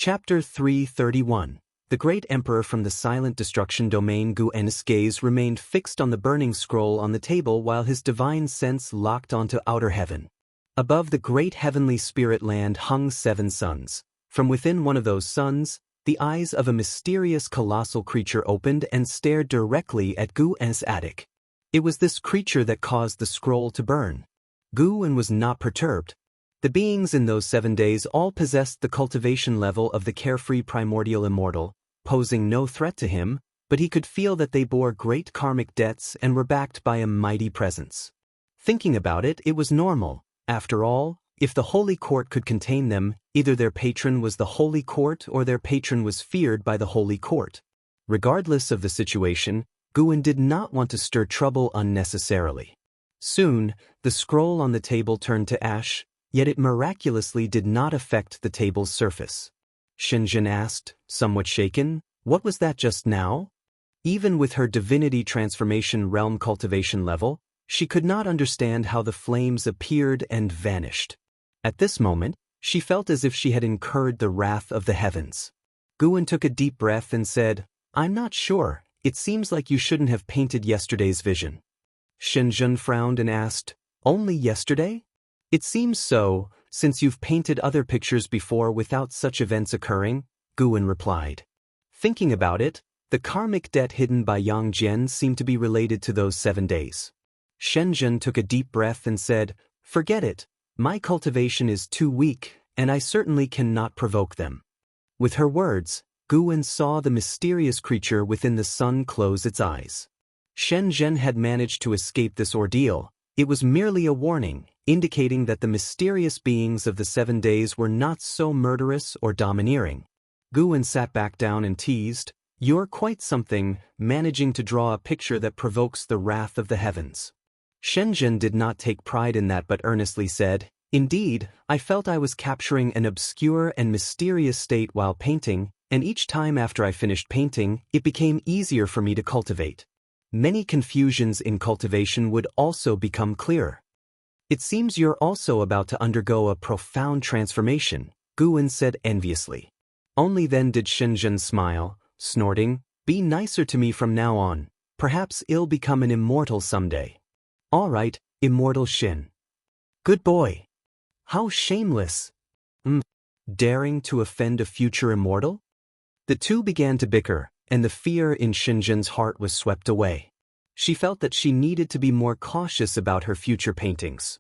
Chapter 331. The great emperor from the silent destruction domain Gu'en's gaze remained fixed on the burning scroll on the table while his divine sense locked onto outer heaven. Above the great heavenly spirit land hung 7 suns. From within one of those suns, the eyes of a mysterious colossal creature opened and stared directly at Gu'en's attic. It was this creature that caused the scroll to burn. Gu'en was not perturbed. The beings in those 7 days all possessed the cultivation level of the carefree primordial immortal, posing no threat to him, but he could feel that they bore great karmic debts and were backed by a mighty presence. Thinking about it, it was normal. After all, if the Holy Court could contain them, either their patron was the Holy Court or their patron was feared by the Holy Court. Regardless of the situation, Gu'en did not want to stir trouble unnecessarily. Soon, the scroll on the table turned to ash, yet it miraculously did not affect the table's surface. Shenzhen asked, somewhat shaken, "What was that just now?" Even with her divinity transformation realm cultivation level, she could not understand how the flames appeared and vanished. At this moment, she felt as if she had incurred the wrath of the heavens. Gu'en took a deep breath and said, "I'm not sure. It seems like you shouldn't have painted yesterday's vision." Shenzhen frowned and asked, "Only yesterday?" "It seems so, since you've painted other pictures before without such events occurring," Gu'en replied. Thinking about it, the karmic debt hidden by Yang Jian seemed to be related to those 7 days. Shenzhen took a deep breath and said, "Forget it. My cultivation is too weak, and I certainly cannot provoke them." With her words, Gu'en saw the mysterious creature within the sun close its eyes. Shenzhen had managed to escape this ordeal. It was merely a warning, indicating that the mysterious beings of the 7 days were not so murderous or domineering. Gu'en sat back down and teased, "You're quite something, managing to draw a picture that provokes the wrath of the heavens." Shenzhen did not take pride in that but earnestly said, "Indeed, I felt I was capturing an obscure and mysterious state while painting, and each time after I finished painting, it became easier for me to cultivate. Many confusions in cultivation would also become clearer." "It seems you're also about to undergo a profound transformation," Gu'en said enviously. Only then did Shenzhen smile, snorting, "Be nicer to me from now on. Perhaps I'll become an immortal someday." "All right, Immortal Shin." "Good boy." "How shameless." Daring to offend a future immortal?" The two began to bicker, and the fear in Shenzhen's heart was swept away. She felt that she needed to be more cautious about her future paintings.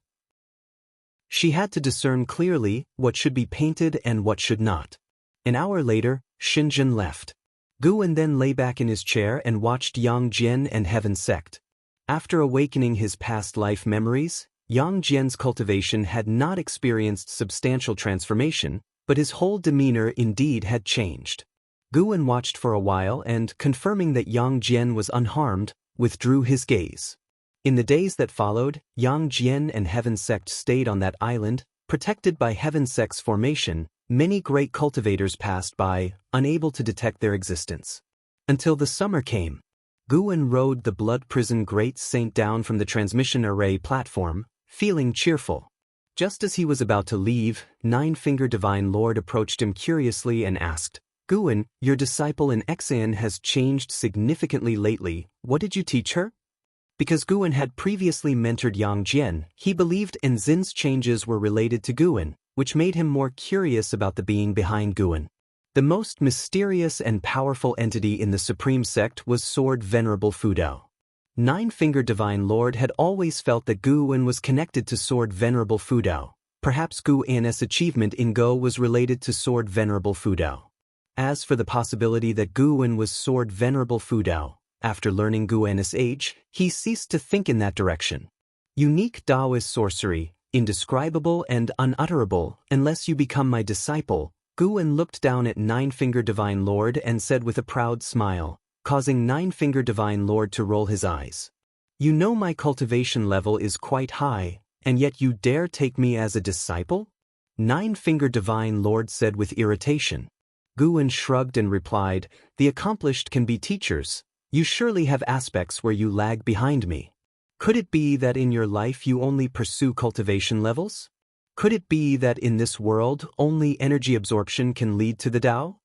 She had to discern clearly what should be painted and what should not. An hour later, Shenzhen left. Gu'en then lay back in his chair and watched Yang Jian and Heaven Sect. After awakening his past life memories, Yang Jian's cultivation had not experienced substantial transformation, but his whole demeanor indeed had changed. Gu'en watched for a while and, confirming that Yang Jian was unharmed, withdrew his gaze. In the days that followed, Yang Jian and Heaven Sect stayed on that island, protected by Heaven Sect's formation. Many great cultivators passed by, unable to detect their existence. Until the summer came. Gu'en rode the Blood Prison Great Saint down from the transmission array platform, feeling cheerful. Just as he was about to leave, Nine-Finger Divine Lord approached him curiously and asked, "Gu'en, your disciple in Xian has changed significantly lately. What did you teach her?" Because Gu'en had previously mentored Yang Jian, he believed Enzin's changes were related to Gu'en, which made him more curious about the being behind Gu'en. The most mysterious and powerful entity in the Supreme Sect was Sword Venerable Fudao. Nine-Finger Divine Lord had always felt that Gu'en was connected to Sword Venerable Fudao. Perhaps Gu'en's achievement in Go was related to Sword Venerable Fudao. As for the possibility that Gu'en was Sword Venerable Fudao, after learning Gu'en's age, he ceased to think in that direction. Unique Taoist sorcery, indescribable and unutterable, unless you become my disciple. Gu'en looked down at Nine-Finger Divine Lord and said with a proud smile, causing Nine-Finger Divine Lord to roll his eyes, "You know my cultivation level is quite high, and yet you dare take me as a disciple?" Nine-Finger Divine Lord said with irritation. Gu'en shrugged and replied, "The accomplished can be teachers. You surely have aspects where you lag behind me. Could it be that in your life you only pursue cultivation levels?" Could it be that in this world, only energy absorption can lead to the Tao?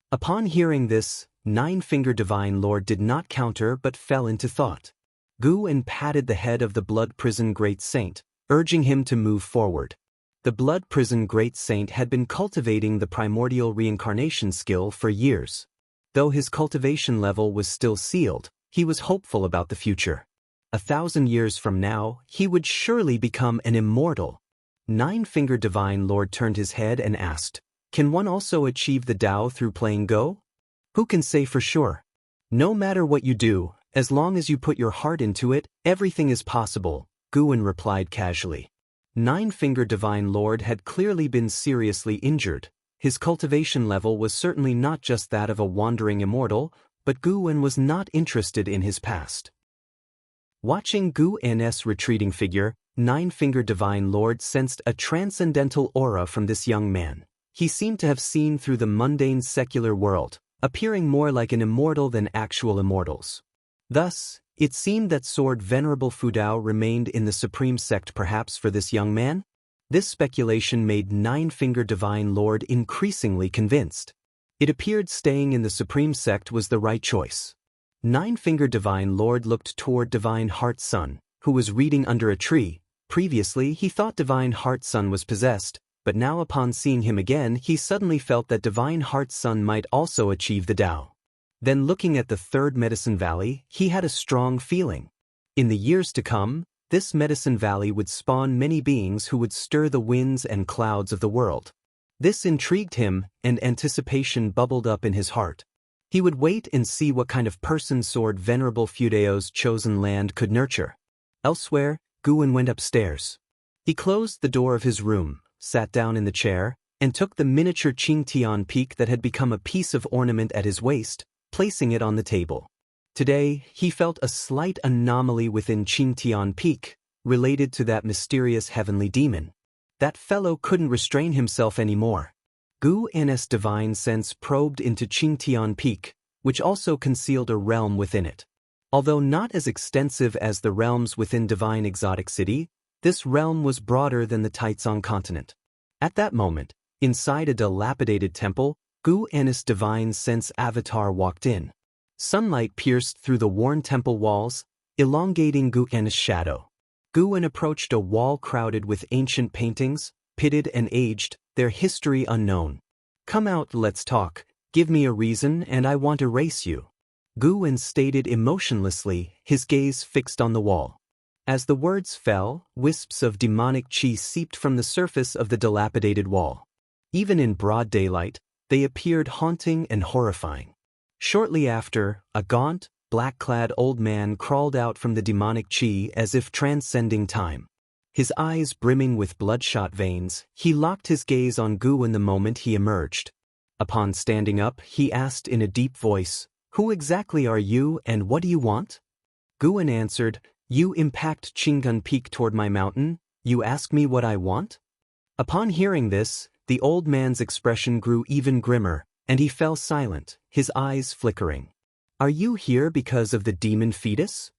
Upon hearing this, Nine-Finger Divine Lord did not counter but fell into thought. Gu-en patted the head of the Blood Prison Great Saint, urging him to move forward. The Blood Prison Great Saint had been cultivating the primordial reincarnation skill for years. Though his cultivation level was still sealed, he was hopeful about the future. 1,000 years from now, he would surely become an immortal. Nine-Finger Divine Lord turned his head and asked, "Can one also achieve the Tao through playing Go? Who can say for sure? No matter what you do, as long as you put your heart into it, everything is possible," Gu-en replied casually. Nine-Finger Divine Lord had clearly been seriously injured. His cultivation level was certainly not just that of a wandering immortal, but Gu-en was not interested in his past. Watching Gu-en's retreating figure, Nine-Finger Divine Lord sensed a transcendental aura from this young man. He seemed to have seen through the mundane secular world, appearing more like an immortal than actual immortals. Thus, it seemed that Sword Venerable Fudao remained in the Supreme Sect perhaps for this young man? This speculation made Nine-Finger Divine Lord increasingly convinced. It appeared staying in the Supreme Sect was the right choice. Nine-Finger Divine Lord looked toward Divine Heart Sun, who was reading under a tree. Previously, he thought Divine Heart Sun was possessed, but now upon seeing him again, he suddenly felt that Divine Heart Sun might also achieve the Tao. Then looking at the third Medicine Valley, he had a strong feeling. In the years to come, this Medicine Valley would spawn many beings who would stir the winds and clouds of the world. This intrigued him, and anticipation bubbled up in his heart. He would wait and see what kind of person Sword Venerable Fudao's chosen land could nurture. Elsewhere, Gu-en went upstairs. He closed the door of his room, sat down in the chair, and took the miniature Qingtian peak that had become a piece of ornament at his waist, placing it on the table. Today, he felt a slight anomaly within Qingtian Peak, related to that mysterious heavenly demon. That fellow couldn't restrain himself anymore. Gu-en's divine sense probed into Qingtian Peak, which also concealed a realm within it. Although not as extensive as the realms within Divine Exotic City, this realm was broader than the Taizong continent. At that moment, inside a dilapidated temple, Gu-en's divine sense avatar walked in. Sunlight pierced through the worn temple walls, elongating Gu-en's shadow. Gu-en approached a wall crowded with ancient paintings, pitted and aged, their history unknown. "Come out, let's talk. Give me a reason and I want to erase you," Gu-en stated emotionlessly, his gaze fixed on the wall. As the words fell, wisps of demonic chi seeped from the surface of the dilapidated wall. Even in broad daylight, they appeared haunting and horrifying. Shortly after, a gaunt, black-clad old man crawled out from the demonic chi as if transcending time. His eyes brimming with bloodshot veins, he locked his gaze on Gu-en the moment he emerged. Upon standing up, he asked in a deep voice, "Who exactly are you and what do you want?" Gu-en answered, "You impact Qingtian Peak toward my mountain, you ask me what I want?" Upon hearing this, the old man's expression grew even grimmer, and he fell silent, his eyes flickering. "Are you here because of the demon fetus?"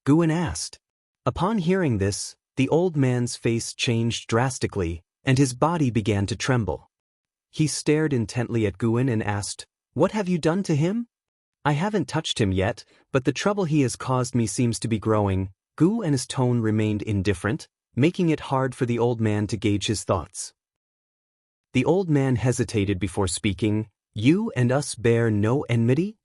Gu-en asked. Upon hearing this, the old man's face changed drastically, and his body began to tremble. He stared intently at Gu-en and asked, "What have you done to him?" "I haven't touched him yet, but the trouble he has caused me seems to be growing." Gu-en's tone remained indifferent, making it hard for the old man to gauge his thoughts. The old man hesitated before speaking. "You and us bear no enmity?"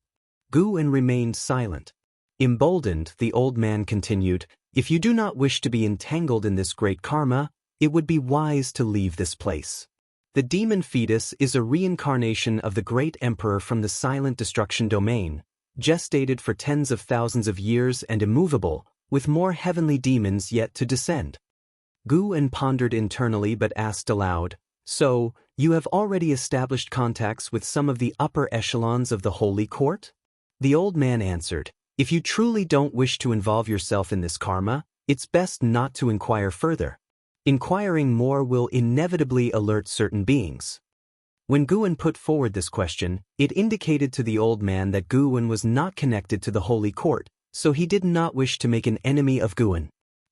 Gu-en remained silent. Emboldened, the old man continued, "If you do not wish to be entangled in this great karma, it would be wise to leave this place. The demon fetus is a reincarnation of the great emperor from the silent destruction domain, gestated for tens of thousands of years and immovable, with more heavenly demons yet to descend." Gu-en pondered internally but asked aloud, "So, you have already established contacts with some of the upper echelons of the Holy Court?" The old man answered, "If you truly don't wish to involve yourself in this karma, it's best not to inquire further. Inquiring more will inevitably alert certain beings." When Gu-en put forward this question, it indicated to the old man that Gu-en was not connected to the Holy Court, so he did not wish to make an enemy of Gu-en.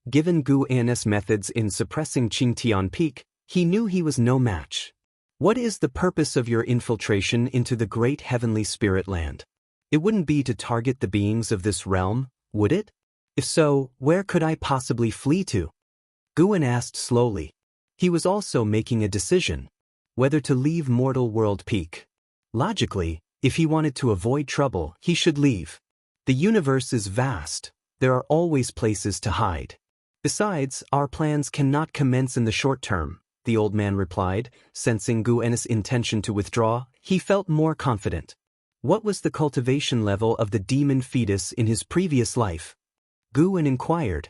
Given Gu-en's methods in suppressing Qingtian Peak, He knew he was no match. What is the purpose of your infiltration into the great heavenly spirit land? It wouldn't be to target the beings of this realm, would it? If so, where could I possibly flee to? Guan asked slowly. He was also making a decision. Whether to leave Mortal World Peak. Logically, if he wanted to avoid trouble, he should leave. The universe is vast. There are always places to hide. Besides, our plans cannot commence in the short term, the old man replied, sensing Guan's intention to withdraw. He felt more confident. What was the cultivation level of the demon fetus in his previous life? Guan inquired.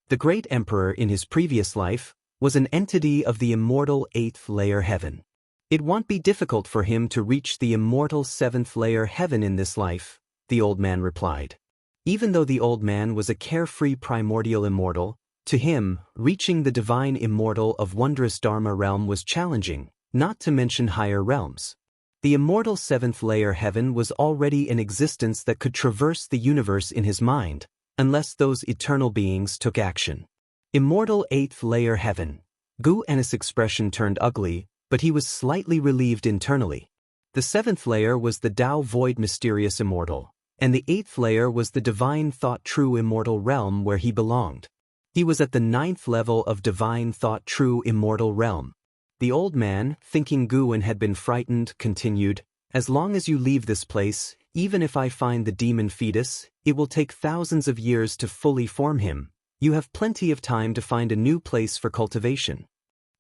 The great emperor in his previous life was an entity of the immortal 8th layer heaven. It won't be difficult for him to reach the immortal 7th layer heaven in this life, the old man replied. Even though the old man was a carefree primordial immortal, to him, reaching the divine immortal of wondrous Dharma realm was challenging, not to mention higher realms. The immortal 7th layer heaven was already in existence that could traverse the universe in his mind, unless those eternal beings took action. Immortal 8th layer heaven. Guan's expression turned ugly, but he was slightly relieved internally. The 7th layer was the Tao void mysterious immortal, and the 8th layer was the divine thought true immortal realm where he belonged. He was at the 9th level of divine thought true immortal realm. The old man, thinking Guan had been frightened, continued, "As long as you leave this place, even if I find the demon fetus, it will take thousands of years to fully form him. You have plenty of time to find a new place for cultivation."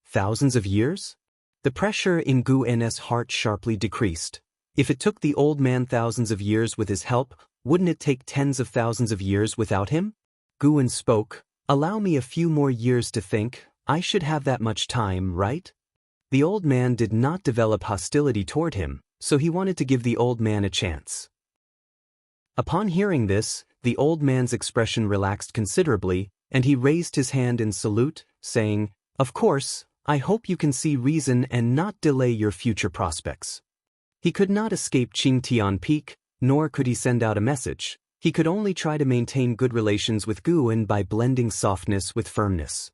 Thousands of years? The pressure in Guan's heart sharply decreased. If it took the old man thousands of years with his help, wouldn't it take tens of thousands of years without him? Guan spoke. "Allow me a few more years to think. I should have that much time, right?" The old man did not develop hostility toward him, so he wanted to give the old man a chance. Upon hearing this, the old man's expression relaxed considerably, and he raised his hand in salute, saying, "Of course, I hope you can see reason and not delay your future prospects." He could not escape Qingtian Peak, nor could he send out a message. He could only try to maintain good relations with Guan by blending softness with firmness.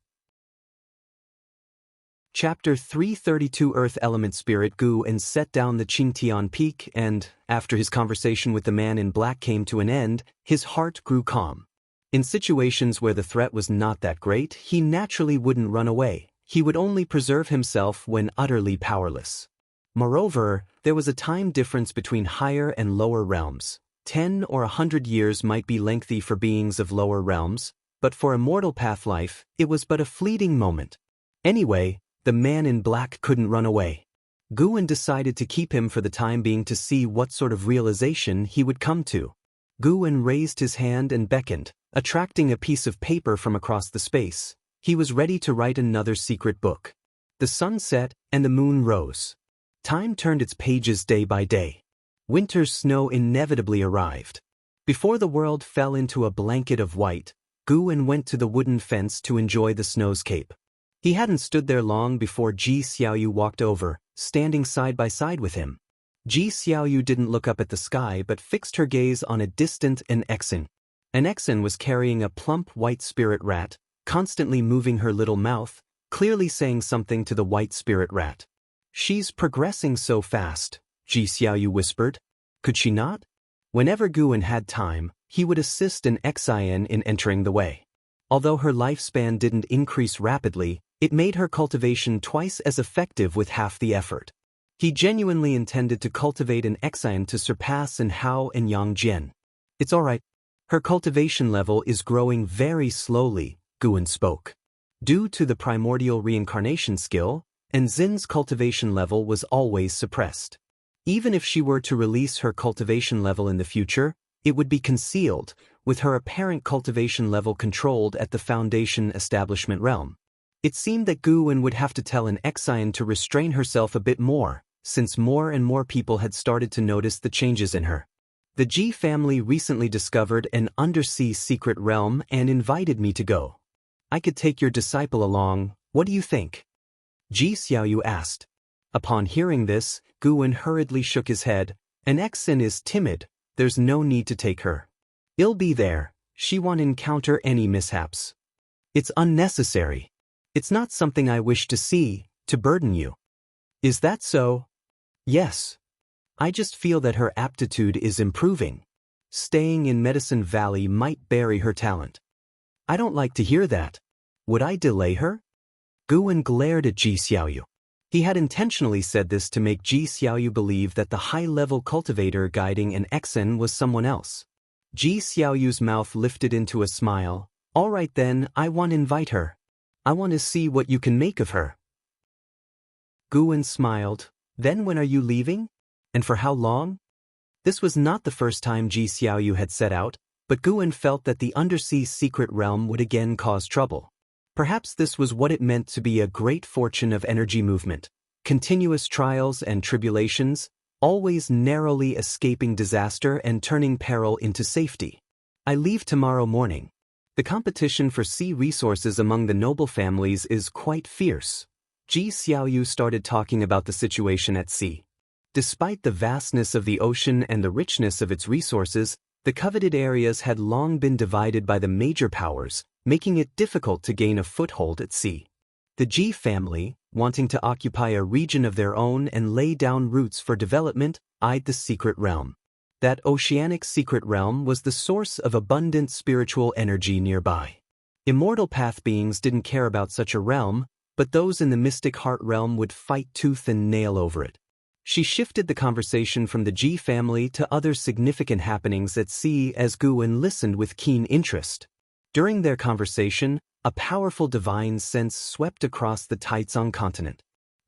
Chapter 332 Earth Element Spirit. Guan set down the Qingtian Peak and, after his conversation with the man in black came to an end, his heart grew calm. In situations where the threat was not that great, he naturally wouldn't run away. He would only preserve himself when utterly powerless. Moreover, there was a time difference between higher and lower realms. 10 or 100 years might be lengthy for beings of lower realms, but for a mortal path life, it was but a fleeting moment. Anyway, the man in black couldn't run away. Guan decided to keep him for the time being to see what sort of realization he would come to. Guan raised his hand and beckoned, attracting a piece of paper from across the space. He was ready to write another secret book. The sun set and the moon rose. Time turned its pages day by day. Winter's snow inevitably arrived. Before the world fell into a blanket of white, Guan went to the wooden fence to enjoy the snowscape. He hadn't stood there long before Ji Xiaoyu walked over, standing side by side with him. Ji Xiaoyu didn't look up at the sky but fixed her gaze on a distant An Exen was carrying a plump white spirit rat, constantly moving her little mouth, clearly saying something to the white spirit rat. "She's progressing so fast," Ji Xiaoyu whispered. Could she not? Whenever Guan had time, he would assist an Exen in entering the way. Although her lifespan didn't increase rapidly, it made her cultivation twice as effective with half the effort. He genuinely intended to cultivate an Exen to surpass an Hao and Yang Jian. "It's all right. Her cultivation level is growing very slowly," Guan spoke. Due to the primordial reincarnation skill, An Zin's cultivation level was always suppressed. Even if she were to release her cultivation level in the future, it would be concealed, with her apparent cultivation level controlled at the Foundation establishment realm. It seemed that Guan would have to tell an Exine to restrain herself a bit more, since more and more people had started to notice the changes in her. "The Ji family recently discovered an undersea secret realm and invited me to go. I could take your disciple along, what do you think?" Ji Xiaoyu asked. Upon hearing this, Guan hurriedly shook his head. "An Exin is timid, there's no need to take her. I'll be there, she won't encounter any mishaps." "It's unnecessary. It's not something I wish to see," To burden you. Is that so? Yes. I just feel that her aptitude is improving. Staying in Medicine Valley might bury her talent. I don't like to hear that. Would I delay her? Guwen glared at Ji Xiaoyu. He had intentionally said this to make Ji Xiaoyu believe that the high-level cultivator guiding an Exen was someone else. Ji Xiaoyu's mouth lifted into a smile. All right then, I want to invite her. I want to see what you can make of her. Guwen smiled. Then when are you leaving? And for how long? This was not the first time Ji Xiaoyu had set out, but Guwen felt that the undersea secret realm would again cause trouble. Perhaps this was what it meant to be a great fortune of energy movement. Continuous trials and tribulations, always narrowly escaping disaster and turning peril into safety. I leave tomorrow morning. The competition for sea resources among the noble families is quite fierce. Ji Xiaoyu started talking about the situation at sea. Despite the vastness of the ocean and the richness of its resources, the coveted areas had long been divided by the major powers, making it difficult to gain a foothold at sea. The Ji family, wanting to occupy a region of their own and lay down roots for development, eyed the secret realm. That oceanic secret realm was the source of abundant spiritual energy nearby. Immortal path beings didn't care about such a realm, but those in the mystic heart realm would fight tooth and nail over it. She shifted the conversation from the Ji family to other significant happenings at sea as Guwen listened with keen interest. During their conversation, a powerful divine sense swept across the Taizong continent.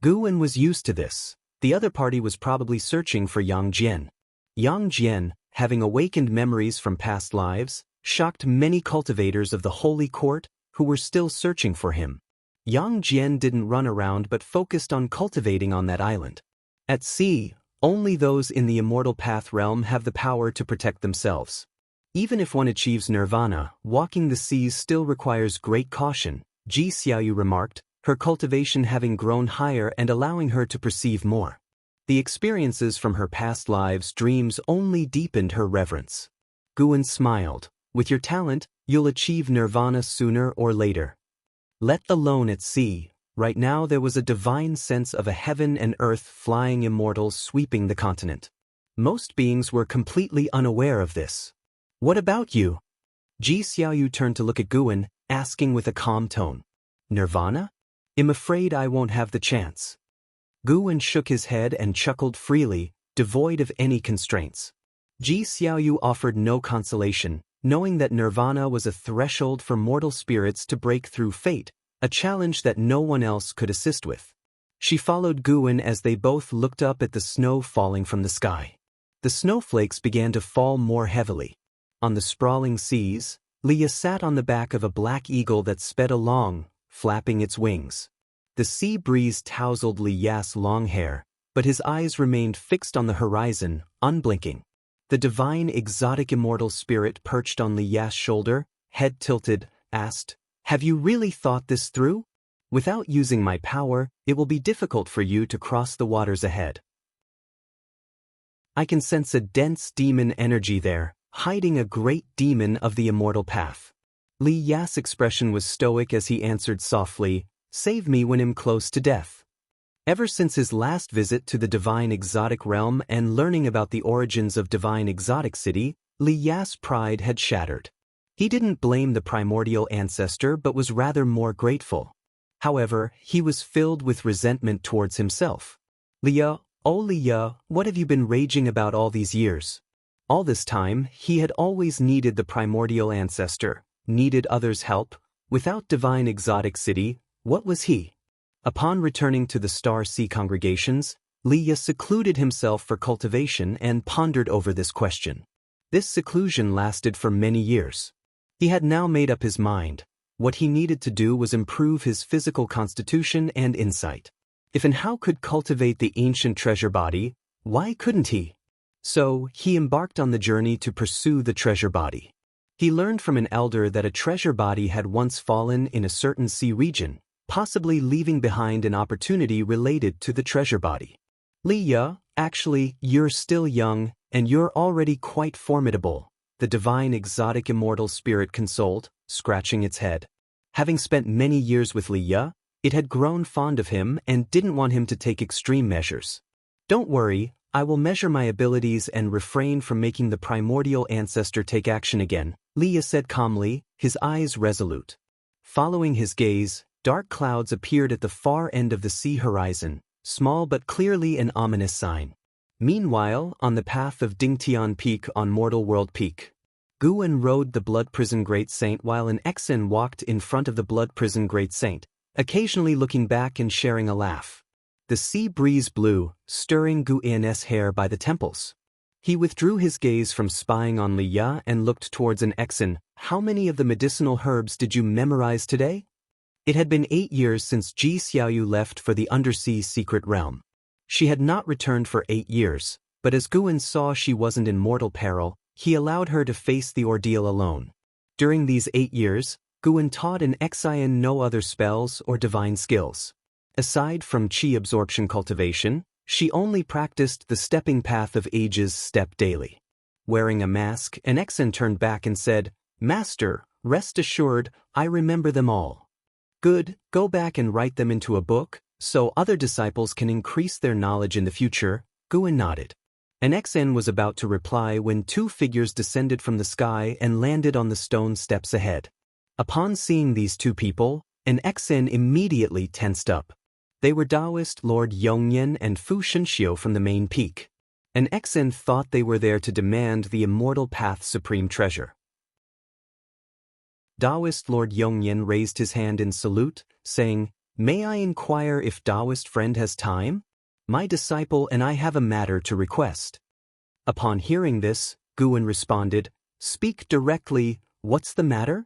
Guwen was used to this. The other party was probably searching for Yang Jian. Yang Jian, having awakened memories from past lives, shocked many cultivators of the Holy Court who were still searching for him. Yang Jian didn't run around but focused on cultivating on that island. At sea, only those in the Immortal Path realm have the power to protect themselves. Even if one achieves nirvana, walking the seas still requires great caution, Ji Xiaoyu remarked, her cultivation having grown higher and allowing her to perceive more. The experiences from her past lives' dreams only deepened her reverence. Guwen smiled. With your talent, you'll achieve nirvana sooner or later. Let alone at sea. Right now there was a divine sense of a heaven and earth flying immortals sweeping the continent. Most beings were completely unaware of this. What about you? Ji Xiaoyu turned to look at Guwen, asking with a calm tone. Nirvana? I'm afraid I won't have the chance. Guwen shook his head and chuckled freely, devoid of any constraints. Ji Xiaoyu offered no consolation, knowing that nirvana was a threshold for mortal spirits to break through fate, a challenge that no one else could assist with. She followed Guwen as they both looked up at the snow falling from the sky. The snowflakes began to fall more heavily. On the sprawling seas, Leah sat on the back of a black eagle that sped along, flapping its wings. The sea breeze tousled Li Ya's long hair, but his eyes remained fixed on the horizon, unblinking. The divine exotic immortal spirit perched on Li Ya's shoulder, head tilted, asked, "Have you really thought this through? Without using my power, it will be difficult for you to cross the waters ahead. I can sense a dense demon energy there, hiding a great demon of the immortal path." Li Ya's expression was stoic as he answered softly, "Save me when I'm close to death." Ever since his last visit to the divine exotic realm and learning about the origins of divine exotic city, Li Ya's pride had shattered. He didn't blame the primordial ancestor but was rather more grateful. However, he was filled with resentment towards himself. "Leah, oh Leah, what have you been raging about all these years?" All this time, he had always needed the primordial ancestor, needed others' help. Without divine exotic city, what was he? Upon returning to the Star Sea congregations, Leah secluded himself for cultivation and pondered over this question. This seclusion lasted for many years. He had now made up his mind. What he needed to do was improve his physical constitution and insight. If and how could cultivate the ancient treasure body, why couldn't he? So, he embarked on the journey to pursue the treasure body. He learned from an elder that a treasure body had once fallen in a certain sea region, possibly leaving behind an opportunity related to the treasure body. "Leah, actually, you're still young, and you're already quite formidable," the divine exotic immortal spirit consoled, scratching its head. Having spent many years with Leah, It had grown fond of him and didn't want him to take extreme measures. Don't worry, I will measure my abilities and refrain from making the primordial ancestor take action again, Leah said calmly, his eyes resolute. Following his gaze, dark clouds appeared at the far end of the sea horizon, small but clearly an ominous sign. Meanwhile, on the path of Dingtian Peak on Mortal World Peak, Guan rode the Blood Prison Great Saint while an Exen walked in front of the Blood Prison Great Saint, occasionally looking back and sharing a laugh. The sea breeze blew, stirring Guan's hair by the temples. He withdrew his gaze from spying on Liya and looked towards an Exen. How many of the medicinal herbs did you memorize today? It had been 8 years since Ji Xiaoyu left for the undersea secret realm. She had not returned for 8 years, but as Guan saw she wasn't in mortal peril, he allowed her to face the ordeal alone. During these 8 years, Guan taught an Exian no other spells or divine skills. Aside from Qi absorption cultivation, she only practiced the stepping path of ages step daily. Wearing a mask, an Exen turned back and said, "Master, rest assured, I remember them all." "Good, go back and write them into a book, so other disciples can increase their knowledge in the future," Guan nodded. An Exen was about to reply when 2 figures descended from the sky and landed on the stone steps ahead. Upon seeing these 2 people, an Exen immediately tensed up. They were Taoist Lord Yongyan and Fu Shenxiu from the main peak. An Exen thought they were there to demand the Immortal Path's supreme treasure. Taoist Lord Yongyan raised his hand in salute, saying, "May I inquire if Taoist friend has time? My disciple and I have a matter to request." Upon hearing this, Guan responded, "Speak directly, what's the matter?"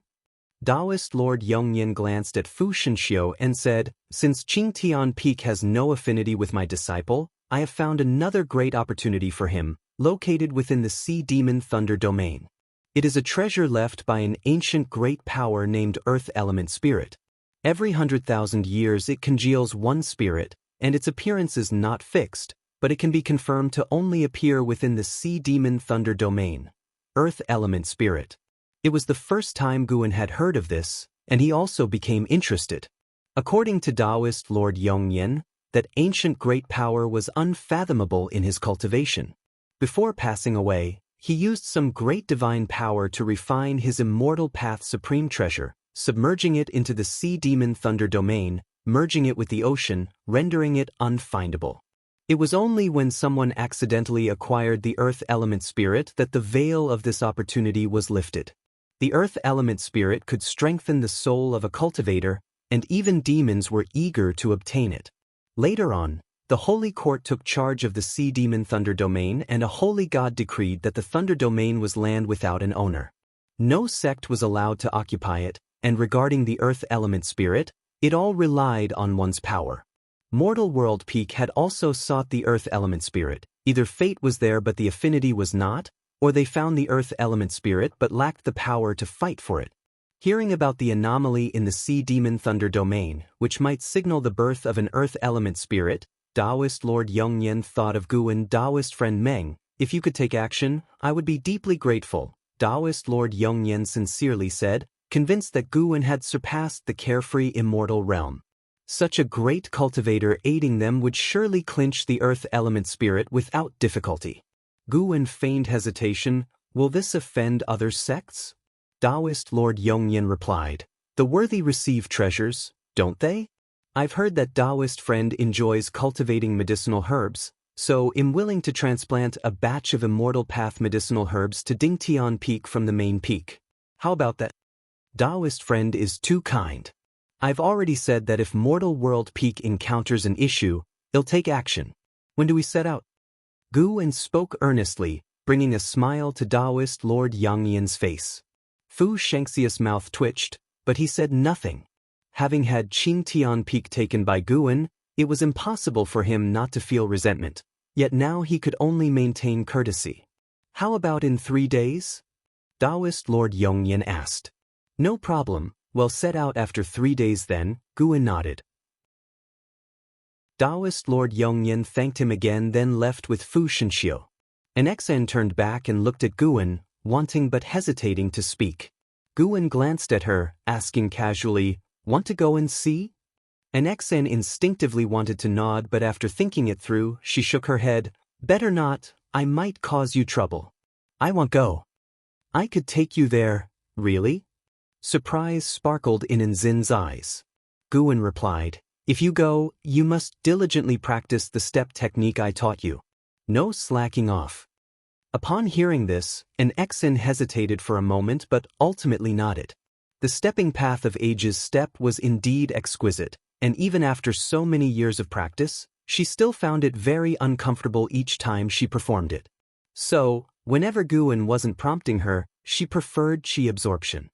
Taoist Lord Yongyan glanced at Fu Shenxiu and said, "Since Qingtian Peak has no affinity with my disciple, I have found another great opportunity for him, located within the Sea Demon Thunder domain. It is a treasure left by an ancient great power named Earth Element Spirit. Every 100,000 years it congeals one spirit, and its appearance is not fixed, but it can be confirmed to only appear within the Sea Demon Thunder domain. Earth Element Spirit." It was the first time Guan had heard of this, and he also became interested. According to Taoist Lord Yongyan, that ancient great power was unfathomable in his cultivation. Before passing away, he used some great divine power to refine his Immortal Path supreme treasure, submerging it into the Sea Demon Thunder domain, merging it with the ocean, rendering it unfindable. It was only when someone accidentally acquired the Earth Element Spirit that the veil of this opportunity was lifted. The Earth Element Spirit could strengthen the soul of a cultivator, and even demons were eager to obtain it. Later on, the Holy Court took charge of the Sea Demon Thunder domain, and a holy god decreed that the Thunder domain was land without an owner. No sect was allowed to occupy it, and regarding the Earth Element Spirit, it all relied on one's power. Mortal World Peak had also sought the Earth Element Spirit. Either fate was there but the affinity was not, or they found the Earth Element Spirit but lacked the power to fight for it. Hearing about the anomaly in the Sea Demon Thunder domain, which might signal the birth of an Earth Element Spirit, Taoist Lord Yongyan thought of Guan. "Taoist friend Meng, if you could take action, I would be deeply grateful," Taoist Lord Yongyan sincerely said, convinced that Guan had surpassed the carefree immortal realm. Such a great cultivator aiding them would surely clinch the Earth Element Spirit without difficulty. Guan feigned hesitation. "Will this offend other sects?" Taoist Lord Yongyan replied, "The worthy receive treasures, don't they? I've heard that Taoist friend enjoys cultivating medicinal herbs, so am willing to transplant a batch of Immortal Path medicinal herbs to Dingtian Peak from the main peak. How about that? Taoist friend is too kind. I've already said that if Mortal World Peak encounters an issue, he'll take action. When do we set out?" Guan spoke earnestly, bringing a smile to Taoist Lord Yongyan's face. Fu Shenxiu's mouth twitched, but he said nothing. Having had Qingtian Peak taken by Guan, it was impossible for him not to feel resentment, yet now he could only maintain courtesy. "How about in 3 days?" Taoist Lord Yongyan asked. "No problem, we'll set out after 3 days then," Guan nodded. Taoist Lord Yongyan thanked him again, then left with Fu Shenxiu. An Exen turned back and looked at Guan, wanting but hesitating to speak. Guan glanced at her, asking casually, "Want to go and see?" An XN instinctively wanted to nod, but after thinking it through, she shook her head. Better not, I might cause you trouble. I won't go. I could take you there. Really? Surprise sparkled in Nzin's eyes. Guan replied, if you go, you must diligently practice the step technique I taught you. No slacking off. Upon hearing this, an XN hesitated for a moment but ultimately nodded. The stepping path of Age's step was indeed exquisite, and even after so many years of practice, she still found it very uncomfortable each time she performed it. So, whenever Guan wasn't prompting her, she preferred chi absorption.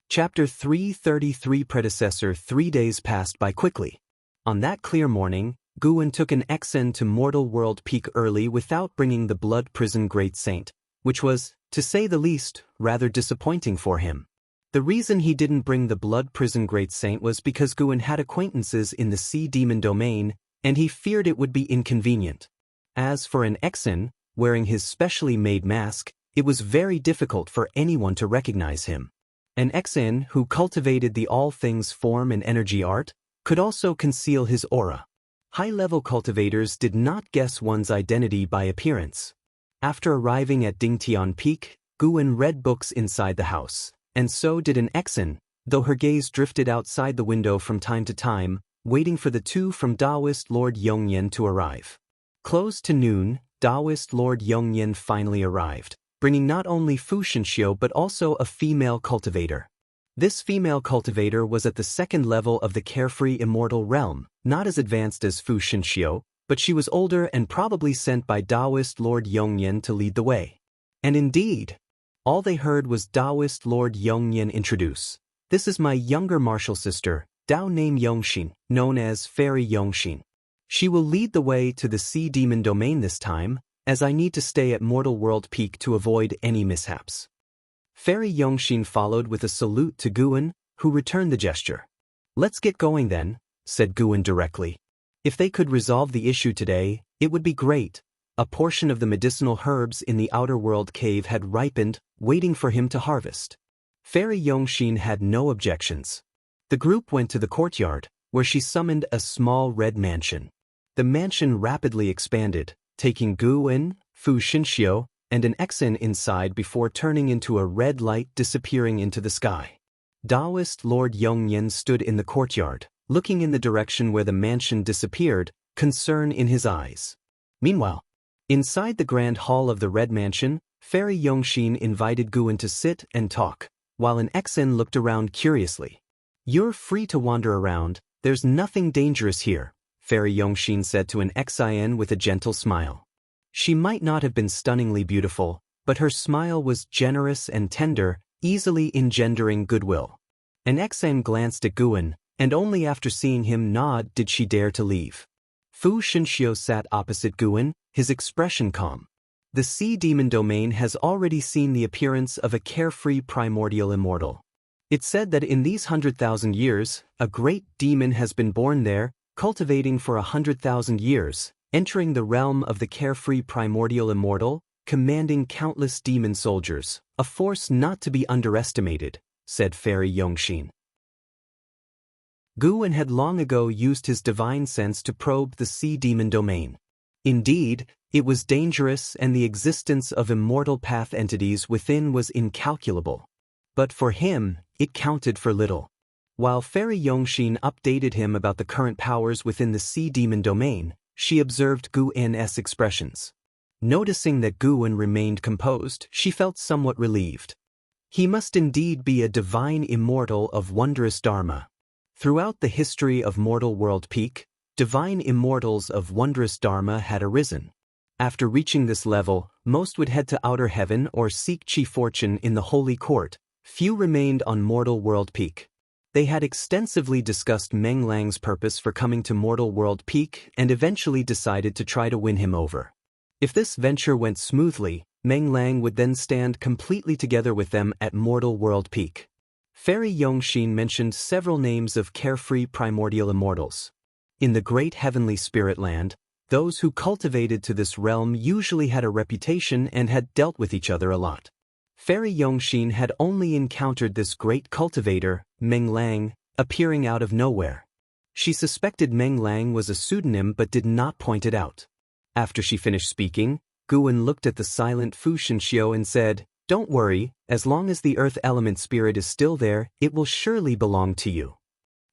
Chapter 333 Predecessor 3 days passed by quickly. On that clear morning, Guan took an XN to Mortal World Peak early without bringing the Blood Prison Great Saint, which was, to say the least, rather disappointing for him. The reason he didn't bring the Blood Prison Great Saint was because Guan had acquaintances in the Sea Demon domain, and he feared it would be inconvenient. As for an XN, wearing his specially made mask, it was very difficult for anyone to recognize him. An XN who cultivated the all things form and energy art could also conceal his aura. High-level cultivators did not guess one's identity by appearance. After arriving at Dingtian Peak, Guan read books inside the house, and so did an XN, though her gaze drifted outside the window from time to time, waiting for the two from Taoist Lord Yongyan to arrive. Close to noon, Taoist Lord Yongyan finally arrived, bringing not only Fu Shenxiu but also a female cultivator. This female cultivator was at the second level of the carefree immortal realm, not as advanced as Fu Shenxiu, but she was older and probably sent by Taoist Lord Yongyan to lead the way. And indeed, all they heard was Taoist Lord Yongyan introduce, "This is my younger martial sister, Dao name Yongxin, known as Fairy Yongxin. She will lead the way to the Sea Demon domain this time, as I need to stay at Mortal World Peak to avoid any mishaps." Fairy Yongxin followed with a salute to Guan, who returned the gesture. "Let's get going then," said Guan directly. If they could resolve the issue today, it would be great. A portion of the medicinal herbs in the outer world cave had ripened, waiting for him to harvest. Fairy Yongxin had no objections. The group went to the courtyard, where she summoned a small red mansion. The mansion rapidly expanded, taking Guan, Fu Shenxiu, and an XN inside before turning into a red light disappearing into the sky. Taoist Lord Yongyan stood in the courtyard, looking in the direction where the mansion disappeared, concern in his eyes. Meanwhile, inside the grand hall of the red mansion, Fairy Yongxin invited Guan to sit and talk, while an XN looked around curiously. "You're free to wander around, there's nothing dangerous here," Fairy Yongxin said to an XIN with a gentle smile. She might not have been stunningly beautiful, but her smile was generous and tender, easily engendering goodwill. An XN glanced at Guan, and only after seeing him nod did she dare to leave. Fu Shenxiu sat opposite Guan, his expression calm. The Sea Demon domain has already seen the appearance of a carefree primordial immortal. It's said that in these 100,000 years, a great demon has been born there, cultivating for 100,000 years, entering the realm of the carefree primordial immortal, commanding countless demon soldiers, a force not to be underestimated, said Fairy Yongxin. Guan had long ago used his divine sense to probe the Sea Demon domain. Indeed, it was dangerous and the existence of immortal path entities within was incalculable. But for him, it counted for little. While Fairy Yongxin updated him about the current powers within the Sea Demon domain, she observed Guan's expressions. Noticing that Guan remained composed, she felt somewhat relieved. He must indeed be a divine immortal of wondrous dharma. Throughout the history of Mortal World Peak, divine immortals of wondrous dharma had arisen. After reaching this level, most would head to outer heaven or seek chi fortune in the Holy Court. Few remained on Mortal World Peak. They had extensively discussed Meng Lang's purpose for coming to Mortal World Peak and eventually decided to try to win him over. If this venture went smoothly, Meng Lang would then stand completely together with them at Mortal World Peak. Fairy Yongxin mentioned several names of carefree primordial immortals. In the great heavenly spirit land, those who cultivated to this realm usually had a reputation and had dealt with each other a lot. Fairy Yongxin had only encountered this great cultivator, Meng Lang, appearing out of nowhere. She suspected Meng Lang was a pseudonym but did not point it out. After she finished speaking, Guan looked at the silent Fu Shenxiu and said, "Don't worry, as long as the earth element spirit is still there, it will surely belong to you."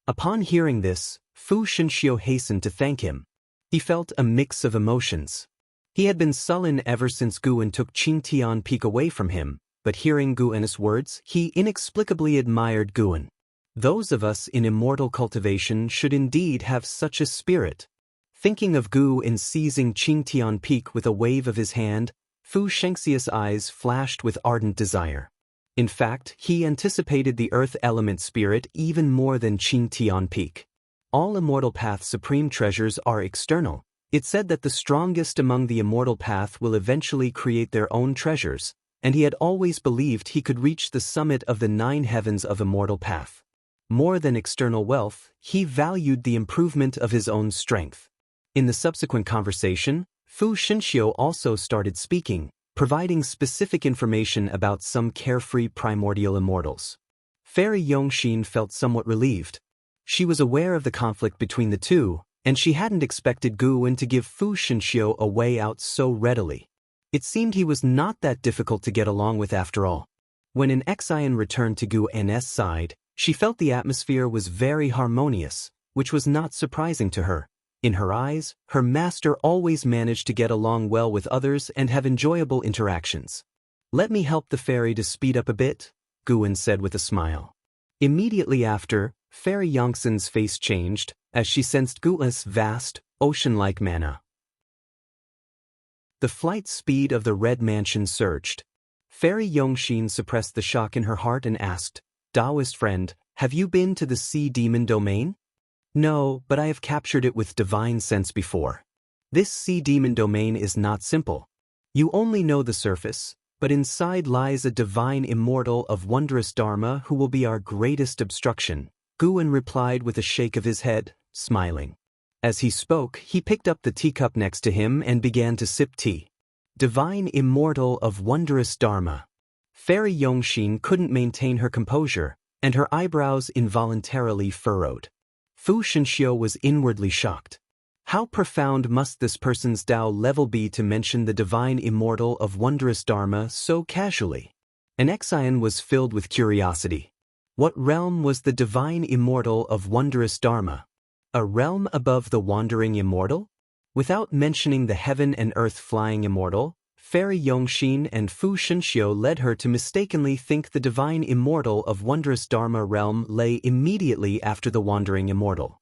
Upon hearing this, Fu Shenxiu hastened to thank him. He felt a mix of emotions. He had been sullen ever since Guan took Qingtian Peak away from him, but hearing Guan's words, he inexplicably admired Guan. Those of us in immortal cultivation should indeed have such a spirit. Thinking of Guan seizing Qingtian Peak with a wave of his hand, Fu Shenxiu's eyes flashed with ardent desire. In fact, he anticipated the earth element spirit even more than Qingtian Peak. All immortal path supreme treasures are external. It said that the strongest among the immortal path will eventually create their own treasures, and he had always believed he could reach the summit of the 9 heavens of immortal path. More than external wealth, he valued the improvement of his own strength. In the subsequent conversation, Fu Shenxiu also started speaking, providing specific information about some carefree primordial immortals. Fairy Yongxin felt somewhat relieved. She was aware of the conflict between the two, and she hadn't expected Guan to give Fu Shenxiu a way out so readily. It seemed he was not that difficult to get along with after all. When an Xian returned to Guan's side, she felt the atmosphere was very harmonious, which was not surprising to her. In her eyes, her master always managed to get along well with others and have enjoyable interactions. "Let me help the fairy to speed up a bit," Guan said with a smile. Immediately after, Fairy Yongxin's face changed, as she sensed Guan's vast, ocean-like mana. The flight speed of the Red Mansion surged. Fairy Yongxin suppressed the shock in her heart and asked, "Taoist friend, have you been to the Sea Demon domain?" "No, but I have captured it with divine sense before. This Sea Demon domain is not simple. You only know the surface, but inside lies a divine immortal of wondrous dharma who will be our greatest obstruction," Guan replied with a shake of his head, smiling. As he spoke, he picked up the teacup next to him and began to sip tea. Divine immortal of wondrous dharma. Fairy Yongxin couldn't maintain her composure, and her eyebrows involuntarily furrowed. Fu Shenxiu was inwardly shocked. How profound must this person's Tao level be to mention the divine immortal of wondrous dharma so casually? An Xian was filled with curiosity. What realm was the divine immortal of wondrous dharma? A realm above the wandering immortal? Without mentioning the heaven and earth flying immortal, Fairy Yongxin and Fu Shenxiu led her to mistakenly think the divine immortal of wondrous dharma realm lay immediately after the wandering immortal.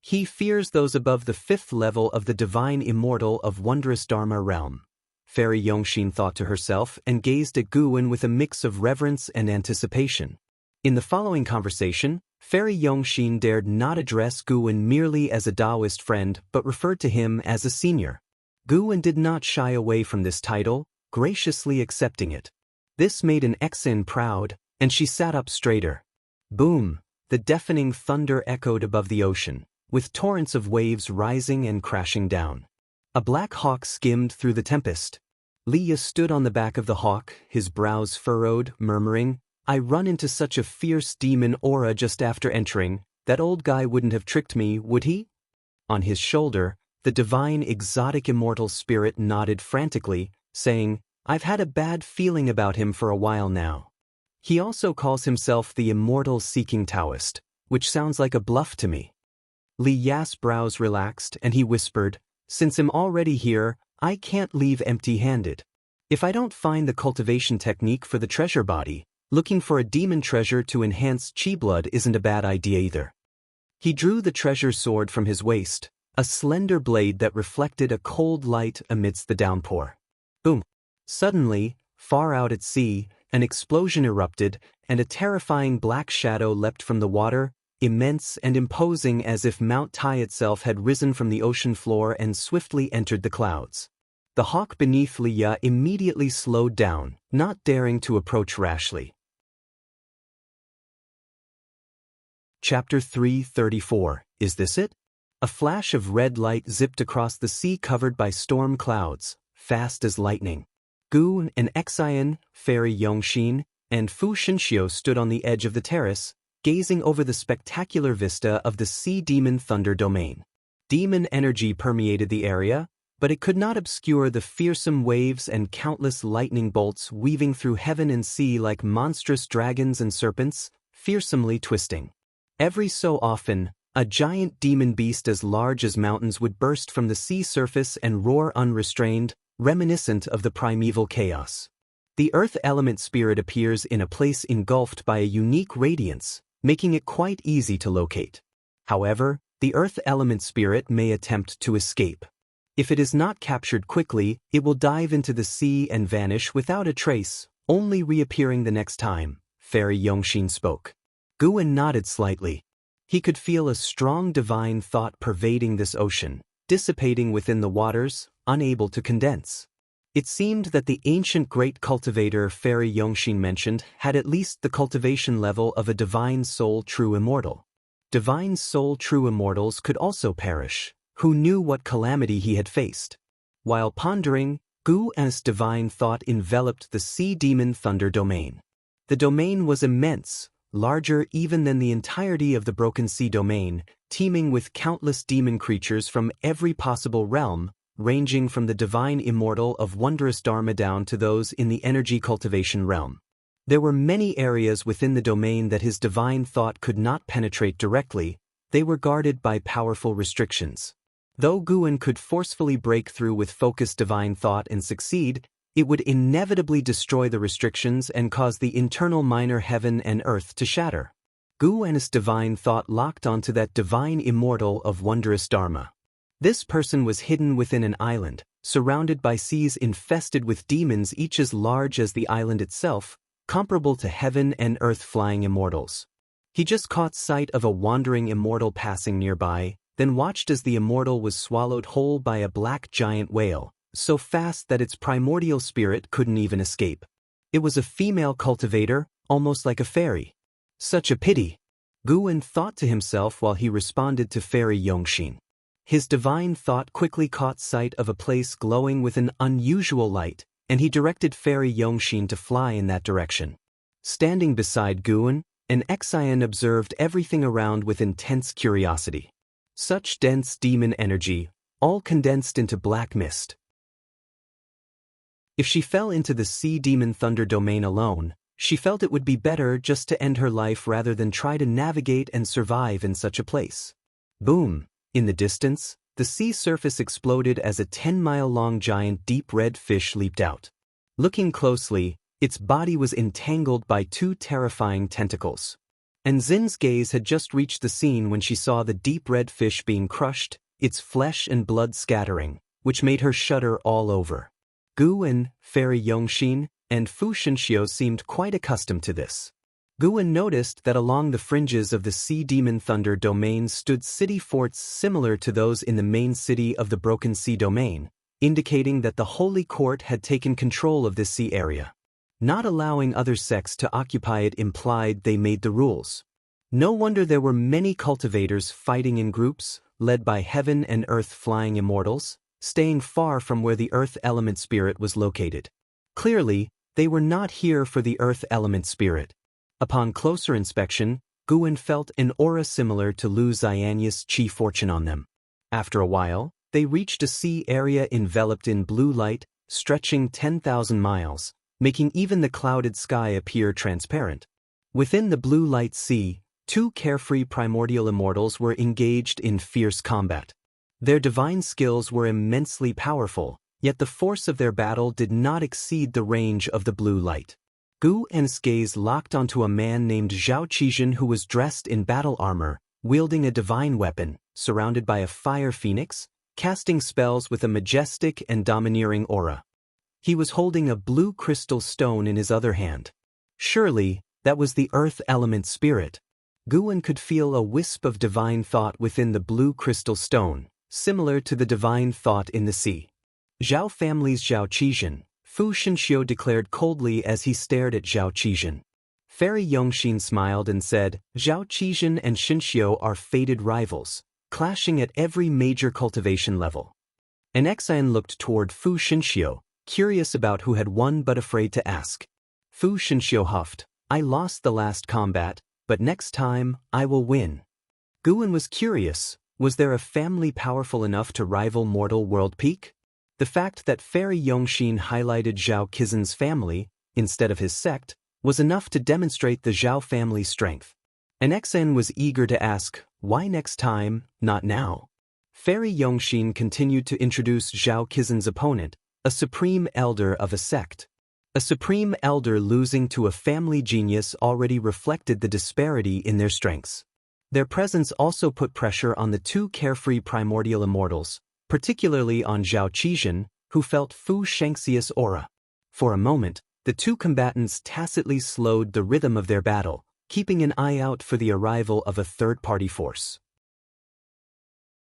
He fears those above the 5th level of the divine immortal of wondrous dharma realm. Fairy Yongxin thought to herself and gazed at Guan with a mix of reverence and anticipation. In the following conversation, Fairy Yongxin dared not address Guan merely as a Taoist friend but referred to him as a senior. Guan did not shy away from this title, graciously accepting it. This made an Xian proud, and she sat up straighter. Boom! The deafening thunder echoed above the ocean, with torrents of waves rising and crashing down. A black hawk skimmed through the tempest. Liya stood on the back of the hawk, his brows furrowed, murmuring, "I run into such a fierce demon aura just after entering. That old guy wouldn't have tricked me, would he?" On his shoulder, the divine exotic immortal spirit nodded frantically, saying, "I've had a bad feeling about him for a while now." He also calls himself the immortal seeking Taoist, which sounds like a bluff to me. Li Ya's brows relaxed and he whispered, "Since I'm already here, I can't leave empty-handed. If I don't find the cultivation technique for the treasure body, looking for a demon treasure to enhance chi blood isn't a bad idea either." He drew the treasure sword from his waist, a slender blade that reflected a cold light amidst the downpour. Boom! Suddenly, far out at sea, an explosion erupted, and a terrifying black shadow leapt from the water, immense and imposing as if Mount Tai itself had risen from the ocean floor and swiftly entered the clouds. The hawk beneath Liya immediately slowed down, not daring to approach rashly. Chapter 334. Is this it? A flash of red light zipped across the sea covered by storm clouds, fast as lightning. Gu and Xian, Fairy Yongxin, and Fu Shenxiu stood on the edge of the terrace, gazing over the spectacular vista of the Sea Demon Thunder domain. Demon energy permeated the area, but it could not obscure the fearsome waves and countless lightning bolts weaving through heaven and sea like monstrous dragons and serpents, fearsomely twisting. Every so often, a giant demon beast as large as mountains would burst from the sea surface and roar unrestrained, reminiscent of the primeval chaos. The earth element spirit appears in a place engulfed by a unique radiance, making it quite easy to locate. However, the earth element spirit may attempt to escape. If it is not captured quickly, it will dive into the sea and vanish without a trace, only reappearing the next time, Fairy Yongxin spoke. Guan nodded slightly. He could feel a strong divine thought pervading this ocean, dissipating within the waters, unable to condense. It seemed that the ancient great cultivator Fairy Yongxin mentioned had at least the cultivation level of a divine soul true immortal. Divine soul true immortals could also perish. Who knew what calamity he had faced? While pondering, Gu's divine thought enveloped the Sea Demon Thunder domain. The domain was immense, larger even than the entirety of the Broken Sea domain, teeming with countless demon creatures from every possible realm, ranging from the divine immortal of wondrous Dharma down to those in the energy cultivation realm. There were many areas within the domain that his divine thought could not penetrate directly. They were guarded by powerful restrictions. Though Guan could forcefully break through with focused divine thought and succeed, it would inevitably destroy the restrictions and cause the internal minor heaven and earth to shatter. Guan's divine thought locked onto that divine immortal of wondrous Dharma. This person was hidden within an island, surrounded by seas infested with demons each as large as the island itself, comparable to heaven and earth flying immortals. He just caught sight of a wandering immortal passing nearby, then watched as the immortal was swallowed whole by a black giant whale, so fast that its primordial spirit couldn't even escape. It was a female cultivator, almost like a fairy. Such a pity, Guan thought to himself while he responded to Fairy Yongxin. His divine thought quickly caught sight of a place glowing with an unusual light, and he directed Fairy Yongxin to fly in that direction. Standing beside Guan, an Xian observed everything around with intense curiosity. Such dense demon energy, all condensed into black mist. If she fell into the Sea Demon Thunder domain alone, she felt it would be better just to end her life rather than try to navigate and survive in such a place. Boom! In the distance, the sea surface exploded as a 10-mile-long giant deep red fish leaped out. Looking closely, its body was entangled by two terrifying tentacles. And Zin's gaze had just reached the scene when she saw the deep red fish being crushed, its flesh and blood scattering, which made her shudder all over. Guan, Fairy Yongxin, and Fu Shenxiu seemed quite accustomed to this. Guan noticed that along the fringes of the Sea Demon Thunder domain stood city forts similar to those in the main city of the Broken Sea domain, indicating that the Holy Court had taken control of this sea area. Not allowing other sects to occupy it implied they made the rules. No wonder there were many cultivators fighting in groups, led by heaven and earth flying immortals, staying far from where the earth element spirit was located. Clearly, they were not here for the earth element spirit. Upon closer inspection, Guan felt an aura similar to Lu Xianyu's chi fortune on them. After a while, they reached a sea area enveloped in blue light, stretching 10,000 miles, making even the clouded sky appear transparent. Within the blue light sea, two carefree primordial immortals were engaged in fierce combat. Their divine skills were immensely powerful, yet the force of their battle did not exceed the range of the blue light. Gu's gaze locked onto a man named Zhao Qizhen who was dressed in battle armor, wielding a divine weapon, surrounded by a fire phoenix, casting spells with a majestic and domineering aura. He was holding a blue crystal stone in his other hand. Surely, that was the earth element spirit. Guan could feel a wisp of divine thought within the blue crystal stone, similar to the divine thought in the sea. Zhao family's Zhao Qizhen, Fu Shenxiu declared coldly as he stared at Zhao Qizhen. Fairy Yongxin smiled and said, Zhao Qizhen and Shenxiu are fated rivals, clashing at every major cultivation level. An Xian looked toward Fu Shenxiu, curious about who had won but afraid to ask. Fu Shenxiu huffed, I lost the last combat, but next time, I will win. Guan was curious, was there a family powerful enough to rival mortal world peak? The fact that Fairy Yongxin highlighted Zhao Qizen's family, instead of his sect, was enough to demonstrate the Zhao family's strength. And Xen was eager to ask, why next time, not now? Fairy Yongxin continued to introduce Zhao Qizen's opponent, a supreme elder of a sect. A supreme elder losing to a family genius already reflected the disparity in their strengths. Their presence also put pressure on the two carefree primordial immortals, particularly on Zhao Qizen, who felt Fu Shengxi's aura. For a moment, the two combatants tacitly slowed the rhythm of their battle, keeping an eye out for the arrival of a third-party force.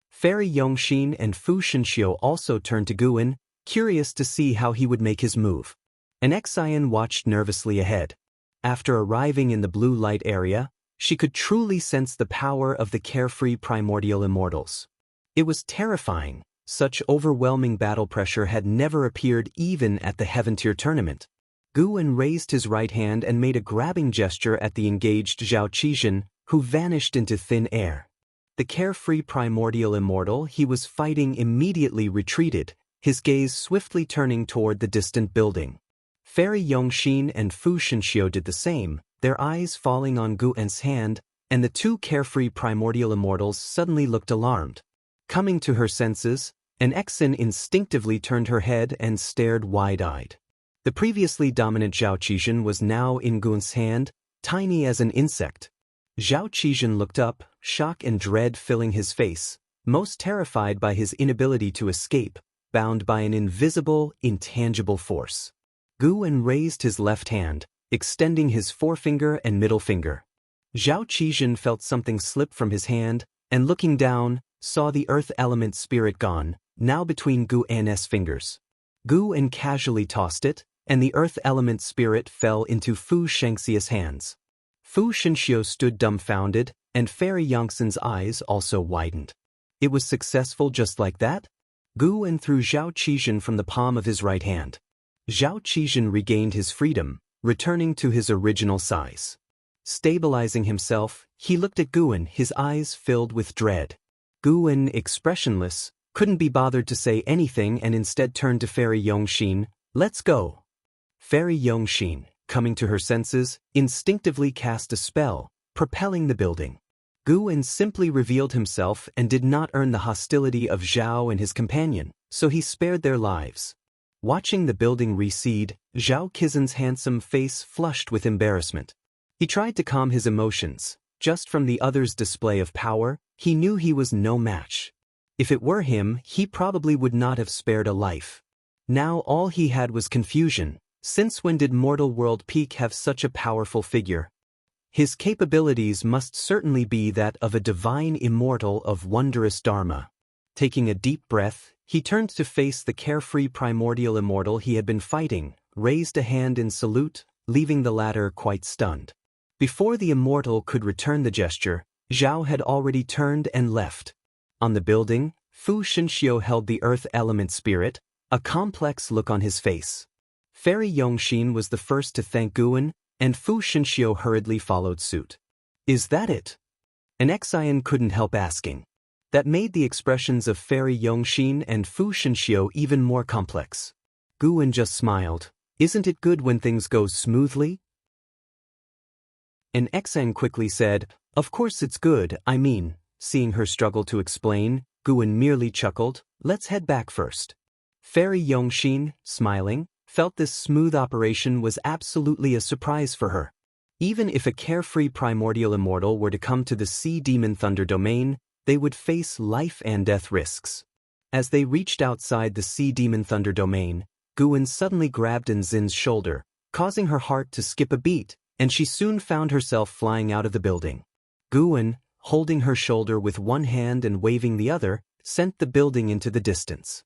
Fairy Yongxin and Fu Shenxiu also turned to Guan, curious to see how he would make his move. An Xian watched nervously ahead. After arriving in the blue light area, she could truly sense the power of the carefree primordial immortals. It was terrifying. Such overwhelming battle pressure had never appeared even at the Heaven Tier tournament. Guan raised his right hand and made a grabbing gesture at the engaged Zhao Qizen, who vanished into thin air. The carefree primordial immortal he was fighting immediately retreated, his gaze swiftly turning toward the distant building. Fairy Yongxin and Fu Shenxiu did the same, their eyes falling on Guan's hand, and the two carefree primordial immortals suddenly looked alarmed. Coming to her senses, an Xen instinctively turned her head and stared wide-eyed. The previously dominant Zhao Qizen was now in Guan's hand, tiny as an insect. Zhao Qizen looked up, shock and dread filling his face, most terrified by his inability to escape, bound by an invisible, intangible force. Guan raised his left hand, extending his forefinger and middle finger. Zhao Qizen felt something slip from his hand, and looking down, saw the earth element spirit gone, now between Guan's fingers. Guan casually tossed it, and the earth element spirit fell into Fu Shengxi's hands. Fu Shenxiu stood dumbfounded, and Fairy Yongxin's eyes also widened. It was successful just like that? Guan threw Zhao Qizen from the palm of his right hand. Zhao Qizen regained his freedom, returning to his original size. Stabilizing himself, he looked at Guan, his eyes filled with dread. Guan, expressionless, couldn't be bothered to say anything and instead turned to Fairy Yongxin, let's go. Fairy Yongxin, coming to her senses, instinctively cast a spell, propelling the building. Guan simply revealed himself and did not earn the hostility of Zhao and his companion, so he spared their lives. Watching the building recede, Zhao Qizen's handsome face flushed with embarrassment. He tried to calm his emotions. Just from the other's display of power, he knew he was no match. If it were him, he probably would not have spared a life. Now all he had was confusion. Since when did mortal world peak have such a powerful figure? His capabilities must certainly be that of a divine immortal of wondrous dharma. Taking a deep breath, he turned to face the carefree primordial immortal he had been fighting, raised a hand in salute, leaving the latter quite stunned. Before the immortal could return the gesture, Zhao had already turned and left. On the building, Fu Shenxiu held the earth element spirit, a complex look on his face. Fairy Yongxin was the first to thank Guan, and Fu Shenxiu hurriedly followed suit. Is that it? An Xian couldn't help asking. That made the expressions of Fairy Yongxin and Fu Shenxiu even more complex. Guan just smiled. Isn't it good when things go smoothly? An Xian quickly said, of course it's good, I mean. Seeing her struggle to explain, Guan merely chuckled, let's head back first. Fairy Yongxin, smiling, felt this smooth operation was absolutely a surprise for her. Even if a carefree primordial immortal were to come to the Sea Demon Thunder domain, they would face life and death risks. As they reached outside the Sea Demon Thunder domain, Guan suddenly grabbed Nzin's shoulder, causing her heart to skip a beat, and she soon found herself flying out of the building. Guan, holding her shoulder with one hand and waving the other, sent the building into the distance.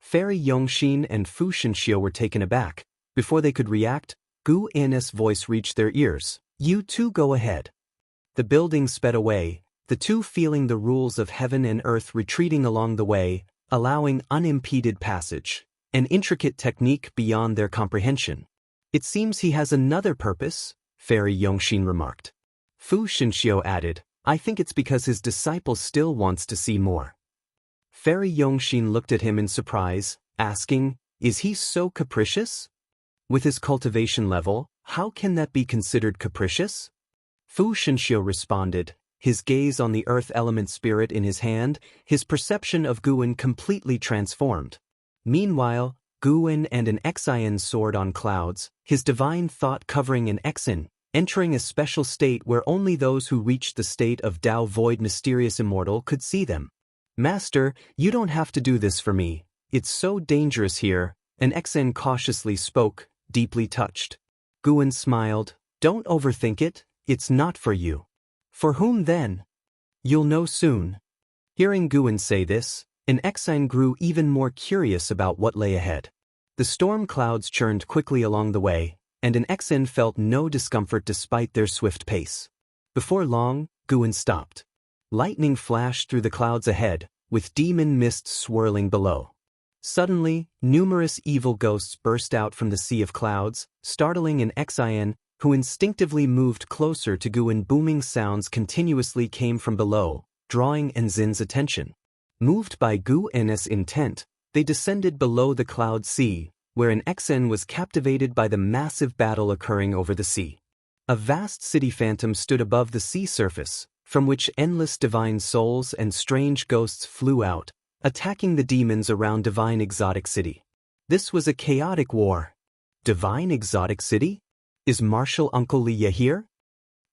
Fairy Yongxin and Fu Shenxiu were taken aback. Before they could react, Guan's voice reached their ears. You two go ahead. The building sped away, the two feeling the rules of heaven and earth retreating along the way, allowing unimpeded passage. an intricate technique beyond their comprehension. It seems he has another purpose, Fairy Yongxin remarked. Fu Xinxiu added, I think it's because his disciple still wants to see more. Fairy Yongxin looked at him in surprise, asking, is he so capricious? With his cultivation level, how can that be considered capricious? Fu Xinxiu responded, his gaze on the earth element spirit in his hand, his perception of Guwen completely transformed. Meanwhile, Guwen and an Xian soared on clouds, his divine thought covering an Xin, entering a special state where only those who reached the state of Tao Void Mysterious Immortal could see them. Master, you don't have to do this for me. It's so dangerous here, an Xin cautiously spoke, deeply touched. Guwen smiled, don't overthink it, it's not for you. For whom then? You'll know soon. Hearing Guwen say this, an Xin grew even more curious about what lay ahead. The storm clouds churned quickly along the way, and an Xin felt no discomfort despite their swift pace. Before long, Guwen stopped. Lightning flashed through the clouds ahead, with demon mist swirling below. Suddenly, numerous evil ghosts burst out from the sea of clouds, startling an Xian, who instinctively moved closer to Guwen. Booming sounds continuously came from below, drawing Enzin's attention. Moved by Guwen's intent, they descended below the cloud sea, where an Xin was captivated by the massive battle occurring over the sea. A vast city phantom stood above the sea surface, from which endless divine souls and strange ghosts flew out, attacking the demons around Divine Exotic City. This was a chaotic war. Divine Exotic City? Is Martial Uncle Liya here?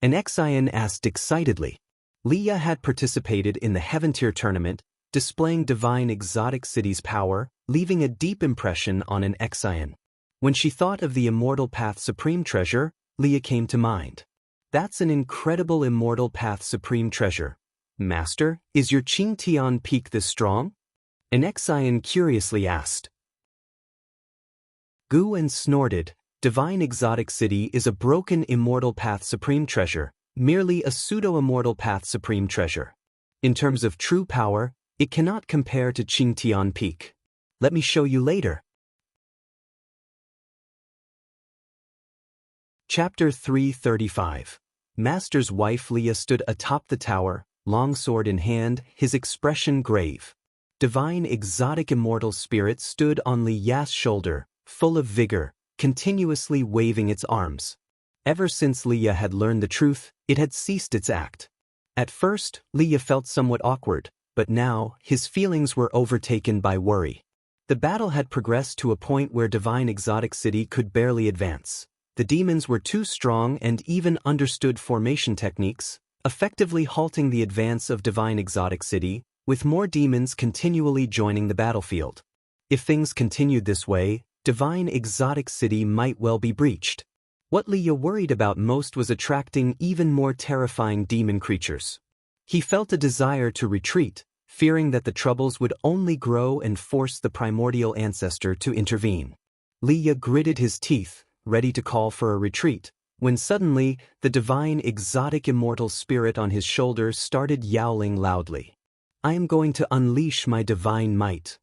An Xian asked excitedly. Liya had participated in the Heaven Tier tournament, displaying Divine Exotic City's power, leaving a deep impression on an Xian. When she thought of the Immortal Path Supreme Treasure, Liya came to mind. That's an incredible Immortal Path Supreme Treasure. Master, is your Qingtian peak this strong? An Xian curiously asked. Guwen snorted, Divine Exotic City is a broken Immortal Path Supreme Treasure, merely a pseudo-Immortal Path Supreme Treasure. In terms of true power, it cannot compare to Qingtian Peak. Let me show you later. Chapter 335. Master's wife Liya stood atop the tower, long sword in hand, his expression grave. Divine Exotic Immortal Spirit stood on Liya's shoulder, full of vigor, continuously waving its arms. Ever since Liya had learned the truth, it had ceased its act. At first, Liya felt somewhat awkward, but now, his feelings were overtaken by worry. The battle had progressed to a point where Divine Exotic City could barely advance. The demons were too strong and even understood formation techniques, effectively halting the advance of Divine Exotic City, with more demons continually joining the battlefield. If things continued this way, Divine Exotic City might well be breached. What Liya worried about most was attracting even more terrifying demon creatures. He felt a desire to retreat, fearing that the troubles would only grow and force the primordial ancestor to intervene. Liya gritted his teeth, ready to call for a retreat, when suddenly, the Divine Exotic Immortal Spirit on his shoulder started yowling loudly. I am going to unleash my divine might.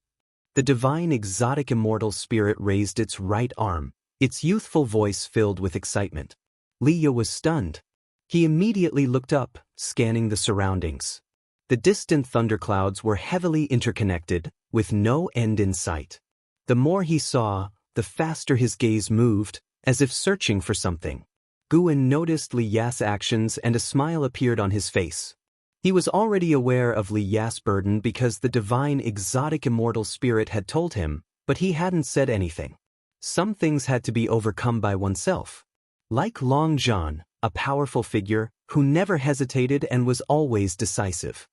The Divine Exotic Immortal Spirit raised its right arm, its youthful voice filled with excitement. Liya was stunned. He immediately looked up, scanning the surroundings. The distant thunderclouds were heavily interconnected, with no end in sight. The more he saw, the faster his gaze moved, as if searching for something. Guwen noticed Liya's actions and a smile appeared on his face. He was already aware of Liya's burden because the Divine Exotic Immortal Spirit had told him, but he hadn't said anything. Some things had to be overcome by oneself. Like Long Zhan, a powerful figure who never hesitated and was always decisive.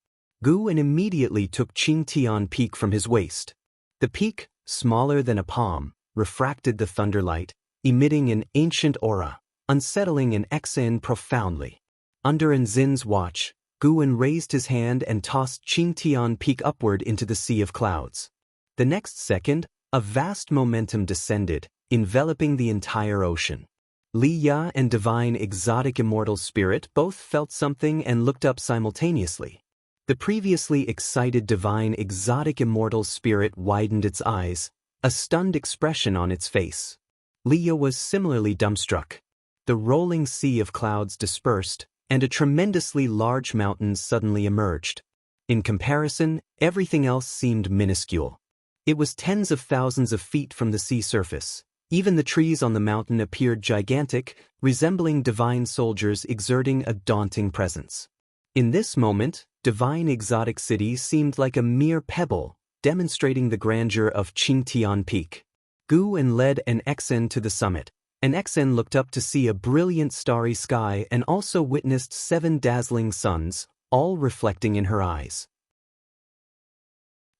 Guwen immediately took Qingtian Peak from his waist. The peak, smaller than a palm, refracted the thunderlight, emitting an ancient aura, unsettling an Xin profoundly. Under Enzin's watch, Guwen raised his hand and tossed Qingtian Peak upward into the sea of clouds. The next second, a vast momentum descended, enveloping the entire ocean. Liya and Divine Exotic Immortal Spirit both felt something and looked up simultaneously. The previously excited Divine Exotic Immortal Spirit widened its eyes, a stunned expression on its face. Leah was similarly dumbstruck. The rolling sea of clouds dispersed, and a tremendously large mountain suddenly emerged. In comparison, everything else seemed minuscule. It was tens of thousands of feet from the sea surface. Even the trees on the mountain appeared gigantic, resembling divine soldiers exerting a daunting presence. In this moment, divine exotic city seemed like a mere pebble, demonstrating the grandeur of Qingtian Peak. Guan led an Xen to the summit. An Xen looked up to see a brilliant starry sky and also witnessed 7 dazzling suns, all reflecting in her eyes.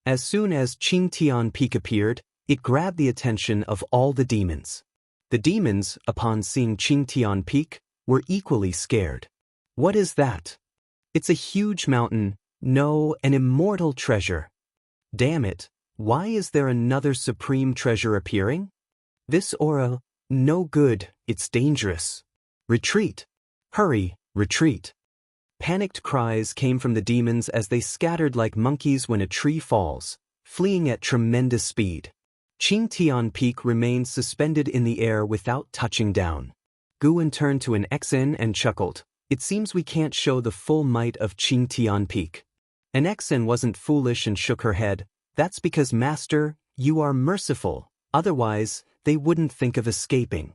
As soon as Qingtian Peak appeared, it grabbed the attention of all the demons. The demons, upon seeing Qingtian Peak, were equally scared. What is that? It's a huge mountain, no, an immortal treasure. Damn it, why is there another supreme treasure appearing? This aura, no good, it's dangerous. Retreat! Hurry, retreat! Panicked cries came from the demons as they scattered like monkeys when a tree falls, fleeing at tremendous speed. Qingtian Peak remained suspended in the air without touching down. Guan turned to an Xen and chuckled. It seems we can't show the full might of Qingtian Peak. An Xen wasn't foolish and shook her head. That's because, Master, you are merciful, otherwise, they wouldn't think of escaping.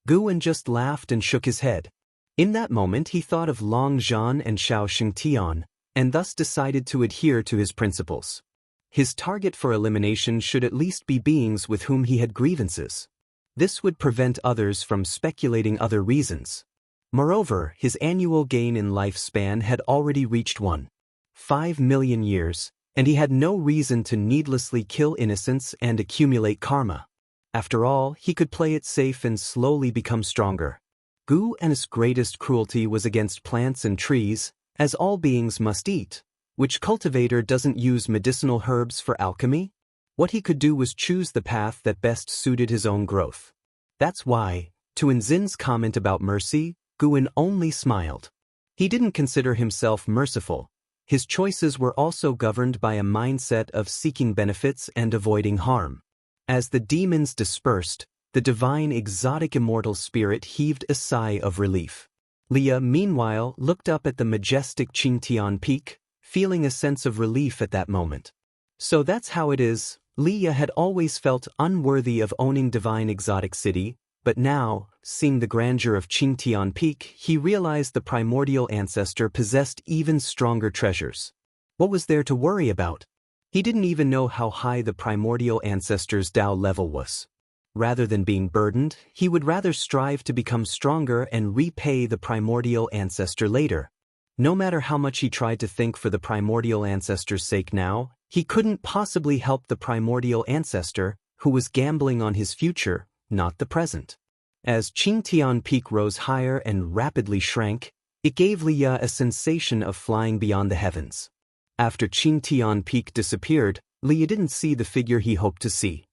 Guan just laughed and shook his head. In that moment he thought of Long Zhan and Xiao Xingtian, and thus decided to adhere to his principles. His target for elimination should at least be beings with whom he had grievances. This would prevent others from speculating other reasons. Moreover, his annual gain in lifespan had already reached 1.5 million years, and he had no reason to needlessly kill innocents and accumulate karma. After all, he could play it safe and slowly become stronger. Guan's greatest cruelty was against plants and trees, as all beings must eat. Which cultivator doesn't use medicinal herbs for alchemy? What he could do was choose the path that best suited his own growth. That's why, to Enzin's comment about mercy, Guan only smiled. He didn't consider himself merciful. His choices were also governed by a mindset of seeking benefits and avoiding harm. As the demons dispersed, the divine exotic immortal spirit heaved a sigh of relief. Leah, meanwhile, looked up at the majestic Qingtian Peak, feeling a sense of relief at that moment. So that's how it is. Leah had always felt unworthy of owning divine exotic city, but now, seeing the grandeur of Qingtian Peak, he realized the primordial ancestor possessed even stronger treasures. What was there to worry about? He didn't even know how high the primordial ancestor's Tao level was. Rather than being burdened, he would rather strive to become stronger and repay the primordial ancestor later. No matter how much he tried to think for the primordial ancestor's sake now, he couldn't possibly help the primordial ancestor, who was gambling on his future, not the present. As Qingtian Peak rose higher and rapidly shrank, it gave Leah a sensation of flying beyond the heavens. After Qingtian Peak disappeared, Leah didn't see the figure he hoped to see.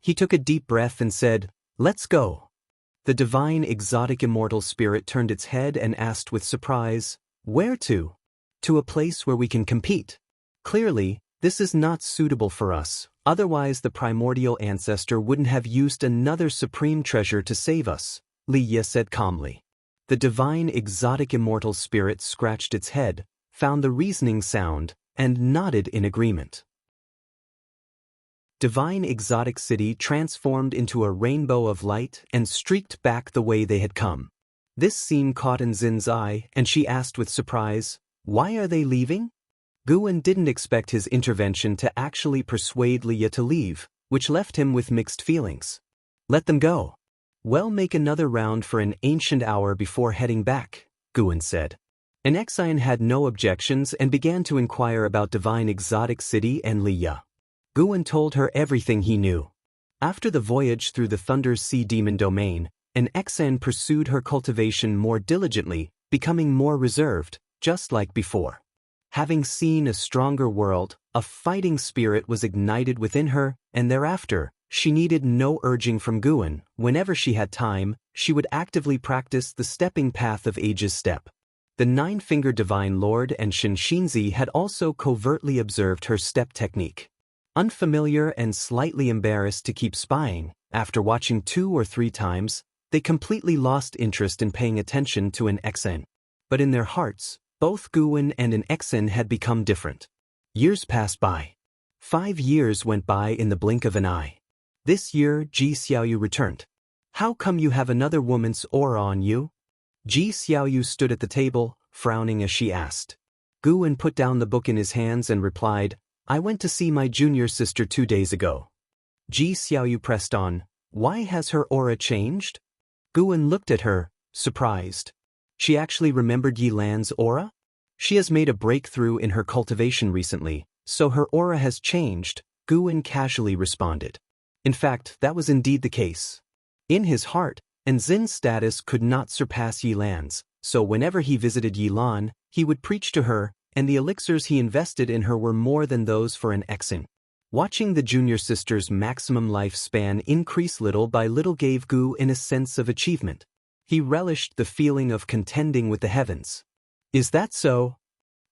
He took a deep breath and said, "Let's go." The divine exotic immortal spirit turned its head and asked with surprise, "Where to?" "To a place where we can compete. Clearly, this is not suitable for us, otherwise the primordial ancestor wouldn't have used another supreme treasure to save us," Leah said calmly. The divine exotic immortal spirit scratched its head, found the reasoning sound, and nodded in agreement. Divine exotic city transformed into a rainbow of light and streaked back the way they had come. This scene caught Enzin's eye, and she asked with surprise, "Why are they leaving?" Guan didn't expect his intervention to actually persuade Leah to leave, which left him with mixed feelings. "Let them go. Well, make another round for an ancient hour before heading back," Guan said. An Exine had no objections and began to inquire about divine exotic city and Leah. Guan told her everything he knew. After the voyage through the Thunder Sea Demon domain, an Exen pursued her cultivation more diligently, becoming more reserved, just like before. Having seen a stronger world, a fighting spirit was ignited within her, and thereafter, she needed no urging from Guan. Whenever she had time, she would actively practice the stepping path of Age's step. The Nine-Finger Divine Lord and Shinshinzi had also covertly observed her step technique. Unfamiliar and slightly embarrassed to keep spying, after watching 2 or 3 times, they completely lost interest in paying attention to an Exen. But in their hearts, both Guwen and an Exen had become different. Years passed by. 5 years went by in the blink of an eye. This year, Ji Xiaoyu returned. How come you have another woman's aura on you? Ji Xiaoyu stood at the table, frowning as she asked. Guwen put down the book in his hands and replied, I went to see my junior sister 2 days ago. Ji Xiaoyu pressed on, why has her aura changed? Guwen looked at her, surprised. She actually remembered Yi Lan's aura? She has made a breakthrough in her cultivation recently, so her aura has changed, Guwen casually responded. In fact, that was indeed the case. In his heart, Enzin's status could not surpass Yi Lan's, so whenever he visited Yi Lan, he would preach to her, and the elixirs he invested in her were more than those for an Exen. Watching the junior sister's maximum lifespan increase little by little gave Guwen a sense of achievement. He relished the feeling of contending with the heavens. Is that so?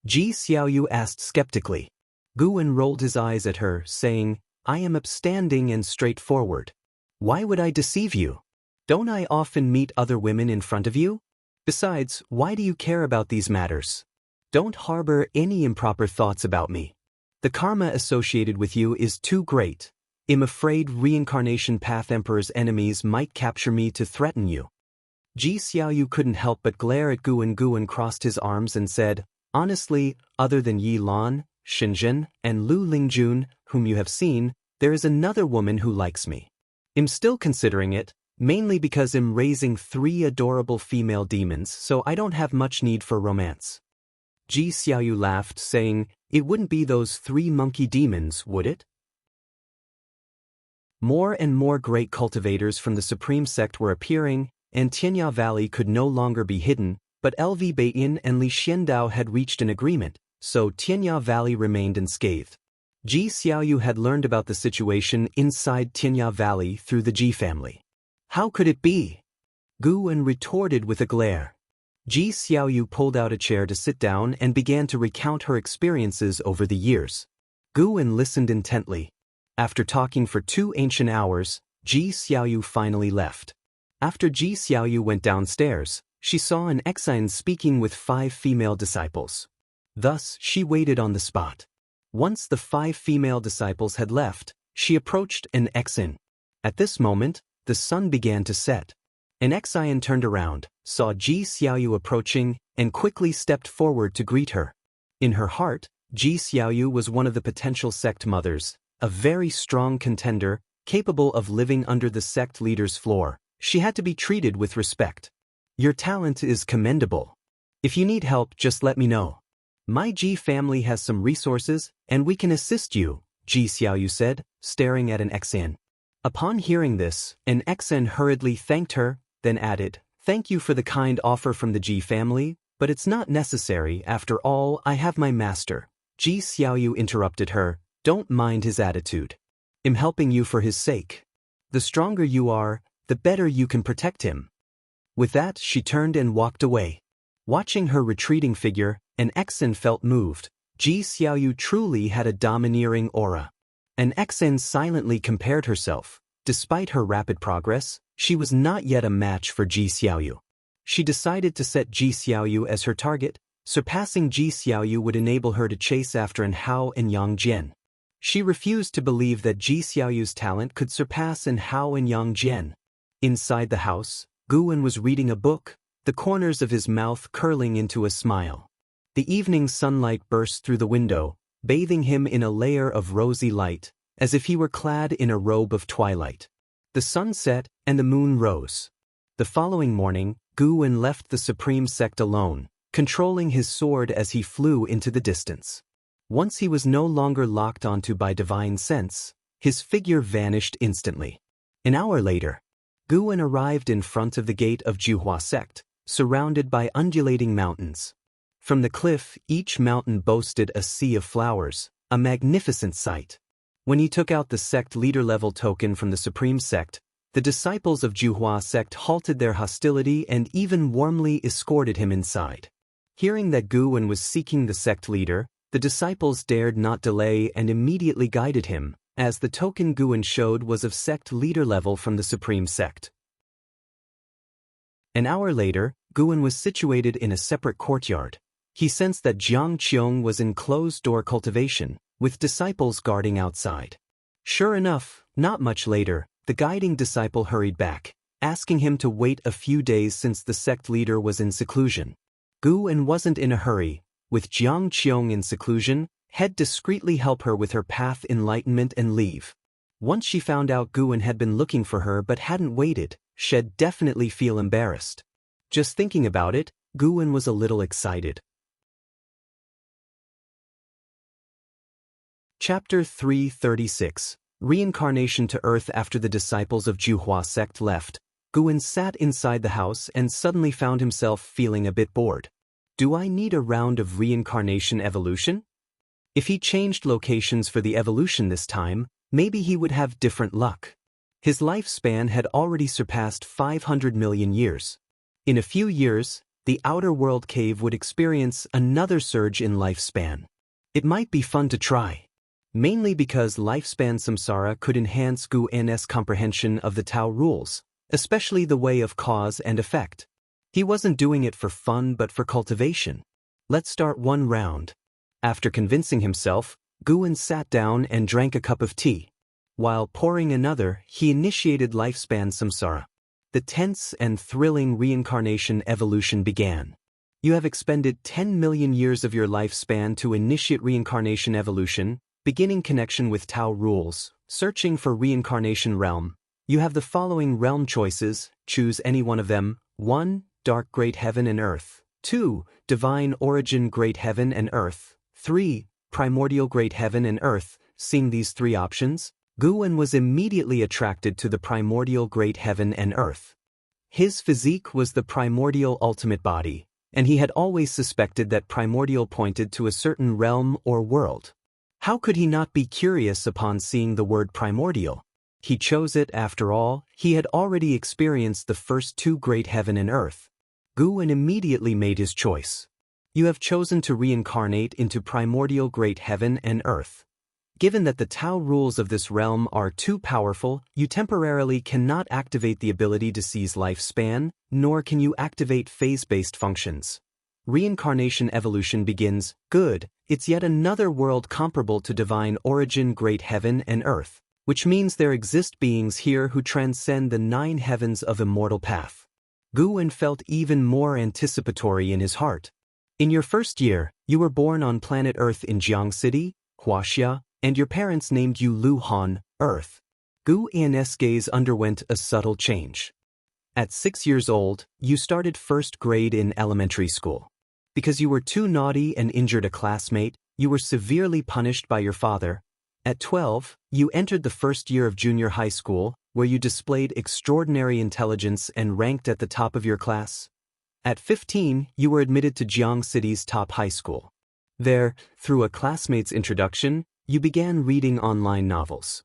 Ji Xiaoyu asked skeptically. Guwen rolled his eyes at her, saying, I am upstanding and straightforward. Why would I deceive you? Don't I often meet other women in front of you? Besides, why do you care about these matters? Don't harbor any improper thoughts about me. The karma associated with you is too great. I'm afraid Reincarnation Path Emperor's enemies might capture me to threaten you. Ji Xiaoyu couldn't help but glare at Guwen. Guwen crossed his arms and said, honestly, other than Yi Lan, Shenzhen, and Lu Lingjun, whom you have seen, there is another woman who likes me. I'm still considering it, mainly because I'm raising 3 adorable female demons, so I don't have much need for romance. Ji Xiaoyu laughed, saying, it wouldn't be those 3 monkey demons, would it? More and more great cultivators from the Supreme Sect were appearing, and Tianya Valley could no longer be hidden, but LV Beiyin and Li Xiandao had reached an agreement, so Tianya Valley remained unscathed. Ji Xiaoyu had learned about the situation inside Tianya Valley through the Ji family. How could it be? Guwen retorted with a glare. Ji Xiaoyu pulled out a chair to sit down and began to recount her experiences over the years. Guwen listened intently. After talking for 2 ancient hours, Ji Xiaoyu finally left. After Ji Xiaoyu went downstairs, she saw an Exine speaking with 5 female disciples. Thus, she waited on the spot. Once the 5 female disciples had left, she approached an Exine. At this moment, the sun began to set. An Exine turned around, saw Ji Xiaoyu approaching, and quickly stepped forward to greet her. In her heart, Ji Xiaoyu was one of the potential sect mothers, a very strong contender, capable of living under the sect leader's floor. She had to be treated with respect. Your talent is commendable. If you need help, just let me know. My Ji family has some resources, and we can assist you, Ji Xiaoyu said, staring at an Exen. Upon hearing this, an Exen hurriedly thanked her, then added, thank you for the kind offer from the Ji family, but it's not necessary. After all, I have my master. Ji Xiaoyu interrupted her, don't mind his attitude. I'm helping you for his sake. The stronger you are, the better you can protect him. With that, she turned and walked away. Watching her retreating figure, an Exen felt moved. Ji Xiaoyu truly had a domineering aura. An Exen silently compared herself. Despite her rapid progress, she was not yet a match for Ji Xiaoyu. She decided to set Ji Xiaoyu as her target. Surpassing Ji Xiaoyu would enable her to chase after An Hao and Yang Jian. She refused to believe that Ji Xiaoyu's talent could surpass An Hao and Yang Jian. Inside the house, Guwen was reading a book, the corners of his mouth curling into a smile. The evening sunlight burst through the window, bathing him in a layer of rosy light, as if he were clad in a robe of twilight. The sun set, and the moon rose. The following morning, Guwen left the Supreme Sect alone, controlling his sword as he flew into the distance. Once he was no longer locked onto by divine sense, his figure vanished instantly. An hour later, Guwen arrived in front of the gate of Jiuhua Sect, surrounded by undulating mountains. From the cliff, each mountain boasted a sea of flowers, a magnificent sight. When he took out the sect leader-level token from the Supreme Sect, the disciples of Jiuhua Sect halted their hostility and even warmly escorted him inside. Hearing that Guwen was seeking the sect leader, The disciples dared not delay and immediately guided him, as the token Guan showed was of sect leader level from the supreme sect. An hour later, Guan was situated in a separate courtyard. He sensed that Jianghu was in closed-door cultivation, with disciples guarding outside. Sure enough, not much later, the guiding disciple hurried back, asking him to wait a few days since the sect leader was in seclusion. Guan wasn't in a hurry. With Jianghu in seclusion, he'd discreetly help her with her path enlightenment and leave. Once she found out Guan had been looking for her but hadn't waited, she'd definitely feel embarrassed. Just thinking about it, Guan was a little excited. Chapter 336. Reincarnation to Earth. After the disciples of Jianghu sect left, Guan sat inside the house and suddenly found himself feeling a bit bored. Do I need a round of reincarnation evolution? If he changed locations for the evolution this time, maybe he would have different luck. His lifespan had already surpassed 500 million years. In a few years, the outer world cave would experience another surge in lifespan. It might be fun to try. Mainly because lifespan samsara could enhance Guan's comprehension of the Tao rules, especially the way of cause and effect. He wasn't doing it for fun but for cultivation. Let's start one round. After convincing himself, Guan sat down and drank a cup of tea. While pouring another, he initiated lifespan samsara. The tense and thrilling reincarnation evolution began. You have expended 10 million years of your lifespan to initiate reincarnation evolution, beginning connection with Tao rules, searching for reincarnation realm. You have the following realm choices, choose any one of them. 1. Dark Great Heaven and Earth. 2. Divine Origin Great Heaven and Earth. 3. Primordial Great Heaven and Earth. Seeing these three options, Guan was immediately attracted to the primordial Great Heaven and Earth. His physique was the primordial ultimate body, and he had always suspected that primordial pointed to a certain realm or world. How could he not be curious upon seeing the word primordial? He chose it after all. He had already experienced the first two Great Heaven and Earth. Guan immediately made his choice. You have chosen to reincarnate into primordial Great Heaven and Earth. Given that the Tao rules of this realm are too powerful, you temporarily cannot activate the ability to seize lifespan, nor can you activate phase-based functions. Reincarnation evolution begins. Good, it's yet another world comparable to divine origin Great Heaven and Earth, which means there exist beings here who transcend the 9 heavens of immortal path. Guan felt even more anticipatory in his heart. In your first year, you were born on planet Earth in Jianghu City, Wuxia, and your parents named you Luhan, Earth. Guan's gaze underwent a subtle change. At 6 years old, you started first grade in elementary school. Because you were too naughty and injured a classmate, you were severely punished by your father. At 12, you entered the first year of junior high school, where you displayed extraordinary intelligence and ranked at the top of your class. At 15, you were admitted to Jianghu City's top high school. There, through a classmate's introduction, you began reading online novels.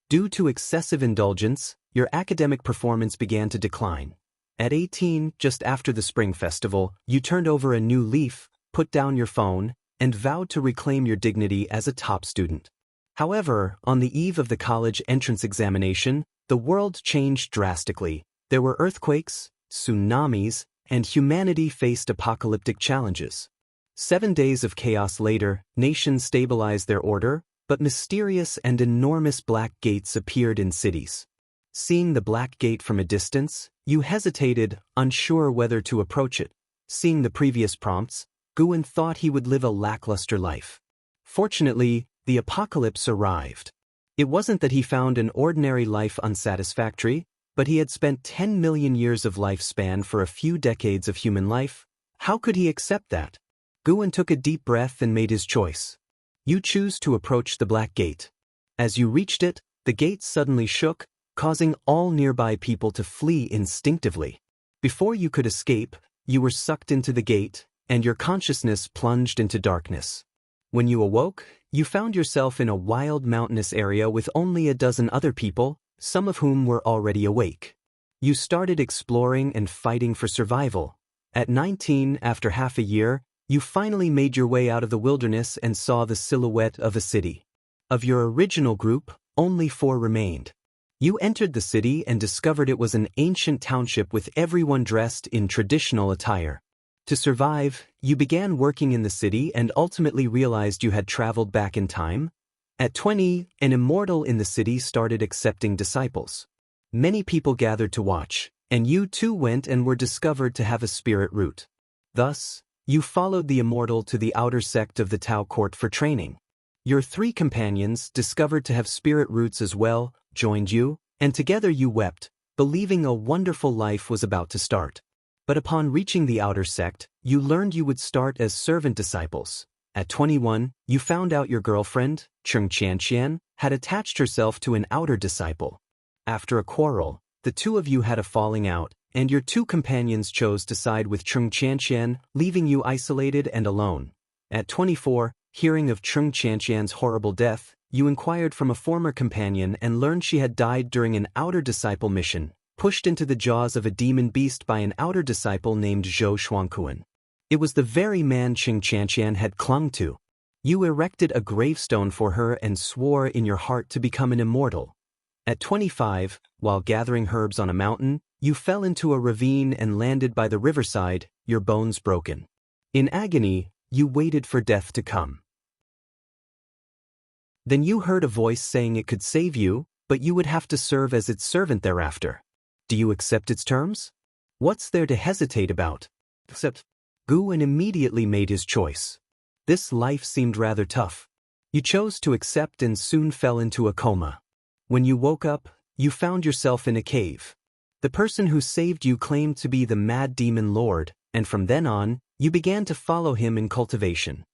Due to excessive indulgence, your academic performance began to decline. At 18, just after the Spring Festival, you turned over a new leaf, put down your phone, and vowed to reclaim your dignity as a top student. However, on the eve of the college entrance examination, the world changed drastically. There were earthquakes, tsunamis, and humanity faced apocalyptic challenges. 7 days of chaos later, nations stabilized their order, but mysterious and enormous black gates appeared in cities. Seeing the black gate from a distance, you hesitated, unsure whether to approach it. Seeing the previous prompts, Guan thought he would live a lackluster life. Fortunately, the apocalypse arrived. It wasn't that he found an ordinary life unsatisfactory, but he had spent 10 million years of lifespan for a few decades of human life. How could he accept that? Guan took a deep breath and made his choice. You choose to approach the black gate. As you reached it, the gate suddenly shook, causing all nearby people to flee instinctively. Before you could escape, you were sucked into the gate, and your consciousness plunged into darkness. When you awoke, you found yourself in a wild mountainous area with only a dozen other people, some of whom were already awake. You started exploring and fighting for survival. At 19, after half a year, You finally made your way out of the wilderness and saw the silhouette of a city. Of your original group, only 4 remained. You entered the city and discovered it was an ancient township with everyone dressed in traditional attire. To survive, you began working in the city and ultimately realized you had traveled back in time. At 20, an immortal in the city started accepting disciples. Many people gathered to watch, and you too went and were discovered to have a spirit root. Thus, you followed the immortal to the outer sect of the Tao court for training. Your 3 companions, discovered to have spirit roots as well, joined you, and together you wept, believing a wonderful life was about to start. But upon reaching the outer sect, you learned you would start as servant disciples. At 21, you found out your girlfriend, Cheng Qianqian, had attached herself to an outer disciple. After a quarrel, the 2 of you had a falling out, and your 2 companions chose to side with Cheng Qianqian, leaving you isolated and alone. At 24, hearing of Cheng Qianqian's horrible death, you inquired from a former companion and learned she had died during an outer disciple mission, pushed into the jaws of a demon beast by an outer disciple named Zhou Shuangquan. It was the very man Cheng Qianqian had clung to. You erected a gravestone for her and swore in your heart to become an immortal. At 25, while gathering herbs on a mountain, you fell into a ravine and landed by the riverside, your bones broken. In agony, you waited for death to come. Then you heard a voice saying it could save you, but you would have to serve as its servant thereafter. Do you accept its terms? What's there to hesitate about? Accept. Guan immediately made his choice. This life seemed rather tough. You chose to accept and soon fell into a coma. When you woke up, you found yourself in a cave. The person who saved you claimed to be the Mad Demon Lord, and from then on, you began to follow him in cultivation.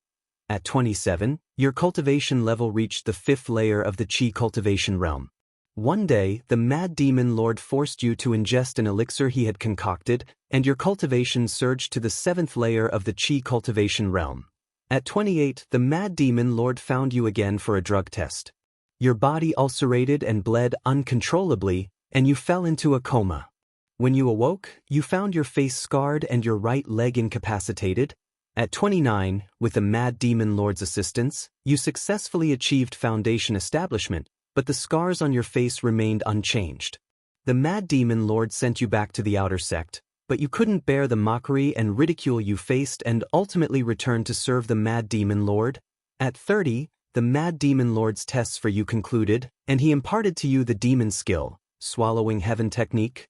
At 27, your cultivation level reached the 5th layer of the Qi cultivation realm. One day, the Mad Demon Lord forced you to ingest an elixir he had concocted, and your cultivation surged to the 7th layer of the Qi cultivation realm. At 28, the Mad Demon Lord found you again for a drug test. Your body ulcerated and bled uncontrollably, and you fell into a coma. When you awoke, you found your face scarred and your right leg incapacitated. At 29, with the Mad Demon Lord's assistance, you successfully achieved foundation establishment, but the scars on your face remained unchanged. The Mad Demon Lord sent you back to the outer sect, but you couldn't bear the mockery and ridicule you faced and ultimately returned to serve the Mad Demon Lord. At 30, the Mad Demon Lord's tests for you concluded, and he imparted to you the demon skill, Swallowing Heaven technique.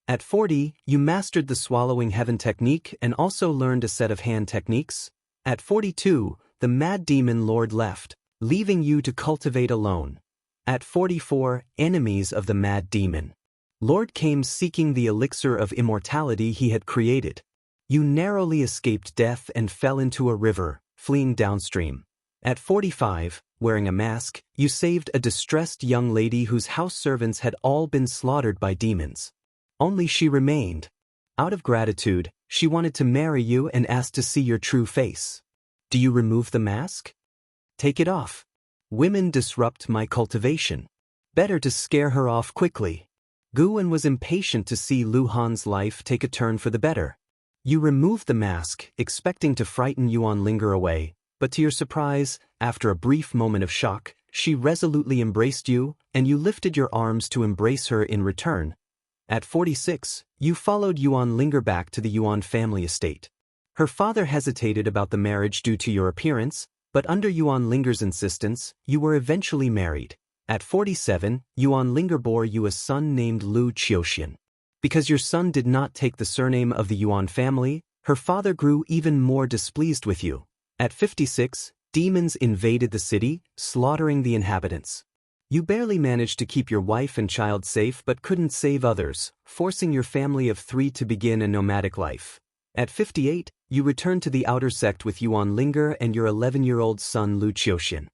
At 40, you mastered the Swallowing Heaven technique and also learned a set of hand techniques. At 42, the Mad Demon Lord left, leaving you to cultivate alone. At 44, enemies of the Mad Demon Lord came seeking the elixir of immortality he had created. You narrowly escaped death and fell into a river, fleeing downstream. At 45, wearing a mask, you saved a distressed young lady whose house servants had all been slaughtered by demons. Only she remained. Out of gratitude, she wanted to marry you and asked to see your true face. Do you remove the mask? Take it off. Women disrupt my cultivation. Better to scare her off quickly. Guan was impatient to see Lu Han's life take a turn for the better. You removed the mask, expecting to frighten Yuan Linger away, but to your surprise, after a brief moment of shock, she resolutely embraced you, and you lifted your arms to embrace her in return. At 46, you followed Yuan Linger back to the Yuan family estate. Her father hesitated about the marriage due to your appearance, but under Yuan Linger's insistence, you were eventually married. At 47, Yuan Linger bore you a son named Lu Qiuxian. Because your son did not take the surname of the Yuan family, her father grew even more displeased with you. At 56, demons invaded the city, slaughtering the inhabitants. You barely managed to keep your wife and child safe but couldn't save others, forcing your family of 3 to begin a nomadic life. At 58, you returned to the outer sect with Yuan Linger and your 11-year-old son Lu Qiuxian.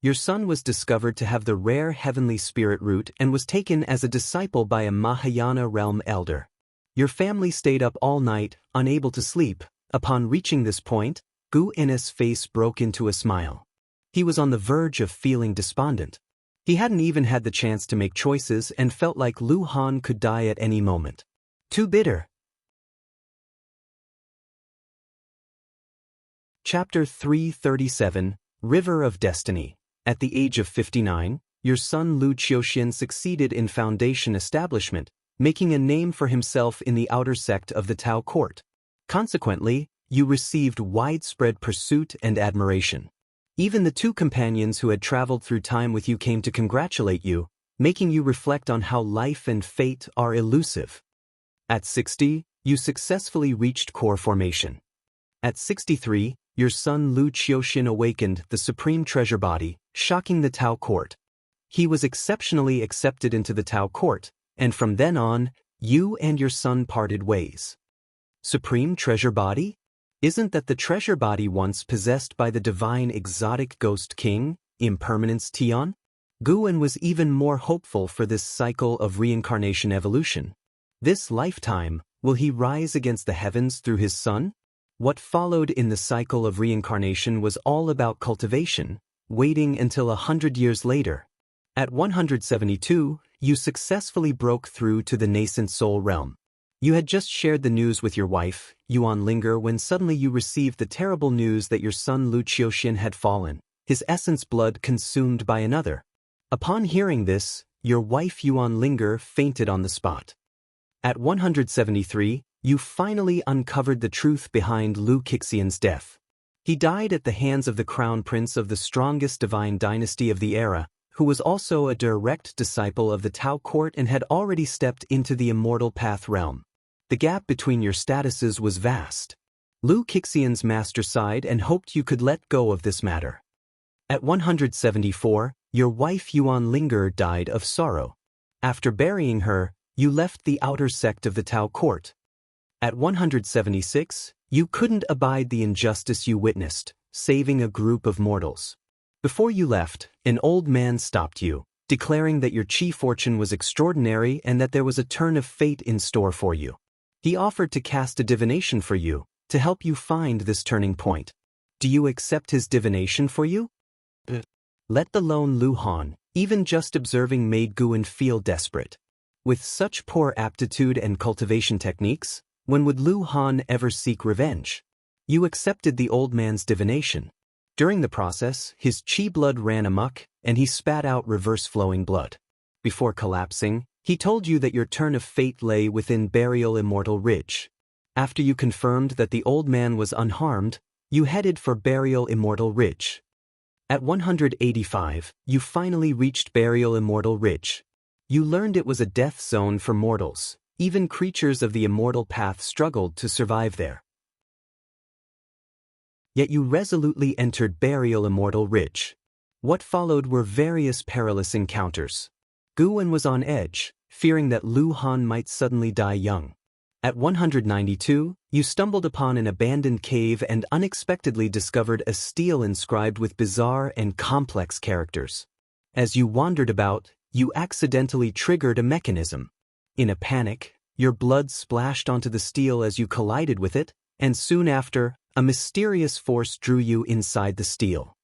Your son was discovered to have the rare heavenly spirit root and was taken as a disciple by a Mahayana realm elder. Your family stayed up all night, unable to sleep. Upon reaching this point, Gu En's face broke into a smile. He was on the verge of feeling despondent. He hadn't even had the chance to make choices and felt like Lu Han could die at any moment. Too bitter. Chapter 337, River of Destiny. At the age of 59, your son Lu Qiuxian succeeded in foundation establishment, making a name for himself in the outer sect of the Tao court. Consequently, you received widespread pursuit and admiration. Even the two companions who had traveled through time with you came to congratulate you, making you reflect on how life and fate are elusive. At 60, you successfully reached core formation. At 63, your son Lu Qiuxian awakened the Supreme Treasure Body, shocking the Tao court. He was exceptionally accepted into the Tao court, and from then on, you and your son parted ways. Supreme Treasure Body? Isn't that the treasure body once possessed by the divine exotic ghost king, Impermanence Tian? Guan was even more hopeful for this cycle of reincarnation evolution. This lifetime, will he rise against the heavens through his son? What followed in the cycle of reincarnation was all about cultivation, waiting until 100 years later. At 172, you successfully broke through to the nascent soul realm. You had just shared the news with your wife, Yuan Linger, when suddenly you received the terrible news that your son Lu Qiuxian had fallen, his essence blood consumed by another. Upon hearing this, your wife Yuan Linger fainted on the spot. At 173, you finally uncovered the truth behind Lu Qiuxian's death. He died at the hands of the crown prince of the strongest divine dynasty of the era, who was also a direct disciple of the Tao court and had already stepped into the immortal path realm. The gap between your statuses was vast. Lu Qiuxian's master sighed and hoped you could let go of this matter. At 174, your wife Yuan Linger died of sorrow. After burying her, you left the outer sect of the Tao court. At 176, you couldn't abide the injustice you witnessed, saving a group of mortals. Before you left, an old man stopped you, declaring that your chi fortune was extraordinary and that there was a turn of fate in store for you. He offered to cast a divination for you, to help you find this turning point. Do you accept his divination for you? Let the lone Lu Han, even just observing made Guan feel desperate. With such poor aptitude and cultivation techniques, when would Lu Han ever seek revenge? You accepted the old man's divination. During the process, his chi blood ran amok, and he spat out reverse-flowing blood. Before collapsing, he told you that your turn of fate lay within Burial Immortal Ridge. After you confirmed that the old man was unharmed, you headed for Burial Immortal Ridge. At 185, you finally reached Burial Immortal Ridge. You learned it was a death zone for mortals. Even creatures of the immortal path struggled to survive there. Yet you resolutely entered Burial Immortal Ridge. What followed were various perilous encounters. Guan was on edge, fearing that Lu Han might suddenly die young. At 192, you stumbled upon an abandoned cave and unexpectedly discovered a stele inscribed with bizarre and complex characters. As you wandered about, you accidentally triggered a mechanism. In a panic, your blood splashed onto the stele as you collided with it, and soon after, a mysterious force drew you inside the stele.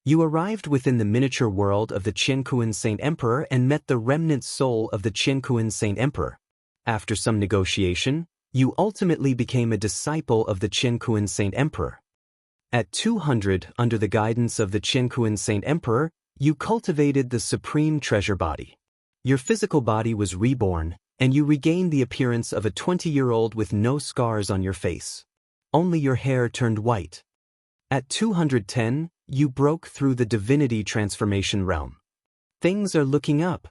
You arrived within the miniature world of the Jianghu Saint Emperor and met the remnant soul of the Jianghu Saint Emperor. After some negotiation, you ultimately became a disciple of the Jianghu Saint Emperor. At 200, under the guidance of the Jianghu Saint Emperor, you cultivated the Supreme Treasure Body. Your physical body was reborn, and you regained the appearance of a 20-year-old with no scars on your face. Only your hair turned white. At 210, you broke through the divinity transformation realm. Things are looking up.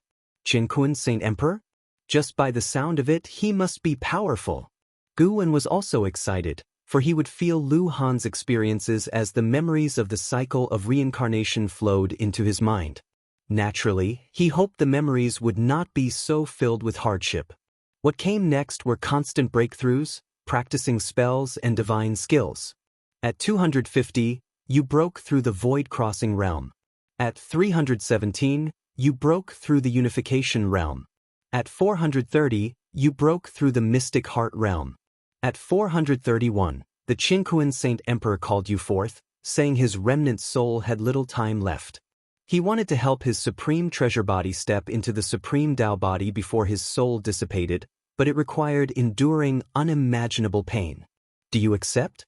Jianghu Saint Emperor? Just by the sound of it, he must be powerful. Guan was also excited, for he would feel Lu Han's experiences as the memories of the cycle of reincarnation flowed into his mind. Naturally, he hoped the memories would not be so filled with hardship. What came next were constant breakthroughs, practicing spells and divine skills. At 250, you broke through the void-crossing realm. At 317, you broke through the unification realm. At 430, you broke through the mystic heart realm. At 431, the Jianghu Saint Emperor called you forth, saying his remnant soul had little time left. He wanted to help his Supreme Treasure Body step into the Supreme Tao Body before his soul dissipated, but it required enduring unimaginable pain. Do you accept?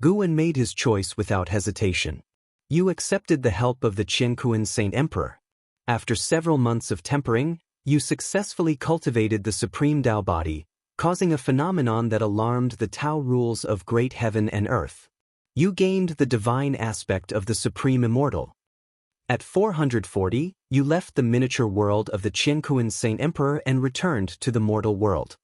Guan made his choice without hesitation. You accepted the help of the Jianghu Saint Emperor. After several months of tempering, you successfully cultivated the supreme Tao body, causing a phenomenon that alarmed the Tao rules of great heaven and earth. You gained the divine aspect of the supreme immortal. At 440, you left the miniature world of the Jianghu Saint Emperor and returned to the mortal world.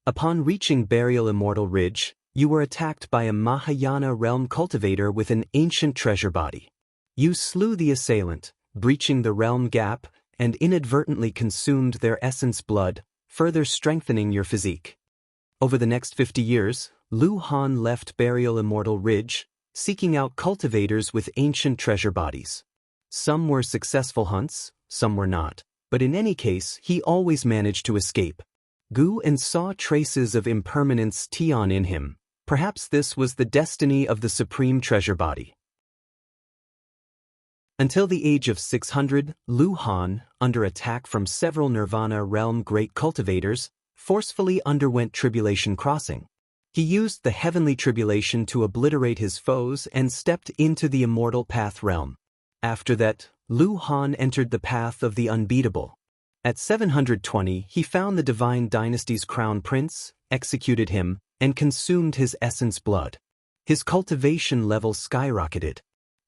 Upon reaching Burial Immortal Ridge, you were attacked by a Mahayana realm cultivator with an ancient treasure body. You slew the assailant, breaching the realm gap, and inadvertently consumed their essence blood, further strengthening your physique. Over the next 50 years, Lu Han left Burial Immortal Ridge, seeking out cultivators with ancient treasure bodies. Some were successful hunts, some were not, but in any case he always managed to escape. Guan saw traces of impermanence Tian in him. Perhaps this was the destiny of the supreme treasure body. Until the age of 600, Lu Han, under attack from several Nirvana realm great cultivators, forcefully underwent tribulation crossing. He used the heavenly tribulation to obliterate his foes and stepped into the immortal path realm. After that, Lu Han entered the path of the unbeatable. At 720, he found the divine dynasty's crown prince, executed him, and consumed his essence blood. His cultivation level skyrocketed.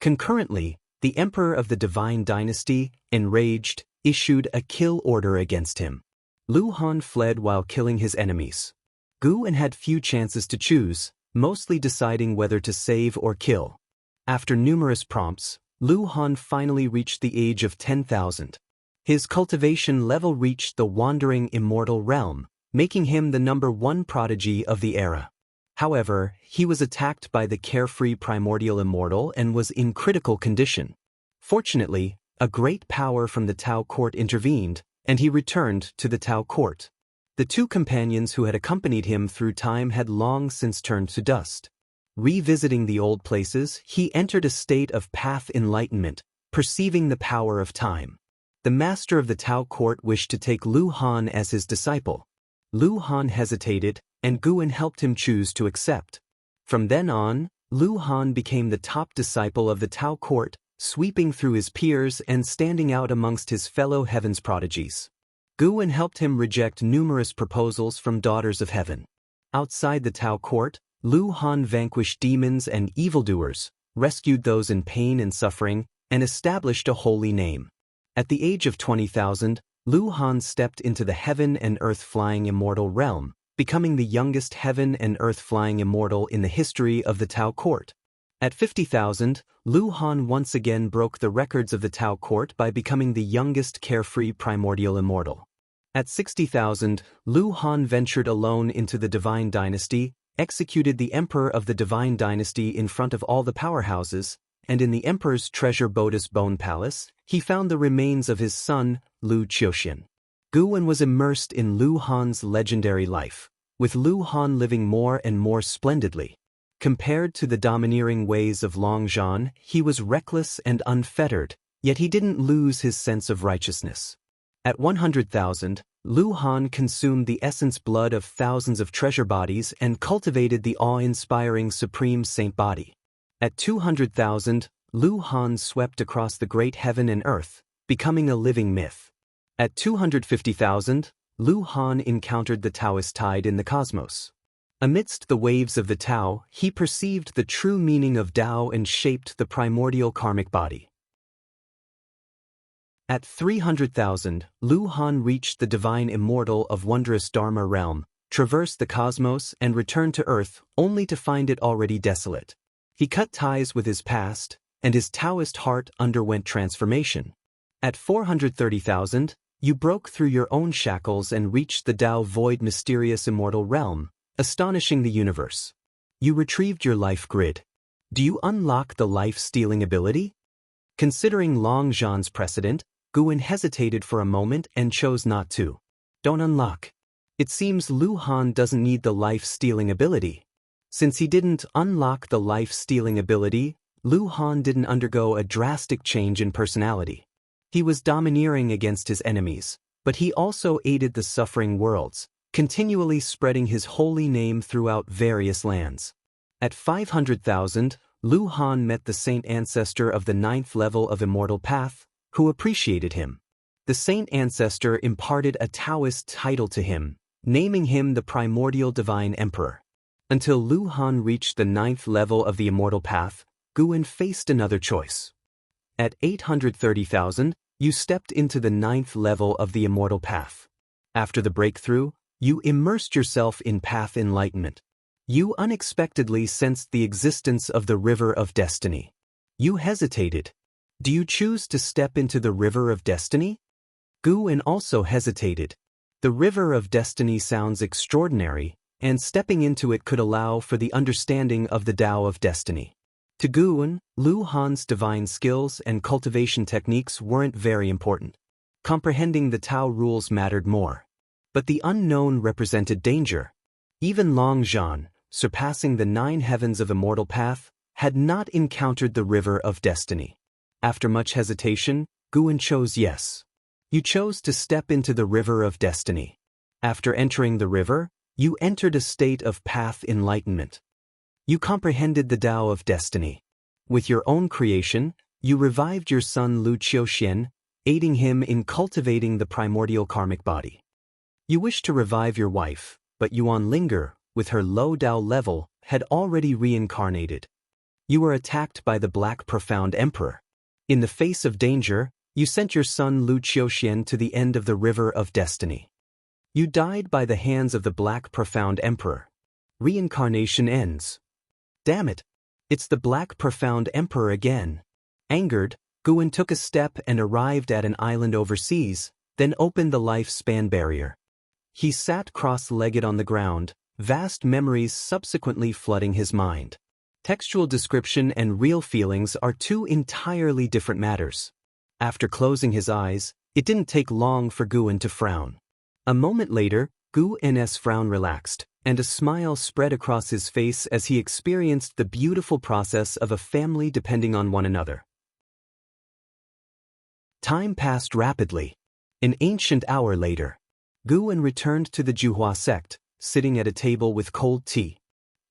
Concurrently, the emperor of the divine dynasty, enraged, issued a kill order against him. Lu Han fled while killing his enemies. Guan had few chances to choose, mostly deciding whether to save or kill. After numerous prompts, Lu Han finally reached the age of 10,000. His cultivation level reached the wandering immortal realm, making him the #1 prodigy of the era. However, he was attacked by the carefree primordial immortal and was in critical condition. Fortunately, a great power from the Tao court intervened, and he returned to the Tao court. The two companions who had accompanied him through time had long since turned to dust. Revisiting the old places, he entered a state of path enlightenment, perceiving the power of time. The master of the Tao court wished to take Lu Han as his disciple. Lu Han hesitated, and Guan helped him choose to accept. From then on, Lu Han became the top disciple of the Tao court, sweeping through his peers and standing out amongst his fellow heaven's prodigies. Guan helped him reject numerous proposals from daughters of heaven. Outside the Tao court, Lu Han vanquished demons and evildoers, rescued those in pain and suffering, and established a holy name. At the age of 20,000, Lu Han stepped into the heaven and earth flying immortal realm, becoming the youngest heaven and earth flying immortal in the history of the Tao court. At 50,000, Lu Han once again broke the records of the Tao court by becoming the youngest carefree primordial immortal. At 60,000, Lu Han ventured alone into the divine dynasty, executed the emperor of the divine dynasty in front of all the powerhouses, and in the emperor's treasure Bodis Bone Palace, he found the remains of his son, Lu Qiuxian. Guan was immersed in Lu Han's legendary life, with Lu Han living more and more splendidly. Compared to the domineering ways of Long Zhan, he was reckless and unfettered, yet he didn't lose his sense of righteousness. At 100,000, Lu Han consumed the essence blood of thousands of treasure bodies and cultivated the awe-inspiring supreme saint body. At 200,000, Lu Han swept across the great heaven and earth, becoming a living myth. At 250,000, Lu Han encountered the Taoist tide in the cosmos. Amidst the waves of the Tao, he perceived the true meaning of Tao and shaped the primordial karmic body. At 300,000, Lu Han reached the divine immortal of wondrous Dharma realm, traversed the cosmos and returned to Earth only to find it already desolate. He cut ties with his past, and his Taoist heart underwent transformation. At 430,000, you broke through your own shackles and reached the Tao void mysterious immortal realm, astonishing the universe. You retrieved your life grid. Do you unlock the life-stealing ability? Considering Long Zhan's precedent, Guan hesitated for a moment and chose not to. Don't unlock. It seems Lu Han doesn't need the life-stealing ability. Since he didn't unlock the life-stealing ability, Lu Han didn't undergo a drastic change in personality. He was domineering against his enemies, but he also aided the suffering worlds, continually spreading his holy name throughout various lands. At 500,000, Lu Han met the saint ancestor of the 9th level of Immortal Path, who appreciated him. The saint ancestor imparted a Taoist title to him, naming him the Primordial Divine Emperor. Until Lu Han reached the 9th level of the Immortal Path, Guan faced another choice. At 830,000, you stepped into the 9th level of the Immortal Path. After the breakthrough, you immersed yourself in path enlightenment. You unexpectedly sensed the existence of the River of Destiny. You hesitated. Do you choose to step into the River of Destiny? Guan also hesitated. The River of Destiny sounds extraordinary, and stepping into it could allow for the understanding of the Tao of Destiny. To Guan, Lu Han's divine skills and cultivation techniques weren't very important. Comprehending the Tao rules mattered more. But the unknown represented danger. Even Long Zhan, surpassing the 9 heavens of Immortal Path, had not encountered the River of Destiny. After much hesitation, Guan chose yes. You chose to step into the River of Destiny. After entering the river, you entered a state of path enlightenment. You comprehended the Tao of Destiny. With your own creation, you revived your son Lu Qiuxian, aiding him in cultivating the primordial karmic body. You wished to revive your wife, but Yuan Linger, with her low Tao level, had already reincarnated. You were attacked by the Black Profound Emperor. In the face of danger, you sent your son Lu Qiuxian to the end of the River of Destiny. You died by the hands of the Black Profound Emperor. Reincarnation ends. Damn it! It's the Black Profound Emperor again. Angered, Guan took a step and arrived at an island overseas, then opened the lifespan barrier. He sat cross-legged on the ground, vast memories subsequently flooding his mind. Textual description and real feelings are two entirely different matters. After closing his eyes, it didn't take long for Guan to frown. A moment later, Guan's frown relaxed, and a smile spread across his face as he experienced the beautiful process of a family depending on one another. Time passed rapidly. An ancient hour later, Guan returned to the Zhuhua sect, sitting at a table with cold tea.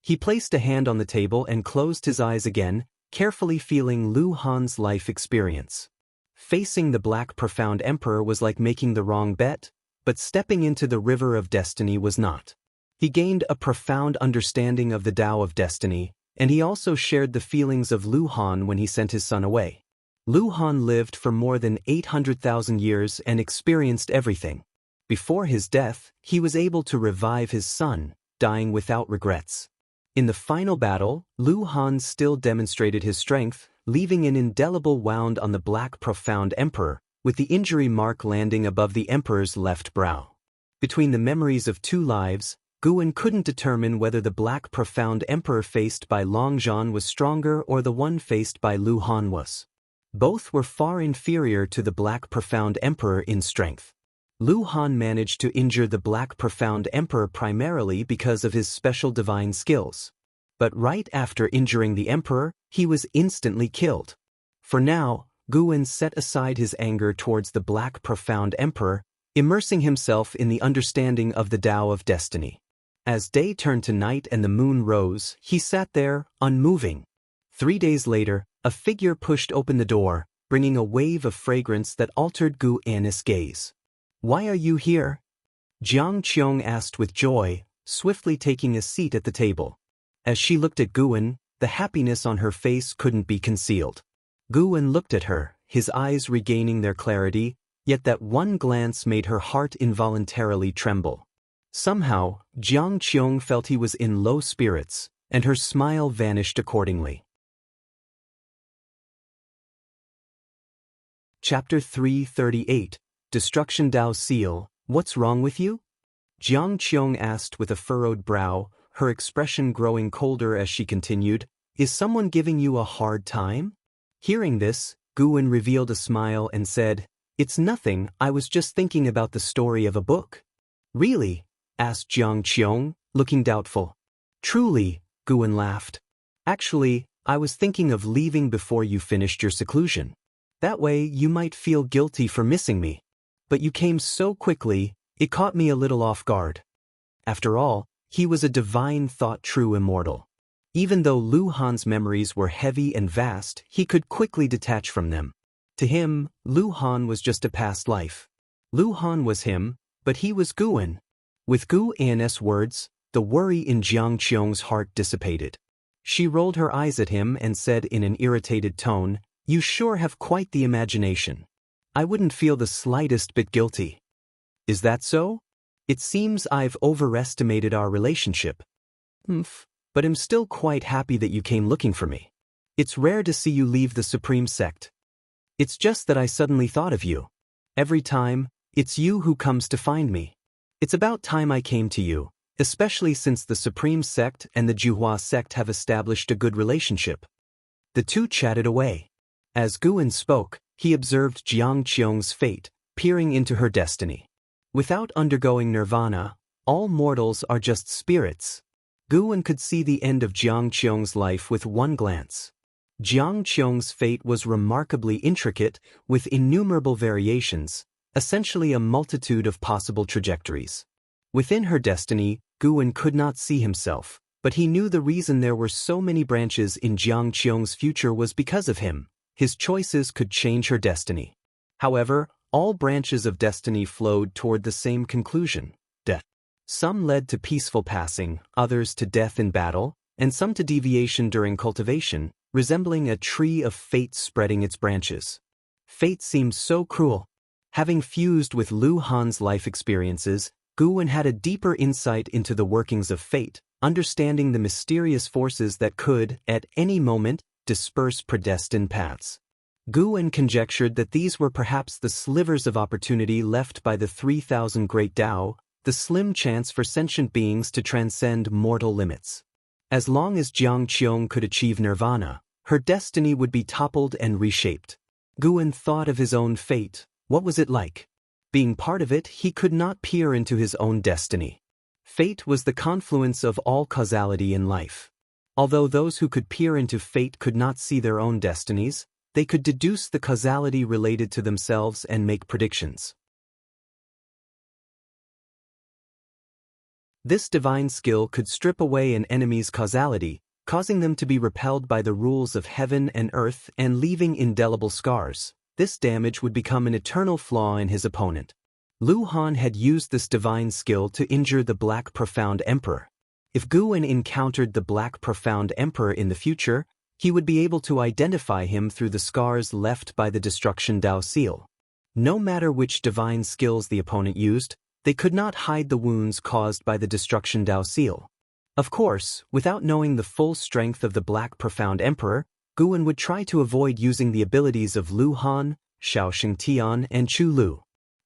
He placed a hand on the table and closed his eyes again, carefully feeling Lu Han's life experience. Facing the Black Profound Emperor was like making the wrong bet, but stepping into the River of Destiny was not. He gained a profound understanding of the Tao of Destiny, and he also shared the feelings of Lu Han when he sent his son away. Lu Han lived for more than 800,000 years and experienced everything. Before his death, he was able to revive his son, dying without regrets. In the final battle, Lu Han still demonstrated his strength, leaving an indelible wound on the Black Profound Emperor, with the injury mark landing above the Emperor's left brow. Between the memories of two lives, Guan couldn't determine whether the Black Profound Emperor faced by Long Zhan was stronger or the one faced by Lu Han was. Both were far inferior to the Black Profound Emperor in strength. Lu Han managed to injure the Black Profound Emperor primarily because of his special divine skills. But right after injuring the Emperor, he was instantly killed. For now, Guan set aside his anger towards the Black Profound Emperor, immersing himself in the understanding of the Tao of Destiny. As day turned to night and the moon rose, he sat there, unmoving. 3 days later, a figure pushed open the door, bringing a wave of fragrance that altered Guan's gaze. "Why are you here?" Jianghu asked with joy, swiftly taking a seat at the table. As she looked at Guan, the happiness on her face couldn't be concealed. Guan looked at her, his eyes regaining their clarity, yet that one glance made her heart involuntarily tremble. Somehow, Jianghu felt he was in low spirits, and her smile vanished accordingly. Chapter 338, Destruction Tao Seal, What's Wrong with You? Jianghu asked with a furrowed brow, her expression growing colder as she continued, Is someone giving you a hard time? Hearing this, Guan revealed a smile and said, It's nothing, I was just thinking about the story of a book. Really? Asked Jianghu, looking doubtful. Truly, Guan laughed. Actually, I was thinking of leaving before you finished your seclusion. That way you might feel guilty for missing me. But you came so quickly, it caught me a little off guard. After all, he was a divine thought true immortal. Even though Lu Han's memories were heavy and vast, he could quickly detach from them. To him, Lu Han was just a past life. Lu Han was him, but he was Guan. With Gu An's words, the worry in Jiang Qiong's heart dissipated. She rolled her eyes at him and said in an irritated tone, "You sure have quite the imagination. I wouldn't feel the slightest bit guilty." "Is that so? It seems I've overestimated our relationship." "But I'm still quite happy that you came looking for me. It's rare to see you leave the Supreme Sect." "It's just that I suddenly thought of you. Every time, it's you who comes to find me. It's about time I came to you, especially since the Supreme Sect and the Jiuhua Sect have established a good relationship." The two chatted away. As Guan spoke, he observed Jiang Qiong's fate, peering into her destiny. Without undergoing nirvana, all mortals are just spirits. Guan could see the end of Jiang Qiong's life with one glance. Jiang Qiong's fate was remarkably intricate, with innumerable variations, essentially a multitude of possible trajectories. Within her destiny, Guan could not see himself, but he knew the reason there were so many branches in Jiang Qiong's future was because of him. His choices could change her destiny. However, all branches of destiny flowed toward the same conclusion: death. Some led to peaceful passing, others to death in battle, and some to deviation during cultivation, resembling a tree of fate spreading its branches. Fate seemed so cruel. Having fused with Lu Han's life experiences, Guan had a deeper insight into the workings of fate, understanding the mysterious forces that could, at any moment, disperse predestined paths. Guan conjectured that these were perhaps the slivers of opportunity left by the 3,000 Great Tao, the slim chance for sentient beings to transcend mortal limits. As long as Jiang Qiong could achieve nirvana, her destiny would be toppled and reshaped. Guan thought of his own fate. What was it like? Being part of it, he could not peer into his own destiny. Fate was the confluence of all causality in life. Although those who could peer into fate could not see their own destinies, they could deduce the causality related to themselves and make predictions. This divine skill could strip away an enemy's causality, causing them to be repelled by the rules of heaven and earth and leaving indelible scars. This damage would become an eternal flaw in his opponent. Lu Han had used this divine skill to injure the Black Profound Emperor. If Guan encountered the Black Profound Emperor in the future, he would be able to identify him through the scars left by the Destruction Dao Seal. No matter which divine skills the opponent used, they could not hide the wounds caused by the Destruction Dao Seal. Of course, without knowing the full strength of the Black Profound Emperor, Guan would try to avoid using the abilities of Lu Han, Shaoxing Tian, and Chu Lu.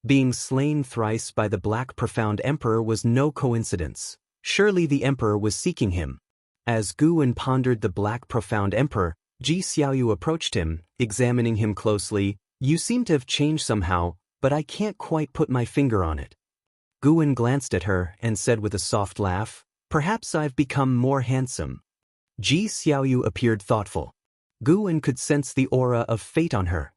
Being slain thrice by the Black Profound Emperor was no coincidence. Surely the Emperor was seeking him. As Guan pondered the Black Profound Emperor, Ji Xiaoyu approached him, examining him closely. "You seem to have changed somehow, but I can't quite put my finger on it." Guan glanced at her and said with a soft laugh, "Perhaps I've become more handsome." Ji Xiaoyu appeared thoughtful. Guan could sense the aura of fate on her.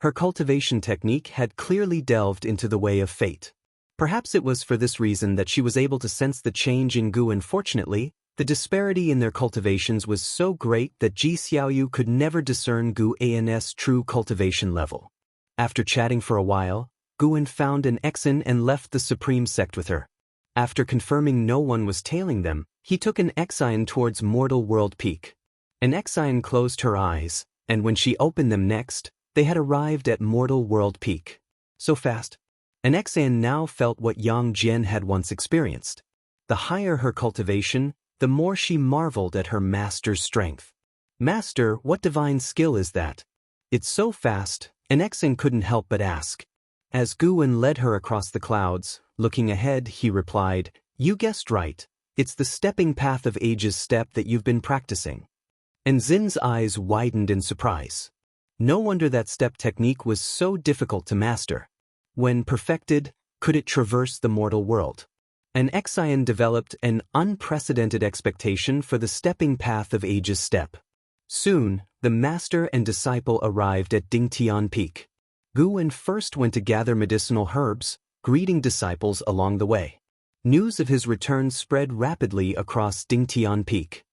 Her cultivation technique had clearly delved into the way of fate. Perhaps it was for this reason that she was able to sense the change in Guan. Fortunately, the disparity in their cultivations was so great that Ji Xiaoyu could never discern Guan's true cultivation level. After chatting for a while, Guan found an exan and left the Supreme Sect with her. After confirming no one was tailing them, he took an exine towards Mortal World Peak. An exine closed her eyes, and when she opened them next, they had arrived at Mortal World Peak. So fast. An exan now felt what Yang Jian had once experienced. The higher her cultivation, the more she marveled at her master's strength. "Master, what divine skill is that? It's so fast," an exan couldn't help but ask. As Guan led her across the clouds, looking ahead, he replied, "You guessed right. It's the stepping path of age's step that you've been practicing." And Zin's eyes widened in surprise. No wonder that step technique was so difficult to master. When perfected, could it traverse the mortal world? An exine developed an unprecedented expectation for the stepping path of age's step. Soon, the master and disciple arrived at Dingtian Peak. Guan first went to gather medicinal herbs, greeting disciples along the way. News of his return spread rapidly across Dingtian Peak.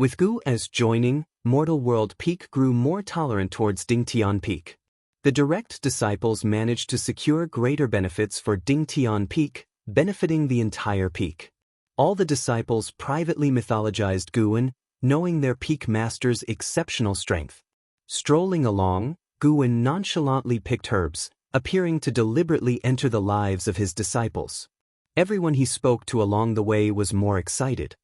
With Gu as joining, Mortal World Peak grew more tolerant towards Dingtian Peak. The direct disciples managed to secure greater benefits for Dingtian Peak, benefiting the entire peak. All the disciples privately mythologized Guan, knowing their peak master's exceptional strength. Strolling along, Guan nonchalantly picked herbs, appearing to deliberately enter the lives of his disciples. Everyone he spoke to along the way was more excited.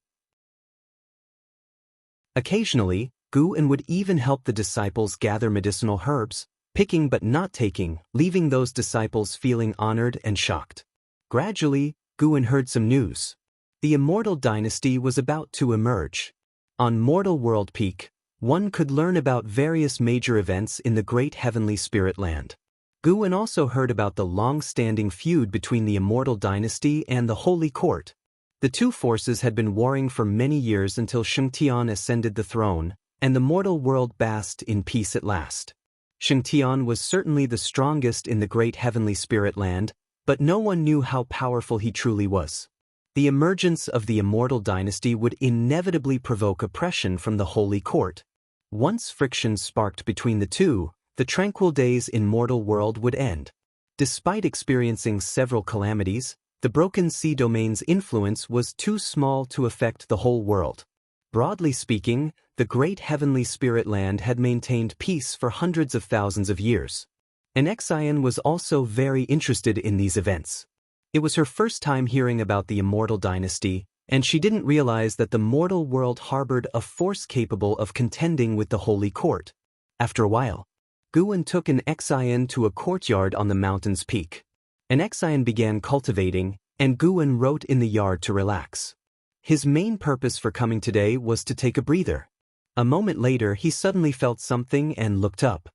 Occasionally, Guan would even help the disciples gather medicinal herbs, picking but not taking, leaving those disciples feeling honored and shocked. Gradually, Guan heard some news. The Immortal dynasty was about to emerge. On Mortal World Peak, one could learn about various major events in the great heavenly spirit land. Guan also heard about the long-standing feud between the Immortal dynasty and the Holy Court. The two forces had been warring for many years until Shengtian ascended the throne, and the mortal world basked in peace at last. Shengtian was certainly the strongest in the great heavenly spirit land, but no one knew how powerful he truly was. The emergence of the Immortal dynasty would inevitably provoke oppression from the Holy Court. Once friction sparked between the two, the tranquil days in mortal world would end. Despite experiencing several calamities, the Broken Sea Domain's influence was too small to affect the whole world. Broadly speaking, the great heavenly spirit land had maintained peace for hundreds of thousands of years. Alexian was also very interested in these events. It was her first time hearing about the Immortal dynasty, and she didn't realize that the mortal world harbored a force capable of contending with the Holy Court. After a while, Guan took Alexian to a courtyard on the mountain's peak. Alexian began cultivating, and Guan wrote in the yard to relax. His main purpose for coming today was to take a breather. A moment later he suddenly felt something and looked up.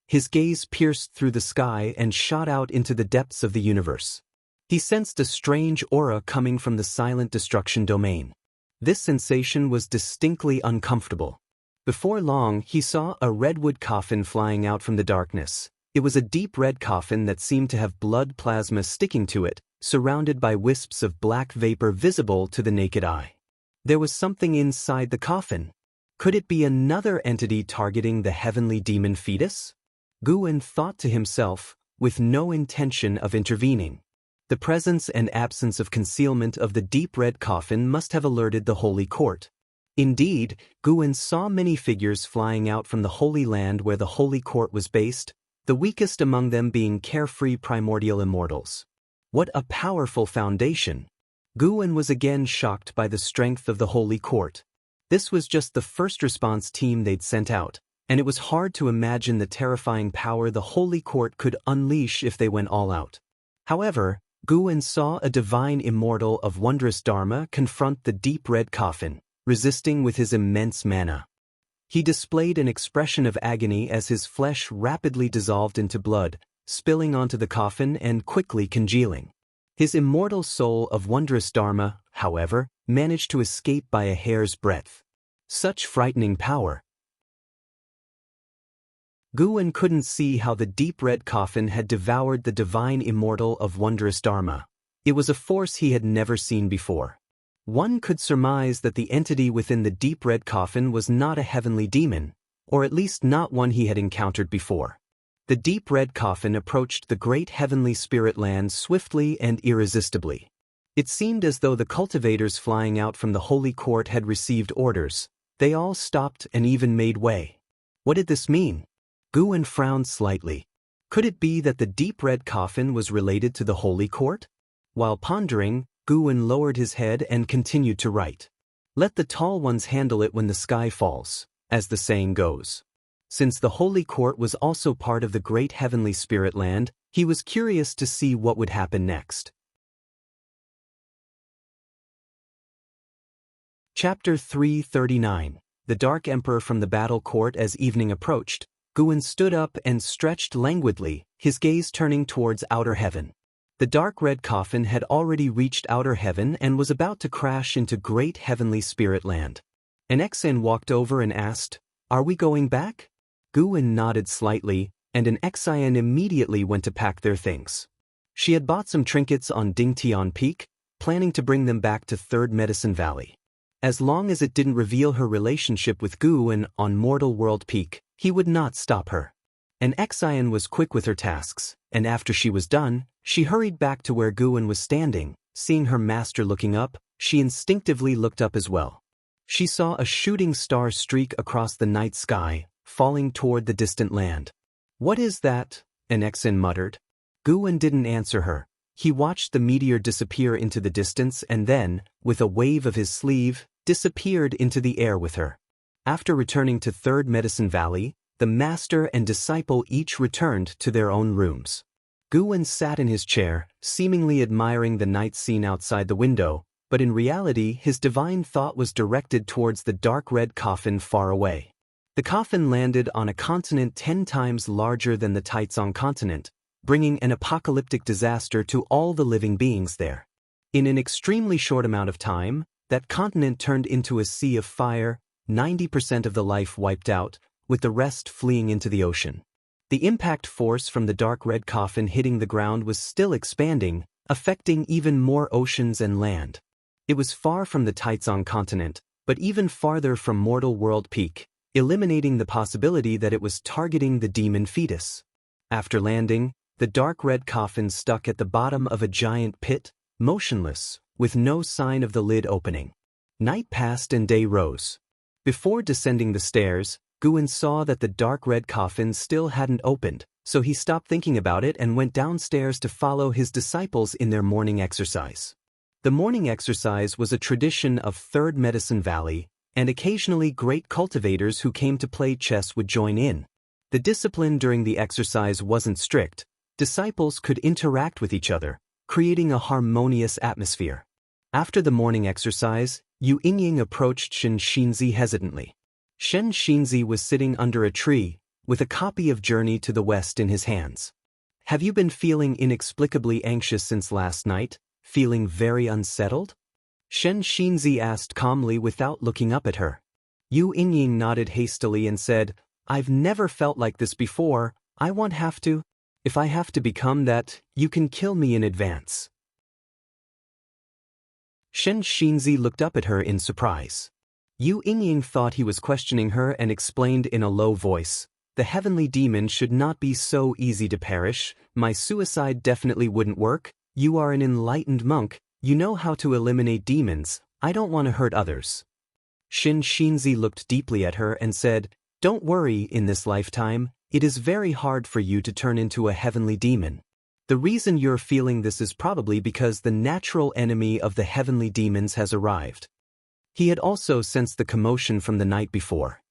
His gaze pierced through the sky and shot out into the depths of the universe. He sensed a strange aura coming from the silent destruction domain. This sensation was distinctly uncomfortable. Before long he saw a redwood coffin flying out from the darkness. It was a deep red coffin that seemed to have blood plasma sticking to it, surrounded by wisps of black vapor visible to the naked eye. There was something inside the coffin. Could it be another entity targeting the heavenly demon fetus? Guan thought to himself, with no intention of intervening. The presence and absence of concealment of the deep red coffin must have alerted the Holy Court. Indeed, Guan saw many figures flying out from the Holy Land where the Holy Court was based, the weakest among them being carefree primordial immortals. What a powerful foundation! Guan was again shocked by the strength of the Holy Court. This was just the first response team they'd sent out, and it was hard to imagine the terrifying power the Holy Court could unleash if they went all out. However, Guan saw a divine immortal of wondrous dharma confront the deep red coffin, resisting with his immense mana. He displayed an expression of agony as his flesh rapidly dissolved into blood, spilling onto the coffin and quickly congealing. His immortal soul of wondrous dharma, however, managed to escape by a hair's breadth. Such frightening power! Guan couldn't see how the deep red coffin had devoured the divine immortal of wondrous dharma. It was a force he had never seen before. One could surmise that the entity within the deep red coffin was not a heavenly demon, or at least not one he had encountered before. The deep red coffin approached the great heavenly spirit land swiftly and irresistibly. It seemed as though the cultivators flying out from the Holy Court had received orders. They all stopped and even made way. What did this mean? Guan frowned slightly. Could it be that the deep red coffin was related to the Holy Court? While pondering, Guan lowered his head and continued to write. Let the tall ones handle it when the sky falls, as the saying goes. Since the Holy Court was also part of the great heavenly spirit land, he was curious to see what would happen next. Chapter 339. The Dark Emperor from the Battle Court. As evening approached, Guan stood up and stretched languidly, his gaze turning towards outer heaven. The dark red coffin had already reached outer heaven and was about to crash into great heavenly spirit land. Alexian walked over and asked, "Are we going back?" Guan nodded slightly, and Alexian immediately went to pack their things. She had bought some trinkets on Dingtian Peak, planning to bring them back to Third Medicine Valley. As long as it didn't reveal her relationship with Guan on Mortal World Peak, he would not stop her. An Xian was quick with her tasks, and after she was done, she hurried back to where Guan was standing. Seeing her master looking up, she instinctively looked up as well. She saw a shooting star streak across the night sky, falling toward the distant land. "What is that?" an Xian muttered. Guan didn't answer her. He watched the meteor disappear into the distance and then, with a wave of his sleeve, disappeared into the air with her. After returning to Third Medicine Valley, the master and disciple each returned to their own rooms. Guan sat in his chair, seemingly admiring the night scene outside the window, but in reality his divine thought was directed towards the dark red coffin far away. The coffin landed on a continent 10 times larger than the Taizong continent, bringing an apocalyptic disaster to all the living beings there. In an extremely short amount of time, that continent turned into a sea of fire, 90% of the life wiped out, with the rest fleeing into the ocean. The impact force from the dark red coffin hitting the ground was still expanding, affecting even more oceans and land. It was far from the Taizong continent, but even farther from Mortal World Peak, eliminating the possibility that it was targeting the demon fetus. After landing, the dark red coffin stuck at the bottom of a giant pit, motionless, with no sign of the lid opening. Night passed and day rose. Before descending the stairs, Guan saw that the dark red coffin still hadn't opened, so he stopped thinking about it and went downstairs to follow his disciples in their morning exercise. The morning exercise was a tradition of Third Medicine Valley, and occasionally great cultivators who came to play chess would join in. The discipline during the exercise wasn't strict. Disciples could interact with each other, creating a harmonious atmosphere. After the morning exercise, Yu Yingying approached Shen Xinzi hesitantly. Shen Xinzi was sitting under a tree, with a copy of Journey to the West in his hands. "Have you been feeling inexplicably anxious since last night, feeling very unsettled?" Shen Xinzi asked calmly without looking up at her. Yu Yingying nodded hastily and said, "I've never felt like this before. I won't have to. If I have to become that, you can kill me in advance." Shen Xinzi looked up at her in surprise. Yu Yingying thought he was questioning her and explained in a low voice, "The heavenly demon should not be so easy to perish. My suicide definitely wouldn't work. You are an enlightened monk, you know how to eliminate demons. I don't want to hurt others." Shen Xinzi looked deeply at her and said, "Don't worry, in this lifetime, it is very hard for you to turn into a heavenly demon. The reason you're feeling this is probably because the natural enemy of the heavenly demons has arrived." He had also sensed the commotion from the night before.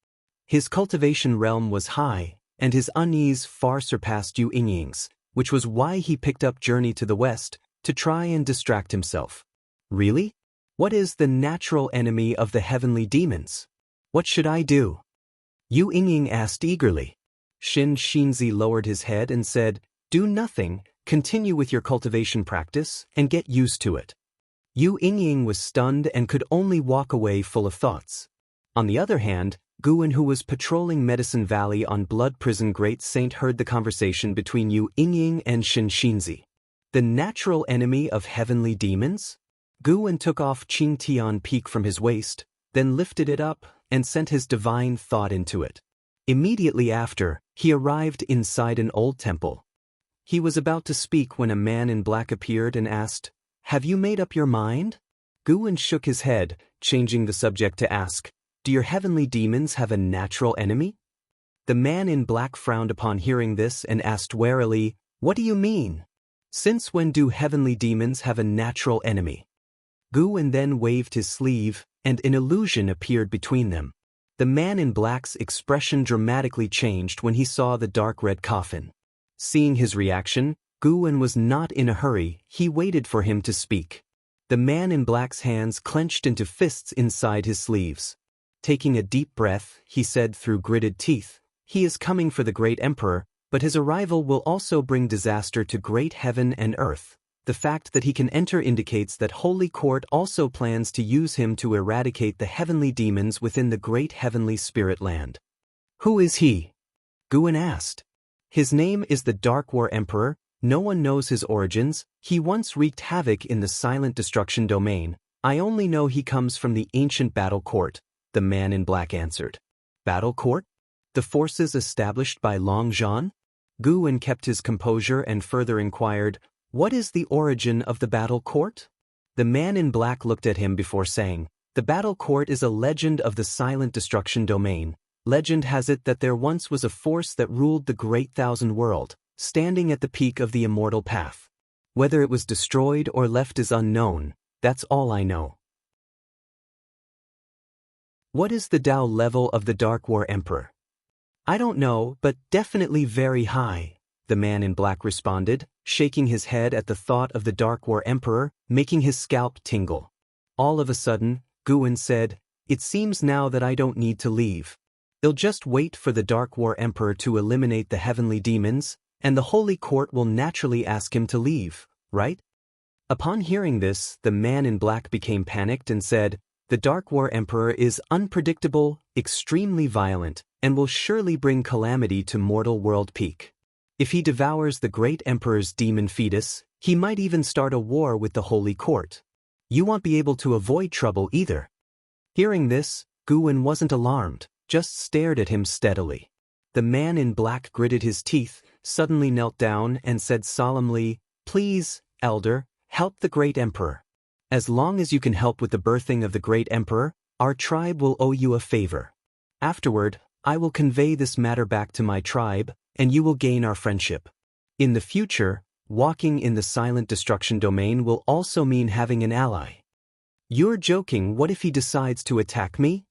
His cultivation realm was high, and his unease far surpassed Yu Yingying's, which was why he picked up Journey to the West, to try and distract himself. "Really? What is the natural enemy of the heavenly demons? What should I do?" Yu Yingying asked eagerly. Shen Xinzi lowered his head and said, "Do nothing, continue with your cultivation practice, and get used to it." Yu Yingying was stunned and could only walk away full of thoughts. On the other hand, Guan, who was patrolling Medicine Valley on Blood Prison Great Saint, heard the conversation between Yu Yingying and Shen Xinzi. The natural enemy of heavenly demons? Guan took off Qingtian Peak from his waist, then lifted it up, and sent his divine thought into it. Immediately after, he arrived inside an old temple. He was about to speak when a man in black appeared and asked, "Have you made up your mind?" Guan shook his head, changing the subject to ask, "Do your heavenly demons have a natural enemy?" The man in black frowned upon hearing this and asked warily, "What do you mean? Since when do heavenly demons have a natural enemy?" Guan then waved his sleeve, and an illusion appeared between them. The man in black's expression dramatically changed when he saw the dark red coffin. Seeing his reaction, Guan was not in a hurry. He waited for him to speak. The man in black's hands clenched into fists inside his sleeves. Taking a deep breath, he said through gritted teeth, "He is coming for the great emperor, but his arrival will also bring disaster to great heaven and earth. The fact that he can enter indicates that Holy Court also plans to use him to eradicate the heavenly demons within the great heavenly spirit land." "Who is he?" Guan asked. "His name is the Dark War Emperor. No one knows his origins. He once wreaked havoc in the silent destruction domain. I only know he comes from the ancient battle court, the man in black answered. Battle court? The forces established by Long Zhan? Guwen kept his composure and further inquired, what is the origin of the battle court? The man in black looked at him before saying, the battle court is a legend of the silent destruction domain. Legend has it that there once was a force that ruled the great thousand world, standing at the peak of the immortal path. Whether it was destroyed or left is unknown, that's all I know. What is the Tao level of the Dark War Emperor? I don't know, but definitely very high, the man in black responded, shaking his head at the thought of the Dark War Emperor, making his scalp tingle. All of a sudden, Guwen said, it seems now that I don't need to leave. They'll just wait for the Dark War Emperor to eliminate the heavenly demons, and the Holy Court will naturally ask him to leave, right? Upon hearing this, the man in black became panicked and said, the Dark War Emperor is unpredictable, extremely violent, and will surely bring calamity to mortal world peak. If he devours the great Emperor's demon fetus, he might even start a war with the Holy Court. You won't be able to avoid trouble either. Hearing this, Guwen wasn't alarmed, just stared at him steadily. The man in black gritted his teeth, suddenly knelt down and said solemnly, please, Elder, help the great Emperor. As long as you can help with the birthing of the great Emperor, our tribe will owe you a favor. Afterward, I will convey this matter back to my tribe, and you will gain our friendship. In the future, walking in the silent destruction domain will also mean having an ally. You're joking, what if he decides to attack me?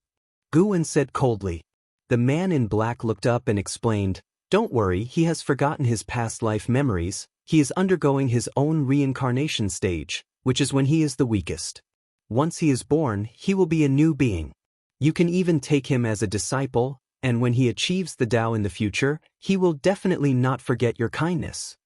Guwen said coldly. The man in black looked up and explained, don't worry, he has forgotten his past life memories, he is undergoing his own reincarnation stage, which is when he is the weakest. Once he is born, he will be a new being. You can even take him as a disciple, and when he achieves the Tao in the future, he will definitely not forget your kindness.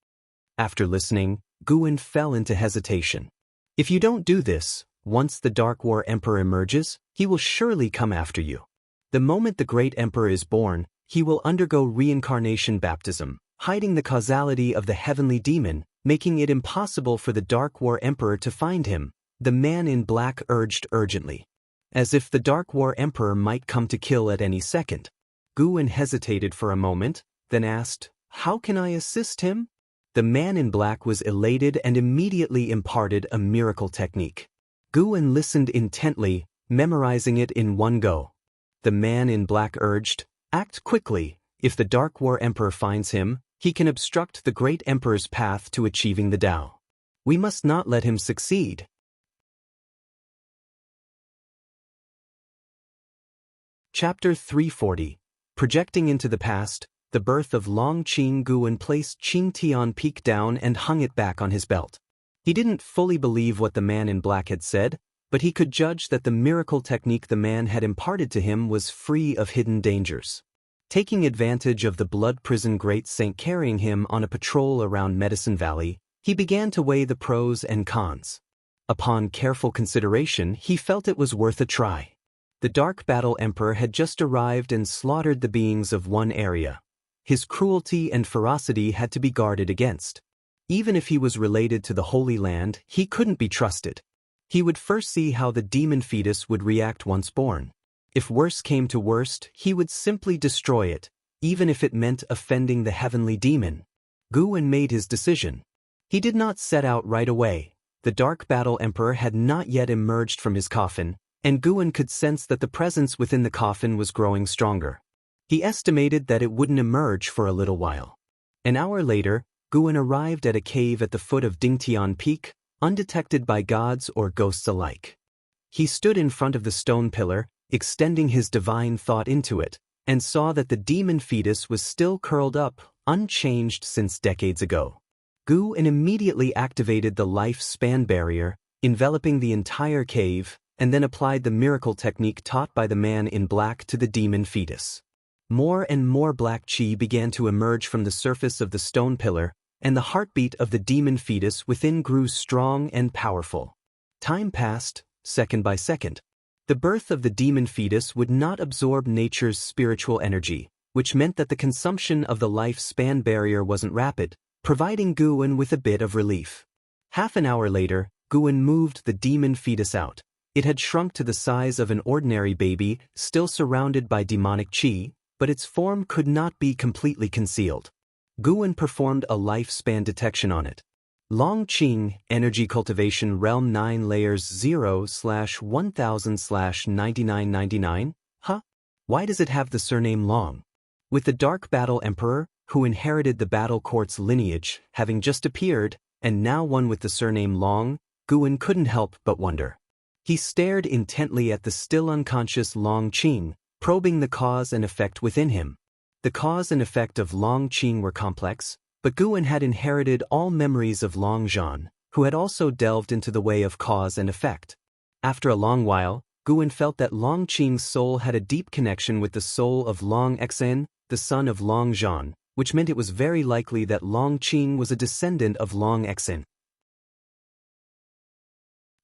After listening, Guwen fell into hesitation. If you don't do this, once the Dark War Emperor emerges, he will surely come after you. The moment the great Emperor is born, he will undergo reincarnation baptism, hiding the causality of the heavenly demon, making it impossible for the Dark War Emperor to find him, the man in black urged urgently. As if the Dark War Emperor might come to kill at any second. Guwen hesitated for a moment, then asked, how can I assist him? The man in black was elated and immediately imparted a miracle technique. Guwen listened intently, memorizing it in one go. The man in black urged, act quickly. If the Dark War Emperor finds him, he can obstruct the great Emperor's path to achieving the Tao. We must not let him succeed. Chapter 340. Projecting into the past, the birth of Long Qing. Guwen placed Qing Tian Peak down and hung it back on his belt. He didn't fully believe what the man in black had said, but he could judge that the miracle technique the man had imparted to him was free of hidden dangers. Taking advantage of the blood prison Great Saint carrying him on a patrol around Medicine Valley, he began to weigh the pros and cons. Upon careful consideration, he felt it was worth a try. The Dark Battle Emperor had just arrived and slaughtered the beings of one area. His cruelty and ferocity had to be guarded against. Even if he was related to the Holy Land, he couldn't be trusted. He would first see how the demon fetus would react once born. If worse came to worst, he would simply destroy it, even if it meant offending the heavenly demon. Guwen made his decision. He did not set out right away. The Dark Battle Emperor had not yet emerged from his coffin, and Guwen could sense that the presence within the coffin was growing stronger. He estimated that it wouldn't emerge for a little while. An hour later, Guwen arrived at a cave at the foot of Dingtian Peak, undetected by gods or ghosts alike. He stood in front of the stone pillar, extending his divine thought into it, and saw that the demon fetus was still curled up, unchanged since decades ago. Guwen immediately activated the life-span barrier, enveloping the entire cave, and then applied the miracle technique taught by the man in black to the demon fetus. More and more black chi began to emerge from the surface of the stone pillar, and the heartbeat of the demon fetus within grew strong and powerful. Time passed, second by second. The birth of the demon fetus would not absorb nature's spiritual energy, which meant that the consumption of the life-span barrier wasn't rapid, providing Guwen with a bit of relief. Half an hour later, Guwen moved the demon fetus out. It had shrunk to the size of an ordinary baby, still surrounded by demonic qi, but its form could not be completely concealed. Guwen performed a lifespan detection on it. Long Qing, Energy Cultivation Realm 9 Layers 0/1000/9999? Huh? Why does it have the surname Long? With the Dark Battle Emperor, who inherited the Battle Court's lineage, having just appeared, and now one with the surname Long, Guwen couldn't help but wonder. He stared intently at the still unconscious Long Qing, probing the cause and effect within him. The cause and effect of Long Qing were complex, but Guwen had inherited all memories of Long Zhan, who had also delved into the way of cause and effect. After a long while, Guwen felt that Long Qing's soul had a deep connection with the soul of Long Xen, the son of Long Zhan, which meant it was very likely that Long Qing was a descendant of Long Xen.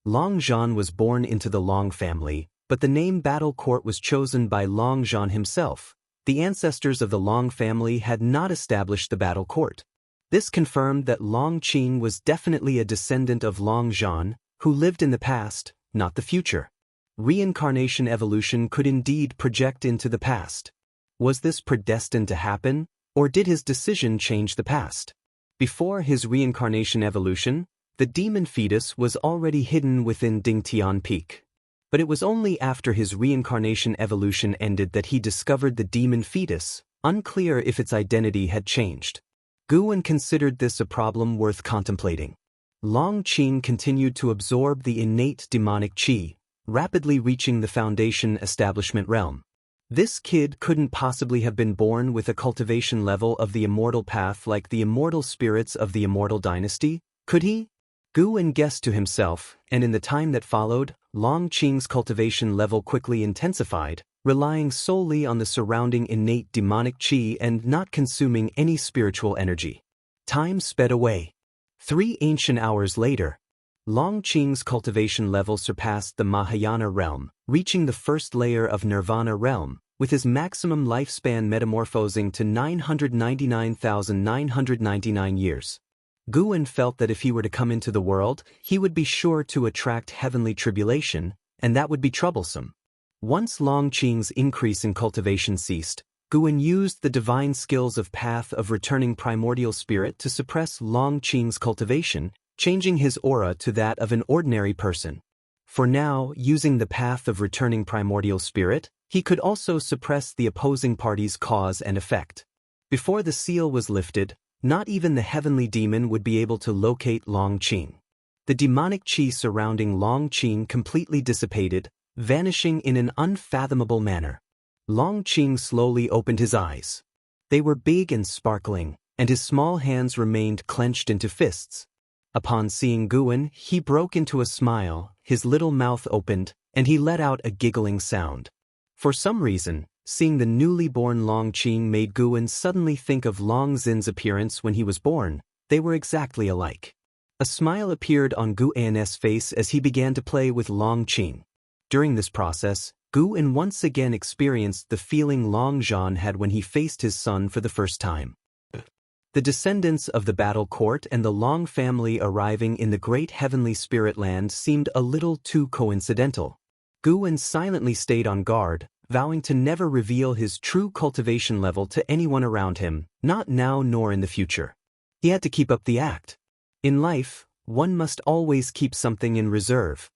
Long Zhan was born into the Long family, but the name Battle Court was chosen by Long Zhan himself. The ancestors of the Long family had not established the Battle Court. This confirmed that Long Qing was definitely a descendant of Long Zhan, who lived in the past, not the future. Reincarnation evolution could indeed project into the past. Was this predestined to happen, or did his decision change the past? Before his reincarnation evolution, the demon fetus was already hidden within Dingtian Peak. But it was only after his reincarnation evolution ended that he discovered the demon fetus, unclear if its identity had changed. Guwen considered this a problem worth contemplating. Long Qing continued to absorb the innate demonic qi, rapidly reaching the Foundation establishment realm. This kid couldn't possibly have been born with a cultivation level of the immortal path like the immortal spirits of the immortal dynasty, could he? Guwen guessed to himself, and in the time that followed, Long Qing's cultivation level quickly intensified, relying solely on the surrounding innate demonic qi and not consuming any spiritual energy. Time sped away. 3 ancient hours later, Long Qing's cultivation level surpassed the Mahayana realm, reaching the first layer of Nirvana realm, with his maximum lifespan metamorphosing to 999,999 years. Guwen felt that if he were to come into the world, he would be sure to attract heavenly tribulation, and that would be troublesome. Once Long Qing's increase in cultivation ceased, Guwen used the divine skills of Path of Returning Primordial Spirit to suppress Long Qing's cultivation, changing his aura to that of an ordinary person. For now, using the Path of Returning Primordial Spirit, he could also suppress the opposing party's cause and effect. Before the seal was lifted, not even the heavenly demon would be able to locate Long Qing. The demonic qi surrounding Long Qing completely dissipated, vanishing in an unfathomable manner. Long Qing slowly opened his eyes. They were big and sparkling, and his small hands remained clenched into fists. Upon seeing Guwen, he broke into a smile, his little mouth opened, and he let out a giggling sound. For some reason, seeing the newly born Long Qing made Guwen suddenly think of Long Xin's appearance when he was born. They were exactly alike. A smile appeared on Guwen's face as he began to play with Long Qing. During this process, Guwen once again experienced the feeling Long Zhan had when he faced his son for the first time. The descendants of the Battle Court and the Long family arriving in the great heavenly spirit land seemed a little too coincidental. Guwen silently stayed on guard, vowing to never reveal his true cultivation level to anyone around him, not now nor in the future. He had to keep up the act. In life, one must always keep something in reserve.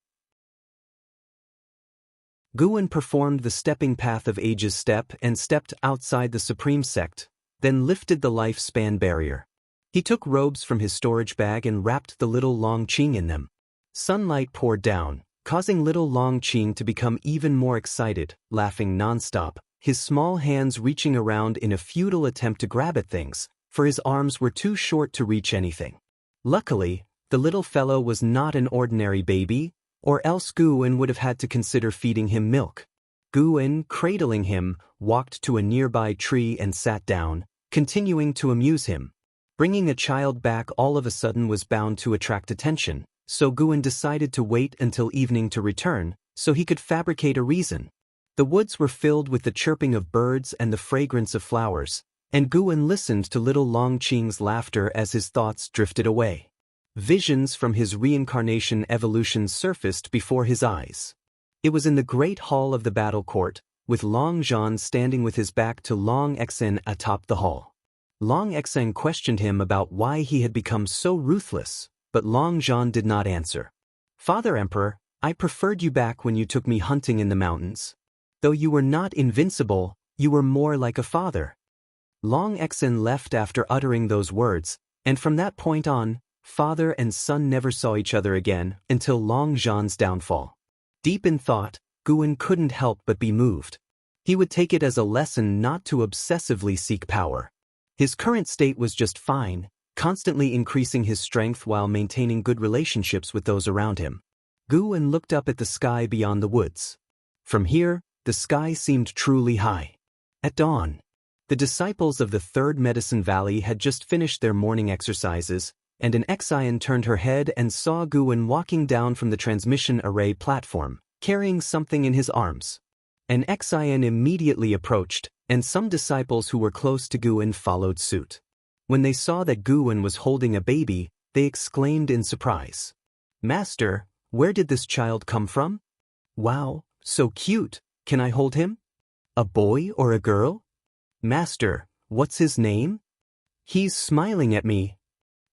Guwen performed the stepping path of ages step and stepped outside the supreme sect, then lifted the lifespan barrier. He took robes from his storage bag and wrapped the little Long Qing in them. Sunlight poured down, causing little Long Qing to become even more excited, laughing nonstop, his small hands reaching around in a futile attempt to grab at things, for his arms were too short to reach anything. Luckily, the little fellow was not an ordinary baby, or else Guwen would have had to consider feeding him milk. Guwen, cradling him, walked to a nearby tree and sat down, continuing to amuse him. Bringing a child back all of a sudden was bound to attract attention, so Guwen decided to wait until evening to return, so he could fabricate a reason. The woods were filled with the chirping of birds and the fragrance of flowers, and Guwen listened to little Long Qing's laughter as his thoughts drifted away. Visions from his reincarnation evolution surfaced before his eyes. It was in the great hall of the battle court, with Long Zhan standing with his back to Long Exen atop the hall. Long Exen questioned him about why he had become so ruthless, but Long Zhan did not answer. "Father Emperor, I preferred you back when you took me hunting in the mountains. Though you were not invincible, you were more like a father." Long Exen left after uttering those words, and from that point on, father and son never saw each other again until Long Zhan's downfall. Deep in thought, Guan couldn't help but be moved. He would take it as a lesson not to obsessively seek power. His current state was just fine, constantly increasing his strength while maintaining good relationships with those around him. Guan looked up at the sky beyond the woods. From here, the sky seemed truly high. At dawn, the disciples of the Third Medicine Valley had just finished their morning exercises, and an Xian turned her head and saw Guan walking down from the transmission array platform, carrying something in his arms. An Xian immediately approached, and some disciples who were close to Guan followed suit. When they saw that Guan was holding a baby, they exclaimed in surprise, "Master, where did this child come from? Wow, so cute, can I hold him? A boy or a girl? Master, what's his name? He's smiling at me."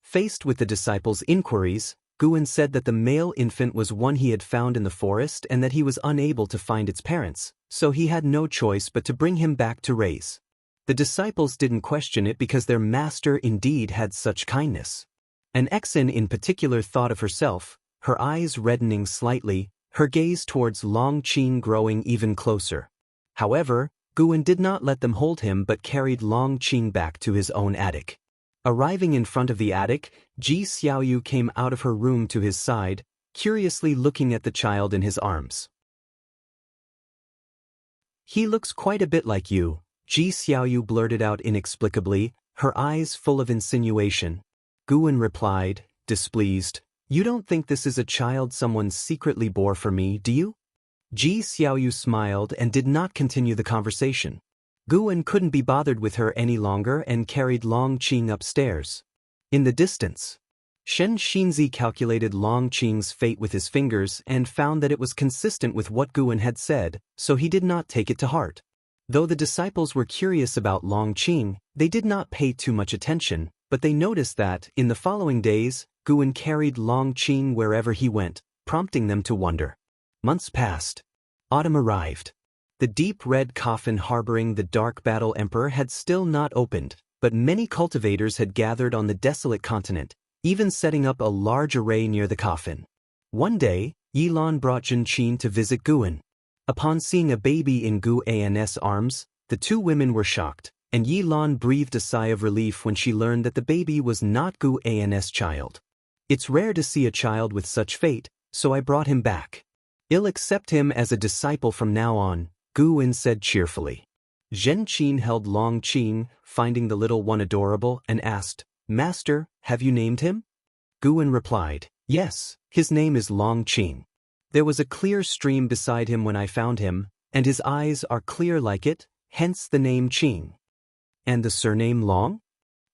Faced with the disciples' inquiries, Guan said that the male infant was one he had found in the forest and that he was unable to find its parents, so he had no choice but to bring him back to raise. The disciples didn't question it because their master indeed had such kindness. An Exen in particular thought of herself, her eyes reddening slightly, her gaze towards Long Qing growing even closer. However, Guan did not let them hold him but carried Long Qing back to his own attic. Arriving in front of the attic, Ji Xiaoyu came out of her room to his side, curiously looking at the child in his arms. "He looks quite a bit like you," Ji Xiaoyu blurted out inexplicably, her eyes full of insinuation. Guan replied, displeased, "You don't think this is a child someone secretly bore for me, do you?" Ji Xiaoyu smiled and did not continue the conversation. Guan couldn't be bothered with her any longer and carried Long Qing upstairs. In the distance, Shen Xinzi calculated Long Qing's fate with his fingers and found that it was consistent with what Guan had said, so he did not take it to heart. Though the disciples were curious about Long Qing, they did not pay too much attention, but they noticed that, in the following days, Guan carried Long Qing wherever he went, prompting them to wonder. Months passed. Autumn arrived. The deep red coffin harboring the Dark Battle Emperor had still not opened, but many cultivators had gathered on the desolate continent, even setting up a large array near the coffin. One day, Yilan brought Zhenqin to visit Guan. Upon seeing a baby in Gu An's arms, the two women were shocked, and Yilan breathed a sigh of relief when she learned that the baby was not Gu An's child. "It's rare to see a child with such fate, so I brought him back. I'll accept him as a disciple from now on," Guan said cheerfully. Zhenqin held Long Qing, finding the little one adorable, and asked, "Master, have you named him?" Guan replied, "Yes, his name is Long Qing. There was a clear stream beside him when I found him, and his eyes are clear like it, hence the name Qing." "And the surname Long?"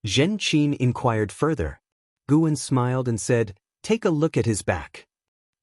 Zhenqin inquired further. Guan smiled and said, "Take a look at his back."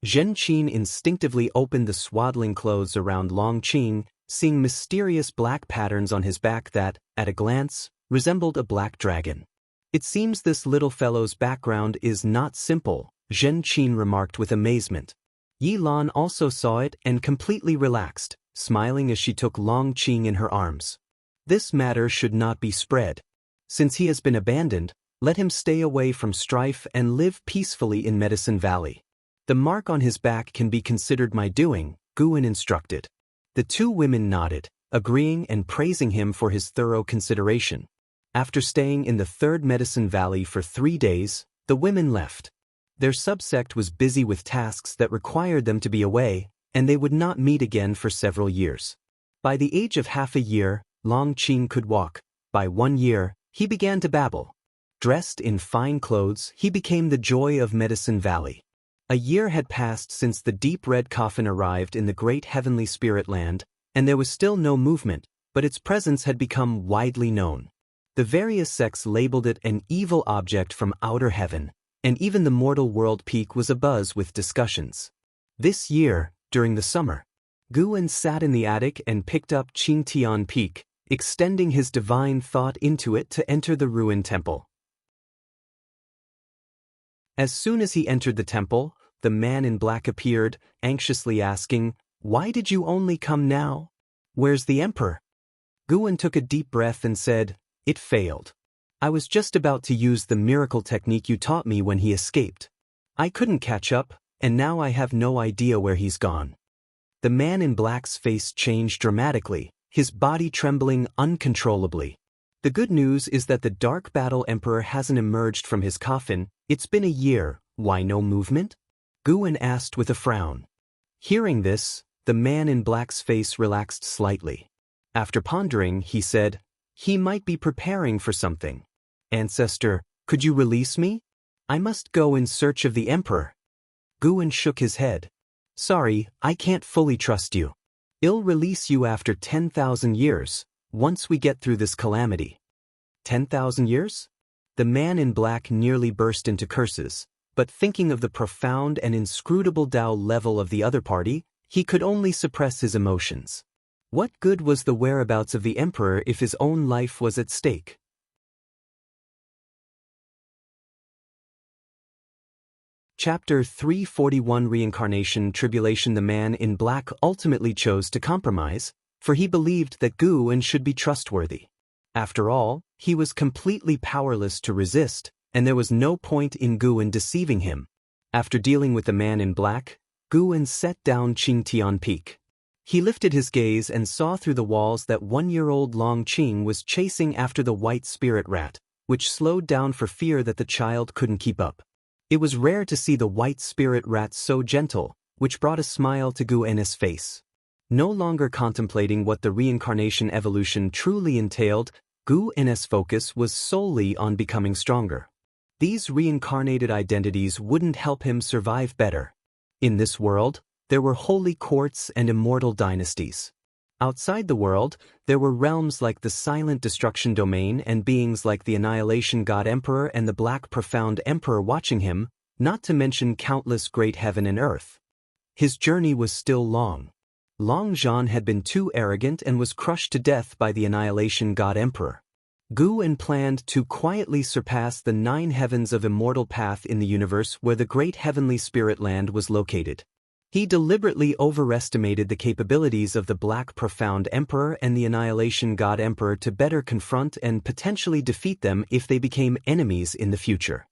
Zhenqin instinctively opened the swaddling clothes around Long Qing, seeing mysterious black patterns on his back that, at a glance, resembled a black dragon. "It seems this little fellow's background is not simple," Zhenqin remarked with amazement. Yilan also saw it and completely relaxed, smiling as she took Long Qing in her arms. "This matter should not be spread. Since he has been abandoned, let him stay away from strife and live peacefully in Medicine Valley. The mark on his back can be considered my doing," Guan instructed. The two women nodded, agreeing and praising him for his thorough consideration. After staying in the Third Medicine Valley for 3 days, the women left. Their subsect was busy with tasks that required them to be away, and they would not meet again for several years. By the age of half a year, Long Qing could walk. By 1 year, he began to babble. Dressed in fine clothes, he became the joy of Medicine Valley. A year had passed since the deep red coffin arrived in the great heavenly spirit land, and there was still no movement, but its presence had become widely known. The various sects labeled it an evil object from outer heaven, and even the mortal world peak was abuzz with discussions. This year, during the summer, Guan sat in the attic and picked up Qingtian Peak, extending his divine thought into it to enter the ruined temple. As soon as he entered the temple, the man in black appeared, anxiously asking, "Why did you only come now? Where's the emperor?" Guan took a deep breath and said, "It failed. I was just about to use the miracle technique you taught me when he escaped. I couldn't catch up, and now I have no idea where he's gone." The man in black's face changed dramatically, his body trembling uncontrollably. The good news is that the Dark Battle Emperor hasn't emerged from his coffin. It's been a year. Why no movement? Guan asked with a frown. Hearing this, the man in black's face relaxed slightly. After pondering, he said, "He might be preparing for something. Ancestor, could you release me? I must go in search of the emperor." Guan shook his head. "Sorry, I can't fully trust you. I'll release you after 10,000 years, once we get through this calamity." 10,000 years? The man in black nearly burst into curses, but thinking of the profound and inscrutable Tao level of the other party, he could only suppress his emotions. What good was the whereabouts of the emperor if his own life was at stake? Chapter 341 Reincarnation Tribulation. The man in black ultimately chose to compromise, for he believed that Guan should be trustworthy. After all, he was completely powerless to resist, and there was no point in Guan deceiving him. After dealing with the man in black, Guan set down Qingtian Peak. He lifted his gaze and saw through the walls that 1-year-old Long Qing was chasing after the white spirit rat, which slowed down for fear that the child couldn't keep up. It was rare to see the white spirit rat so gentle, which brought a smile to Guan's face. No longer contemplating what the reincarnation evolution truly entailed, Guan's focus was solely on becoming stronger. These reincarnated identities wouldn't help him survive better. In this world, there were holy courts and immortal dynasties. Outside the world, there were realms like the Silent Destruction Domain and beings like the Annihilation God Emperor and the Black Profound Emperor watching him, not to mention countless great heaven and earth. His journey was still long. Long Zhan had been too arrogant and was crushed to death by the Annihilation God Emperor. Guan planned to quietly surpass the 9 heavens of immortal path in the universe where the great heavenly spirit land was located. He deliberately overestimated the capabilities of the Black Profound Emperor and the Annihilation God Emperor to better confront and potentially defeat them if they became enemies in the future.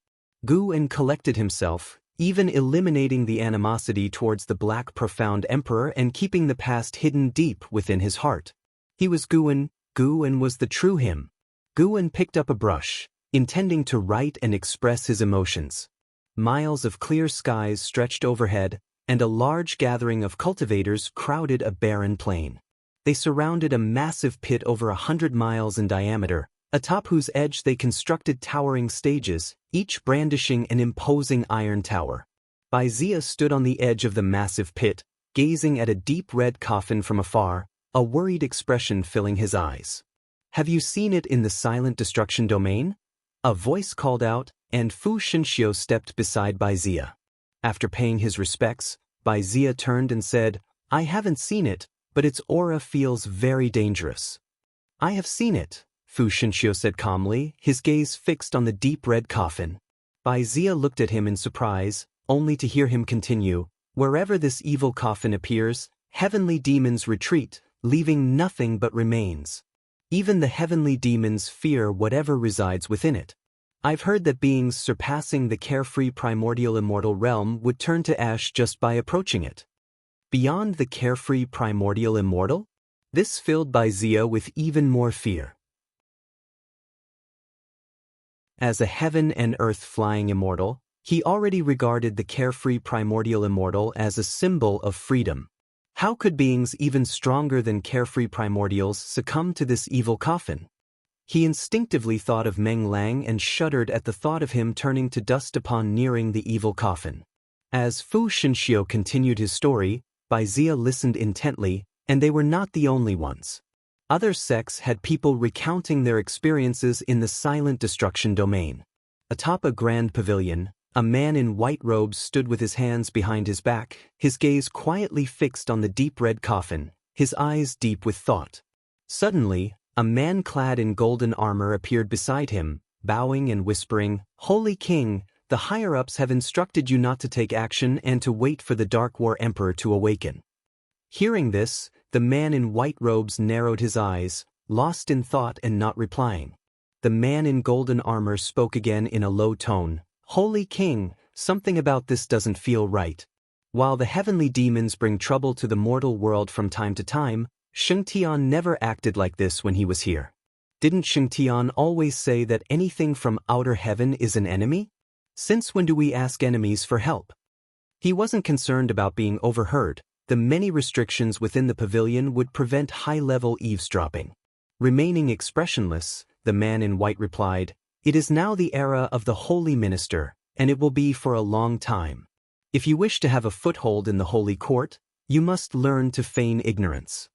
Guan collected himself, even eliminating the animosity towards the Black Profound Emperor and keeping the past hidden deep within his heart. He was Guan. Guan was the true him. Guan picked up a brush, intending to write and express his emotions. Miles of clear skies stretched overhead, and a large gathering of cultivators crowded a barren plain. They surrounded a massive pit over 100 miles in diameter, atop whose edge they constructed towering stages, each brandishing an imposing iron tower. Wuxia stood on the edge of the massive pit, gazing at a deep red coffin from afar, a worried expression filling his eyes. "Have you seen it in the Silent Destruction Domain?" A voice called out, and Fu Shenxiu stepped beside Wuxia. After paying his respects, Wuxia turned and said, "I haven't seen it, but its aura feels very dangerous." "I have seen it," Fu Shenxiu said calmly, his gaze fixed on the deep red coffin. Wuxia looked at him in surprise, only to hear him continue, "Wherever this evil coffin appears, heavenly demons retreat, leaving nothing but remains. Even the heavenly demons fear whatever resides within it. I've heard that beings surpassing the carefree primordial immortal realm would turn to ash just by approaching it." Beyond the carefree primordial immortal? This filled Wuxia with even more fear. As a heaven and earth flying immortal, he already regarded the carefree primordial immortal as a symbol of freedom. How could beings even stronger than carefree primordials succumb to this evil coffin? He instinctively thought of Meng Lang and shuddered at the thought of him turning to dust upon nearing the evil coffin. As Fu Shenxiu continued his story, Wuxia listened intently, and they were not the only ones. Other sects had people recounting their experiences in the Silent Destruction Domain. Atop a grand pavilion, A man in white robes stood with his hands behind his back, his gaze quietly fixed on the deep red coffin, his eyes deep with thought. Suddenly, a man clad in golden armor appeared beside him, bowing and whispering, "Holy King, the higher-ups have instructed you not to take action and to wait for the Dark War Emperor to awaken." Hearing this, the man in white robes narrowed his eyes, lost in thought and not replying. The man in golden armor spoke again in a low tone, "Holy King, something about this doesn't feel right. While the heavenly demons bring trouble to the mortal world from time to time, Shengtian never acted like this when he was here. Didn't Shengtian always say that anything from outer heaven is an enemy? Since when do we ask enemies for help?" He wasn't concerned about being overheard. The many restrictions within the pavilion would prevent high-level eavesdropping. Remaining expressionless, the man in white replied, "It is now the era of the Holy Minister, and it will be for a long time. If you wish to have a foothold in the Holy Court, you must learn to feign ignorance."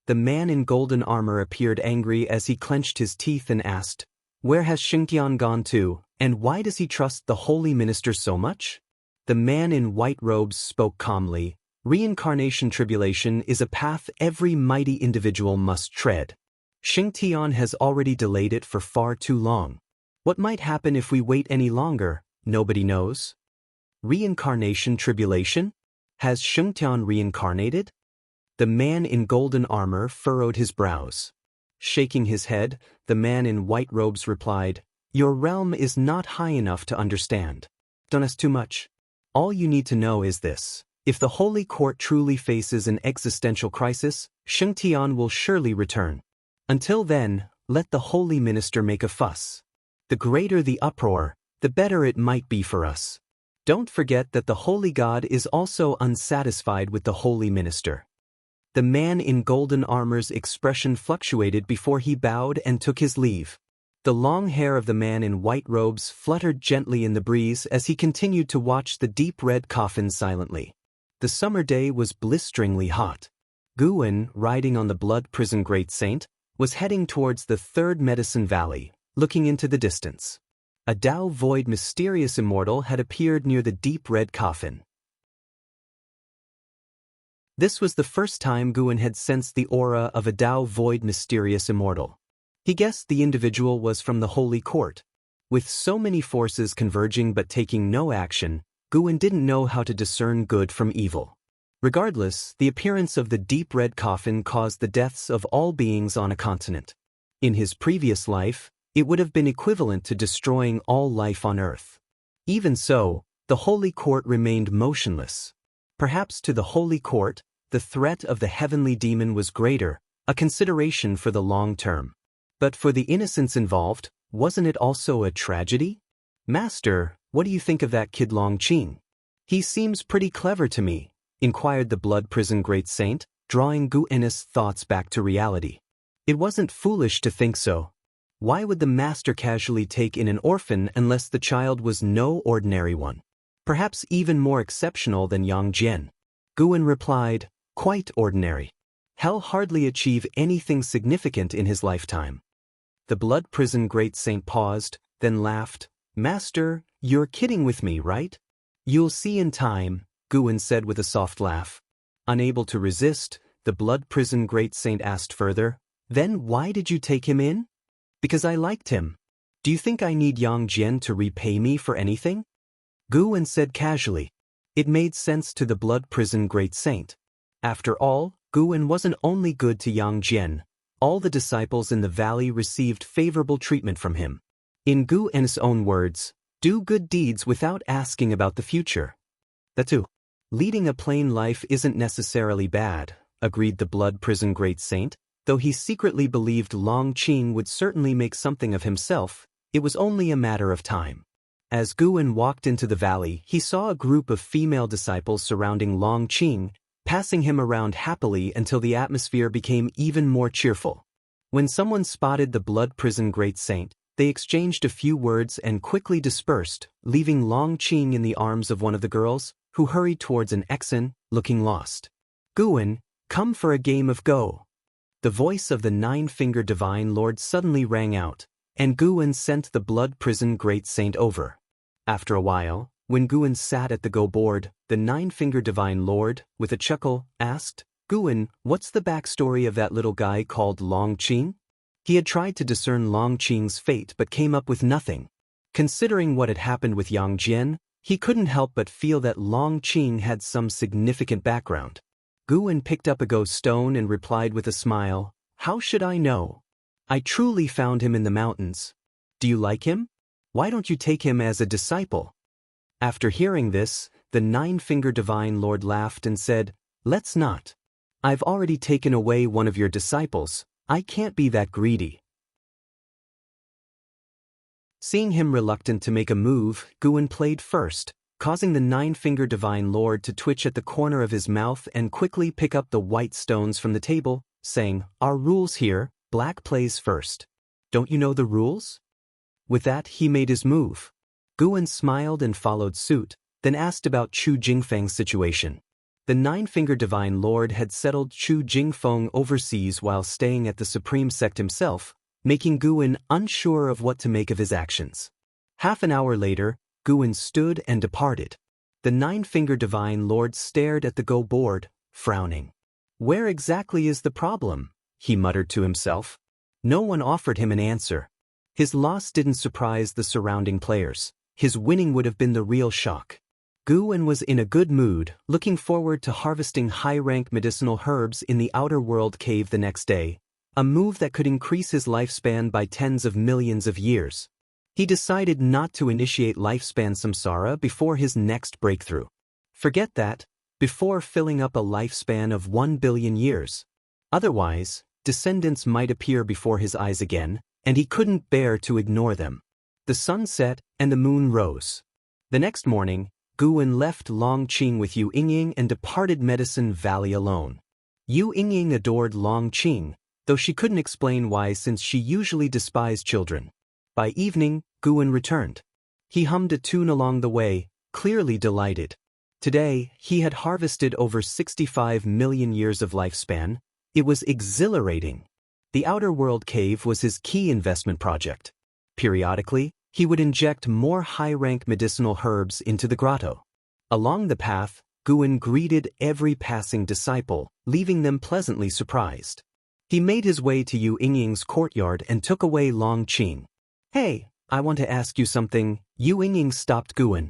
The man in golden armor appeared angry as he clenched his teeth and asked, "Where has Shengtian gone to, and why does he trust the Holy Minister so much?" The man in white robes spoke calmly, "Reincarnation tribulation is a path every mighty individual must tread. Shengtian has already delayed it for far too long. What might happen if we wait any longer, nobody knows." Reincarnation tribulation? Has Shengtian reincarnated? The man in golden armor furrowed his brows. Shaking his head, the man in white robes replied, "Your realm is not high enough to understand. Don't ask too much. All you need to know is this. If the Holy Court truly faces an existential crisis, Shengtian will surely return. Until then, let the Holy Minister make a fuss. The greater the uproar, the better it might be for us. Don't forget that the Holy God is also unsatisfied with the Holy Minister." The man in golden armor's expression fluctuated before he bowed and took his leave. The long hair of the man in white robes fluttered gently in the breeze as he continued to watch the deep red coffin silently. The summer day was blisteringly hot. Guwen, riding on the blood prison great saint, was heading towards the third medicine valley, looking into the distance. A Tao void mysterious immortal had appeared near the deep red coffin. This was the first time Guwen had sensed the aura of a Tao void mysterious immortal. He guessed the individual was from the Holy Court. With so many forces converging but taking no action, Guwen didn't know how to discern good from evil. Regardless, the appearance of the deep red coffin caused the deaths of all beings on a continent. In his previous life, it would have been equivalent to destroying all life on Earth. Even so, the Holy Court remained motionless. Perhaps to the Holy Court, the threat of the heavenly demon was greater, a consideration for the long term. But for the innocents involved, wasn't it also a tragedy? "Master, what do you think of that kid Longqing? He seems pretty clever to me," inquired the blood prison great saint, drawing Guwen's thoughts back to reality. It wasn't foolish to think so. Why would the master casually take in an orphan unless the child was no ordinary one? Perhaps even more exceptional than Yang Jian. Guwen replied, "Quite ordinary. He'll hardly achieve anything significant in his lifetime." The blood prison great saint paused, then laughed. "Master, you're kidding with me, right?" "You'll see in time," Guwen said with a soft laugh. Unable to resist, the blood prison great saint asked further, "Then why did you take him in?" "Because I liked him. Do you think I need Yang Jian to repay me for anything?" Guwen said casually. It made sense to the blood prison great saint. After all, Guwen wasn't only good to Yang Jian. All the disciples in the valley received favorable treatment from him. In Guwen's own words, "Do good deeds without asking about the future." That too. Leading a plain life isn't necessarily bad, agreed the blood prison great saint. Though he secretly believed Longqing would certainly make something of himself, it was only a matter of time. As Guwen walked into the valley, he saw a group of female disciples surrounding Longqing, passing him around happily until the atmosphere became even more cheerful. When someone spotted the blood prison great saint, they exchanged a few words and quickly dispersed, leaving Longqing in the arms of one of the girls, who hurried towards an Exon, looking lost. "Guwen, come for a game of Go." The voice of the nine-fingered divine lord suddenly rang out, and Guwen sent the blood prison great saint over. After a while, when Guan sat at the Go board, the nine-finger divine lord, with a chuckle, asked, Guan, what's the backstory of that little guy called Long Qing? He had tried to discern Long Qing's fate but came up with nothing. Considering what had happened with Yang Jian, he couldn't help but feel that Long Qing had some significant background. Guan picked up a Go stone and replied with a smile, How should I know? I truly found him in the mountains. Do you like him? Why don't you take him as a disciple? After hearing this, the nine-finger divine lord laughed and said, Let's not. I've already taken away one of your disciples. I can't be that greedy. Seeing him reluctant to make a move, Guan played first, causing the nine-finger divine lord to twitch at the corner of his mouth and quickly pick up the white stones from the table, saying, Our rules here, black plays first. Don't you know the rules? With that, he made his move. Guan smiled and followed suit, then asked about Chu Jingfeng's situation. The nine-finger divine lord had settled Chu Jingfeng overseas while staying at the supreme sect himself, making Guan unsure of what to make of his actions. Half an hour later, Guan stood and departed. The nine-finger divine lord stared at the Go board, frowning. Where exactly is the problem? He muttered to himself. No one offered him an answer. His loss didn't surprise the surrounding players. His winning would have been the real shock. Guan was in a good mood, looking forward to harvesting high-rank medicinal herbs in the outer world cave the next day, a move that could increase his lifespan by tens of millions of years. He decided not to initiate lifespan samsara before his next breakthrough. Forget that, before filling up a lifespan of 1 billion years. Otherwise, descendants might appear before his eyes again, and he couldn't bear to ignore them. The sun set and the moon rose. The next morning, Guan left Long Qing with Yu Yingying and departed Medicine Valley alone. Yu Yingying adored Long Qing, though she couldn't explain why since she usually despised children. By evening, Guan returned. He hummed a tune along the way, clearly delighted. Today, he had harvested over 65 million years of lifespan. It was exhilarating. The outer world cave was his key investment project. Periodically, he would inject more high-rank medicinal herbs into the grotto. Along the path, Guan greeted every passing disciple, leaving them pleasantly surprised. He made his way to Yu Yingying's courtyard and took away Long Qing. Hey, I want to ask you something. Yu Yingying stopped Guan.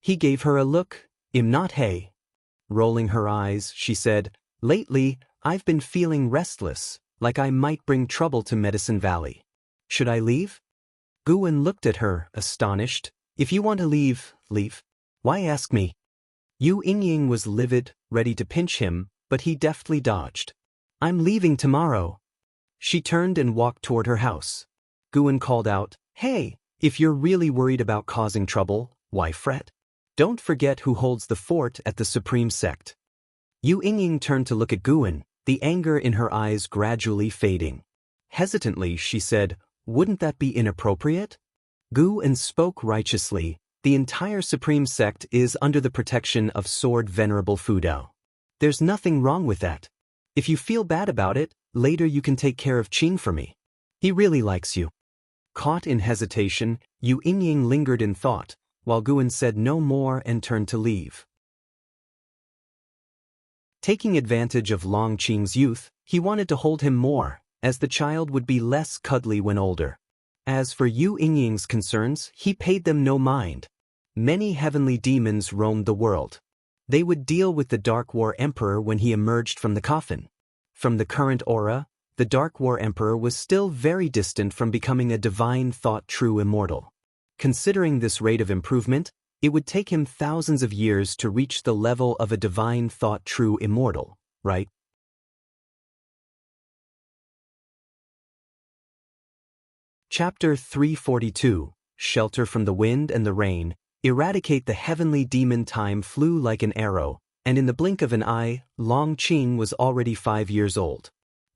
He gave her a look, not hey. Rolling her eyes, she said, Lately, I've been feeling restless, like I might bring trouble to Medicine Valley. Should I leave? Guan looked at her, astonished. If you want to leave, leave. Why ask me? Yu Yingying was livid, ready to pinch him, but he deftly dodged. I'm leaving tomorrow. She turned and walked toward her house. Guan called out, Hey, if you're really worried about causing trouble, why fret? Don't forget who holds the fort at the Supreme Sect. Yu Yingying turned to look at Guan, the anger in her eyes gradually fading. Hesitantly, she said, Wouldn't that be inappropriate? Guan spoke righteously. The entire Supreme Sect is under the protection of Sword Venerable Fudao. There's nothing wrong with that. If you feel bad about it, later you can take care of Qing for me. He really likes you. Caught in hesitation, Yu Yingying lingered in thought, while Guan said no more and turned to leave. Taking advantage of Long Qing's youth, he wanted to hold him more, as the child would be less cuddly when older. As for Yu Yingying's concerns, he paid them no mind. Many heavenly demons roamed the world. They would deal with the Dark War Emperor when he emerged from the coffin. From the current aura, the Dark War Emperor was still very distant from becoming a divine thought true immortal. Considering this rate of improvement, it would take him thousands of years to reach the level of a divine thought true immortal, right? Chapter 342, Shelter from the Wind and the Rain. Eradicate the heavenly demon. Time flew like an arrow, and in the blink of an eye, Long Qing was already 5 years old.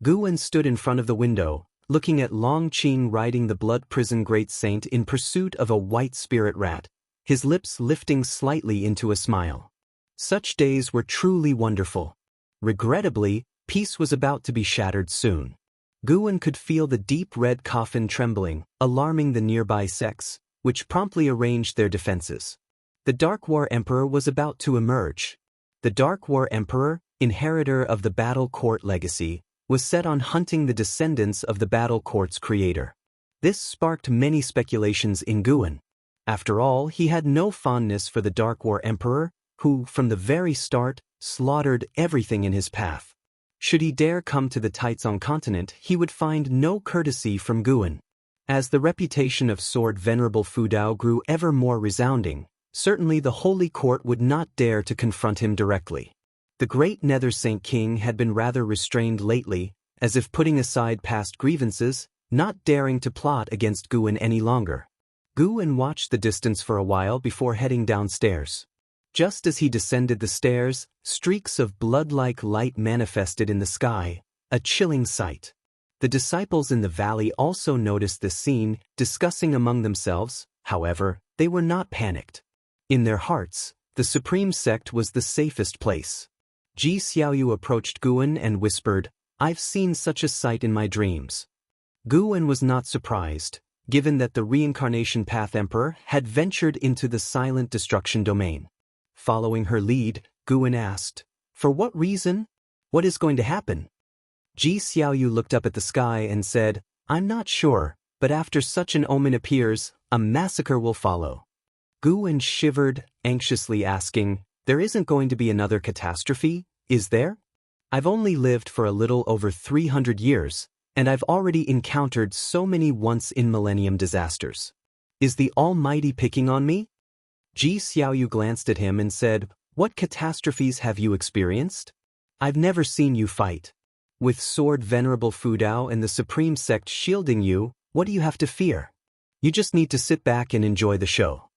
Guan stood in front of the window, looking at Long Qing riding the blood prison great saint in pursuit of a white spirit rat, his lips lifting slightly into a smile. Such days were truly wonderful. Regrettably, peace was about to be shattered soon. Guan could feel the deep red coffin trembling, alarming the nearby sects, which promptly arranged their defenses. The Dark War Emperor was about to emerge. The Dark War Emperor, inheritor of the Battle Court legacy, was set on hunting the descendants of the Battle Court's creator. This sparked many speculations in Guan. After all, he had no fondness for the Dark War Emperor, who, from the very start, slaughtered everything in his path. Should he dare come to the Taizong continent, he would find no courtesy from Guan. As the reputation of Sword Venerable Fudao grew ever more resounding, certainly the Holy Court would not dare to confront him directly. The great Nether Saint King had been rather restrained lately, as if putting aside past grievances, not daring to plot against Guan any longer. Guan watched the distance for a while before heading downstairs. Just as he descended the stairs, streaks of blood-like light manifested in the sky, a chilling sight. The disciples in the valley also noticed this scene, discussing among themselves. However, they were not panicked. In their hearts, the supreme sect was the safest place. Ji Xiaoyu approached Guan and whispered, "I've seen such a sight in my dreams." Guan was not surprised, given that the Reincarnation Path Emperor had ventured into the silent destruction domain. Following her lead, Guan asked, "For what reason? What is going to happen?" Ji Xiaoyu looked up at the sky and said, "I'm not sure, but after such an omen appears, a massacre will follow." Guan shivered, anxiously asking, "There isn't going to be another catastrophe, is there? I've only lived for a little over 300 years, and I've already encountered so many once-in-millennium disasters. Is the Almighty picking on me?" Ji Xiaoyu glanced at him and said, "What catastrophes have you experienced? I've never seen you fight. With Sword Venerable Fudao and the Supreme Sect shielding you, what do you have to fear? You just need to sit back and enjoy the show."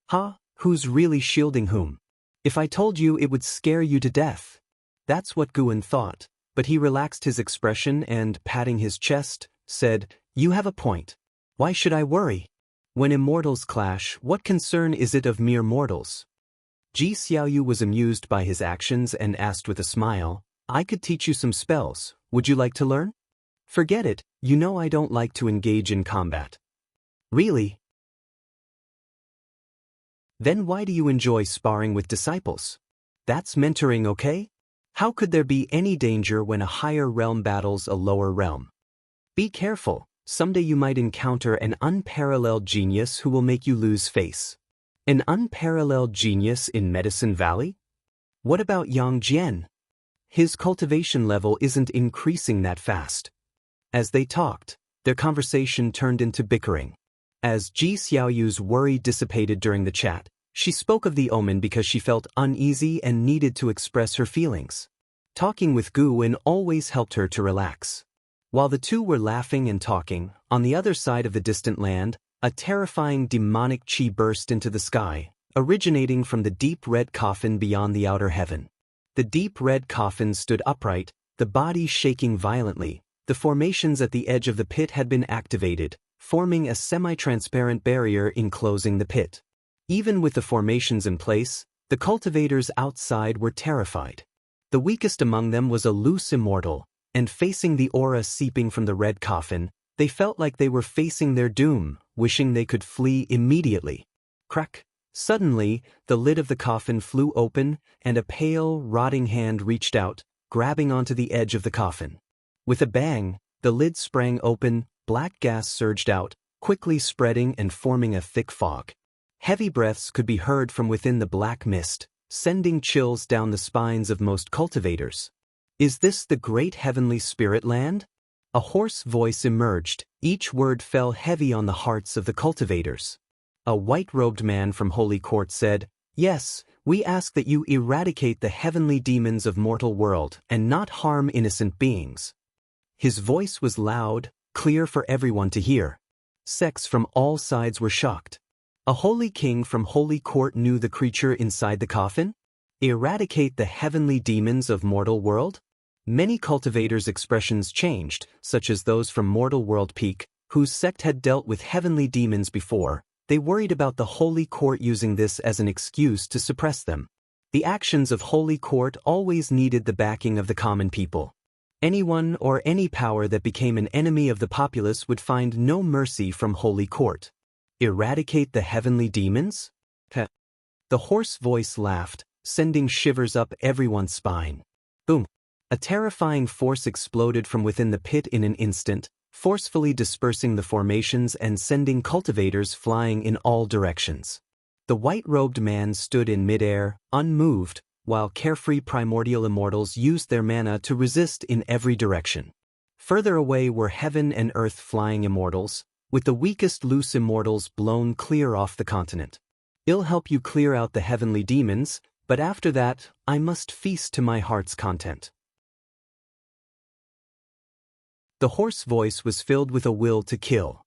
"Huh? Who's really shielding whom? If I told you, it would scare you to death." That's what Guan thought, but he relaxed his expression and, patting his chest, said, "You have a point. Why should I worry? When immortals clash, what concern is it of mere mortals?" Ji Xiaoyu was amused by his actions and asked with a smile, "I could teach you some spells. Would you like to learn?" "Forget it, you know I don't like to engage in combat." "Really? Then why do you enjoy sparring with disciples? That's mentoring, okay? How could there be any danger when a higher realm battles a lower realm? Be careful, someday you might encounter an unparalleled genius who will make you lose face." "An unparalleled genius in Medicine Valley? What about Yang Jian? His cultivation level isn't increasing that fast." As they talked, their conversation turned into bickering. As Ji Xiaoyu's worry dissipated during the chat, she spoke of the omen because she felt uneasy and needed to express her feelings. Talking with Guan always helped her to relax. While the two were laughing and talking, on the other side of the distant land, a terrifying demonic chi burst into the sky, originating from the deep red coffin beyond the outer heaven. The deep red coffin stood upright, the body shaking violently. The formations at the edge of the pit had been activated, forming a semi-transparent barrier enclosing the pit. Even with the formations in place, the cultivators outside were terrified. The weakest among them was a loose immortal, and facing the aura seeping from the red coffin, they felt like they were facing their doom, wishing they could flee immediately. Crack! Suddenly, the lid of the coffin flew open, and a pale, rotting hand reached out, grabbing onto the edge of the coffin. With a bang, the lid sprang open, black gas surged out, quickly spreading and forming a thick fog. Heavy breaths could be heard from within the black mist, sending chills down the spines of most cultivators. "Is this the great heavenly spirit land?" A hoarse voice emerged, each word fell heavy on the hearts of the cultivators. A white-robed man from Holy Court said, "Yes, we ask that you eradicate the heavenly demons of mortal world and not harm innocent beings." His voice was loud, clear for everyone to hear. Sects from all sides were shocked. A holy king from Holy Court knew the creature inside the coffin? Eradicate the heavenly demons of mortal world? Many cultivators' expressions changed, such as those from Mortal World Peak, whose sect had dealt with heavenly demons before. They worried about the Holy Court using this as an excuse to suppress them. The actions of Holy Court always needed the backing of the common people. Anyone or any power that became an enemy of the populace would find no mercy from Holy Court. Eradicate the heavenly demons? Heh. The hoarse voice laughed, sending shivers up everyone's spine. Boom! A terrifying force exploded from within the pit in an instant, forcefully dispersing the formations and sending cultivators flying in all directions. The white-robed man stood in midair, unmoved, while carefree primordial immortals used their mana to resist in every direction. Further away were heaven and earth flying immortals, with the weakest loose immortals blown clear off the continent. I'll help you clear out the heavenly demons, but after that, I must feast to my heart's content. The hoarse voice was filled with a will to kill.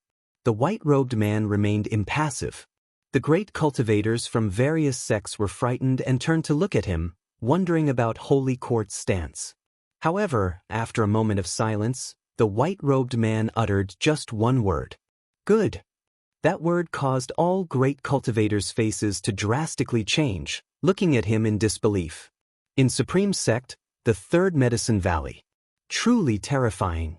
The white-robed man remained impassive. The great cultivators from various sects were frightened and turned to look at him, wondering about Holy Court's stance. However, after a moment of silence, the white-robed man uttered just one word. Good. That word caused all great cultivators' faces to drastically change, looking at him in disbelief. In Supreme Sect, the Third Medicine Valley. Truly terrifying.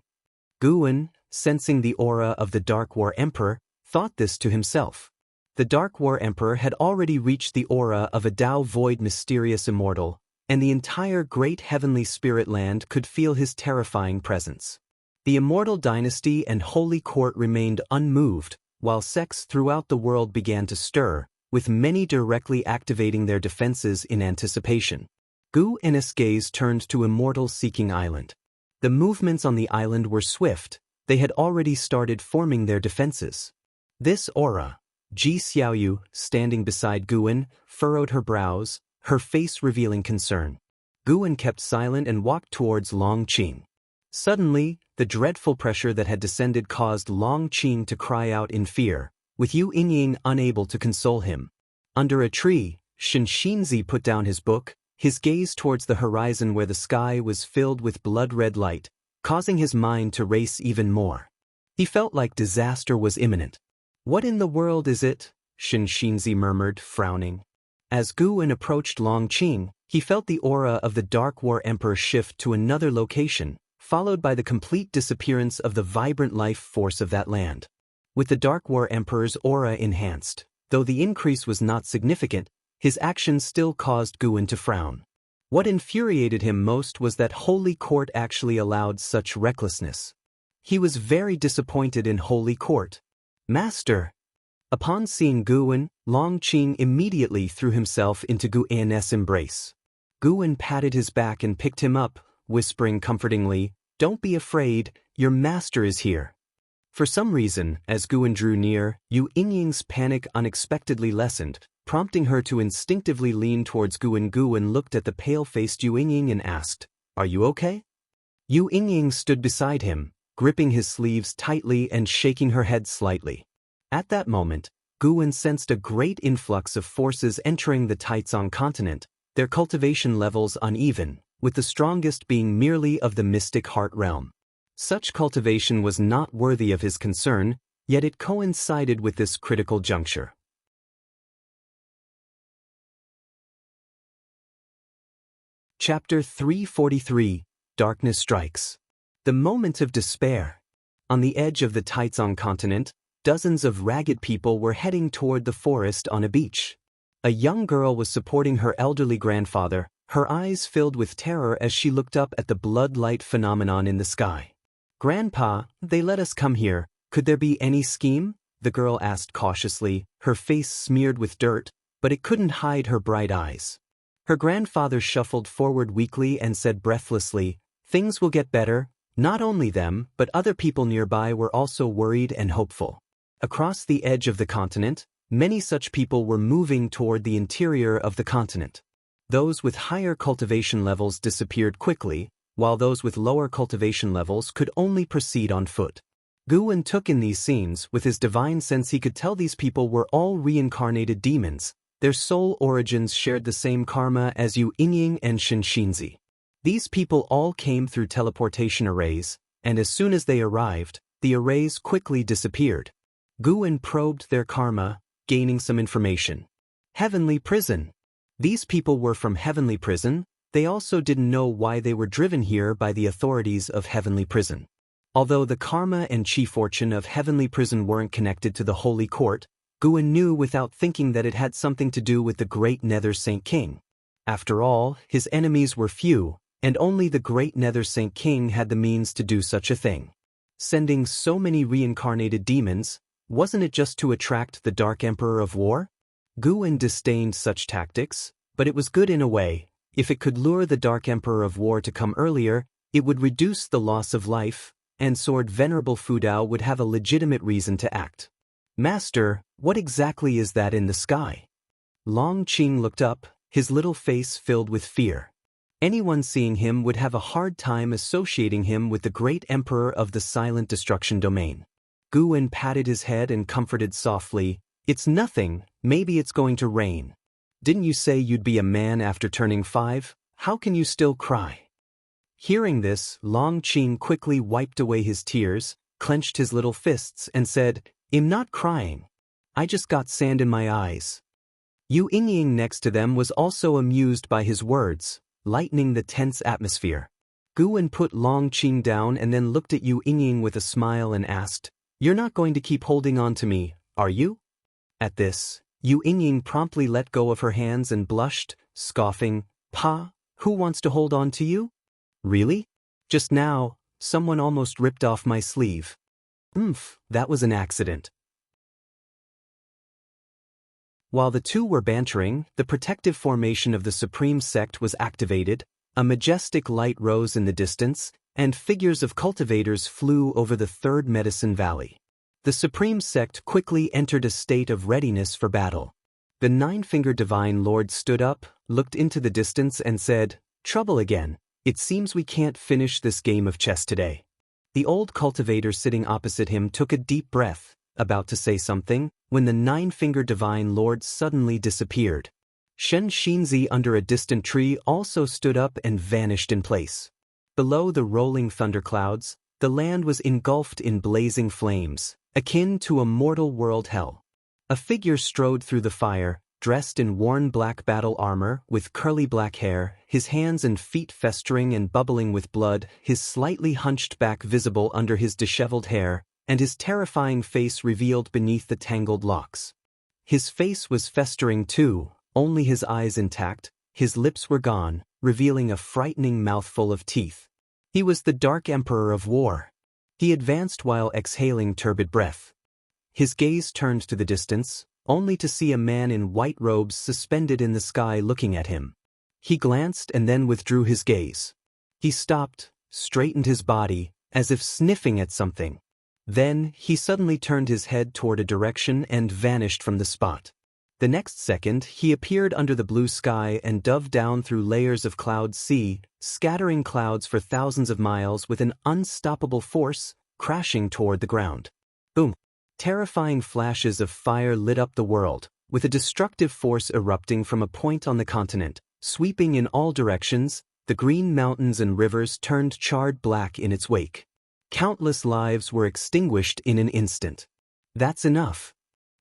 Guwen, sensing the aura of the Dark War Emperor, thought this to himself. The Dark War Emperor had already reached the aura of a Dao Void mysterious immortal, and the entire great heavenly spirit land could feel his terrifying presence. The Immortal Dynasty and Holy Court remained unmoved, while sects throughout the world began to stir, with many directly activating their defenses in anticipation. Gu and his gaze turned to Immortal Seeking Island. The movements on the island were swift, they had already started forming their defenses. This aura, Ji Xiaoyu, standing beside Guwen, furrowed her brows, her face revealing concern. Guwen kept silent and walked towards Long Qing. Suddenly, the dreadful pressure that had descended caused Long Qing to cry out in fear, with Yu Yingying unable to console him. Under a tree, Shen Xinzi put down his book, his gaze towards the horizon where the sky was filled with blood-red light, causing his mind to race even more. He felt like disaster was imminent. What in the world is it? Shen Xinzi murmured, frowning. As Guwen approached Long Qing, he felt the aura of the Dark War Emperor shift to another location, followed by the complete disappearance of the vibrant life force of that land. With the Dark War Emperor's aura enhanced, though the increase was not significant, his actions still caused Guwen to frown. What infuriated him most was that Holy Court actually allowed such recklessness. He was very disappointed in Holy Court. Master! Upon seeing Guwen, Long Qing immediately threw himself into Guwen's embrace. Guwen patted his back and picked him up, whispering comfortingly, "Don't be afraid, your master is here." For some reason, as Guwen drew near, Yu Yingying's panic unexpectedly lessened, prompting her to instinctively lean towards Guwen. Guwen looked at the pale-faced Yu Yingying and asked, "Are you okay?" Yu Yingying stood beside him, gripping his sleeves tightly and shaking her head slightly. At that moment, Guwen sensed a great influx of forces entering the Taizong continent, their cultivation levels uneven, with the strongest being merely of the mystic heart realm. Such cultivation was not worthy of his concern, yet it coincided with this critical juncture. Chapter 343, Darkness Strikes. The moment of despair. On the edge of the Taizong continent, dozens of ragged people were heading toward the forest on a beach. A young girl was supporting her elderly grandfather, her eyes filled with terror as she looked up at the blood-light phenomenon in the sky. "Grandpa, they let us come here. Could there be any scheme?" the girl asked cautiously, her face smeared with dirt, but it couldn't hide her bright eyes. Her grandfather shuffled forward weakly and said breathlessly, "Things will get better." Not only them, but other people nearby were also worried and hopeful. Across the edge of the continent, many such people were moving toward the interior of the continent. Those with higher cultivation levels disappeared quickly, while those with lower cultivation levels could only proceed on foot. Guwen took in these scenes. With his divine sense he could tell these people were all reincarnated demons. Their soul origins shared the same karma as Yu Yingying and Shen Xinzi. These people all came through teleportation arrays, and as soon as they arrived, the arrays quickly disappeared. Guwen probed their karma, gaining some information. Heavenly Prison. These people were from Heavenly Prison. They also didn't know why they were driven here by the authorities of Heavenly Prison. Although the karma and chi fortune of Heavenly Prison weren't connected to the Holy Court, Guan knew without thinking that it had something to do with the great Nether Saint King. After all, his enemies were few, and only the great Nether Saint King had the means to do such a thing. Sending so many reincarnated demons, wasn't it just to attract the Dark Emperor of War? Guan disdained such tactics, but it was good in a way. If it could lure the Dark Emperor of War to come earlier, it would reduce the loss of life, and Sword Venerable Fu Dao would have a legitimate reason to act. Master, what exactly is that in the sky? Long Qing looked up, his little face filled with fear. Anyone seeing him would have a hard time associating him with the great emperor of the silent destruction domain. Guan patted his head and comforted softly, "It's nothing, maybe it's going to rain. Didn't you say you'd be a man after turning 5? How can you still cry?" Hearing this, Long Qing quickly wiped away his tears, clenched his little fists, and said, "I'm not crying. I just got sand in my eyes." Yu Yingying next to them was also amused by his words, lightening the tense atmosphere. Guan put Long Qing down and then looked at Yu Yingying with a smile and asked, "You're not going to keep holding on to me, are you?" At this, Yu Yingying promptly let go of her hands and blushed, scoffing, "Pa, who wants to hold on to you? Really? Just now, someone almost ripped off my sleeve." That was an accident." While the two were bantering, the protective formation of the Supreme Sect was activated, a majestic light rose in the distance, and figures of cultivators flew over the Third Medicine Valley. The Supreme Sect quickly entered a state of readiness for battle. The Nine-Fingered Divine Lord stood up, looked into the distance and said, "Trouble again. It seems we can't finish this game of chess today." The old cultivator sitting opposite him took a deep breath, about to say something, when the Nine-Fingered Divine Lord suddenly disappeared. Shen Xinzi under a distant tree also stood up and vanished in place. Below the rolling thunderclouds, the land was engulfed in blazing flames, akin to a mortal world hell. A figure strode through the fire, dressed in worn black battle armor, with curly black hair, his hands and feet festering and bubbling with blood, his slightly hunched back visible under his disheveled hair, and his terrifying face revealed beneath the tangled locks. His face was festering too, only his eyes intact, his lips were gone, revealing a frightening mouthful of teeth. He was the Dark Emperor of War. He advanced while exhaling turbid breath. His gaze turned to the distance, only to see a man in white robes suspended in the sky looking at him. He glanced and then withdrew his gaze. He stopped, straightened his body, as if sniffing at something. Then, he suddenly turned his head toward a direction and vanished from the spot. The next second, he appeared under the blue sky and dove down through layers of cloud sea, scattering clouds for thousands of miles with an unstoppable force, crashing toward the ground. Boom! Terrifying flashes of fire lit up the world, with a destructive force erupting from a point on the continent, sweeping in all directions. The green mountains and rivers turned charred black in its wake. Countless lives were extinguished in an instant. "That's enough."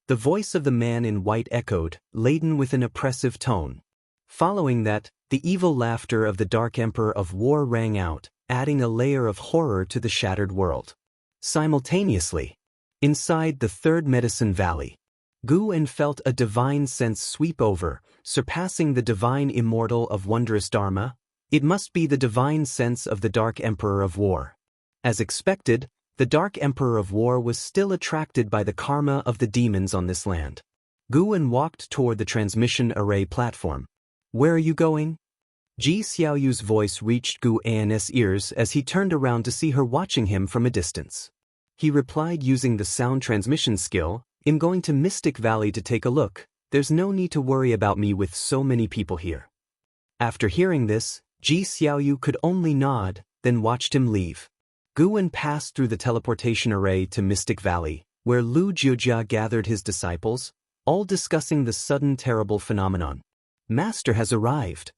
The voice of the man in white echoed, laden with an oppressive tone. Following that, the evil laughter of the Dark Emperor of War rang out, adding a layer of horror to the shattered world. Simultaneously, inside the Third Medicine Valley, Guan felt a divine sense sweep over, surpassing the divine immortal of wondrous Dharma. It must be the divine sense of the Dark Emperor of War. As expected, the Dark Emperor of War was still attracted by the karma of the demons on this land. Guan walked toward the transmission array platform. "Where are you going?" Ji Xiaoyu's voice reached Guan's ears as he turned around to see her watching him from a distance. He replied using the sound transmission skill, "I'm going to Mystic Valley to take a look. There's no need to worry about me with so many people here." After hearing this, Ji Xiaoyu could only nod, then watched him leave. Guan passed through the teleportation array to Mystic Valley, where Lu Jiujia gathered his disciples, all discussing the sudden terrible phenomenon. "Master has arrived."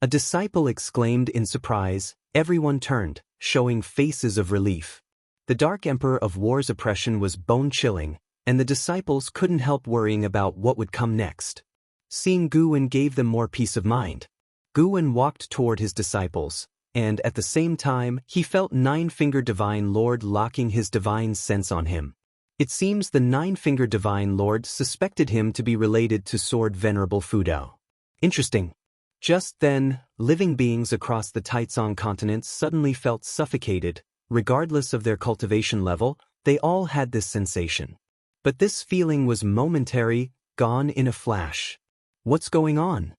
A disciple exclaimed in surprise. Everyone turned, showing faces of relief. The Dark Emperor of War's oppression was bone-chilling, and the disciples couldn't help worrying about what would come next. Seeing Guan gave them more peace of mind. Guan walked toward his disciples, and at the same time, he felt Nine-Fingered Divine Lord locking his divine sense on him. It seems the Nine-Fingered Divine Lord suspected him to be related to Sword Venerable Fudao. Interesting. Just then, living beings across the Taizong continent suddenly felt suffocated. Regardless of their cultivation level, they all had this sensation. But this feeling was momentary, gone in a flash. What's going on?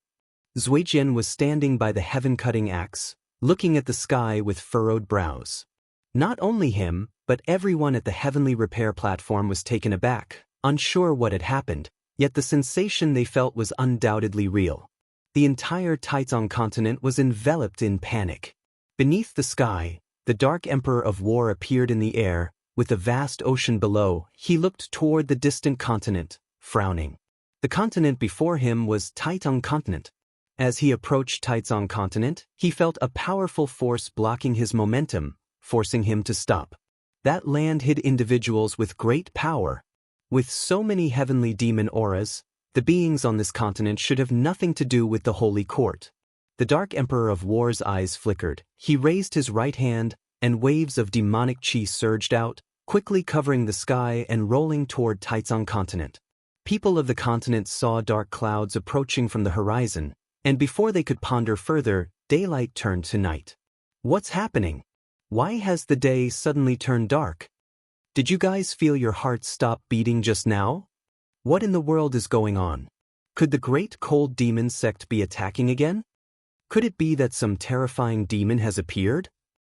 Zuijian was standing by the heaven-cutting axe, looking at the sky with furrowed brows. Not only him, but everyone at the heavenly repair platform was taken aback, unsure what had happened, yet the sensation they felt was undoubtedly real. The entire Taizong continent was enveloped in panic. Beneath the sky, the Dark Emperor of War appeared in the air. With the vast ocean below, he looked toward the distant continent, frowning. The continent before him was Taizong continent. As he approached Taizong continent, he felt a powerful force blocking his momentum, forcing him to stop. That land hid individuals with great power. With so many heavenly demon auras, the beings on this continent should have nothing to do with the Holy Court. The Dark Emperor of War's eyes flickered. He raised his right hand, and waves of demonic chi surged out, quickly covering the sky and rolling toward Taizong continent. People of the continent saw dark clouds approaching from the horizon, and before they could ponder further, daylight turned to night. What's happening? Why has the day suddenly turned dark? Did you guys feel your hearts stop beating just now? What in the world is going on? Could the great cold demon sect be attacking again? Could it be that some terrifying demon has appeared?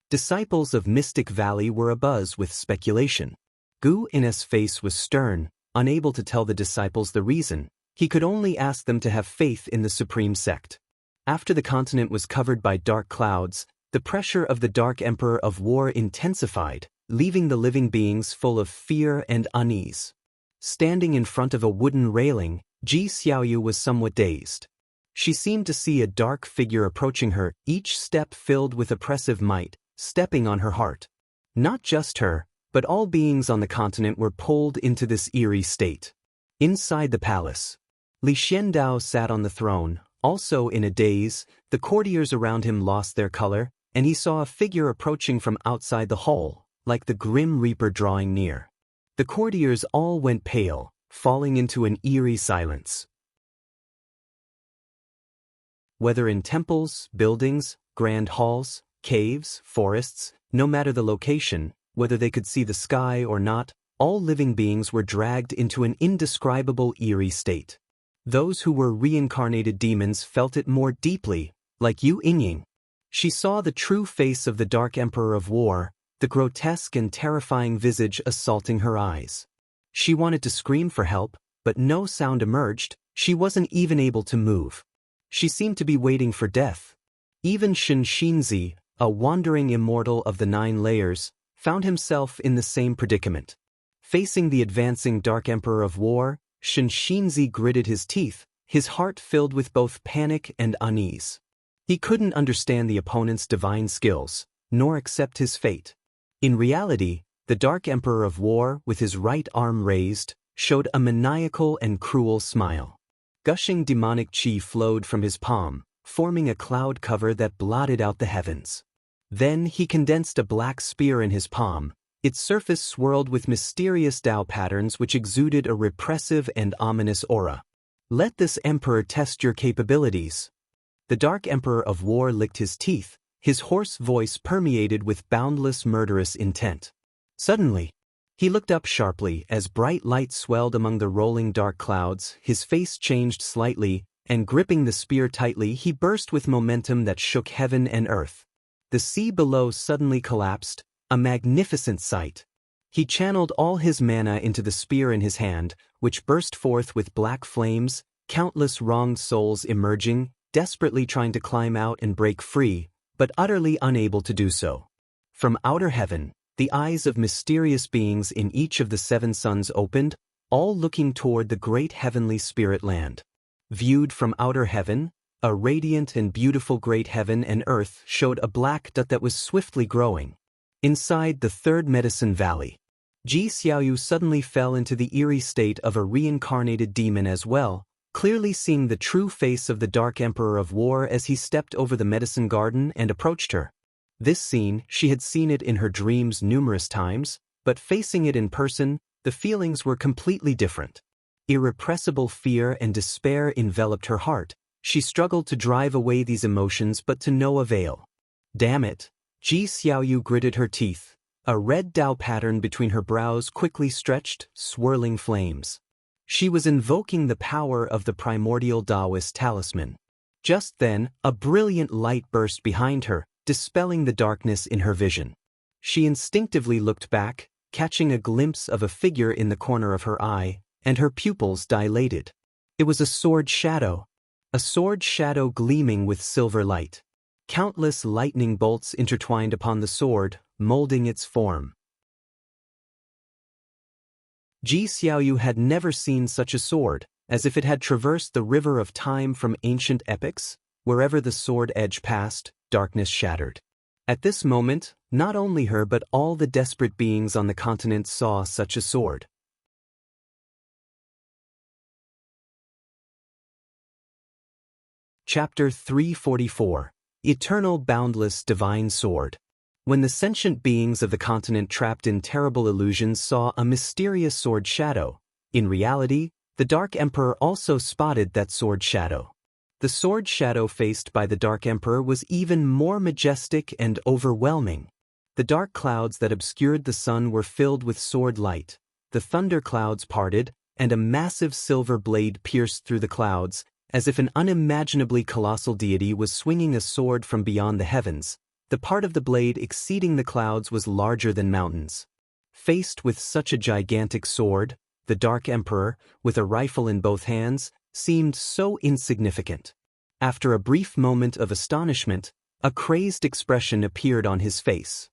Disciples of Mystic Valley were abuzz with speculation. Gu In's face was stern, unable to tell the disciples the reason. He could only ask them to have faith in the supreme sect. After the continent was covered by dark clouds, the pressure of the Dark Emperor of War intensified, leaving the living beings full of fear and unease. Standing in front of a wooden railing, Ji Xiaoyu was somewhat dazed. She seemed to see a dark figure approaching her, each step filled with oppressive might, stepping on her heart. Not just her, but all beings on the continent were pulled into this eerie state. Inside the palace, Li Xiandao sat on the throne, also in a daze. The courtiers around him lost their color, and he saw a figure approaching from outside the hall, like the Grim Reaper drawing near. The courtiers all went pale, falling into an eerie silence. Whether in temples, buildings, grand halls, caves, forests, no matter the location, whether they could see the sky or not, all living beings were dragged into an indescribable eerie state. Those who were reincarnated demons felt it more deeply, like Yu Yingying. She saw the true face of the Dark Emperor of War, the grotesque and terrifying visage assaulting her eyes. She wanted to scream for help, but no sound emerged. She wasn't even able to move. She seemed to be waiting for death. Even Shen Xinzi, a wandering immortal of the 9 layers, found himself in the same predicament. Facing the advancing Dark Emperor of War, Shen Xinzi gritted his teeth, his heart filled with both panic and unease. He couldn't understand the opponent's divine skills, nor accept his fate. In reality, the Dark Emperor of War, with his right arm raised, showed a maniacal and cruel smile. Gushing demonic chi flowed from his palm, forming a cloud cover that blotted out the heavens. Then he condensed a black spear in his palm. Its surface swirled with mysterious Dao patterns which exuded a repressive and ominous aura. Let this emperor test your capabilities. The Dark Emperor of War licked his teeth, his hoarse voice permeated with boundless murderous intent. Suddenly, he looked up sharply as bright light swelled among the rolling dark clouds. His face changed slightly, and gripping the spear tightly, he burst with momentum that shook heaven and earth. The sea below suddenly collapsed, a magnificent sight. He channeled all his mana into the spear in his hand, which burst forth with black flames, countless wronged souls emerging, desperately trying to climb out and break free, but utterly unable to do so. From outer heaven, the eyes of mysterious beings in each of the 7 suns opened, all looking toward the great heavenly spirit land. Viewed from outer heaven, a radiant and beautiful great heaven and earth showed a black dot that was swiftly growing. Inside the 3rd Medicine Valley, Ji Xiaoyu suddenly fell into the eerie state of a reincarnated demon as well, clearly seeing the true face of the Dark Emperor of War as he stepped over the medicine garden and approached her. This scene, she had seen it in her dreams numerous times, but facing it in person, the feelings were completely different. Irrepressible fear and despair enveloped her heart. She struggled to drive away these emotions but to no avail. Damn it! Ji Xiaoyu gritted her teeth. A red Dao pattern between her brows quickly stretched, swirling flames. She was invoking the power of the primordial Taoist talisman. Just then, a brilliant light burst behind her, dispelling the darkness in her vision. She instinctively looked back, catching a glimpse of a figure in the corner of her eye, and her pupils dilated. It was a sword shadow gleaming with silver light. Countless lightning bolts intertwined upon the sword, molding its form. Ji Xiaoyu had never seen such a sword, as if it had traversed the river of time from ancient epics. Wherever the sword edge passed, darkness shattered. At this moment, not only her but all the desperate beings on the continent saw such a sword. Chapter 344. Eternal Boundless Divine Sword. When the sentient beings of the continent trapped in terrible illusions saw a mysterious sword shadow, in reality, the Dark Emperor also spotted that sword shadow. The sword shadow faced by the Dark Emperor was even more majestic and overwhelming. The dark clouds that obscured the sun were filled with sword light. The thunder clouds parted, and a massive silver blade pierced through the clouds, as if an unimaginably colossal deity was swinging a sword from beyond the heavens. The part of the blade exceeding the clouds was larger than mountains. Faced with such a gigantic sword, the Dark Emperor, with a rifle in both hands, seemed so insignificant. After a brief moment of astonishment, a crazed expression appeared on his face.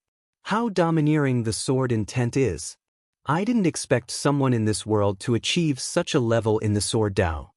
How domineering the sword intent is! I didn't expect someone in this world to achieve such a level in the sword Dao.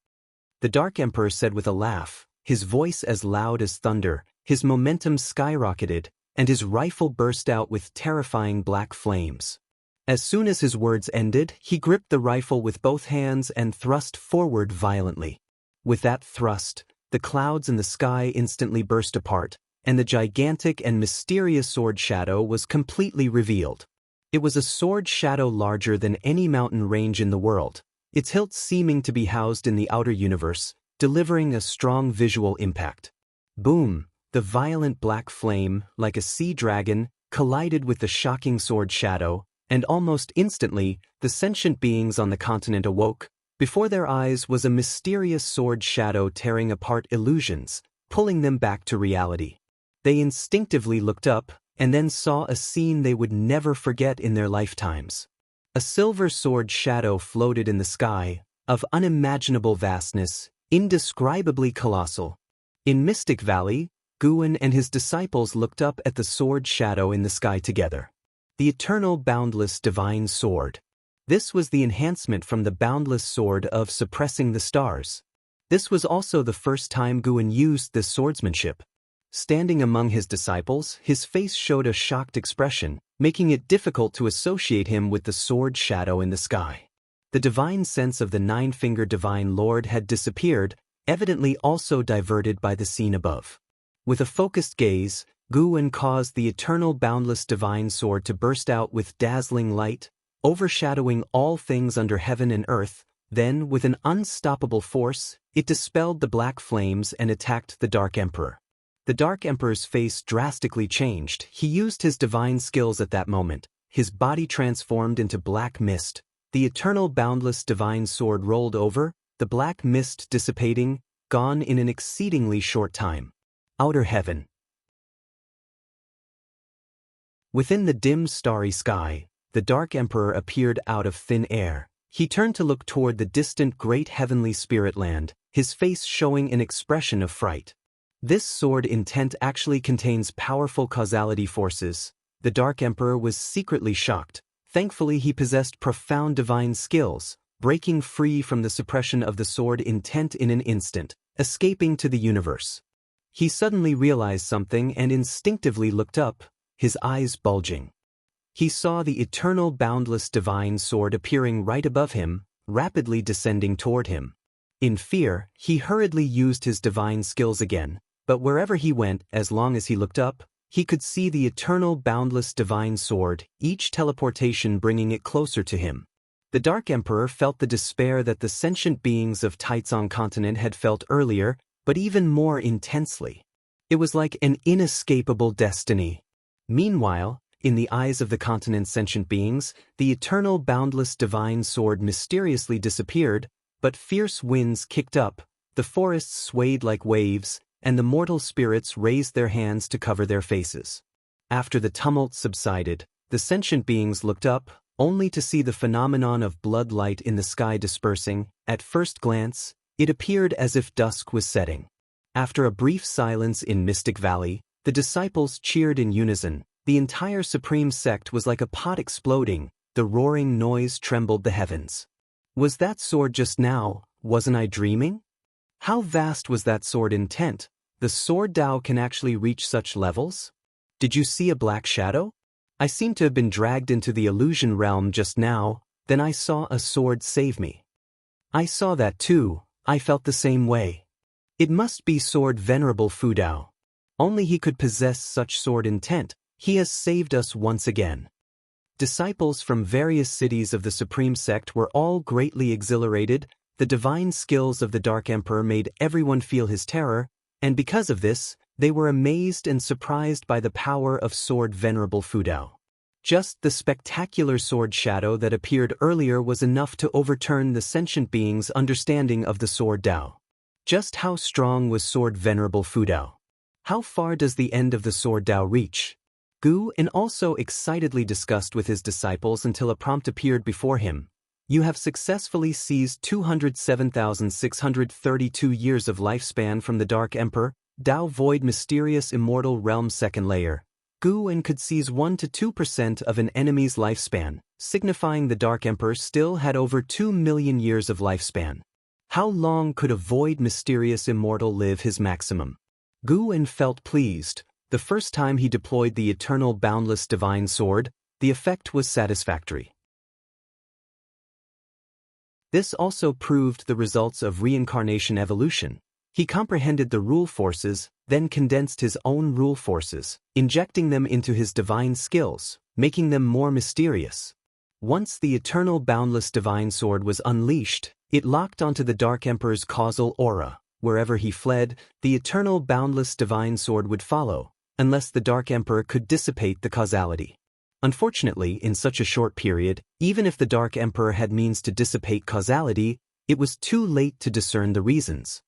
The Dark Emperor said with a laugh, his voice as loud as thunder. His momentum skyrocketed, and his rifle burst out with terrifying black flames. As soon as his words ended, he gripped the rifle with both hands and thrust forward violently. With that thrust, the clouds in the sky instantly burst apart, and the gigantic and mysterious sword shadow was completely revealed. It was a sword shadow larger than any mountain range in the world, its hilt seeming to be housed in the outer universe, delivering a strong visual impact. Boom! The violent black flame, like a sea dragon, collided with the shocking sword shadow, and almost instantly, the sentient beings on the continent awoke. Before their eyes was a mysterious sword shadow tearing apart illusions, pulling them back to reality. They instinctively looked up, and then saw a scene they would never forget in their lifetimes. A silver sword shadow floated in the sky, of unimaginable vastness, indescribably colossal. In Mystic Valley, Guan and his disciples looked up at the sword shadow in the sky together. The eternal boundless divine sword. This was the enhancement from the boundless sword of suppressing the stars. This was also the first time Guan used this swordsmanship. Standing among his disciples, his face showed a shocked expression, making it difficult to associate him with the sword shadow in the sky. The divine sense of the nine-fingered divine lord had disappeared, evidently also diverted by the scene above. With a focused gaze, Guan caused the eternal boundless divine sword to burst out with dazzling light, overshadowing all things under heaven and earth. Then, with an unstoppable force, it dispelled the black flames and attacked the Dark Emperor. The Dark Emperor's face drastically changed. He used his divine skills at that moment. His body transformed into black mist. The eternal boundless divine sword rolled over, the black mist dissipating, gone in an exceedingly short time. Outer heaven. Within the dim starry sky, the Dark Emperor appeared out of thin air. He turned to look toward the distant great heavenly spirit land, his face showing an expression of fright. This sword intent actually contains powerful causality forces. The Dark Emperor was secretly shocked. Thankfully he possessed profound divine skills, breaking free from the suppression of the sword intent in an instant, escaping to the universe. He suddenly realized something and instinctively looked up, his eyes bulging. He saw the eternal boundless divine sword appearing right above him, rapidly descending toward him. In fear, he hurriedly used his divine skills again, but wherever he went, as long as he looked up, he could see the eternal boundless divine sword, each teleportation bringing it closer to him. The Dark Emperor felt the despair that the sentient beings of Taizong continent had felt earlier, but even more intensely. It was like an inescapable destiny. Meanwhile, in the eyes of the continent's sentient beings, the eternal boundless divine sword mysteriously disappeared, but fierce winds kicked up, the forests swayed like waves, and the mortal spirits raised their hands to cover their faces. After the tumult subsided, the sentient beings looked up, only to see the phenomenon of blood light in the sky dispersing. At first glance, it appeared as if dusk was setting. After a brief silence in Mystic Valley, the disciples cheered in unison. The entire supreme sect was like a pot exploding, the roaring noise trembled the heavens. Was that sword just now? Wasn't I dreaming? How vast was that sword intent? The sword Tao can actually reach such levels? Did you see a black shadow? I seem to have been dragged into the illusion realm just now, then I saw a sword save me. I saw that too, I felt the same way. It must be sword Venerable Fu Dao. Only he could possess such sword intent. He has saved us once again. Disciples from various cities of the Supreme Sect were all greatly exhilarated. The divine skills of the Dark Emperor made everyone feel his terror, and because of this, they were amazed and surprised by the power of sword Venerable Fu Dao. Just the spectacular sword shadow that appeared earlier was enough to overturn the sentient being's understanding of the sword Dao. Just how strong was sword Venerable Fu Dao? How far does the end of the sword Dao reach? Gu En also excitedly discussed with his disciples until a prompt appeared before him. You have successfully seized 207,632 years of lifespan from the Dark Emperor, Dao Void Mysterious Immortal Realm Second Layer. Gu En could seize 1 to 2% of an enemy's lifespan, signifying the Dark Emperor still had over 2 million years of lifespan. How long could a Void Mysterious Immortal live his maximum? Gu En felt pleased. The first time he deployed the eternal boundless divine sword, the effect was satisfactory. This also proved the results of reincarnation evolution. He comprehended the rule forces, then condensed his own rule forces, injecting them into his divine skills, making them more mysterious. Once the eternal boundless divine sword was unleashed, it locked onto the Dark Emperor's causal aura. Wherever he fled, the eternal boundless divine sword would follow, unless the Dark Emperor could dissipate the causality. Unfortunately, in such a short period, even if the Dark Emperor had means to dissipate causality, it was too late to discern the reasons.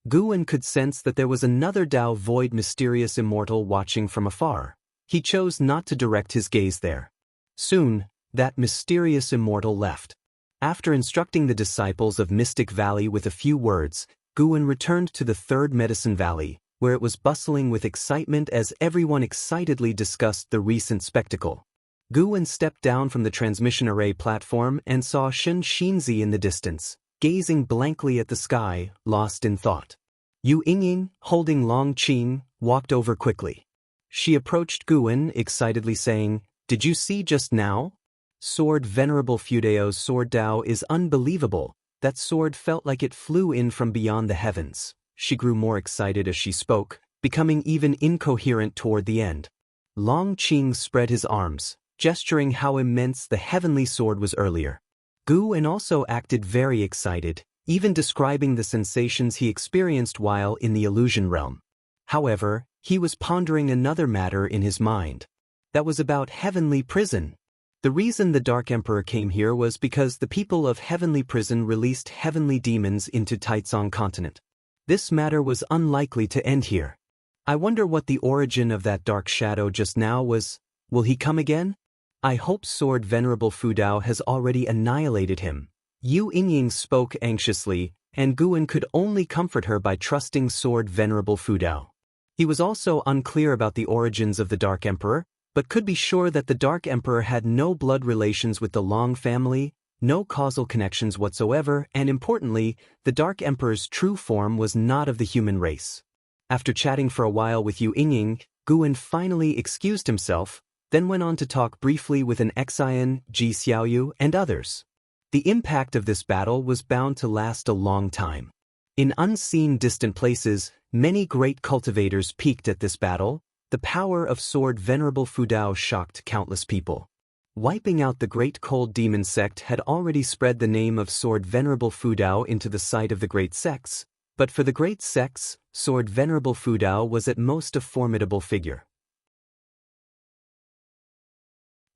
Gu En could sense that there was another Dao Void Mysterious Immortal watching from afar. He chose not to direct his gaze there. Soon, that mysterious immortal left. After instructing the disciples of Mystic Valley with a few words, Gu En returned to the Third Medicine Valley, where it was bustling with excitement as everyone excitedly discussed the recent spectacle. Gu En stepped down from the transmission array platform and saw Shen Xinzi in the distance, gazing blankly at the sky, lost in thought. Yu Yingying, holding Long Qing, walked over quickly. She approached Gu En, excitedly saying, "Did you see just now? Sword Venerable Fu Dao's sword Dao is unbelievable. That sword felt like it flew in from beyond the heavens." She grew more excited as she spoke, becoming even incoherent toward the end. Long Qing spread his arms, gesturing how immense the heavenly sword was earlier. Gu En also acted very excited, even describing the sensations he experienced while in the illusion realm. However, he was pondering another matter in his mind. That was about Heavenly Prison. The reason the Dark Emperor came here was because the people of Heavenly Prison released heavenly demons into Taizong continent. This matter was unlikely to end here. I wonder what the origin of that dark shadow just now was. Will he come again? I hope sword Venerable Fu Dao has already annihilated him. Yu Yingying spoke anxiously, and Gu En could only comfort her by trusting sword Venerable Fu Dao. He was also unclear about the origins of the Dark Emperor, but could be sure that the Dark Emperor had no blood relations with the Long family, no causal connections whatsoever, and importantly, the Dark Emperor's true form was not of the human race. After chatting for a while with Yu Yingying, Gu En finally excused himself, then went on to talk briefly with an Xian, Ji Xiaoyu, and others. The impact of this battle was bound to last a long time. In unseen distant places, many great cultivators peaked at this battle. The power of sword Venerable Fu Dao shocked countless people. Wiping out the Great Cold Demon sect had already spread the name of Sword Venerable Fudao into the sight of the great sects, but for the great sects, Sword Venerable Fudao was at most a formidable figure.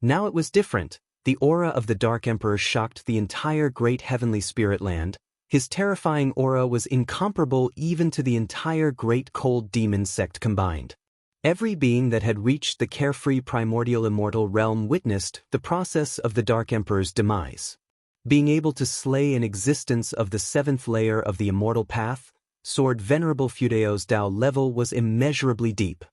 Now it was different. The aura of the Dark Emperor shocked the entire great heavenly spirit land. His terrifying aura was incomparable even to the entire Great Cold Demon sect combined. Every being that had reached the carefree primordial immortal realm witnessed the process of the Dark Emperor's demise. Being able to slay an existence of the seventh layer of the immortal path, Sword Venerable Fudao's Tao level was immeasurably deep.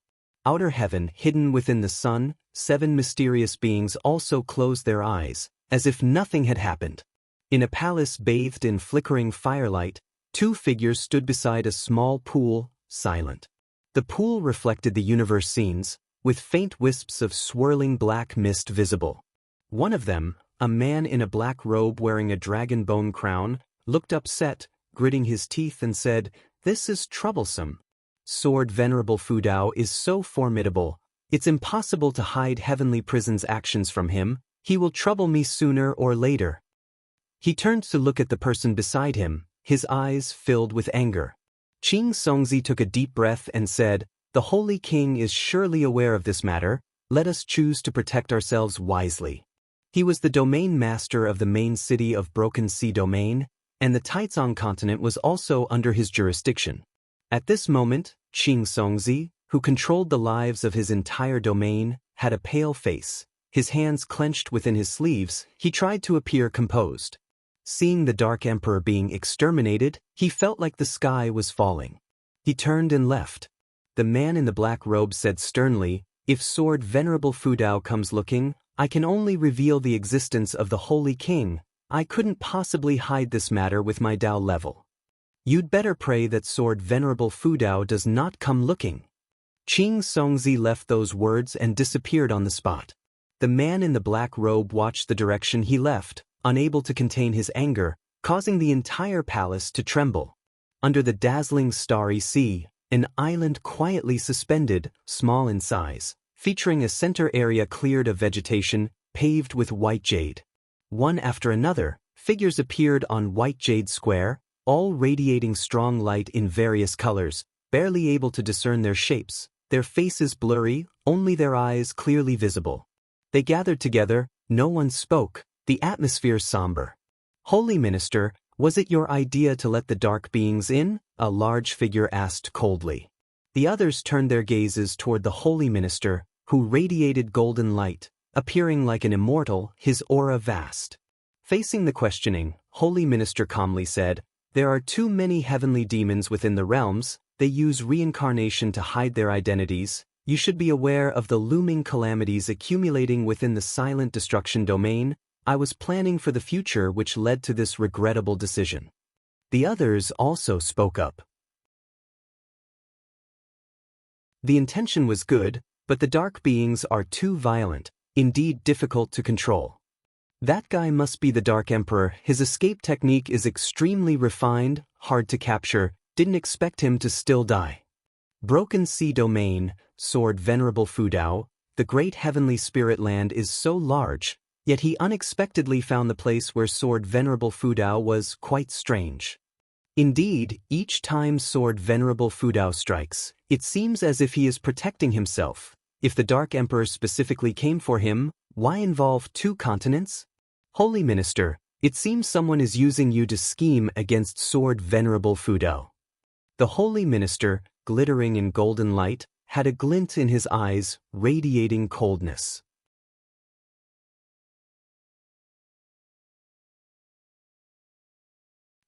Outer heaven, hidden within the sun, 7 mysterious beings also closed their eyes, as if nothing had happened. In a palace bathed in flickering firelight, 2 figures stood beside a small pool, silent. The pool reflected the universe scenes, with faint wisps of swirling black mist visible. One of them, a man in a black robe wearing a dragon bone crown, looked upset, gritting his teeth and said, "This is troublesome. Sword Venerable Fudao is so formidable, it's impossible to hide Heavenly Prison's actions from him. He will trouble me sooner or later." He turned to look at the person beside him, his eyes filled with anger. Qing Songzi took a deep breath and said, "The Holy King is surely aware of this matter. Let us choose to protect ourselves wisely." He was the domain master of the main city of Broken Sea Domain, and the Taizong continent was also under his jurisdiction. At this moment, Qing Songzi, who controlled the lives of his entire domain, had a pale face. His hands clenched within his sleeves, he tried to appear composed. Seeing the Dark Emperor being exterminated, he felt like the sky was falling. He turned and left. The man in the black robe said sternly, "If Sword Venerable Fudao comes looking, I can only reveal the existence of the Holy King. I couldn't possibly hide this matter with my Tao level. You'd better pray that Sword Venerable Fudao does not come looking." Qing Songzi left those words and disappeared on the spot. The man in the black robe watched the direction he left, unable to contain his anger, causing the entire palace to tremble. Under the dazzling starry sea, an island quietly suspended, small in size, featuring a center area cleared of vegetation, paved with white jade. One after another, figures appeared on white jade square, all radiating strong light in various colors, barely able to discern their shapes, their faces blurry, only their eyes clearly visible. They gathered together, no one spoke, the atmosphere somber. "Holy Minister, was it your idea to let the dark beings in?" a large figure asked coldly. The others turned their gazes toward the Holy Minister, who radiated golden light, appearing like an immortal, his aura vast. Facing the questioning, Holy Minister calmly said, "There are too many heavenly demons within the realms. They use reincarnation to hide their identities. You should be aware of the looming calamities accumulating within the silent destruction domain. I was planning for the future which led to this regrettable decision." The others also spoke up. The intention was good, but the dark beings are too violent, indeed difficult to control. That guy must be the Dark Emperor. His escape technique is extremely refined, hard to capture. Didn't expect him to still die. Broken Sea Domain, Sword Venerable Fudao, the great heavenly spirit land is so large, yet he unexpectedly found the place where Sword Venerable Fudao was quite strange. Indeed, each time Sword Venerable Fudao strikes, it seems as if he is protecting himself. If the Dark Emperor specifically came for him, why involve 2 continents? Holy Minister, it seems someone is using you to scheme against Sword Venerable Fudao. The Holy Minister, glittering in golden light, had a glint in his eyes, radiating coldness.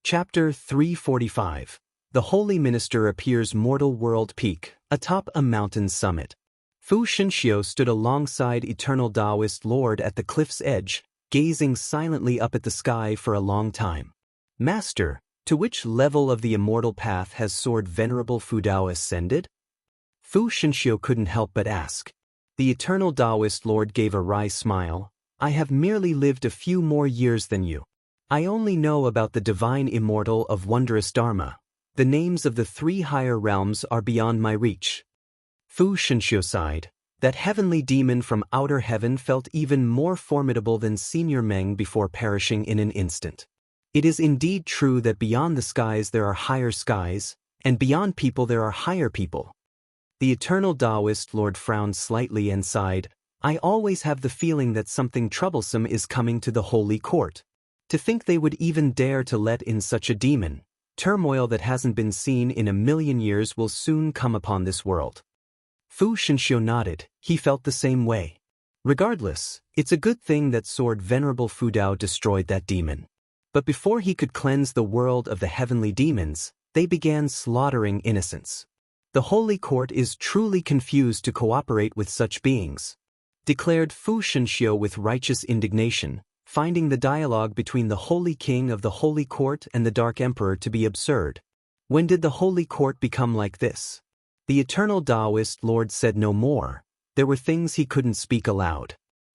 Chapter 345. The Holy Minister appears mortal world peak, atop a mountain summit. Fu Shenxiu stood alongside Eternal Taoist Lord at the cliff's edge, gazing silently up at the sky for a long time. "Master, to which level of the immortal path has Sword Venerable Fudao ascended?" Fu Shenxiu couldn't help but ask. The Eternal Taoist Lord gave a wry smile. "I have merely lived a few more years than you. I only know about the divine immortal of wondrous Dharma. The names of the 3 higher realms are beyond my reach." Fu Shenxiu sighed. That heavenly demon from outer heaven felt even more formidable than Senior Meng before perishing in an instant. It is indeed true that beyond the skies there are higher skies, and beyond people there are higher people. The eternal Taoist Lord frowned slightly and sighed. I always have the feeling that something troublesome is coming to the holy court. To think they would even dare to let in such a demon. Turmoil that hasn't been seen in a million years will soon come upon this world. Fu Shenxiu nodded. He felt the same way. Regardless, it's a good thing that Sword Venerable Fu Dao destroyed that demon. But before he could cleanse the world of the heavenly demons, they began slaughtering innocents. The holy court is truly confused to cooperate with such beings, declared Fu Shenxiu with righteous indignation, finding the dialogue between the holy king of the holy court and the dark emperor to be absurd. When did the holy court become like this? The eternal Taoist Lord said no more. There were things he couldn't speak aloud.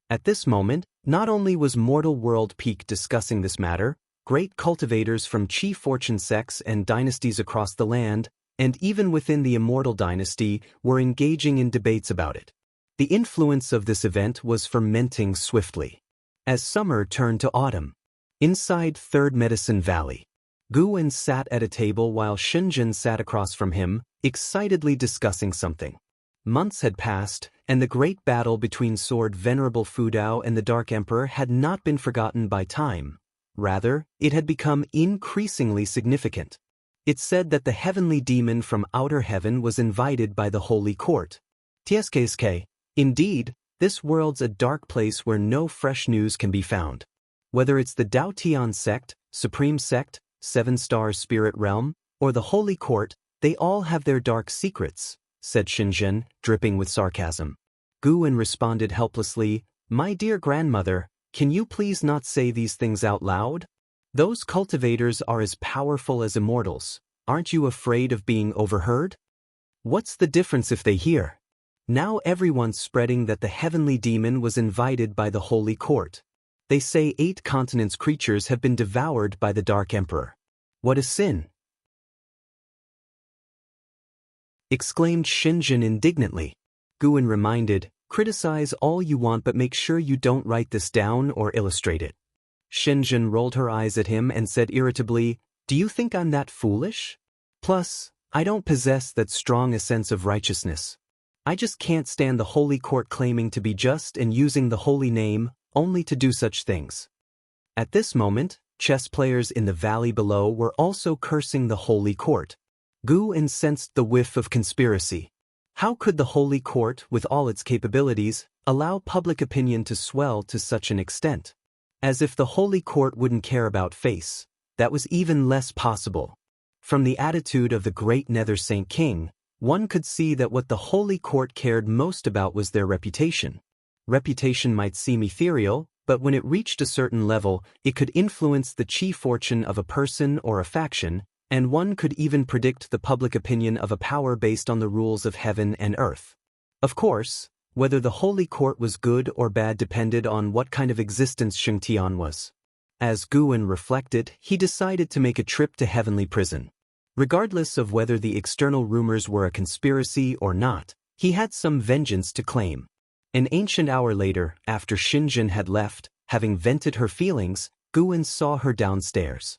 At this moment, not only was Mortal World Peak discussing this matter, great cultivators from Qi fortune sects and dynasties across the land, and even within the Immortal dynasty, were engaging in debates about it. The influence of this event was fermenting swiftly. As summer turned to autumn. Inside Third Medicine Valley, Guwen sat at a table while Shenzhen sat across from him, excitedly discussing something. Months had passed, and the great battle between Sword Venerable Fu Dao and the Dark Emperor had not been forgotten by time. Rather, it had become increasingly significant. It said that the heavenly demon from outer heaven was invited by the holy court. TSKSK. Indeed, this world's a dark place where no fresh news can be found. Whether it's the Dao Tian sect, Supreme sect, Seven Stars Spirit Realm, or the Holy Court, they all have their dark secrets, said Shenzhen, dripping with sarcasm. Guwen responded helplessly, My dear grandmother, can you please not say these things out loud? Those cultivators are as powerful as immortals. Aren't you afraid of being overheard? What's the difference if they hear? Now everyone's spreading that the heavenly demon was invited by the Holy Court. They say 8 continents' creatures have been devoured by the Dark Emperor. What a sin! Exclaimed Shenzhen indignantly. Guwen reminded, criticize all you want but make sure you don't write this down or illustrate it. Shenzhen rolled her eyes at him and said irritably, Do you think I'm that foolish? Plus, I don't possess that strong a sense of righteousness. I just can't stand the Holy Court claiming to be just and using the holy name, only to do such things. At this moment, chess players in the valley below were also cursing the Holy Court. Guwen sensed the whiff of conspiracy. How could the Holy Court, with all its capabilities, allow public opinion to swell to such an extent? As if the Holy Court wouldn't care about face, that was even less possible. From the attitude of the great Nether Saint King, one could see that what the Holy Court cared most about was their reputation. Reputation might seem ethereal, but when it reached a certain level, it could influence the Qi fortune of a person or a faction, and one could even predict the public opinion of a power based on the rules of heaven and earth. Of course, whether the Holy Court was good or bad depended on what kind of existence Shengtian was. As Guwen reflected, he decided to make a trip to Heavenly Prison. Regardless of whether the external rumors were a conspiracy or not, he had some vengeance to claim. An ancient hour later, after Shenzhen had left, having vented her feelings, Guwen saw her downstairs.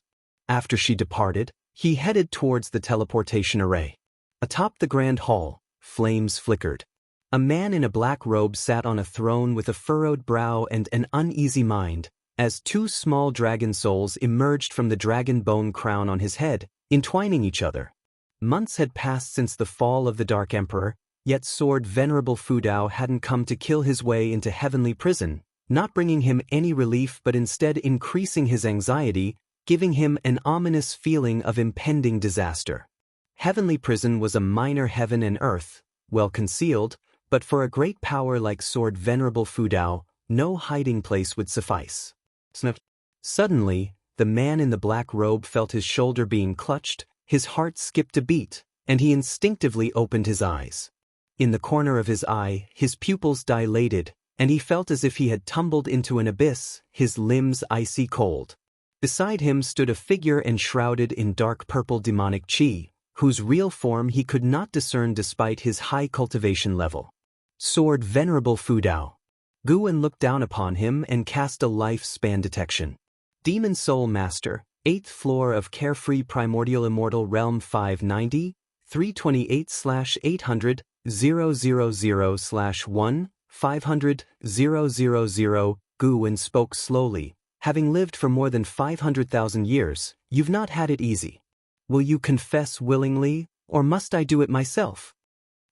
After she departed, he headed towards the teleportation array. Atop the grand hall, flames flickered. A man in a black robe sat on a throne with a furrowed brow and an uneasy mind, as 2 small dragon souls emerged from the dragon bone crown on his head, entwining each other. Months had passed since the fall of the Dark Emperor, yet Sword Venerable Fu Dao hadn't come to kill his way into Heavenly Prison, not bringing him any relief but instead increasing his anxiety, giving him an ominous feeling of impending disaster. Heavenly Prison was a minor heaven and earth, well concealed, but for a great power like Sword Venerable Fu Dao, no hiding place would suffice. Suddenly, the man in the black robe felt his shoulder being clutched, his heart skipped a beat, and he instinctively opened his eyes. In the corner of his eye, his pupils dilated, and he felt as if he had tumbled into an abyss, his limbs icy cold. Beside him stood a figure enshrouded in dark purple demonic qi, whose real form he could not discern despite his high cultivation level. soared Venerable Fudao. Guan looked down upon him and cast a lifespan detection. Demon Soul Master, 8th floor of Carefree Primordial Immortal Realm 590, 328/800, 000/1, 500, 000. Guan spoke slowly. Having lived for more than 500,000 years, you've not had it easy. Will you confess willingly, or must I do it myself?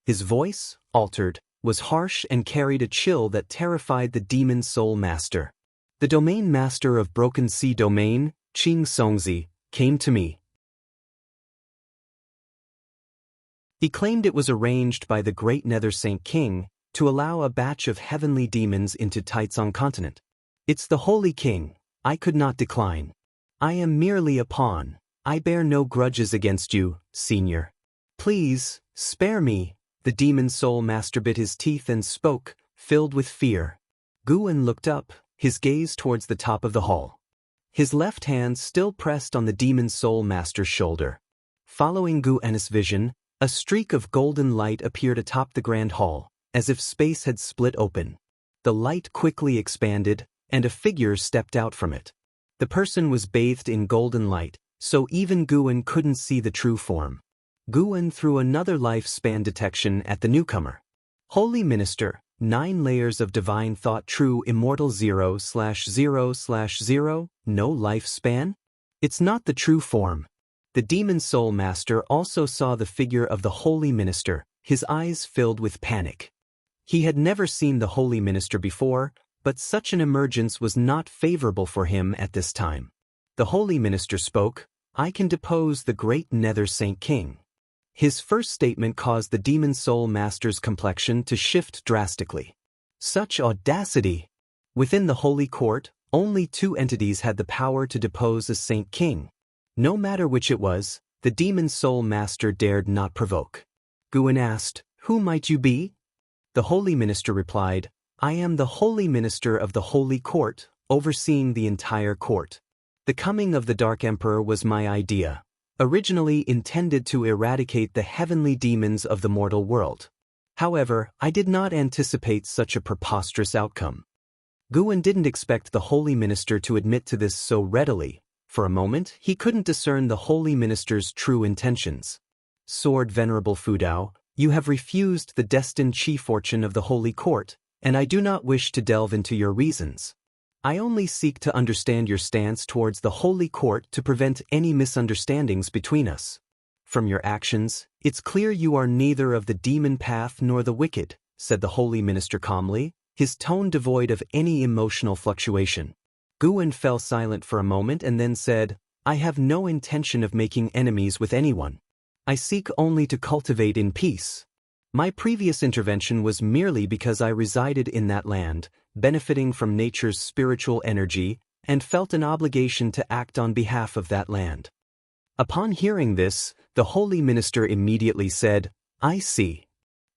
His voice, altered, was harsh and carried a chill that terrified the Demon Soul Master. The Domain Master of Broken Sea Domain, Qing Songzi, came to me. He claimed it was arranged by the Great Nether Saint King to allow a batch of heavenly demons into Taizong continent. It's the Holy King. I could not decline. I am merely a pawn. I bear no grudges against you, Senior. Please, spare me. The Demon Soul Master bit his teeth and spoke, filled with fear. Guan looked up, his gaze towards the top of the hall. His left hand still pressed on the Demon Soul Master's shoulder. Following Guan's vision, a streak of golden light appeared atop the grand hall, as if space had split open. The light quickly expanded, and a figure stepped out from it. The person was bathed in golden light, so even Guan couldn't see the true form. Guan threw another lifespan detection at the newcomer. Holy Minister, 9 layers of divine thought, true immortal 0/0/0, no lifespan? It's not the true form. The Demon Soul Master also saw the figure of the Holy Minister, his eyes filled with panic. He had never seen the Holy Minister before, but such an emergence was not favorable for him at this time. The Holy Minister spoke, I can depose the Great Nether Saint King. His first statement caused the Demon Soul Master's complexion to shift drastically. Such audacity! Within the Holy Court, only 2 entities had the power to depose a Saint King. No matter which it was, the Demon Soul Master dared not provoke. Guan asked, Who might you be? The Holy Minister replied, I am the Holy Minister of the Holy Court, overseeing the entire court. The coming of the Dark Emperor was my idea, originally intended to eradicate the heavenly demons of the mortal world. However, I did not anticipate such a preposterous outcome. Guan didn't expect the Holy Minister to admit to this so readily. For a moment, he couldn't discern the Holy Minister's true intentions. Sword Venerable Fudao, you have refused the destined chi fortune of the Holy Court, and I do not wish to delve into your reasons. I only seek to understand your stance towards the Holy Court to prevent any misunderstandings between us. From your actions, it's clear you are neither of the demon path nor the wicked, said the Holy Minister calmly, his tone devoid of any emotional fluctuation. Guan fell silent for a moment and then said, I have no intention of making enemies with anyone. I seek only to cultivate in peace. My previous intervention was merely because I resided in that land, benefiting from nature's spiritual energy, and felt an obligation to act on behalf of that land. Upon hearing this, the Holy Minister immediately said, I see.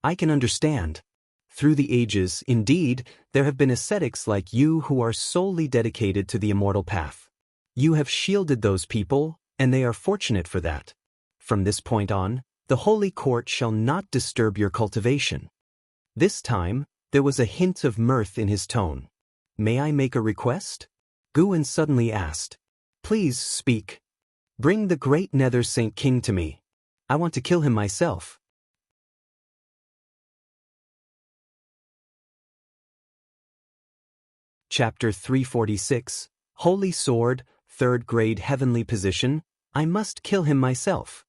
I can understand. Through the ages, indeed, there have been ascetics like you who are solely dedicated to the immortal path. You have shielded those people, and they are fortunate for that. From this point on, the Holy Court shall not disturb your cultivation. This time, there was a hint of mirth in his tone. May I make a request? Guan suddenly asked. Please speak. Bring the Great Nether Saint King to me. I want to kill him myself. Chapter 346, Holy Sword, 3rd Grade Heavenly Position, I must kill him myself.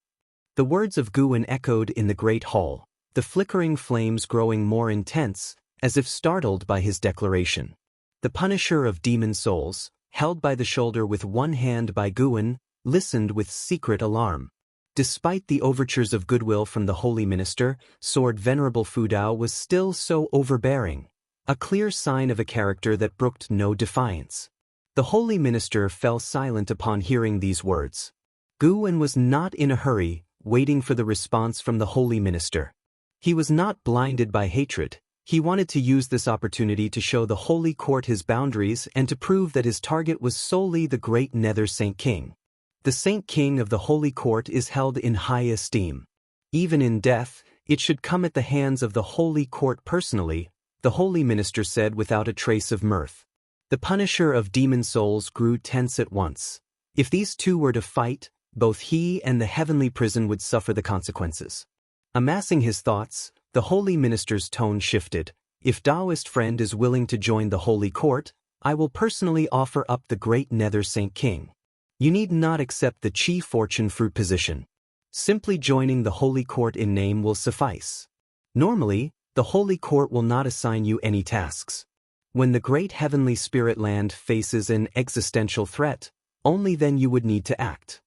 The words of Guan echoed in the great hall, the flickering flames growing more intense, as if startled by his declaration. The Punisher of Demon Souls, held by the shoulder with one hand by Guan, listened with secret alarm. Despite the overtures of goodwill from the Holy Minister, Sword Venerable Fudao was still so overbearing, a clear sign of a character that brooked no defiance. The Holy Minister fell silent upon hearing these words. Guan was not in a hurry, waiting for the response from the Holy Minister. He was not blinded by hatred. He wanted to use this opportunity to show the Holy Court his boundaries and to prove that his target was solely the Great Nether Saint King. The Saint King of the Holy Court is held in high esteem. Even in death, It should come at the hands of the holy court personally, the holy minister said without a trace of mirth. The punisher of demon souls grew tense at once. If these two were to fight, both he and the heavenly prison would suffer the consequences. Amassing his thoughts, the holy minister's tone shifted. If Taoist friend is willing to join the holy court, I will personally offer up the great Nether Saint King. You need not accept the chief fortune fruit position. Simply joining the holy court in name will suffice. Normally, the holy court will not assign you any tasks. When the great heavenly spirit land faces an existential threat, only then you would need to act.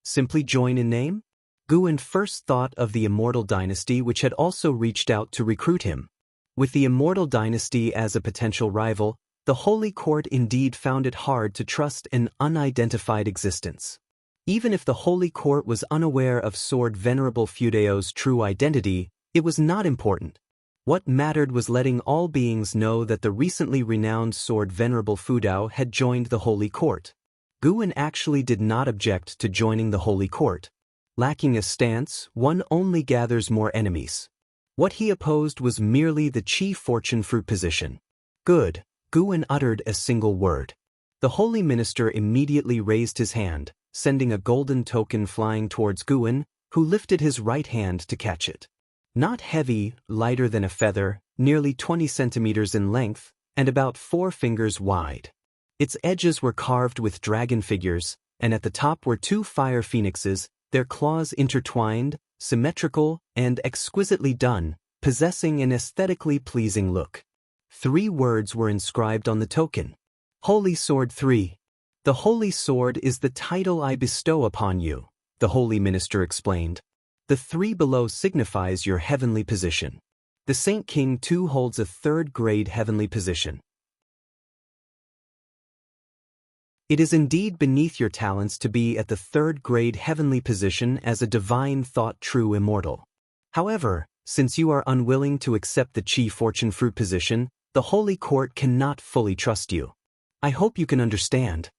Simply join in name? Guan first thought of the Immortal dynasty, which had also reached out to recruit him. With the Immortal dynasty as a potential rival, the holy court indeed found it hard to trust an unidentified existence. Even if the holy court was unaware of Sword Venerable Fudeo's true identity, it was not important. What mattered was letting all beings know that the recently renowned Sword Venerable Fudao had joined the holy court. Guan actually did not object to joining the holy court. Lacking a stance, one only gathers more enemies. What he opposed was merely the chief fortune fruit position. Good. Guan uttered a single word. The holy minister immediately raised his hand, sending a golden token flying towards Guan, who lifted his right hand to catch it. Not heavy, lighter than a feather, nearly 20 centimeters in length, and about 4 fingers wide. Its edges were carved with dragon figures, and at the top were 2 fire phoenixes, their claws intertwined, symmetrical, and exquisitely done, possessing an aesthetically pleasing look. 3 words were inscribed on the token. Holy Sword 3. The Holy Sword is the title I bestow upon you, the holy minister explained. The 3 below signifies your heavenly position. The Saint King too holds a 3rd grade heavenly position. It is indeed beneath your talents to be at the 3rd grade heavenly position as a divine thought true immortal. However, since you are unwilling to accept the chief fortune fruit position, the holy court cannot fully trust you. I hope you can understand.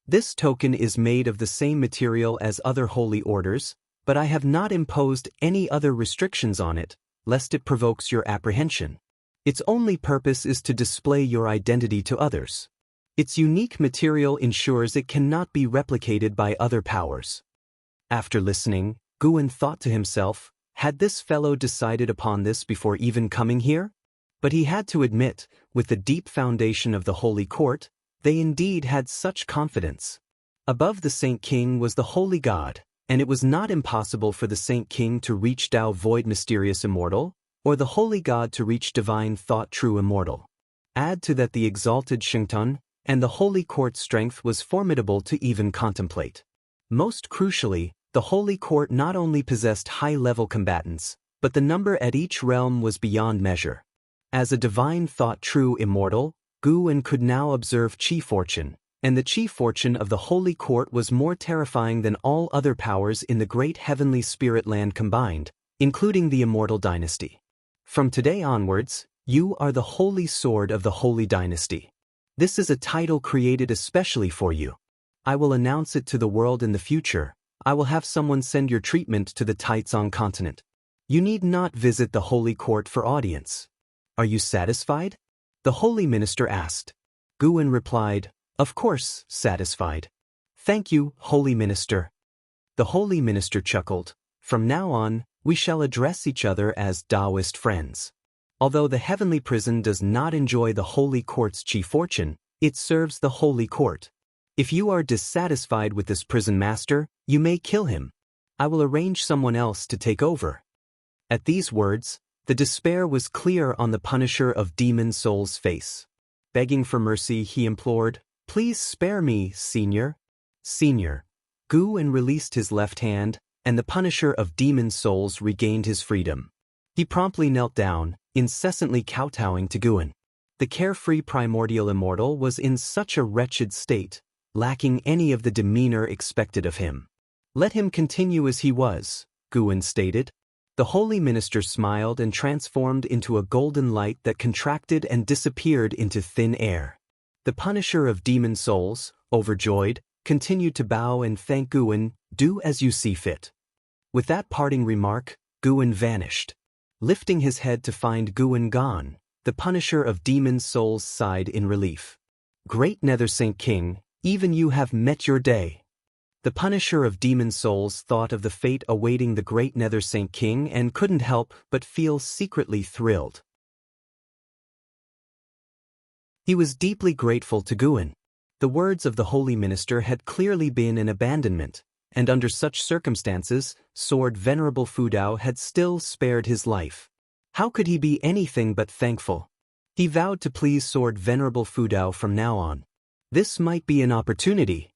This token is made of the same material as other holy orders, but I have not imposed any other restrictions on it, lest it provokes your apprehension. Its only purpose is to display your identity to others. Its unique material ensures it cannot be replicated by other powers. After listening, Guan thought to himself, had this fellow decided upon this before even coming here? But he had to admit, with the deep foundation of the holy court, they indeed had such confidence. Above the Saint King was the holy God, and it was not impossible for the Saint King to reach Tao Void Mysterious Immortal, or the holy God to reach Divine Thought True Immortal. Add to that the exalted Shengtun, and the holy court's strength was formidable to even contemplate. Most crucially, the holy court not only possessed high-level combatants, but the number at each realm was beyond measure. As a divine thought true immortal, Guan could now observe chief fortune, and the chief fortune of the holy court was more terrifying than all other powers in the great heavenly spirit land combined, including the Immortal dynasty. From today onwards, you are the holy sword of the holy dynasty. This is a title created especially for you. I will announce it to the world in the future. I will have someone send your treatment to the Taizong continent. You need not visit the holy court for audience. Are you satisfied? The holy minister asked. Guan replied, of course, satisfied. Thank you, holy minister. The holy minister chuckled. From now on, we shall address each other as Taoist friends. Although the heavenly prison does not enjoy the holy court's chief fortune, it serves the holy court. If you are dissatisfied with this prison master, you may kill him. I will arrange someone else to take over. At these words, the despair was clear on the punisher of demon souls' face. Begging for mercy, he implored, please spare me, Senior. Senior. Guan released his left hand, and the punisher of demon souls regained his freedom. He promptly knelt down, incessantly kowtowing to Guan. The carefree primordial immortal was in such a wretched state, lacking any of the demeanor expected of him. Let him continue as he was, Guan stated. The holy minister smiled and transformed into a golden light that contracted and disappeared into thin air. The punisher of demon souls, overjoyed, continued to bow and thank Guan, do as you see fit. With that parting remark, Guan vanished. Lifting his head to find Guan gone, the Punisher of Demon Souls sighed in relief. Great Nether Saint King, even you have met your day. The Punisher of Demon Souls thought of the fate awaiting the Great Nether Saint King and couldn't help but feel secretly thrilled. He was deeply grateful to Guan. The words of the Holy Minister had clearly been an abandonment, and under such circumstances, Sword Venerable Fudao had still spared his life. How could he be anything but thankful? He vowed to please Sword Venerable Fudao from now on. This might be an opportunity.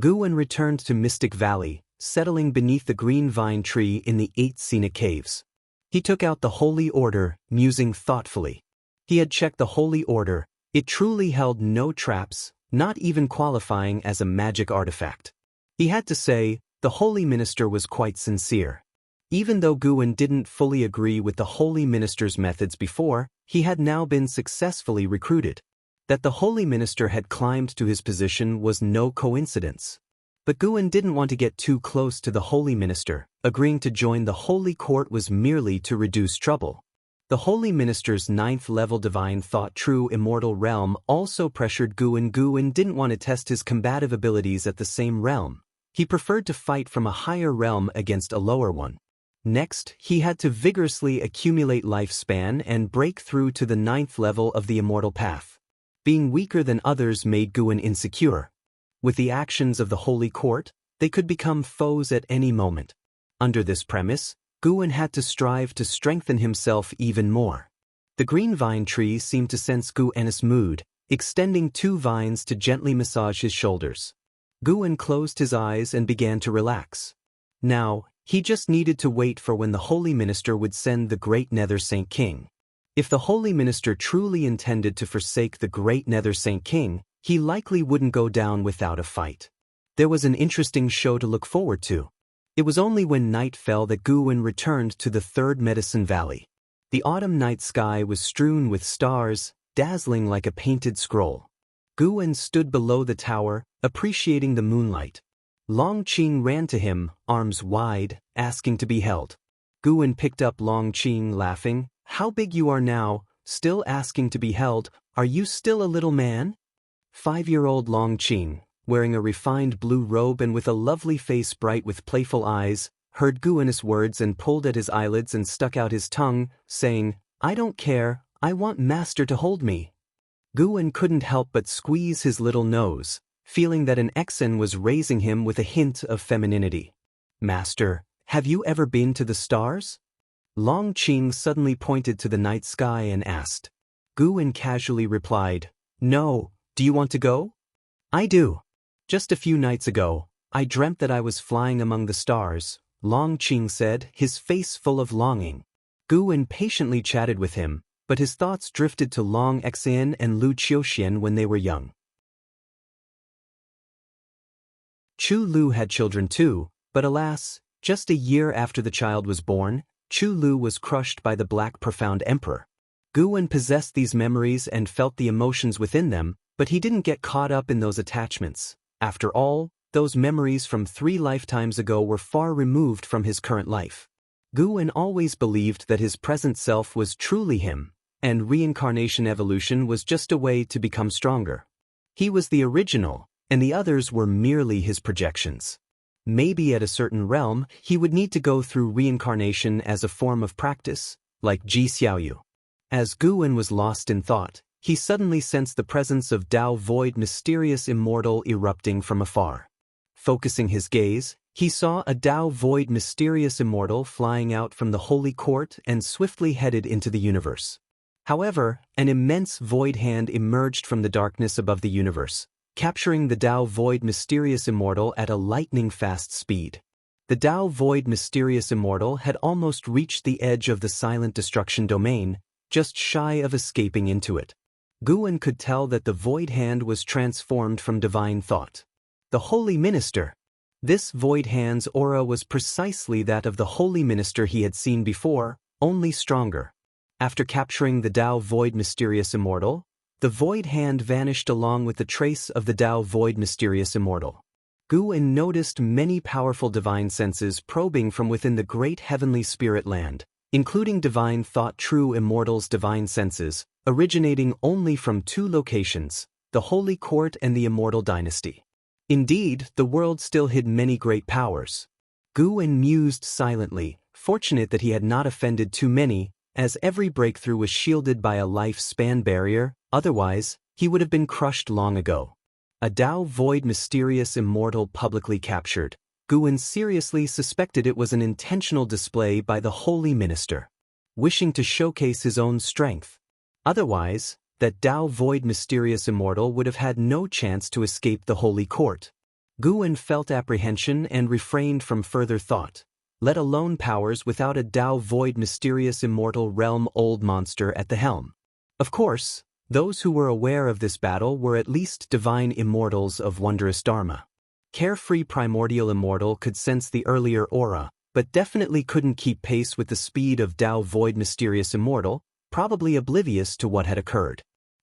Guan returned to Mystic Valley, settling beneath the green vine tree in the 8 scenic caves. He took out the Holy Order, musing thoughtfully. He had checked the Holy Order. It truly held no traps, not even qualifying as a magic artifact. He had to say, the Holy Minister was quite sincere. Even though Guan didn't fully agree with the Holy Minister's methods before, he had now been successfully recruited. That the Holy Minister had climbed to his position was no coincidence. But Guan didn't want to get too close to the Holy Minister. Agreeing to join the Holy Court was merely to reduce trouble. The Holy Minister's 9th-level divine thought true immortal realm also pressured Guan. Guan didn't want to test his combative abilities at the same realm. He preferred to fight from a higher realm against a lower one. Next, he had to vigorously accumulate lifespan and break through to the 9th level of the immortal path. Being weaker than others made Guan insecure. With the actions of the Holy Court, they could become foes at any moment. Under this premise, Guan had to strive to strengthen himself even more. The green vine tree seemed to sense Guan's mood, extending 2 vines to gently massage his shoulders. Guan closed his eyes and began to relax. Now, he just needed to wait for when the Holy Minister would send the Great Nether Saint King. If the Holy Minister truly intended to forsake the Great Nether Saint King, he likely wouldn't go down without a fight. There was an interesting show to look forward to. It was only when night fell that Guan returned to the 3rd Medicine Valley. The autumn night sky was strewn with stars, dazzling like a painted scroll. Guan stood below the tower, appreciating the moonlight. Long Qing ran to him, arms wide, asking to be held. Guan picked up Long Qing, laughing. How big you are now, still asking to be held, are you still a little man? 5-year-old Long Qing, wearing a refined blue robe and with a lovely face bright with playful eyes, heard Guan's words and pulled at his eyelids and stuck out his tongue, saying, I don't care, I want Master to hold me. Guan couldn't help but squeeze his little nose, feeling that an Exen was raising him with a hint of femininity. Master, have you ever been to the stars? Long Qing suddenly pointed to the night sky and asked. Guan casually replied, No, do you want to go? I do. Just a few nights ago, I dreamt that I was flying among the stars, Long Qing said, his face full of longing. Guan patiently chatted with him, but his thoughts drifted to Long Xian and Lu Qiuxian when they were young. Chu Lu had children too, but alas, just a year after the child was born, Chu Lu was crushed by the Black Profound Emperor. Guan possessed these memories and felt the emotions within them, but he didn't get caught up in those attachments. After all, those memories from 3 lifetimes ago were far removed from his current life. Guan always believed that his present self was truly him, and reincarnation evolution was just a way to become stronger. He was the original, and the others were merely his projections. Maybe at a certain realm, he would need to go through reincarnation as a form of practice, like Ji Xiaoyu. As Guan was lost in thought, he suddenly sensed the presence of Tao Void mysterious immortal erupting from afar. Focusing his gaze, he saw a Tao Void mysterious immortal flying out from the Holy Court and swiftly headed into the universe. However, an immense void hand emerged from the darkness above the universe, capturing the Tao Void mysterious immortal at a lightning-fast speed. The Tao Void mysterious immortal had almost reached the edge of the silent destruction domain, just shy of escaping into it. Guan could tell that the void hand was transformed from divine thought. The Holy Minister. This void hand's aura was precisely that of the Holy Minister he had seen before, only stronger. After capturing the Tao Void mysterious immortal, the void hand vanished along with the trace of the Tao Void mysterious immortal. Guan noticed many powerful divine senses probing from within the great heavenly spirit land, including divine thought, true immortal's divine senses, originating only from two locations, the Holy Court and the Immortal Dynasty. Indeed, the world still hid many great powers. Guwen mused silently, fortunate that he had not offended too many, as every breakthrough was shielded by a lifespan barrier, otherwise, he would have been crushed long ago. A Tao void mysterious immortal publicly captured. Guwen seriously suspected it was an intentional display by the holy minister, wishing to showcase his own strength. Otherwise, that Tao void mysterious immortal would have had no chance to escape the holy court. Guwen felt apprehension and refrained from further thought, let alone powers without a Tao void mysterious immortal realm old monster at the helm. Of course, those who were aware of this battle were at least divine immortals of wondrous dharma. Carefree primordial immortal could sense the earlier aura, but definitely couldn't keep pace with the speed of Tao void mysterious immortal, probably oblivious to what had occurred.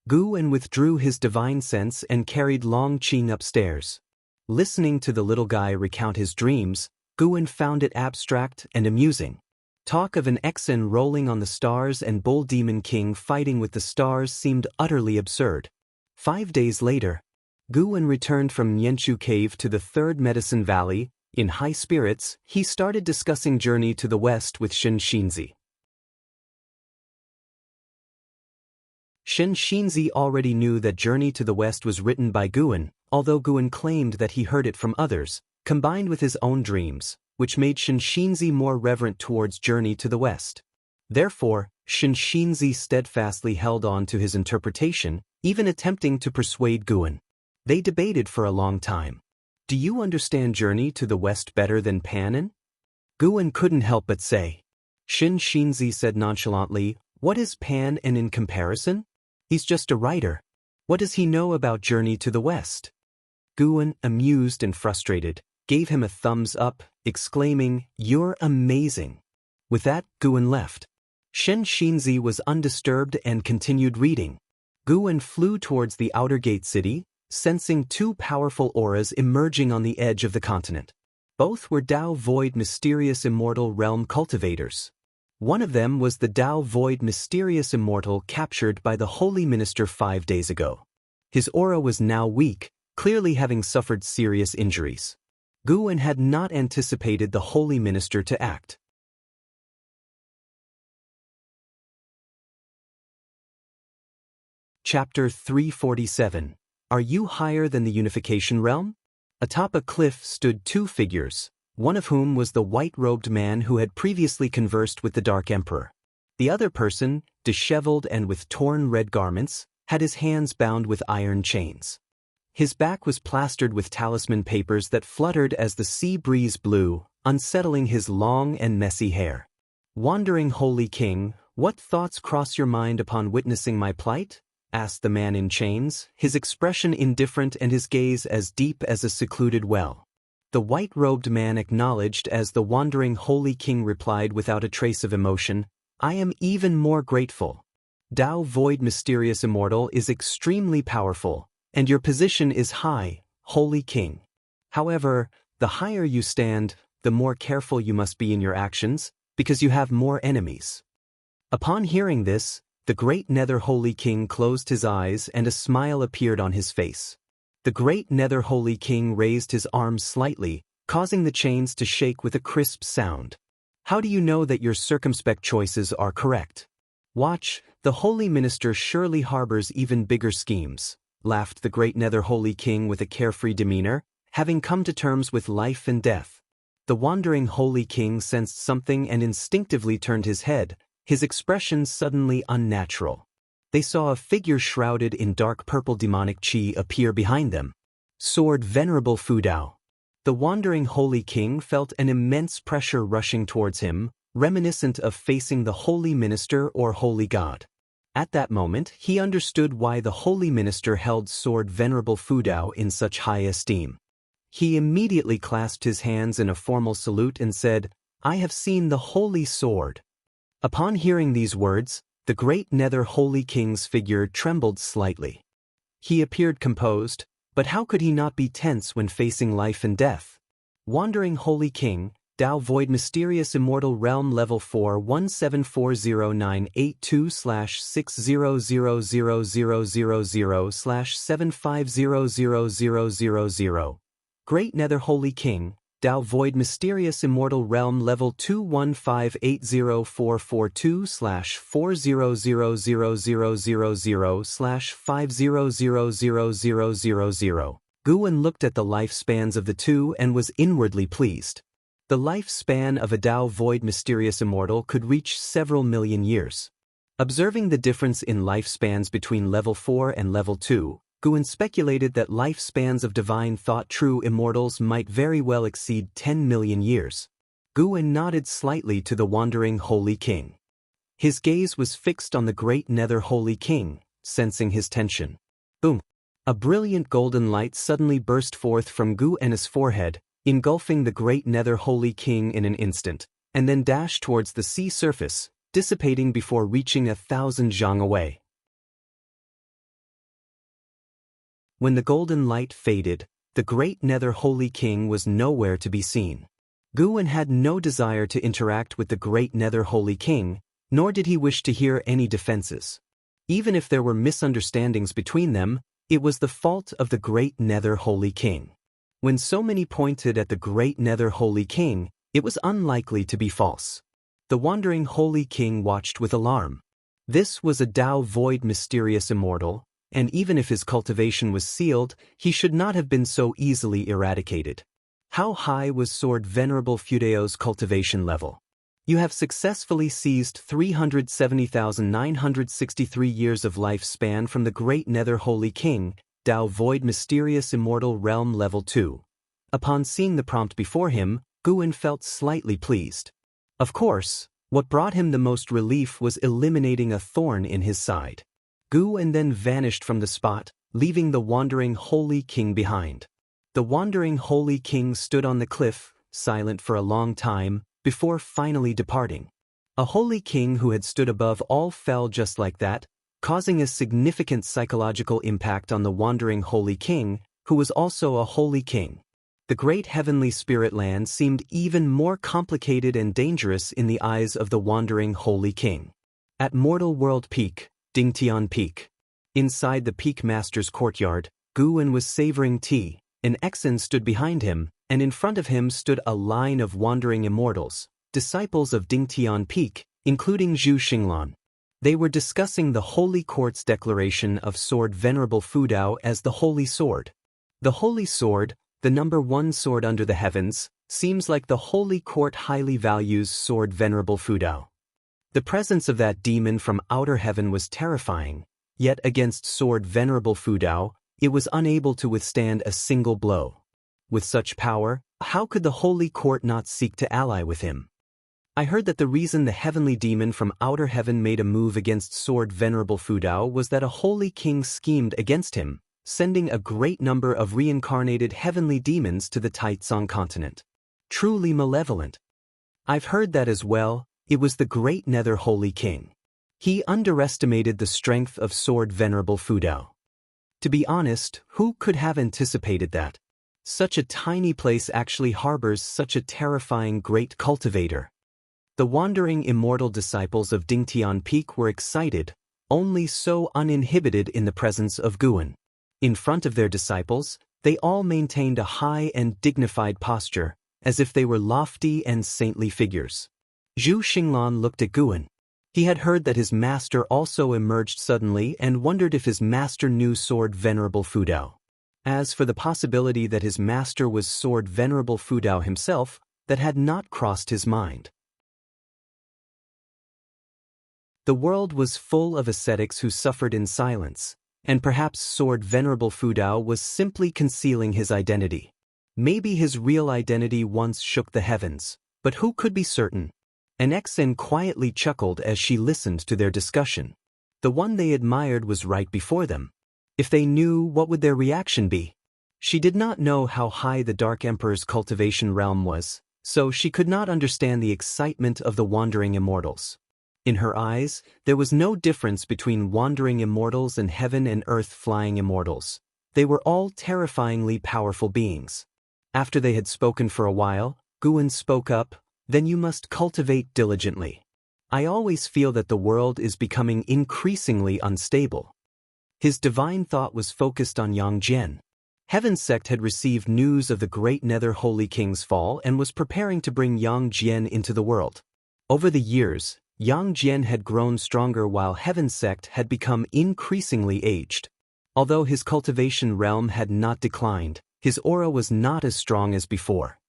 Guwen withdrew his divine sense and carried Long Qing upstairs. Listening to the little guy recount his dreams, Guwen found it abstract and amusing. Talk of an Exen rolling on the stars and Bull Demon King fighting with the stars seemed utterly absurd. 5 days later, Guwen returned from Nianchu Cave to the Third Medicine Valley. In high spirits, he started discussing Journey to the West with Shen Xinzi. Shen Xinzi already knew that Journey to the West was written by Guwen, although Guwen claimed that he heard it from others, combined with his own dreams, which made Shen Xinzi more reverent towards Journey to the West. Therefore, Shen Xinzi steadfastly held on to his interpretation, even attempting to persuade Guwen. They debated for a long time. Do you understand Journey to the West better than Panin? Guwen couldn't help but say. Shen Xinzi said nonchalantly, what is Pan and in comparison? He's just a writer. What does he know about Journey to the West? Guwen, amused and frustrated, gave him a thumbs up, exclaiming, you're amazing. With that, Guwen left. Shen Xinzi was undisturbed and continued reading. Guwen flew towards the outer gate city, sensing two powerful auras emerging on the edge of the continent. Both were Tao void mysterious immortal realm cultivators. One of them was the Tao void mysterious immortal captured by the holy minister 5 days ago. His aura was now weak, clearly having suffered serious injuries. Guwen had not anticipated the holy minister to act. Chapter 347. Are you higher than the unification realm? Atop a cliff stood two figures, one of whom was the white-robed man who had previously conversed with the Dark Emperor. The other person, disheveled and with torn red garments, had his hands bound with iron chains. His back was plastered with talisman papers that fluttered as the sea breeze blew, unsettling his long and messy hair. Wandering Holy King, what thoughts cross your mind upon witnessing my plight? Asked the man in chains, his expression indifferent and his gaze as deep as a secluded well. The white-robed man acknowledged as the wandering Holy King replied without a trace of emotion, I am even more grateful. Tao void mysterious immortal is extremely powerful, and your position is high, Holy King. However, the higher you stand, the more careful you must be in your actions, because you have more enemies. Upon hearing this, the great Nether Holy King closed his eyes and a smile appeared on his face. The great Nether Holy King raised his arms slightly, causing the chains to shake with a crisp sound. How do you know that your circumspect choices are correct? Watch, the Holy Minister surely harbors even bigger schemes, laughed the great Nether Holy King with a carefree demeanor, having come to terms with life and death. The wandering Holy King sensed something and instinctively turned his head, his expression suddenly unnatural. They saw a figure shrouded in dark purple demonic chi appear behind them. Sword Venerable Fudao. The wandering Holy King felt an immense pressure rushing towards him, reminiscent of facing the Holy Minister or Holy God. At that moment, he understood why the Holy Minister held Sword Venerable Fudao in such high esteem. He immediately clasped his hands in a formal salute and said, I have seen the Holy Sword. Upon hearing these words, the great Nether Holy King's figure trembled slightly. He appeared composed, but how could he not be tense when facing life and death? Wandering Holy King, Dao Void Mysterious Immortal Realm Level 4 1740982/600000/7500000. Great Nether Holy King, Dao Void Mysterious Immortal Realm Level 215804442/400000/50000000. Guan looked at the lifespans of the two and was inwardly pleased. The lifespan of a Dao Void Mysterious Immortal could reach several million years. Observing the difference in lifespans between Level 4 and Level 2, Guan speculated that lifespans of divine thought true immortals might very well exceed 10 million years. Guan nodded slightly to the wandering Holy King. His gaze was fixed on the great Nether Holy King, sensing his tension. Boom! A brilliant golden light suddenly burst forth from Guan's forehead, engulfing the great Nether Holy King in an instant, and then dashed towards the sea surface, dissipating before reaching 1,000 zhang away. When the golden light faded, the great Nether Holy King was nowhere to be seen. Guan had no desire to interact with the great Nether Holy King, nor did he wish to hear any defenses. Even if there were misunderstandings between them, it was the fault of the great Nether Holy King. When so many pointed at the great Nether Holy King, it was unlikely to be false. The wandering Holy King watched with alarm. This was a Dao Void Mysterious Immortal, and even if his cultivation was sealed, he should not have been so easily eradicated. How high was Sword Venerable Fudeo's cultivation level? You have successfully seized 370,963 years of lifespan from the great Nether Holy King, Dao Void Mysterious Immortal Realm Level 2. Upon seeing the prompt before him, Guan felt slightly pleased. Of course, what brought him the most relief was eliminating a thorn in his side. Guan then vanished from the spot, leaving the wandering Holy King behind. The wandering Holy King stood on the cliff, silent for a long time, before finally departing. A Holy King who had stood above all fell just like that, causing a significant psychological impact on the wandering Holy King, who was also a Holy King. The great heavenly spirit land seemed even more complicated and dangerous in the eyes of the wandering Holy King. At Mortal World Peak, Dingtian Peak. Inside the Peak Master's courtyard, Guan was savoring tea. An Exen stood behind him, and in front of him stood a line of wandering immortals, disciples of Dingtian Peak, including Zhu Xinglan. They were discussing the Holy Court's declaration of Sword Venerable Fudao as the Holy Sword. The Holy Sword, the number one sword under the heavens, seems like the Holy Court highly values Sword Venerable Fudao. The presence of that demon from outer heaven was terrifying, yet against Sword Venerable Fudao, it was unable to withstand a single blow. With such power, how could the Holy Court not seek to ally with him? I heard that the reason the heavenly demon from outer heaven made a move against Sword Venerable Fudao was that a Holy King schemed against him, sending a great number of reincarnated heavenly demons to the Taizong continent. Truly malevolent. I've heard that as well. It was the great Nether Holy King. He underestimated the strength of Sword Venerable Fudao. To be honest, who could have anticipated that? Such a tiny place actually harbors such a terrifying great cultivator. The wandering immortal disciples of Dingtian Peak were excited, only so uninhibited in the presence of Guan. In front of their disciples, they all maintained a high and dignified posture, as if they were lofty and saintly figures. Zhu Xinglan looked at Guan. He had heard that his master also emerged suddenly and wondered if his master knew Sword Venerable Fudao. As for the possibility that his master was Sword Venerable Fudao himself, that had not crossed his mind. The world was full of ascetics who suffered in silence, and perhaps Sword Venerable Fudao was simply concealing his identity. Maybe his real identity once shook the heavens, but who could be certain? An Exen quietly chuckled as she listened to their discussion. The one they admired was right before them. If they knew, what would their reaction be? She did not know how high the Dark Emperor's cultivation realm was, so she could not understand the excitement of the wandering immortals. In her eyes, there was no difference between wandering immortals and heaven and earth flying immortals. They were all terrifyingly powerful beings. After they had spoken for a while, Guan spoke up, then you must cultivate diligently. I always feel that the world is becoming increasingly unstable. His divine thought was focused on Yang Jian. Heaven's sect had received news of the great Nether Holy King's fall and was preparing to bring Yang Jian into the world. Over the years, Yang Jian had grown stronger while Heaven's sect had become increasingly aged. Although his cultivation realm had not declined, his aura was not as strong as before.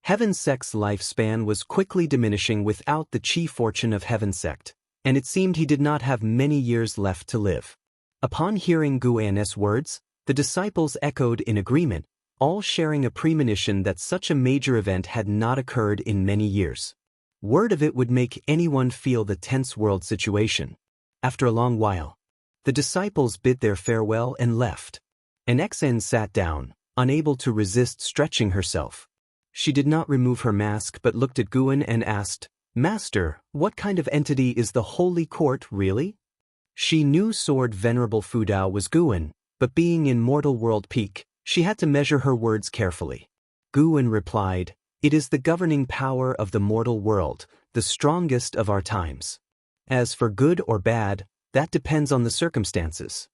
Heaven's sect's lifespan was quickly diminishing without the chi fortune of Heaven's sect, and it seemed he did not have many years left to live. Upon hearing Guan's words, the disciples echoed in agreement, all sharing a premonition that such a major event had not occurred in many years. Word of it would make anyone feel the tense world situation. After a long while, the disciples bid their farewell and left. An XN sat down, unable to resist stretching herself. She did not remove her mask but looked at Guan and asked, "Master, what kind of entity is the Holy Court really?" She knew Sword Venerable Fudao was Guan, but being in mortal world peak, she had to measure her words carefully. Guan replied, "It is the governing power of the mortal world, the strongest of our times. As for good or bad, that depends on the circumstances.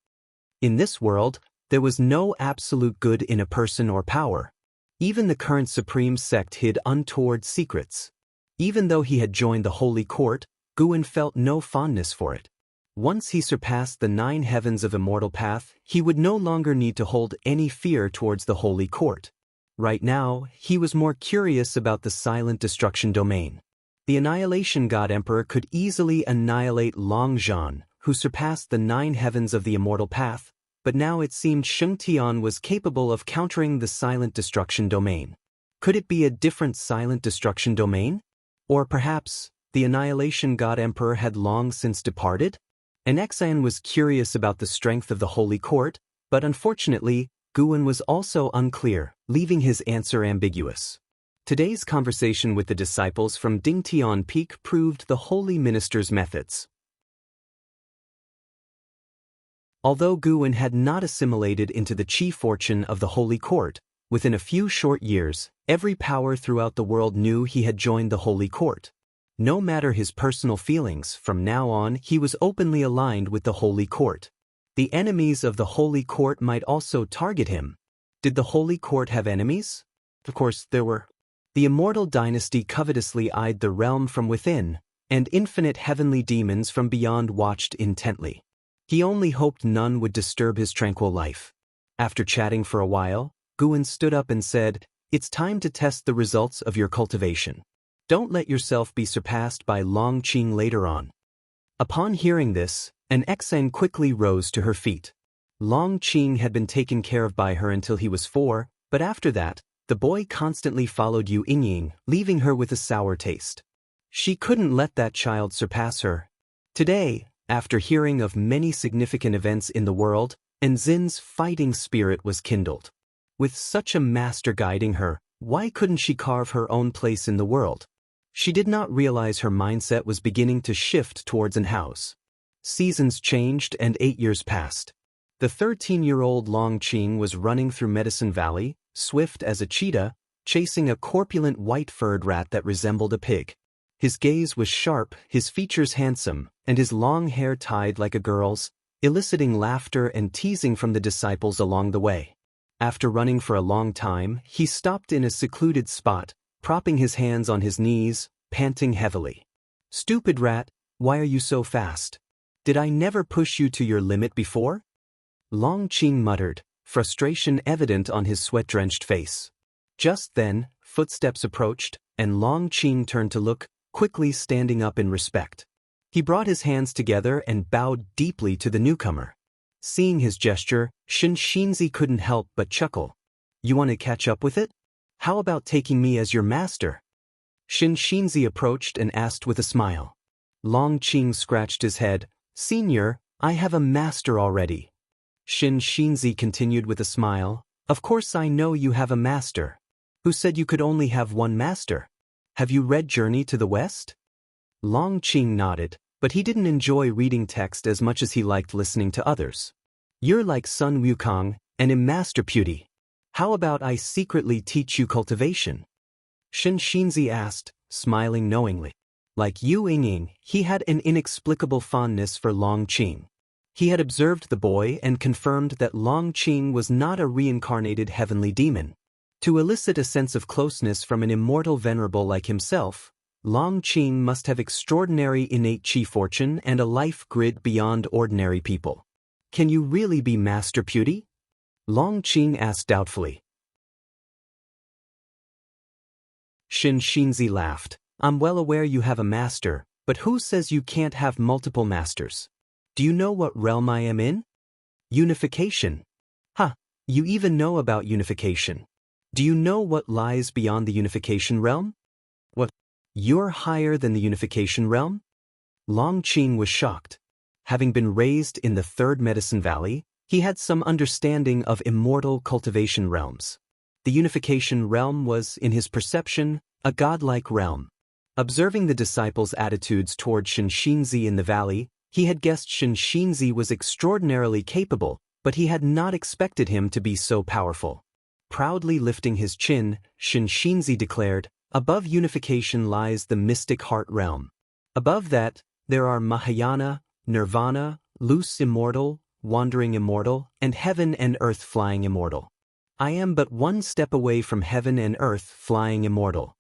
In this world, there was no absolute good in a person or power. Even the current supreme sect hid untoward secrets. Even though he had joined the Holy Court, Guan felt no fondness for it. Once he surpassed the 9 heavens of Immortal Path, he would no longer need to hold any fear towards the Holy Court. Right now, he was more curious about the silent destruction domain. The Annihilation God Emperor could easily annihilate Longzhan, who surpassed the 9 heavens of the Immortal Path, but now it seemed Sheng Tian was capable of countering the silent destruction domain. Could it be a different silent destruction domain? Or perhaps, the Annihilation God Emperor had long since departed? An Xan was curious about the strength of the Holy Court, but unfortunately, Guan was also unclear, leaving his answer ambiguous. Today's conversation with the disciples from Dingtian Peak proved the Holy Minister's methods. Although Guan had not assimilated into the chi fortune of the Holy Court, within a few short years, every power throughout the world knew he had joined the Holy Court. No matter his personal feelings, from now on he was openly aligned with the Holy Court. The enemies of the Holy Court might also target him. Did the Holy Court have enemies? Of course there were. The Immortal Dynasty covetously eyed the realm from within, and infinite heavenly demons from beyond watched intently. He only hoped none would disturb his tranquil life. After chatting for a while, Guan stood up and said, "It's time to test the results of your cultivation. Don't let yourself be surpassed by Long Qing later on." Upon hearing this, an Xen quickly rose to her feet. Long Qing had been taken care of by her until he was 4, but after that, the boy constantly followed Yu Yingying, leaving her with a sour taste. She couldn't let that child surpass her. Today, after hearing of many significant events in the world, Enzin's fighting spirit was kindled. With such a master guiding her, why couldn't she carve her own place in the world? She did not realize her mindset was beginning to shift towards an house. Seasons changed and 8 years passed. The 13-year-old Long Qing was running through Medicine Valley, swift as a cheetah, chasing a corpulent white-furred rat that resembled a pig. His gaze was sharp, his features handsome, and his long hair tied like a girl's, eliciting laughter and teasing from the disciples along the way. After running for a long time, he stopped in a secluded spot, propping his hands on his knees, panting heavily. "Stupid rat, why are you so fast? Did I never push you to your limit before?" Long Qing muttered, frustration evident on his sweat-drenched face. Just then, footsteps approached, and Long Qing turned to look, quickly standing up in respect. He brought his hands together and bowed deeply to the newcomer. Seeing his gesture, Shin Shinzi couldn't help but chuckle. "You want to catch up with it? How about taking me as your master?" Shin Shinzi approached and asked with a smile. Long Qing scratched his head. "Senior, I have a master already." Shin Shinzi continued with a smile. "Of course I know you have a master. Who said you could only have one master? Have you read Journey to the West?" Long Qing nodded, but he didn't enjoy reading text as much as he liked listening to others. "You're like Sun Wukong, and am Master Beauty. How about I secretly teach you cultivation?" Shinzi asked, smiling knowingly. Like Yu Ying, he had an inexplicable fondness for Long Qing. He had observed the boy and confirmed that Long Qing was not a reincarnated heavenly demon. To elicit a sense of closeness from an immortal venerable like himself, Long Qing must have extraordinary innate chi fortune and a life grid beyond ordinary people. Can you really be Master Beauty? Long Qing asked doubtfully. Shinzi laughed. I'm well aware you have a master, but who says you can't have multiple masters? Do you know what realm I am in? Unification. Ha, you even know about unification. Do you know what lies beyond the unification realm? What? You're higher than the unification realm? Long Qing was shocked. Having been raised in the Third Medicine Valley, he had some understanding of immortal cultivation realms. The unification realm was, in his perception, a godlike realm. Observing the disciples' attitudes toward Shinzi in the valley, he had guessed Shinzi was extraordinarily capable, but he had not expected him to be so powerful. Proudly lifting his chin, Shinzi declared, above unification lies the mystic heart realm. Above that, there are Mahayana, Nirvana, loose immortal, wandering immortal, and heaven and earth flying immortal. I am but one step away from heaven and earth flying immortal.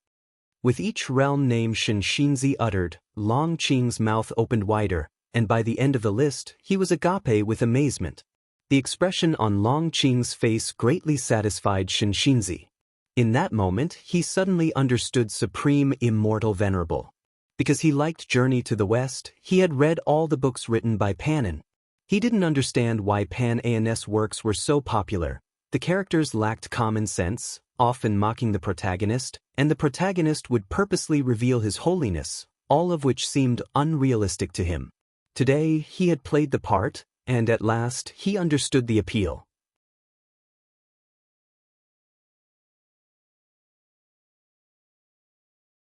With each realm name Shinzi uttered, Long Qing's mouth opened wider, and by the end of the list, he was agape with amazement. The expression on Long Qing's face greatly satisfied Shinzi. In that moment, he suddenly understood Supreme Immortal Venerable. Because he liked Journey to the West, he had read all the books written by Panin. He didn't understand why Pan's works were so popular. The characters lacked common sense, often mocking the protagonist, and the protagonist would purposely reveal his holiness, all of which seemed unrealistic to him. Today, he had played the part, and at last, he understood the appeal.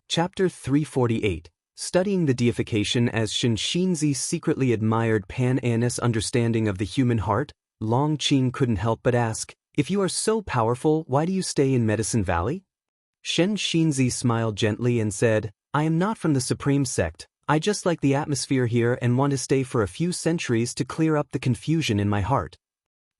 Chapter 348. Studying the deification. As Shinzi secretly admired Pan's understanding of the human heart, Long Qing couldn't help but ask, if you are so powerful, why do you stay in Medicine Valley? Shinzi smiled gently and said, I am not from the Supreme Sect. I just like the atmosphere here and want to stay for a few centuries to clear up the confusion in my heart.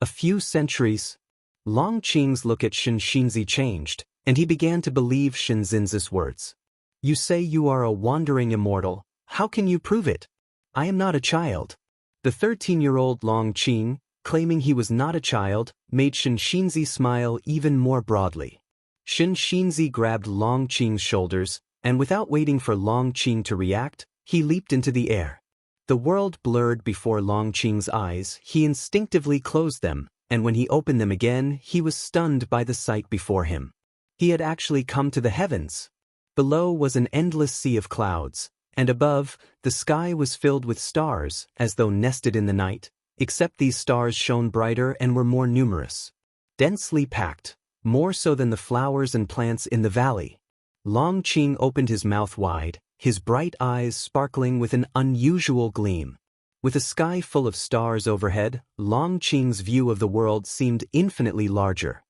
A few centuries? Long Qing's look at Shinzi changed, and he began to believe Shinzin's words. You say you are a wandering immortal. How can you prove it? I am not a child. The 13-year-old Long Qing, claiming he was not a child, made Shinzi smile even more broadly. Shinzi grabbed Long Qing's shoulders, and without waiting for Long Qing to react, he leaped into the air. The world blurred before Long Qing's eyes. He instinctively closed them, and when he opened them again, he was stunned by the sight before him. He had actually come to the heavens. Below was an endless sea of clouds, and above, the sky was filled with stars, as though nested in the night, except these stars shone brighter and were more numerous. Densely packed, more so than the flowers and plants in the valley. Long Qing opened his mouth wide, his bright eyes sparkling with an unusual gleam. With a sky full of stars overhead, Long Qing's view of the world seemed infinitely larger.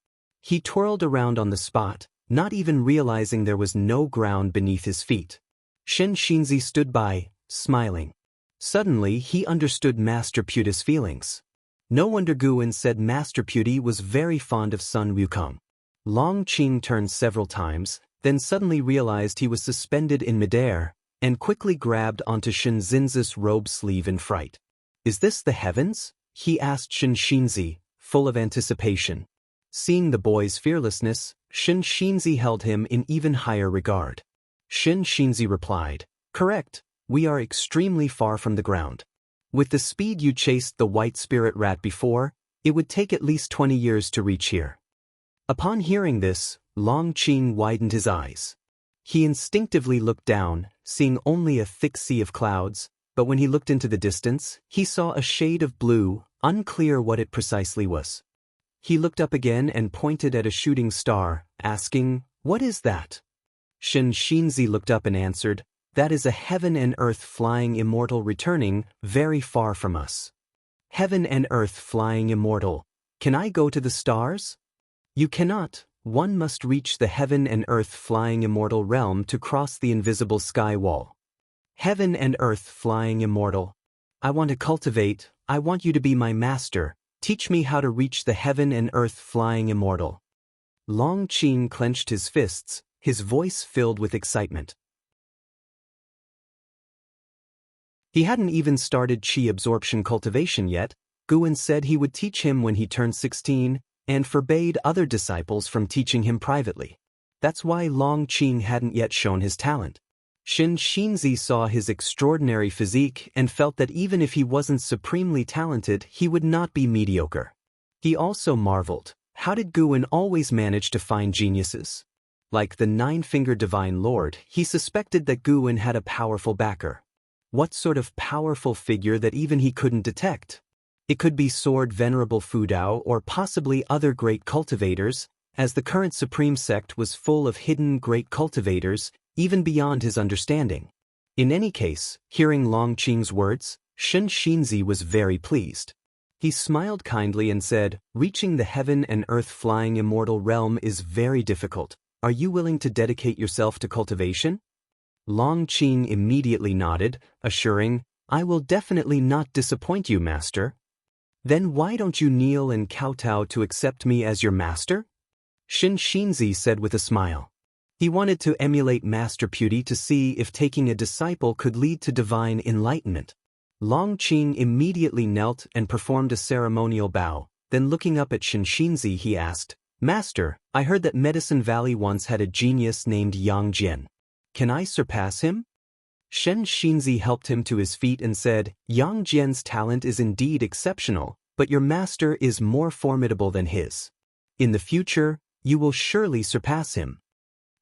He twirled around on the spot, not even realizing there was no ground beneath his feet. Shinzi stood by, smiling. Suddenly, he understood Master Beauty's feelings. No wonder Guan said Master Beauty was very fond of Sun Wukong. Long Qing turned several times, then suddenly realized he was suspended in midair, and quickly grabbed onto Shinzin's robe sleeve in fright. Is this the heavens? He asked Shinzi, full of anticipation. Seeing the boy's fearlessness, Shinzi held him in even higher regard. Shinzi replied, correct, we are extremely far from the ground. With the speed you chased the white spirit rat before, it would take at least 20 years to reach here. Upon hearing this, Long Qing widened his eyes. He instinctively looked down, seeing only a thick sea of clouds, but when he looked into the distance, he saw a shade of blue, unclear what it precisely was. He looked up again and pointed at a shooting star, asking, what is that? Shinzi looked up and answered, that is a heaven and earth flying immortal returning very far from us. Heaven and earth flying immortal. Can I go to the stars? You cannot, One must reach the heaven and earth flying immortal realm to cross the invisible sky wall. Heaven and earth flying immortal. I want to cultivate, I want you to be my master, teach me how to reach the heaven and earth flying immortal. Long Qing clenched his fists, his voice filled with excitement. He hadn't even started qi absorption cultivation yet. Guan said he would teach him when he turned 16, and forbade other disciples from teaching him privately. That's why Long Qing hadn't yet shown his talent. Shen Xinzi saw his extraordinary physique and felt that even if he wasn't supremely talented, he would not be mediocre. He also marveled, how did Guan always manage to find geniuses? Like the nine-fingered divine lord, he suspected that Guan had a powerful backer. What sort of powerful figure that even he couldn't detect? It could be Sword Venerable Fudao or possibly other great cultivators, as the current supreme sect was full of hidden great cultivators, even beyond his understanding. In any case, hearing Long Qing's words, Shen Xinzi was very pleased. He smiled kindly and said, reaching the heaven and earth flying immortal realm is very difficult. Are you willing to dedicate yourself to cultivation? Long Qing immediately nodded, assuring, I will definitely not disappoint you, master. Then why don't you kneel and kowtow to accept me as your master? Shen Xinzi said with a smile. He wanted to emulate Master Putti to see if taking a disciple could lead to divine enlightenment. Long Qing immediately knelt and performed a ceremonial bow, then looking up at Shen Xinzi he asked, Master, I heard that Medicine Valley once had a genius named Yang Jian. Can I surpass him? Shen Xinzi helped him to his feet and said, Yang Jian's talent is indeed exceptional, but your master is more formidable than his. In the future, you will surely surpass him.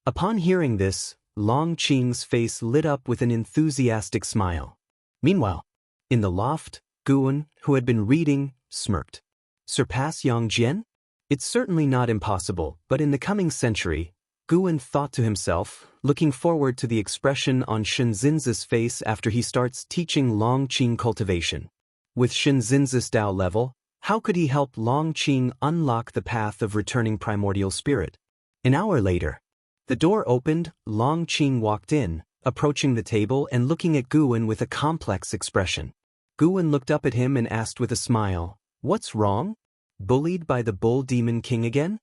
Upon hearing this, Long Qing's face lit up with an enthusiastic smile. Meanwhile, in the loft, Guan, who had been reading, smirked. Surpass Yang Jian? It's certainly not impossible, but in the coming century, Guan thought to himself, looking forward to the expression on Shenzhen's face after he starts teaching Long Qing cultivation. With Shenzhen's Tao level, how could he help Long Qing unlock the path of returning primordial spirit? An hour later, the door opened, Long Qing walked in, approaching the table and looking at Guan with a complex expression. Guan looked up at him and asked with a smile, What's wrong? Bullied by the bull demon king again?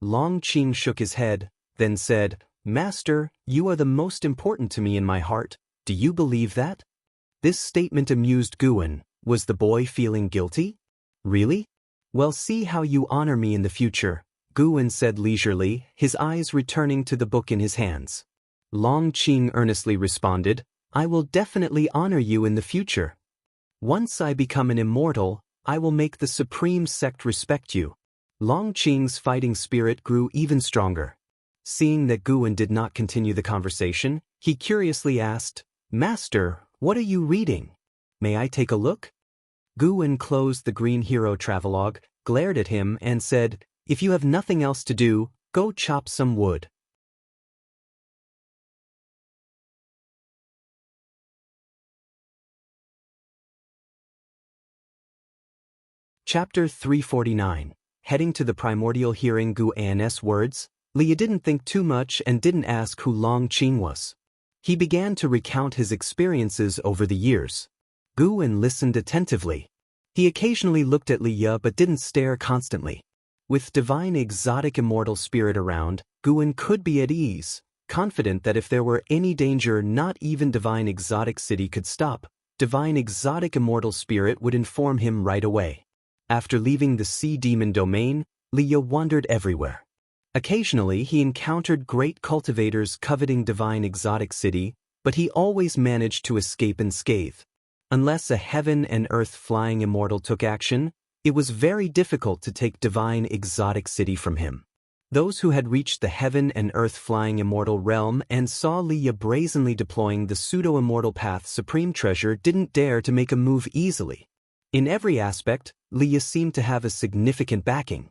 Long Qing shook his head, then said, Master, you are the most important to me in my heart. Do you believe that? This statement amused Guan. Was the boy feeling guilty? Really? Well, see how you honor me in the future, Guan said leisurely, his eyes returning to the book in his hands. Long Qing earnestly responded, I will definitely honor you in the future. Once I become an immortal, I will make the supreme sect respect you. Long Qing's fighting spirit grew even stronger. Seeing that Guan did not continue the conversation, he curiously asked, Master, what are you reading? May I take a look? Guan closed the Green Hero travelogue, glared at him and said, If you have nothing else to do, go chop some wood. Chapter 349. Heading to the primordial hearing Guan's words, Li didn't think too much and didn't ask who Long Qing was. He began to recount his experiences over the years. Guan listened attentively. He occasionally looked at Li but didn't stare constantly. With divine exotic immortal spirit around, Guan could be at ease, confident that if there were any danger not even divine exotic city could stop, divine exotic immortal spirit would inform him right away. After leaving the sea demon domain, Li wandered everywhere. Occasionally he encountered great cultivators coveting divine exotic city, but he always managed to escape unscathed. Unless a heaven and earth flying immortal took action, it was very difficult to take divine exotic city from him. Those who had reached the heaven and earth flying immortal realm and saw Li brazenly deploying the pseudo-immortal path supreme treasure didn't dare to make a move easily. In every aspect, Li seemed to have a significant backing.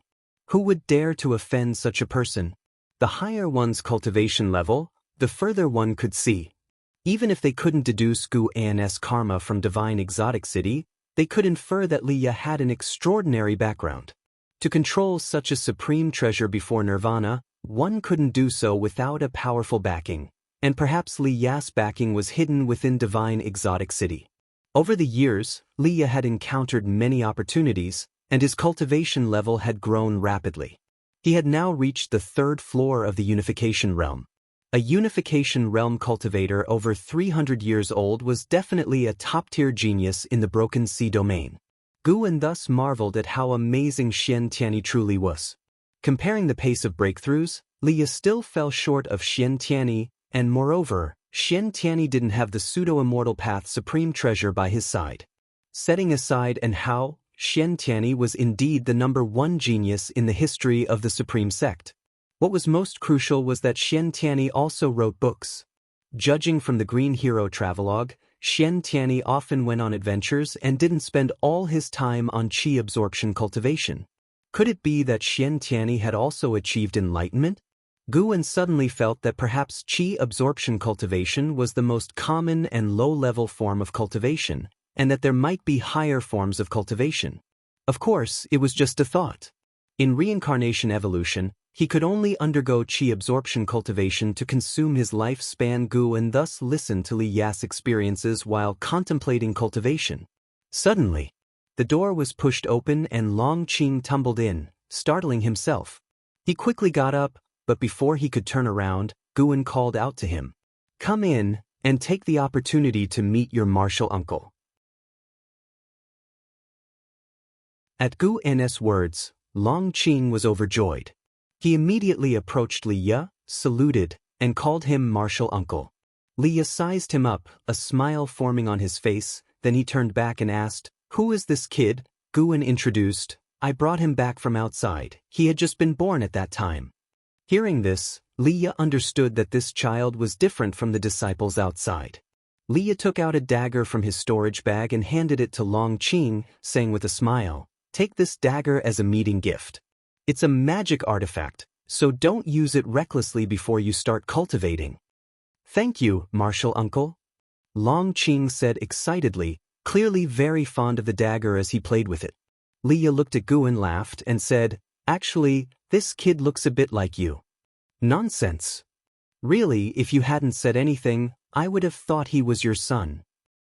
Who would dare to offend such a person? The higher one's cultivation level, the further one could see. Even if they couldn't deduce Guan's karma from divine exotic city, they could infer that Li had an extraordinary background. To control such a supreme treasure before nirvana, one couldn't do so without a powerful backing, and perhaps Li Ya's backing was hidden within divine exotic city. Over the years, Li Ya had encountered many opportunities, and his cultivation level had grown rapidly. He had now reached the 3rd floor of the Unification Realm. A Unification Realm cultivator over 300 years old was definitely a top-tier genius in the Broken Sea domain. Guan thus marveled at how amazing Xian Tianyi truly was. Comparing the pace of breakthroughs, Li Ya still fell short of Xian Tianyi, and moreover, Xian Tianyi didn't have the pseudo-immortal path supreme treasure by his side. Setting aside and how, Xian Tianyi was indeed the #1 genius in the history of the Supreme Sect. What was most crucial was that Xian Tianyi also wrote books. Judging from the Green Hero travelogue, Xian Tianyi often went on adventures and didn't spend all his time on qi absorption cultivation. Could it be that Xian Tianyi had also achieved enlightenment? Guan suddenly felt that perhaps qi absorption cultivation was the most common and low-level form of cultivation, and that there might be higher forms of cultivation. Of course, it was just a thought. In reincarnation evolution, he could only undergo qi absorption cultivation to consume his lifespan. Guan thus listened to Li Ya's experiences while contemplating cultivation. Suddenly, the door was pushed open and Long Qing tumbled in, startling himself. He quickly got up, but before he could turn around, Guan called out to him. "Come in, and take the opportunity to meet your martial uncle." At Guan's words, Long Qing was overjoyed. He immediately approached Li Ya, saluted, and called him martial uncle. Li Ya sized him up, a smile forming on his face, then he turned back and asked, "Who is this kid?" Guan introduced, "I brought him back from outside. He had just been born at that time." Hearing this, Li Ya understood that this child was different from the disciples outside. Li Ya took out a dagger from his storage bag and handed it to Long Qing, saying with a smile, "Take this dagger as a meeting gift. It's a magic artifact, so don't use it recklessly before you start cultivating." "Thank you, martial uncle," Long Qing said excitedly, clearly very fond of the dagger as he played with it. Li Ya looked at Guan, laughed, and said, "Actually, this kid looks a bit like you." "Nonsense. Really, if you hadn't said anything, I would have thought he was your son."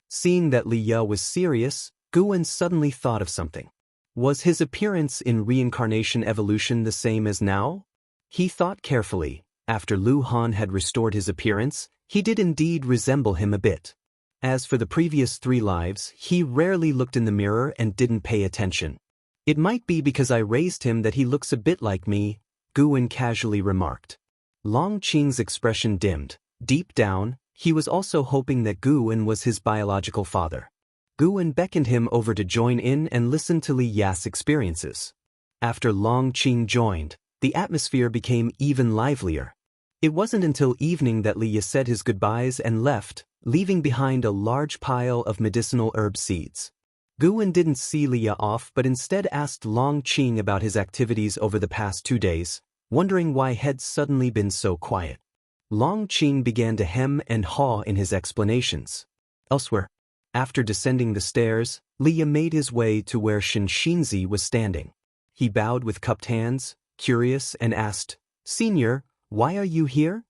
Seeing that Li Ya was serious, Guan suddenly thought of something. Was his appearance in reincarnation evolution the same as now? He thought carefully. After Lu Han had restored his appearance, he did indeed resemble him a bit. As for the previous 3 lives, he rarely looked in the mirror and didn't pay attention. "It might be because I raised him that he looks a bit like me," Guan casually remarked. Long Qing's expression dimmed. Deep down, he was also hoping that Guan was his biological father. Guan beckoned him over to join in and listen to Li Ya's experiences. After Long Qing joined, the atmosphere became even livelier. It wasn't until evening that Li Ya said his goodbyes and left, leaving behind a large pile of medicinal herb seeds. Guan didn't see Li Ya off but instead asked Long Qing about his activities over the past 2 days, wondering why had suddenly been so quiet. Long Qing began to hem and haw in his explanations. Elsewhere, after descending the stairs, Li Ya made his way to where Shinxinzi was standing. He bowed with cupped hands, curious, and asked, "Senior, why are you here?"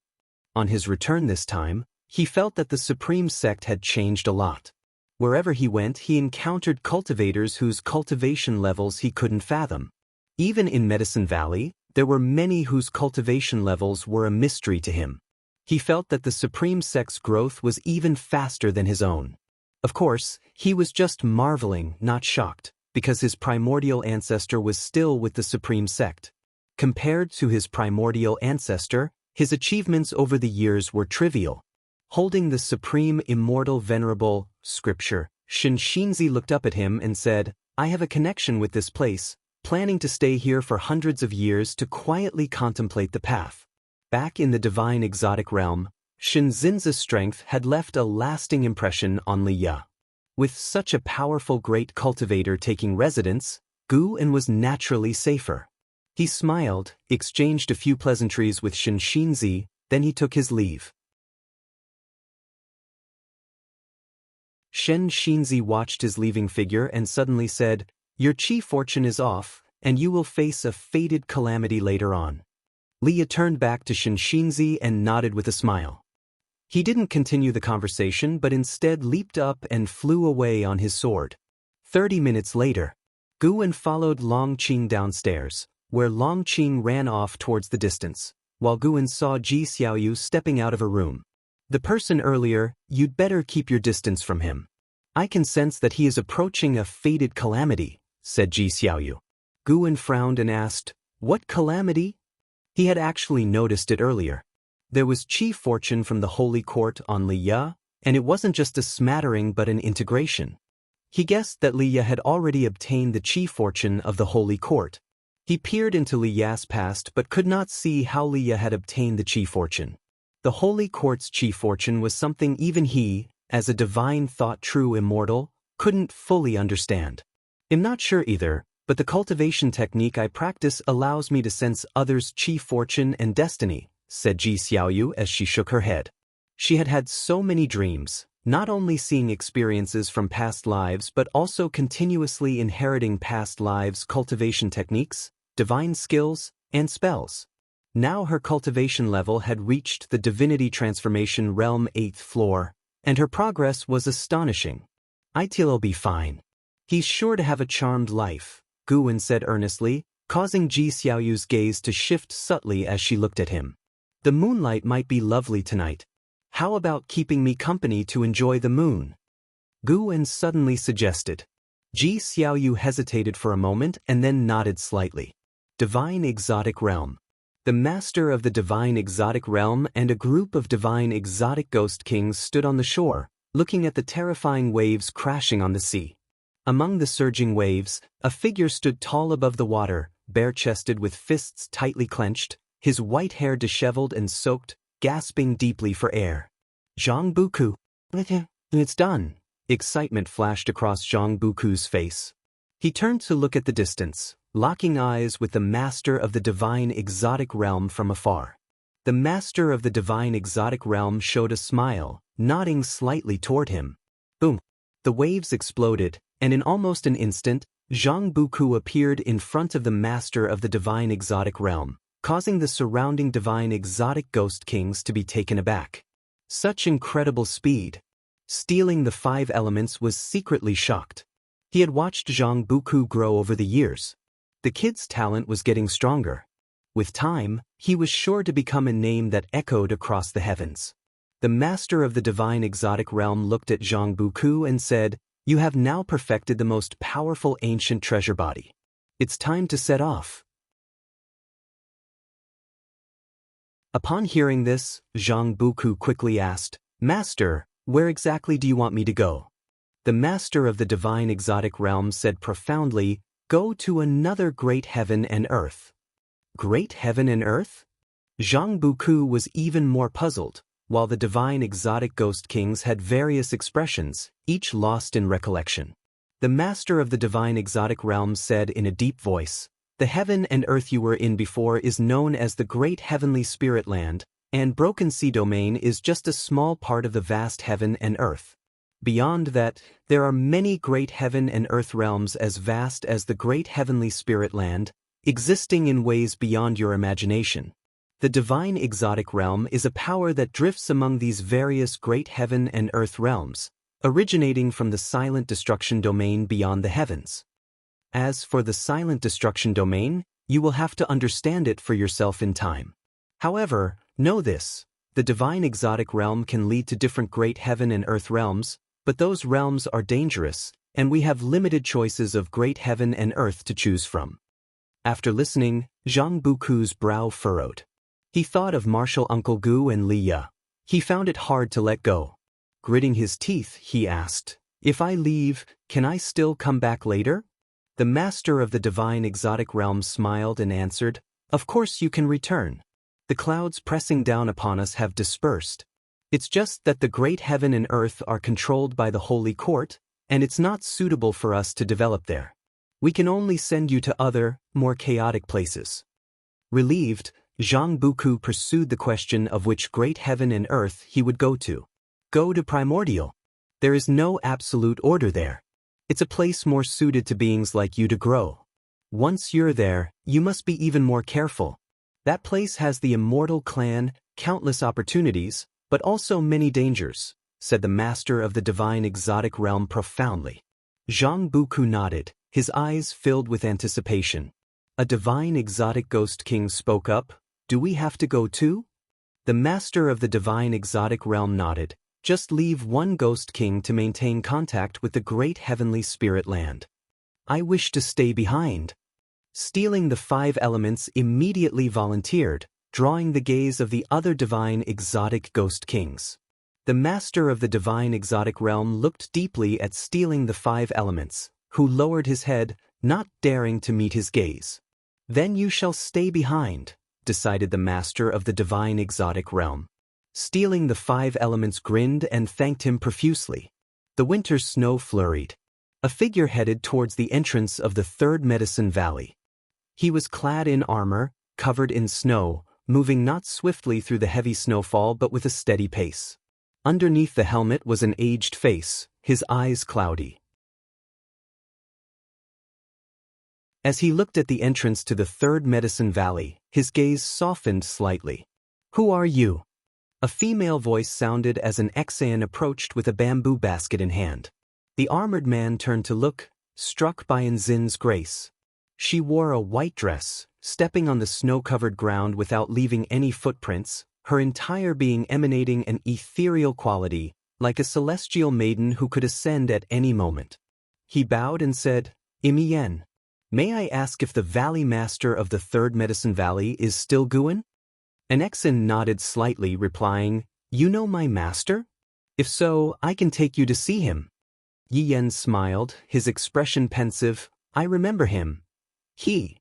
On his return this time, he felt that the Supreme Sect had changed a lot. Wherever he went, he encountered cultivators whose cultivation levels he couldn't fathom. Even in Medicine Valley, there were many whose cultivation levels were a mystery to him. He felt that the Supreme Sect's growth was even faster than his own. Of course, he was just marveling, not shocked, because his primordial ancestor was still with the Supreme Sect. Compared to his primordial ancestor, his achievements over the years were trivial. Holding the supreme immortal venerable scripture, Shinxinzi looked up at him and said, "I have a connection with this place, planning to stay here for hundreds of years to quietly contemplate the path." Back in the divine exotic realm, Shinxinzi's strength had left a lasting impression on Li Ya. With such a powerful great cultivator taking residence, Guan was naturally safer. He smiled, exchanged a few pleasantries with Shinxinzi, then he took his leave. Shinxinzi watched his leaving figure and suddenly said, "Your chi fortune is off, and you will face a fated calamity later on. Liya turned back to Shinshinzi and nodded with a smile. He didn't continue the conversation but instead leaped up and flew away on his sword. 30 minutes later, Guan followed Longqing downstairs, where Longqing ran off towards the distance, while Guan saw Ji Xiaoyu stepping out of a room. The person earlier, you'd better keep your distance from him. I can sense that he is approaching a fated calamity, said Ji Xiaoyu. Guan frowned and asked, what calamity? He had actually noticed it earlier. There was chi fortune from the Holy Court on Liya, and it wasn't just a smattering but an integration. He guessed that Liya had already obtained the chi fortune of the Holy Court. He peered into Liya's past but could not see how Liya had obtained the chi fortune. The Holy Court's chi fortune was something even he, as a divine thought true immortal, couldn't fully understand. I'm not sure either, but the cultivation technique I practice allows me to sense others' chi fortune and destiny, said Ji Xiaoyu as she shook her head. She had had so many dreams, not only seeing experiences from past lives but also continuously inheriting past lives' cultivation techniques, divine skills, and spells. Now her cultivation level had reached the Divinity Transformation Realm 8th floor, and her progress was astonishing. I'll be fine. He's sure to have a charmed life, Guan said earnestly, causing Ji Xiaoyu's gaze to shift subtly as she looked at him. The moonlight might be lovely tonight. How about keeping me company to enjoy the moon? Guan suddenly suggested. Ji Xiaoyu hesitated for a moment and then nodded slightly. Divine Exotic Realm. The master of the Divine Exotic Realm and a group of Divine Exotic Ghost Kings stood on the shore, looking at the terrifying waves crashing on the sea. Among the surging waves, a figure stood tall above the water, bare-chested with fists tightly clenched, his white hair disheveled and soaked, gasping deeply for air. Zhang Buku. It's done. Excitement flashed across Zhang Buku's face. He turned to look at the distance, locking eyes with the master of the Divine Exotic Realm from afar. The master of the Divine Exotic Realm showed a smile, nodding slightly toward him. Boom! The waves exploded, and in almost an instant, Zhang Buku appeared in front of the master of the Divine Exotic Realm, causing the surrounding Divine Exotic Ghost Kings to be taken aback. Such incredible speed! Stealing the 5 elements was secretly shocked. He had watched Zhang Buku grow over the years. The kid's talent was getting stronger. With time, he was sure to become a name that echoed across the heavens. The master of the Divine Exotic Realm looked at Zhang Buku and said, "You have now perfected the most powerful ancient treasure body. It's time to set off." Upon hearing this, Zhang Buku quickly asked, "Master, where exactly do you want me to go?" The master of the Divine Exotic Realm said profoundly, "Go to another great heaven and earth." Great heaven and earth? Zhang Buku was even more puzzled, while the Divine Exotic Ghost Kings had various expressions, each lost in recollection. The master of the Divine Exotic Realm said in a deep voice, "The heaven and earth you were in before is known as the Great Heavenly Spirit Land, and Broken Sea Domain is just a small part of the vast heaven and earth. Beyond that, there are many great heaven and earth realms as vast as the Great Heavenly Spirit Land, existing in ways beyond your imagination. The Divine Exotic Realm is a power that drifts among these various great heaven and earth realms, originating from the silent destruction domain beyond the heavens. As for the silent destruction domain, you will have to understand it for yourself in time. However, know this, the Divine Exotic Realm can lead to different great heaven and earth realms, but those realms are dangerous, and we have limited choices of great heaven and earth to choose from." After listening, Zhang Buku's brow furrowed. He thought of martial Uncle Gu and Liya. He found it hard to let go. Gritting his teeth, he asked, "If I leave, can I still come back later?" The master of the Divine Exotic Realm smiled and answered, "Of course you can return. The clouds pressing down upon us have dispersed. It's just that the great heaven and earth are controlled by the Holy Court, and it's not suitable for us to develop there. We can only send you to other, more chaotic places." Relieved, Zhang Buku pursued the question of which great heaven and earth he would go to. Go to Primordial. There is no absolute order there. It's a place more suited to beings like you to grow. Once you're there, you must be even more careful. That place has the Immortal clan, countless opportunities, but also many dangers, said the master of the divine exotic realm profoundly. Jianghu nodded, his eyes filled with anticipation. A divine exotic ghost king spoke up, "Do we have to go too?" The master of the divine exotic realm nodded, "Just leave one ghost king to maintain contact with the great heavenly spirit land. I wish to stay behind." Stealing the 5 elements immediately volunteered, drawing the gaze of the other divine exotic ghost kings. The master of the divine exotic realm looked deeply at Stealing the 5 elements, who lowered his head, not daring to meet his gaze. "Then you shall stay behind," decided the master of the divine exotic realm. Stealing the 5 elements grinned and thanked him profusely. The winter snow flurried. A figure headed towards the entrance of the 3rd Medicine Valley. He was clad in armor, covered in snow, moving not swiftly through the heavy snowfall but with a steady pace. Underneath the helmet was an aged face, his eyes cloudy. As he looked at the entrance to the 3rd Medicine Valley, his gaze softened slightly. "Who are you?" A female voice sounded as an Exan approached with a bamboo basket in hand. The armored man turned to look, struck by Nzin's grace. She wore a white dress, stepping on the snow-covered ground without leaving any footprints, her entire being emanating an ethereal quality, like a celestial maiden who could ascend at any moment. He bowed and said, "Yen, may I ask if the Valley Master of the 3rd Medicine Valley is still Guan?" An Exan nodded slightly, replying, "You know my master? If so, I can take you to see him." Yen smiled, his expression pensive. "I remember him. He."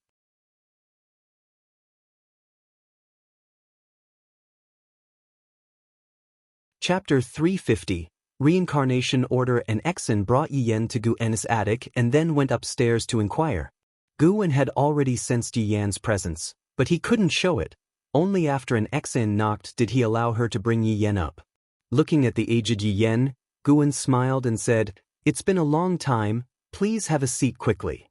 Chapter 350, Reincarnation Order. An Exan brought Yen to Guan's attic and then went upstairs to inquire. Guan had already sensed Yen's presence, but he couldn't show it. Only after an Exan knocked did he allow her to bring Yen up. Looking at the aged Yen, Guan smiled and said, "It's been a long time, please have a seat quickly."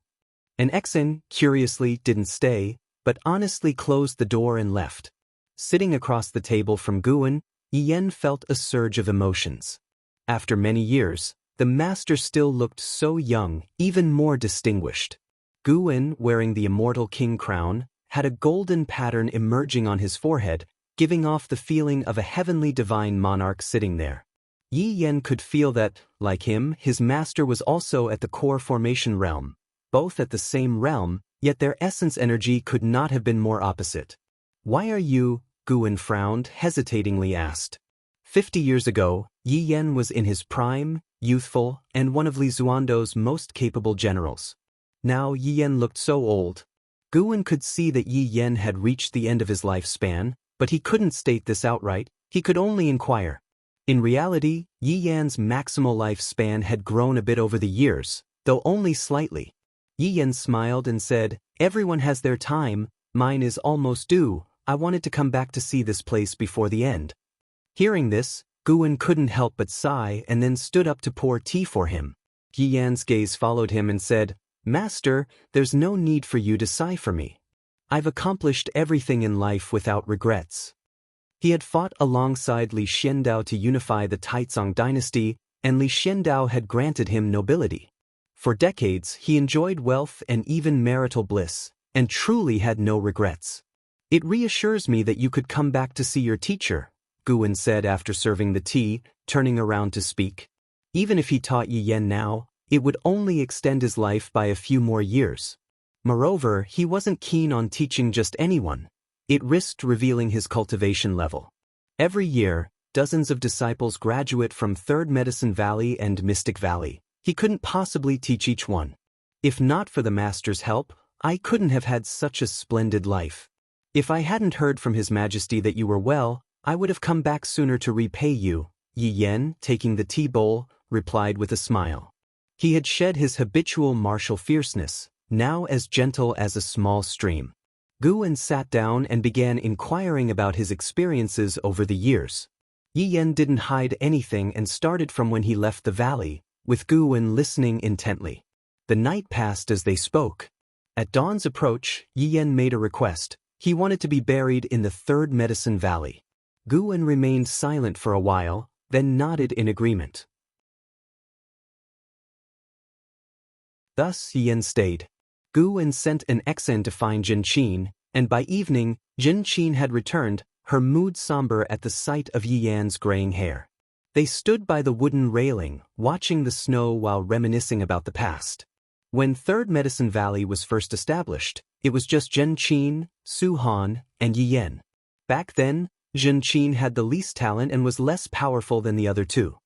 An Exan, curiously, didn't stay, but honestly closed the door and left. Sitting across the table from Guan, Yen felt a surge of emotions. After many years, the master still looked so young, even more distinguished. Guan, wearing the Immortal King crown, had a golden pattern emerging on his forehead, giving off the feeling of a heavenly divine monarch sitting there. Yen could feel that, like him, his master was also at the core formation realm. Both at the same realm, yet their essence energy could not have been more opposite. "Why are you?" Guan frowned, hesitatingly asked. 50 years ago, Yen was in his prime, youthful, and one of Li Xuando's most capable generals. Now Yen looked so old. Guan could see that Yen had reached the end of his lifespan, but he couldn't state this outright, he could only inquire. In reality, Yen's maximal lifespan had grown a bit over the years, though only slightly. Yen smiled and said, "Everyone has their time, mine is almost due. I wanted to come back to see this place before the end." Hearing this, Guan couldn't help but sigh and then stood up to pour tea for him. Yen's gaze followed him and said, "Master, there's no need for you to sigh for me. I've accomplished everything in life without regrets." He had fought alongside Li Xiandao to unify the Taizong dynasty, and Li Xiandao had granted him nobility. For decades, he enjoyed wealth and even marital bliss, and truly had no regrets. "It reassures me that you could come back to see your teacher," Guan said after serving the tea, turning around to speak. Even if he taught Yen now, it would only extend his life by a few more years. Moreover, he wasn't keen on teaching just anyone. It risked revealing his cultivation level. Every year, dozens of disciples graduate from 3rd Medicine Valley and Mystic Valley. He couldn't possibly teach each one. "If not for the master's help, I couldn't have had such a splendid life. If I hadn't heard from His Majesty that you were well, I would have come back sooner to repay you," Yen, taking the tea bowl, replied with a smile. He had shed his habitual martial fierceness, now as gentle as a small stream. Guan sat down and began inquiring about his experiences over the years. Yen didn't hide anything and started from when he left the valley, with Guan listening intently. The night passed as they spoke. At dawn's approach, Yi Yan made a request. He wanted to be buried in the third medicine valley. Gu En remained silent for a while, then nodded in agreement. Thus Yi Yan stayed. Gu En sent an exen to find Jin Qin, and by evening, Jin Qin had returned, her mood somber at the sight of Yi Yan's graying hair. They stood by the wooden railing, watching the snow while reminiscing about the past. When Third Medicine Valley was first established, it was just Jin Qin, Su Han, and Yi Yan. Back then, Jin Qin had the least talent and was less powerful than the other two.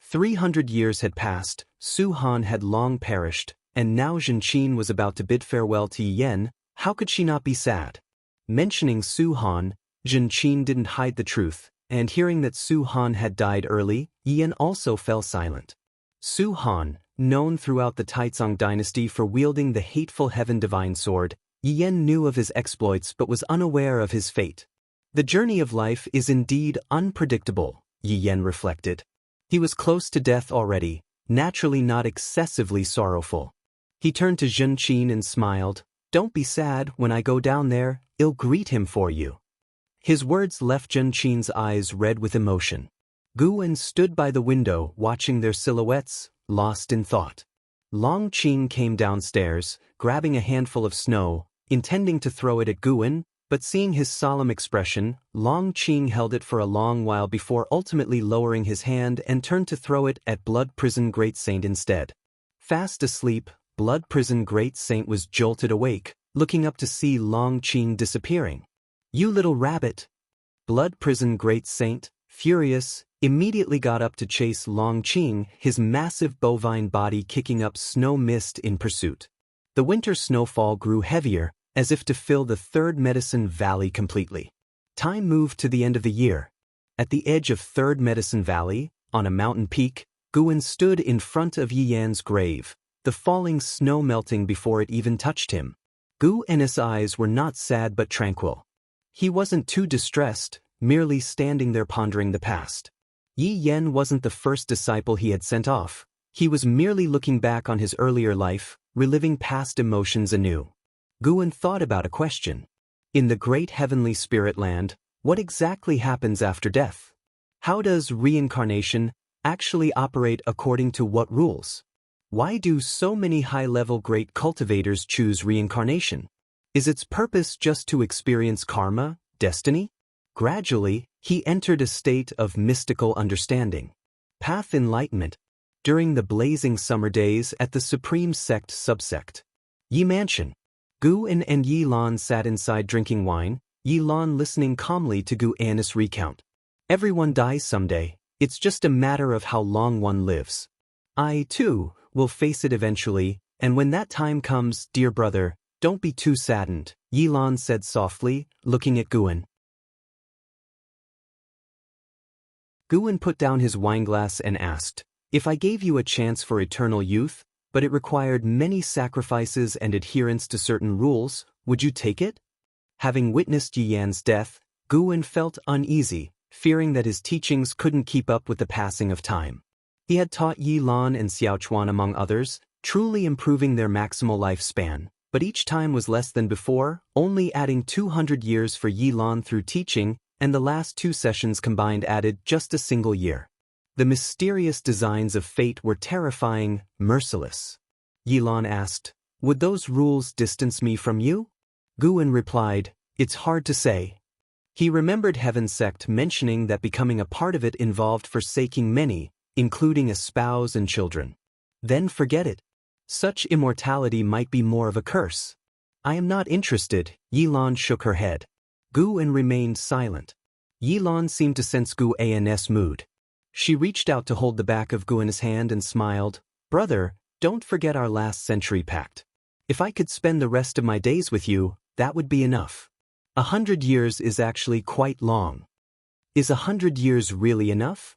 300 years had passed, Su Han had long perished, and now Jin Qin was about to bid farewell to Yi Yan. How could she not be sad? Mentioning Su Han, Jin Qin didn't hide the truth, and hearing that Su Han had died early, Yi Yan also fell silent. Su Han, known throughout the Taizong dynasty for wielding the hateful Heaven Divine Sword, Yi Yan knew of his exploits but was unaware of his fate. The journey of life is indeed unpredictable, Yi Yan reflected. He was close to death already, naturally not excessively sorrowful. He turned to Jin Qin and smiled. "Don't be sad, when I go down there, I'll greet him for you." His words left Jin Qin's eyes red with emotion. Gu En stood by the window watching their silhouettes, lost in thought. Long Qing came downstairs, grabbing a handful of snow, intending to throw it at Gu En, but seeing his solemn expression, Long Qing held it for a long while before ultimately lowering his hand and turned to throw it at Blood Prison Great Saint instead. Fast asleep, Blood Prison Great Saint was jolted awake, looking up to see Long Qing disappearing. "You little rabbit!" Blood Prison Great Saint, furious, immediately got up to chase Long Qing, his massive bovine body kicking up snow mist in pursuit. The winter snowfall grew heavier, as if to fill the Third Medicine Valley completely. Time moved to the end of the year. At the edge of Third Medicine Valley, on a mountain peak, Gu En stood in front of Yi Yan's grave, the falling snow melting before it even touched him. Gu En's eyes were not sad but tranquil. He wasn't too distressed, merely standing there pondering the past. Yi Yan wasn't the first disciple he had sent off. He was merely looking back on his earlier life, reliving past emotions anew. Gu En thought about a question. In the great heavenly spirit land, what exactly happens after death? How does reincarnation actually operate according to what rules? Why do so many high-level great cultivators choose reincarnation? Is its purpose just to experience karma, destiny? Gradually, he entered a state of mystical understanding. Path enlightenment. During the blazing summer days at the Supreme Sect subsect Yi Mansion, Gu En and Yi Lan sat inside drinking wine, Yi Lan listening calmly to Gu En's recount. "Everyone dies someday, it's just a matter of how long one lives. I, too, will face it eventually, and when that time comes, dear brother, don't be too saddened," Yi Lan said softly, looking at Gu En. Gu En put down his wineglass and asked, "If I gave you a chance for eternal youth, but it required many sacrifices and adherence to certain rules, would you take it?" Having witnessed Yi Yan's death, Gu En felt uneasy, fearing that his teachings couldn't keep up with the passing of time. He had taught Yi Lan and Xiaochuan among others, truly improving their maximal lifespan, but each time was less than before, only adding 200 years for Yi Lan through teaching, and the last 2 sessions combined added just a single year. The mysterious designs of fate were terrifying, merciless. Yi Lan asked, "Would those rules distance me from you?" Gu En replied, "It's hard to say." He remembered Heaven Sect mentioning that becoming a part of it involved forsaking many, including a spouse and children. Then forget it. Such immortality might be more of a curse. "I am not interested," Yi Lan shook her head. Gu En remained silent. Yi Lan seemed to sense Gu An's mood. She reached out to hold the back of Gu En's hand and smiled. "Brother, don't forget our last century pact. If I could spend the rest of my days with you, that would be enough. 100 years is actually quite long." "Is 100 years really enough?"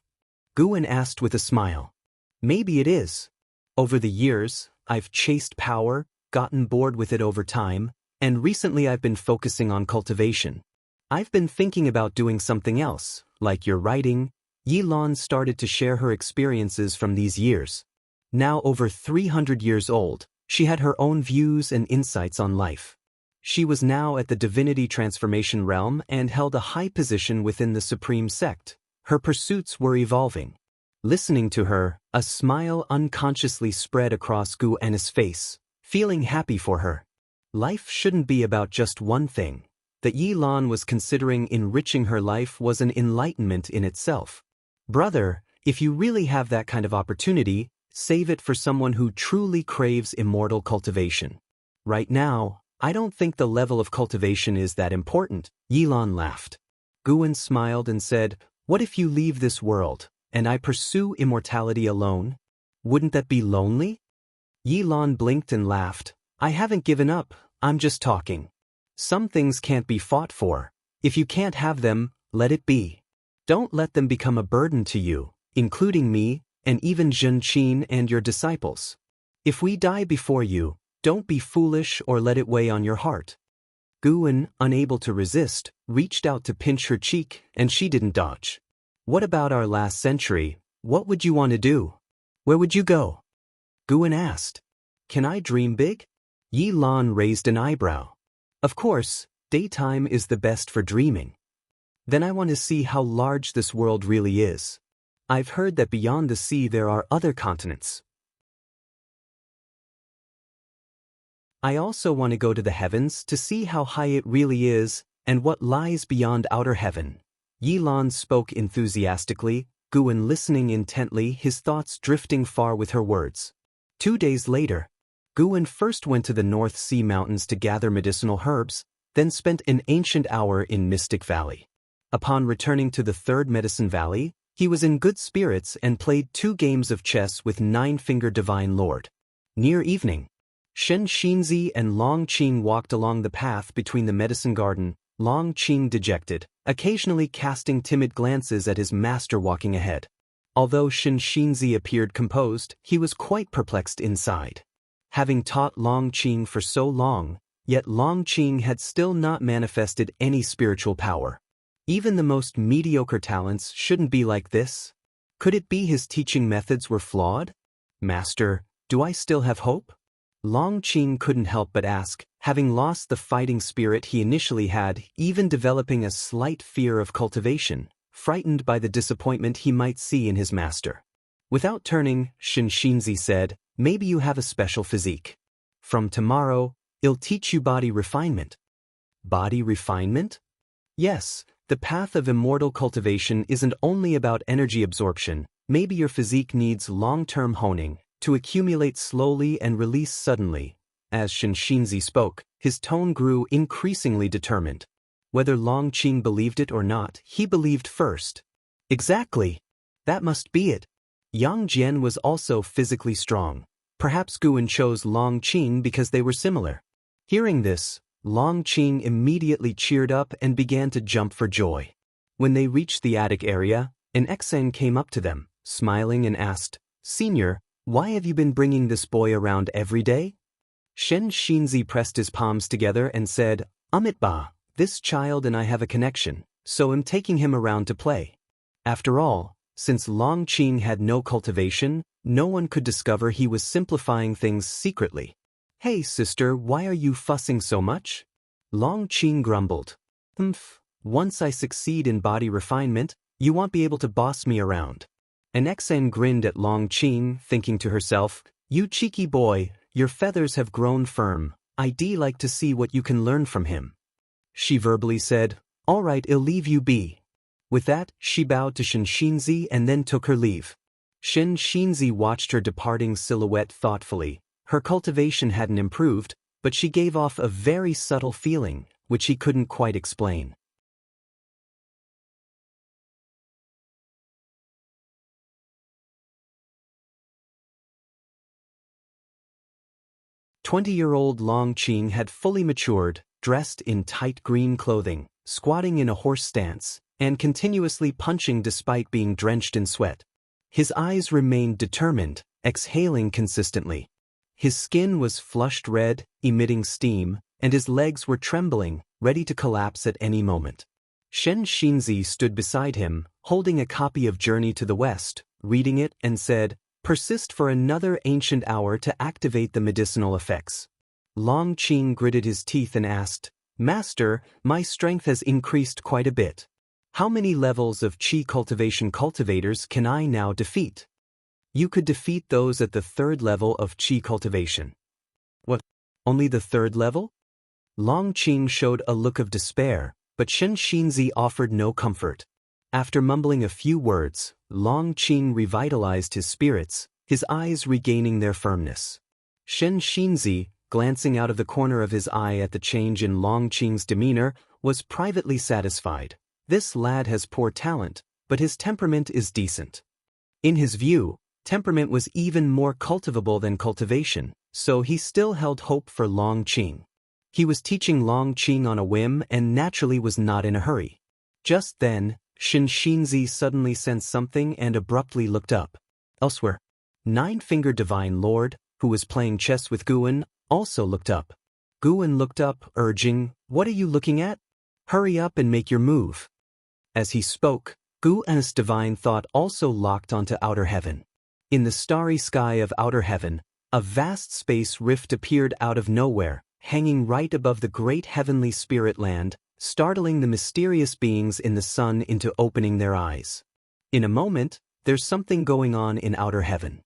Gu En asked with a smile. "Maybe it is. Over the years, I've chased power, gotten bored with it over time, and recently I've been focusing on cultivation. I've been thinking about doing something else, like your writing." Yi Lan started to share her experiences from these years. Now over 300 years old, She had her own views and insights on life. She was now at the divinity transformation realm and held a high position within the supreme sect. Her pursuits were evolving. Listening to her, a smile unconsciously spread across Gu En's face, feeling happy for her. Life shouldn't be about just one thing. That Yi Lan was considering enriching her life was an enlightenment in itself. Brother, if you really have that kind of opportunity, save it for someone who truly craves immortal cultivation. Right now, I don't think the level of cultivation is that important. Yi Lan laughed. Guan smiled and said, what if you leave this world, and I pursue immortality alone? Wouldn't that be lonely? Yi Lan blinked and laughed. I haven't given up, I'm just talking. Some things can't be fought for. If you can't have them, let it be. Don't let them become a burden to you, including me, and even Zhen Qin and your disciples. If we die before you, don't be foolish or let it weigh on your heart. Guan, unable to resist, reached out to pinch her cheek, and she didn't dodge. What about our last century? What would you want to do? Where would you go? Guan asked. Can I dream big? Yi Lan raised an eyebrow. Of course, daytime is the best for dreaming. Then I want to see how large this world really is. I've heard that beyond the sea there are other continents. I also want to go to the heavens to see how high it really is and what lies beyond outer heaven. Yi Lan spoke enthusiastically, Guan listening intently, his thoughts drifting far with her words. 2 days later, Guan first went to the North Sea Mountains to gather medicinal herbs, then spent an ancient hour in Mystic Valley. Upon returning to the third Medicine Valley, he was in good spirits and played 2 games of chess with Nine-Finger Divine Lord. Near evening, Shen Xinzi and Long Qing walked along the path between the medicine garden, Long Qing dejected, occasionally casting timid glances at his master walking ahead. Although Shen Xinzi appeared composed, he was quite perplexed inside. Having taught Long Qing for so long, yet Long Qing had still not manifested any spiritual power. Even the most mediocre talents shouldn't be like this. Could it be his teaching methods were flawed? Master, do I still have hope? Long Qing couldn't help but ask, having lost the fighting spirit he initially had, even developing a slight fear of cultivation, frightened by the disappointment he might see in his master. Without turning, Shen Xinzi said, maybe you have a special physique. From tomorrow, I'll teach you body refinement. Body refinement? Yes, the path of immortal cultivation isn't only about energy absorption. Maybe your physique needs long-term honing, to accumulate slowly and release suddenly. As Shen Xinzi spoke, his tone grew increasingly determined. Whether Long Qing believed it or not, he believed first. Exactly. That must be it. Yang Jian was also physically strong. Perhaps Guan chose Long Qing because they were similar. Hearing this, Long Qing immediately cheered up and began to jump for joy. When they reached the attic area, an Xen came up to them, smiling and asked, Senior, why have you been bringing this boy around every day? Shen Xinzi pressed his palms together and said, Amitba, this child and I have a connection, so I'm taking him around to play. After all, since Long Qing had no cultivation, no one could discover he was simplifying things secretly. Hey sister, why are you fussing so much? Long Qing grumbled. Once I succeed in body refinement, you won't be able to boss me around. An Xen grinned at Long Qing, thinking to herself, you cheeky boy, your feathers have grown firm. I'd like to see what you can learn from him. She verbally said, all right, I'll leave you be. With that, she bowed to Shen Xinzi and then took her leave. Shen Xinzi watched her departing silhouette thoughtfully. Her cultivation hadn't improved, but she gave off a very subtle feeling, which he couldn't quite explain. "20-year-old Long Qing had fully matured, dressed in tight green clothing, squatting in a horse stance, and continuously punching despite being drenched in sweat. His eyes remained determined, exhaling consistently. His skin was flushed red, emitting steam, and his legs were trembling, ready to collapse at any moment. Shen Xinzi stood beside him, holding a copy of Journey to the West, reading it, and said, Persist for another ancient hour to activate the medicinal effects. Long Qing gritted his teeth and asked, Master, my strength has increased quite a bit. How many levels of Qi cultivation cultivators can I now defeat? You could defeat those at the 3rd level of Qi cultivation. What? Only the 3rd level? Long Qing showed a look of despair, but Shen Xinzi offered no comfort. After mumbling a few words, Long Qing revitalized his spirits, his eyes regaining their firmness. Shen Xinzi, glancing out of the corner of his eye at the change in Long Qing's demeanor, was privately satisfied. This lad has poor talent, but his temperament is decent. In his view, temperament was even more cultivable than cultivation, so he still held hope for Long Qing. He was teaching Long Qing on a whim and naturally was not in a hurry. Just then, Shen Xinzi suddenly sensed something and abruptly looked up. Elsewhere, Nine-Fingered Divine Lord, who was playing chess with Guan, also looked up. Guan looked up, urging, What are you looking at? Hurry up and make your move. As he spoke, Guan's divine thought also locked onto outer heaven. In the starry sky of outer heaven, a vast space rift appeared out of nowhere, hanging right above the great heavenly spirit land, startling the mysterious beings in the sun into opening their eyes. In a moment, there's something going on in outer heaven.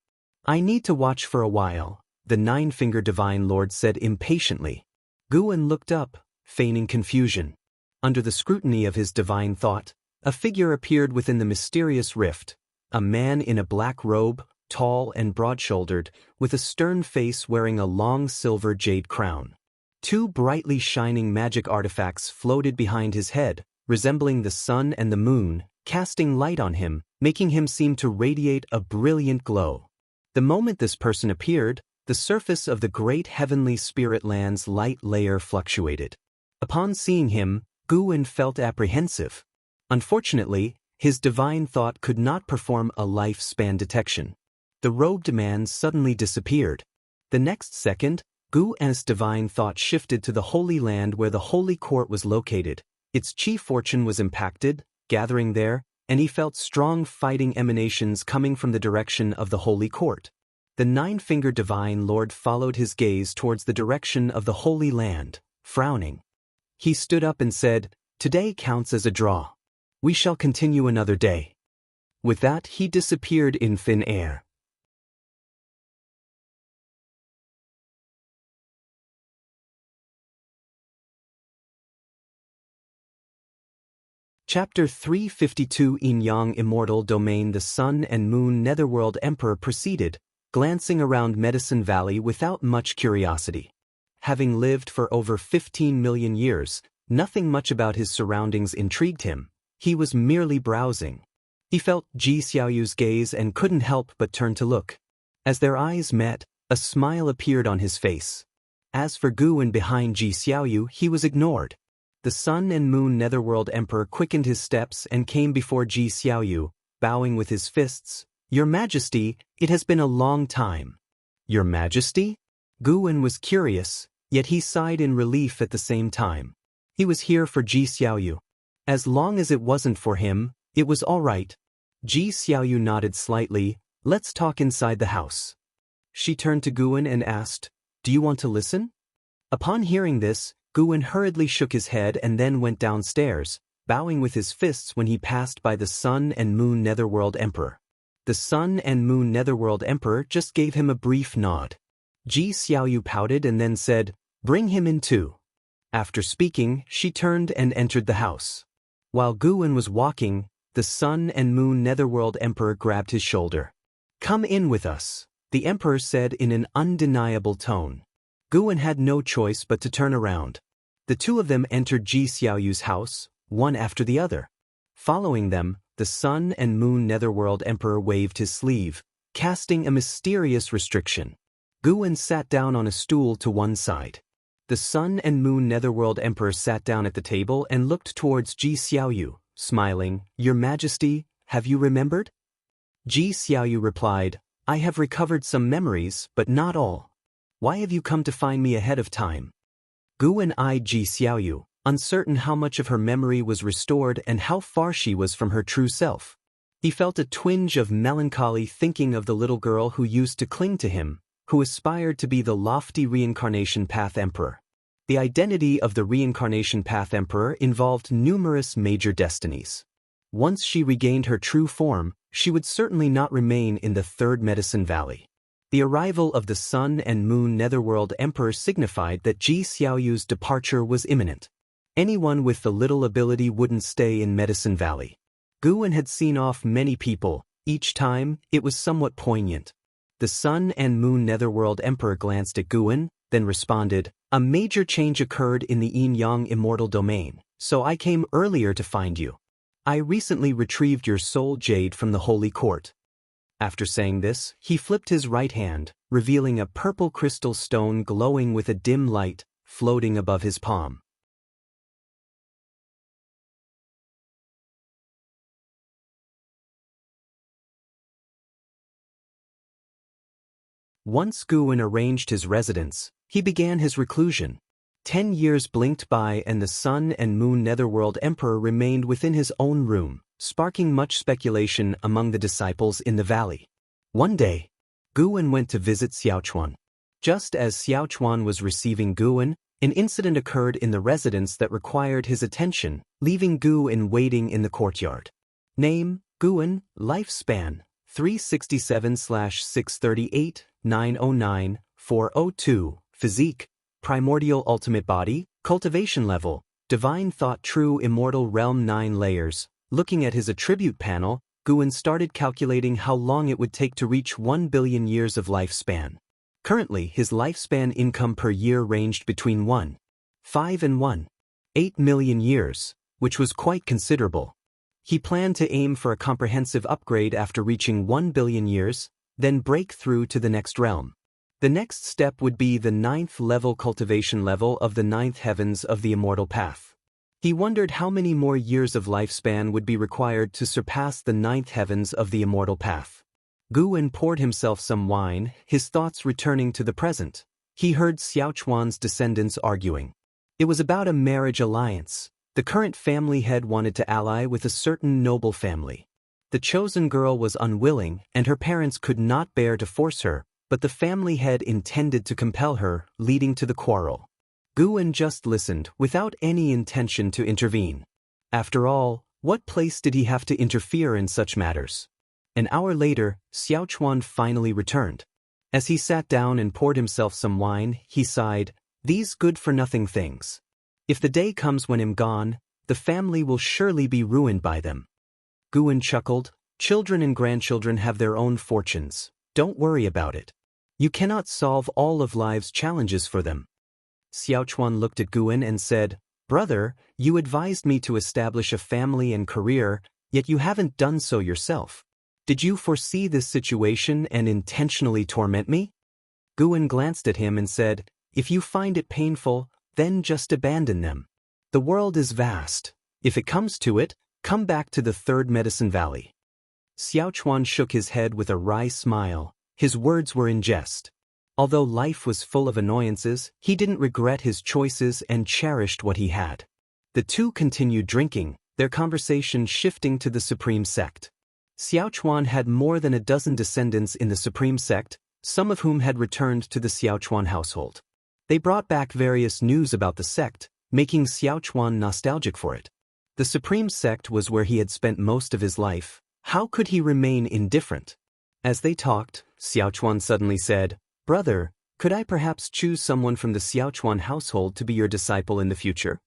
I need to watch for a while, the Nine-Fingered Divine Lord said impatiently. Guan looked up, feigning confusion. Under the scrutiny of his divine thought, a figure appeared within the mysterious rift, a man in a black robe, tall and broad-shouldered, with a stern face wearing a long silver jade crown. 2 brightly shining magic artifacts floated behind his head, resembling the sun and the moon, casting light on him, making him seem to radiate a brilliant glow. The moment this person appeared, the surface of the great heavenly spirit land's light layer fluctuated. Upon seeing him, Guan felt apprehensive. Unfortunately, his divine thought could not perform a lifespan detection. The robed man suddenly disappeared. The next second, Guan's divine thought shifted to the Holy Land where the Holy Court was located. Its chi fortune was impacted, gathering there, and he felt strong fighting emanations coming from the direction of the Holy Court. The Nine-Fingered Divine Lord followed his gaze towards the direction of the Holy Land, frowning. He stood up and said, Today counts as a draw. We shall continue another day. With that, he disappeared in thin air. Chapter 352 Yin Yang Immortal Domain. The Sun and Moon Netherworld Emperor proceeded, glancing around Medicine Valley without much curiosity. Having lived for over 15 million years, nothing much about his surroundings intrigued him. He was merely browsing. He felt Ji Xiaoyu's gaze and couldn't help but turn to look. As their eyes met, a smile appeared on his face. As for Guan behind Ji Xiaoyu, he was ignored. The Sun and Moon Netherworld Emperor quickened his steps and came before Ji Xiaoyu, bowing with his fists. Your Majesty, it has been a long time. Your Majesty? Guan was curious, yet he sighed in relief at the same time. He was here for Ji Xiaoyu. As long as it wasn't for him, it was all right. Ji Xiaoyu nodded slightly. Let's talk inside the house. She turned to Guan and asked, Do you want to listen? Upon hearing this, Guan hurriedly shook his head and then went downstairs, bowing with his fists when he passed by the Sun and Moon Netherworld Emperor. The Sun and Moon Netherworld Emperor just gave him a brief nod. Ji Xiaoyu pouted and then said, Bring him in too. After speaking, she turned and entered the house. While Guan was walking, the Sun and Moon Netherworld Emperor grabbed his shoulder. Come in with us, the Emperor said in an undeniable tone. Guan had no choice but to turn around. The two of them entered Ji Xiaoyu's house, one after the other. Following them, the Sun and Moon Netherworld Emperor waved his sleeve, casting a mysterious restriction. Guan sat down on a stool to one side. The Sun and Moon Netherworld Emperor sat down at the table and looked towards Ji Xiaoyu, smiling. Your Majesty, have you remembered? Ji Xiaoyu replied, I have recovered some memories, but not all. Why have you come to find me ahead of time? Guan eyed Ji Xiaoyu, uncertain how much of her memory was restored and how far she was from her true self. He felt a twinge of melancholy thinking of the little girl who used to cling to him, who aspired to be the lofty Reincarnation Path Emperor. The identity of the Reincarnation Path Emperor involved numerous major destinies. Once she regained her true form, she would certainly not remain in the Third Medicine Valley. The arrival of the Sun and Moon Netherworld Emperor signified that Ji Xiaoyu's departure was imminent. Anyone with the little ability wouldn't stay in Medicine Valley. Guwen had seen off many people. Each time, it was somewhat poignant. The Sun and Moon Netherworld Emperor glanced at Guwen, then responded, "A major change occurred in the Yin-Yang Immortal domain, so I came earlier to find you. I recently retrieved your soul jade from the Holy Court." After saying this, he flipped his right hand, revealing a purple crystal stone glowing with a dim light, floating above his palm. Once Guwen arranged his residence, he began his reclusion. 10 years blinked by and the Sun and Moon Netherworld Emperor remained within his own room, sparking much speculation among the disciples in the valley. One day, Guwen went to visit Xiaochuan. Just as Xiaochuan was receiving Guwen, an incident occurred in the residence that required his attention, leaving Guwen waiting in the courtyard. Name, Guwen, lifespan, 367/638, 909, 402, physique, primordial ultimate body, cultivation level, divine thought true immortal realm 9 layers. Looking at his attribute panel, Guwen started calculating how long it would take to reach 1 billion years of lifespan. Currently, his lifespan income per year ranged between 1.5 and 1.8 million years, which was quite considerable. He planned to aim for a comprehensive upgrade after reaching 1 billion years, then break through to the next realm. The next step would be the 9th level cultivation level of the 9th heavens of the Immortal Path. He wondered how many more years of lifespan would be required to surpass the 9th heavens of the Immortal Path. Guwen poured himself some wine, his thoughts returning to the present. He heard Xiaochuan's descendants arguing. It was about a marriage alliance. The current family head wanted to ally with a certain noble family. The chosen girl was unwilling, and her parents could not bear to force her, but the family head intended to compel her, leading to the quarrel. Guwen just listened, without any intention to intervene. After all, what place did he have to interfere in such matters? An hour later, Xiaochuan finally returned. As he sat down and poured himself some wine, he sighed, "These good-for-nothing things. If the day comes when I'm gone, the family will surely be ruined by them." Guwen chuckled, "Children and grandchildren have their own fortunes. Don't worry about it. You cannot solve all of life's challenges for them." Xiaochuan looked at Guwen and said, "Brother, you advised me to establish a family and career, yet you haven't done so yourself. Did you foresee this situation and intentionally torment me?" Guwen glanced at him and said, "If you find it painful, then just abandon them. The world is vast. If it comes to it, come back to the Third Medicine Valley." Xiaochuan shook his head with a wry smile. His words were in jest. Although life was full of annoyances, he didn't regret his choices and cherished what he had. The two continued drinking, their conversation shifting to the Supreme Sect. Xiaochuan had more than a dozen descendants in the Supreme Sect, some of whom had returned to the Xiaochuan household. They brought back various news about the sect, making Xiaochuan nostalgic for it. The Supreme Sect was where he had spent most of his life. How could he remain indifferent? As they talked, Xiaochuan suddenly said, "Brother, could I perhaps choose someone from the Xiaochuan household to be your disciple in the future?"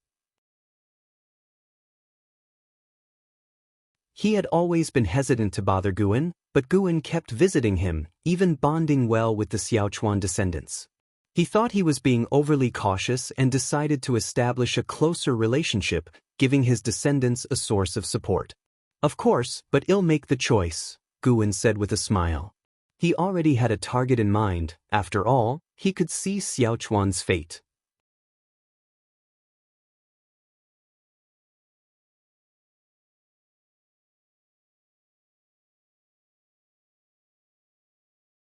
He had always been hesitant to bother Guwen, but Guwen kept visiting him, even bonding well with the Xiaochuan descendants. He thought he was being overly cautious and decided to establish a closer relationship, giving his descendants a source of support. "Of course, but I'll make the choice," Guwen said with a smile. He already had a target in mind. After all, he could see Xiaochuan's fate.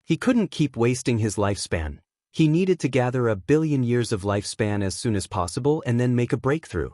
He couldn't keep wasting his lifespan. He needed to gather 1 billion years of lifespan as soon as possible and then make a breakthrough.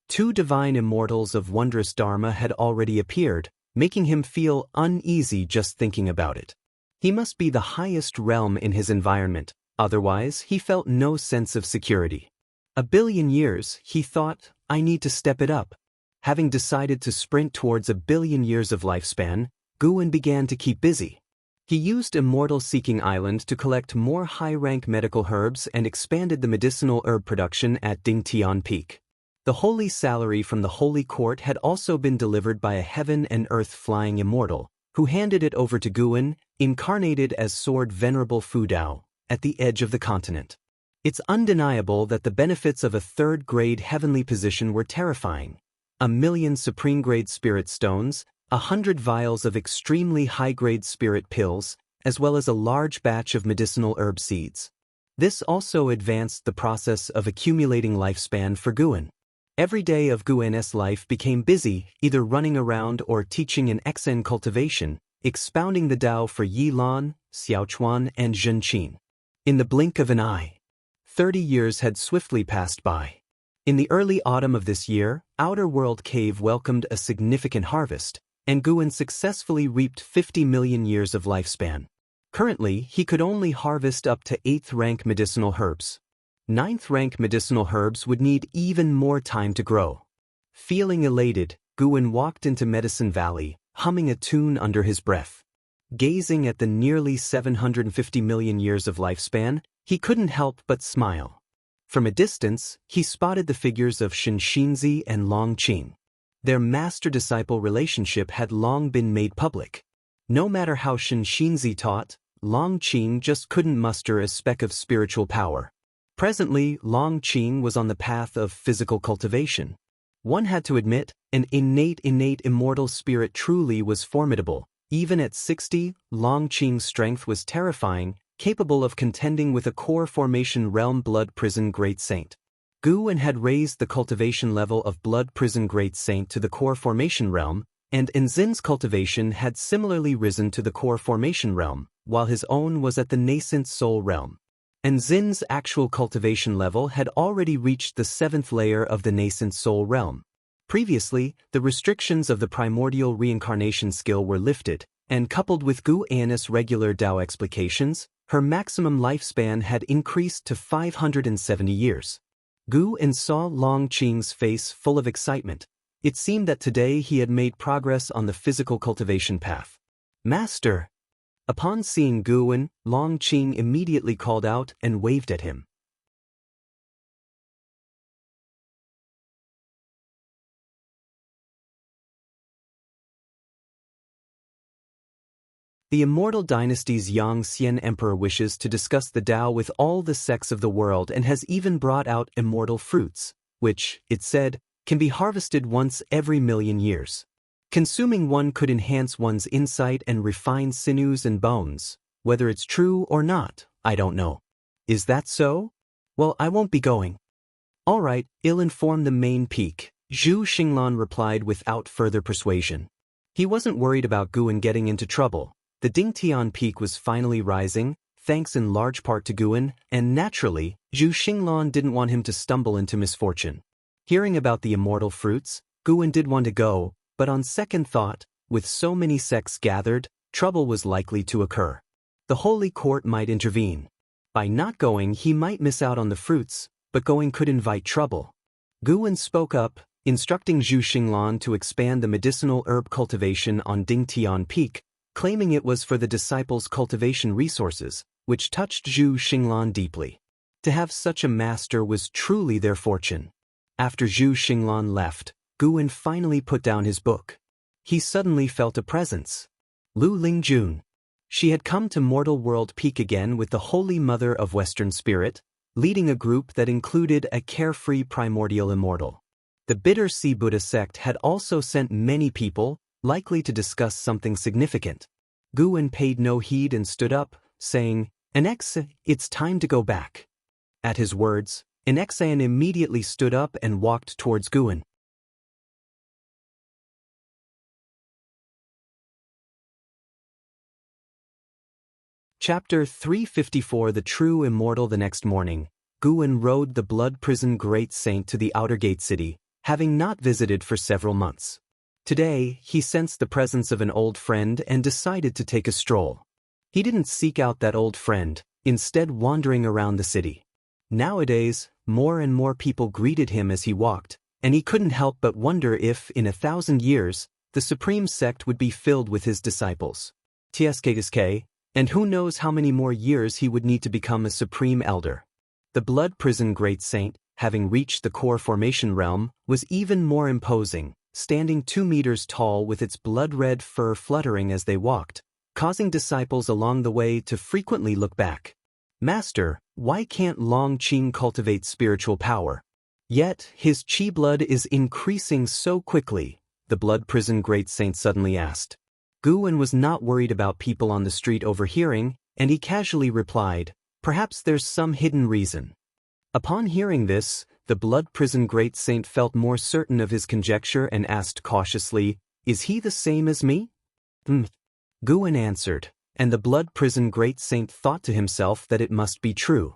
2 divine immortals of wondrous dharma had already appeared, making him feel uneasy just thinking about it. He must be the highest realm in his environment, otherwise he felt no sense of security. 1 billion years, he thought, I need to step it up. Having decided to sprint towards 1 billion years of lifespan, Guwen began to keep busy. He used Immortal Seeking Island to collect more high-rank medical herbs and expanded the medicinal herb production at Dingtian Peak. The holy salary from the Holy Court had also been delivered by a heaven and earth flying immortal, who handed it over to Guwen, incarnated as Sword Venerable Fu Dao, at the edge of the continent. It's undeniable that the benefits of a third-grade heavenly position were terrifying. 1,000,000 supreme-grade spirit stones, 100 vials of extremely high-grade spirit pills, as well as a large batch of medicinal herb seeds. This also advanced the process of accumulating lifespan for Guwen. Every day of Guwen's life became busy, either running around or teaching in Xen cultivation, expounding the Tao for Yilan, Xiaochuan, and Zhenqin. In the blink of an eye, 30 years had swiftly passed by. In the early autumn of this year, Outer World Cave welcomed a significant harvest, and Guwen successfully reaped 50 million years of lifespan. Currently, he could only harvest up to 8th-rank medicinal herbs. 9th-rank medicinal herbs would need even more time to grow. Feeling elated, Guwen walked into Medicine Valley, humming a tune under his breath. Gazing at the nearly 750 million years of lifespan, he couldn't help but smile. From a distance, he spotted the figures of Shenxinzi and Longqing. Their master-disciple relationship had long been made public. No matter how Shenxinzi taught, Longqing just couldn't muster a speck of spiritual power. Presently, Longqing was on the path of physical cultivation. One had to admit, an innate immortal spirit truly was formidable. Even at 60, Longqing's strength was terrifying, capable of contending with a core formation realm Blood Prison Great Saint. Guwen had raised the cultivation level of Blood Prison Great Saint to the core formation realm, and Enzin's cultivation had similarly risen to the core formation realm, while his own was at the nascent soul realm. Enzin's actual cultivation level had already reached the 7th layer of the nascent soul realm. Previously, the restrictions of the primordial reincarnation skill were lifted, and coupled with Guwen's regular Tao explications, her maximum lifespan had increased to 570 years. Guwen saw Longqing's face full of excitement. It seemed that today he had made progress on the physical cultivation path. Master! Upon seeing Guwen, Longqing immediately called out and waved at him. The Immortal Dynasty's Yang Xian Emperor wishes to discuss the Tao with all the sects of the world and has even brought out immortal fruits, which, it said, can be harvested once every 1,000,000 years. Consuming one could enhance one's insight and refine sinews and bones. Whether it's true or not, I don't know. Is that so? Well, I won't be going. All right, I'll inform the main peak, Zhu Xinglan replied without further persuasion. He wasn't worried about Guwen getting into trouble. The Dingtian peak was finally rising, thanks in large part to Guwen, and naturally, Zhu Xinglan didn't want him to stumble into misfortune. Hearing about the immortal fruits, Guwen did want to go, but on second thought, with so many sects gathered, trouble was likely to occur. The Holy Court might intervene. By not going, he might miss out on the fruits, but going could invite trouble. Guwen spoke up, instructing Zhu Xinglan to expand the medicinal herb cultivation on Dingtian Peak, claiming it was for the disciples' cultivation resources, which touched Zhu Xinglan deeply. To have such a master was truly their fortune. After Zhu Xinglan left, Guwen finally put down his book. He suddenly felt a presence. Lu Lingjun. She had come to Mortal World Peak again with the Holy Mother of Western Spirit, leading a group that included a carefree primordial immortal. The Bitter Sea Buddha sect had also sent many people, likely to discuss something significant. Guwen paid no heed and stood up, saying, "Anexa, it's time to go back." At his words, Anexan immediately stood up and walked towards Guwen. Chapter 354 The True Immortal. The next morning, Guwen rode the Blood Prison Great Saint to the Outer Gate City, having not visited for several months. Today, he sensed the presence of an old friend and decided to take a stroll. He didn't seek out that old friend, instead wandering around the city. Nowadays, more and more people greeted him as he walked, and he couldn't help but wonder if, in 1,000 years, the supreme sect would be filled with his disciples. TSK, and who knows how many more years he would need to become a supreme elder. The blood prison great saint, having reached the core formation realm, was even more imposing, standing 2 meters tall with its blood-red fur fluttering as they walked, causing disciples along the way to frequently look back. Master, why can't Long Qing cultivate spiritual power? Yet, his chi blood is increasing so quickly, the blood prison great saint suddenly asked. Guwen was not worried about people on the street overhearing, and he casually replied, perhaps there's some hidden reason. Upon hearing this, the blood prison great saint felt more certain of his conjecture and asked cautiously, is he the same as me? Guwen answered, and the blood prison great saint thought to himself that it must be true.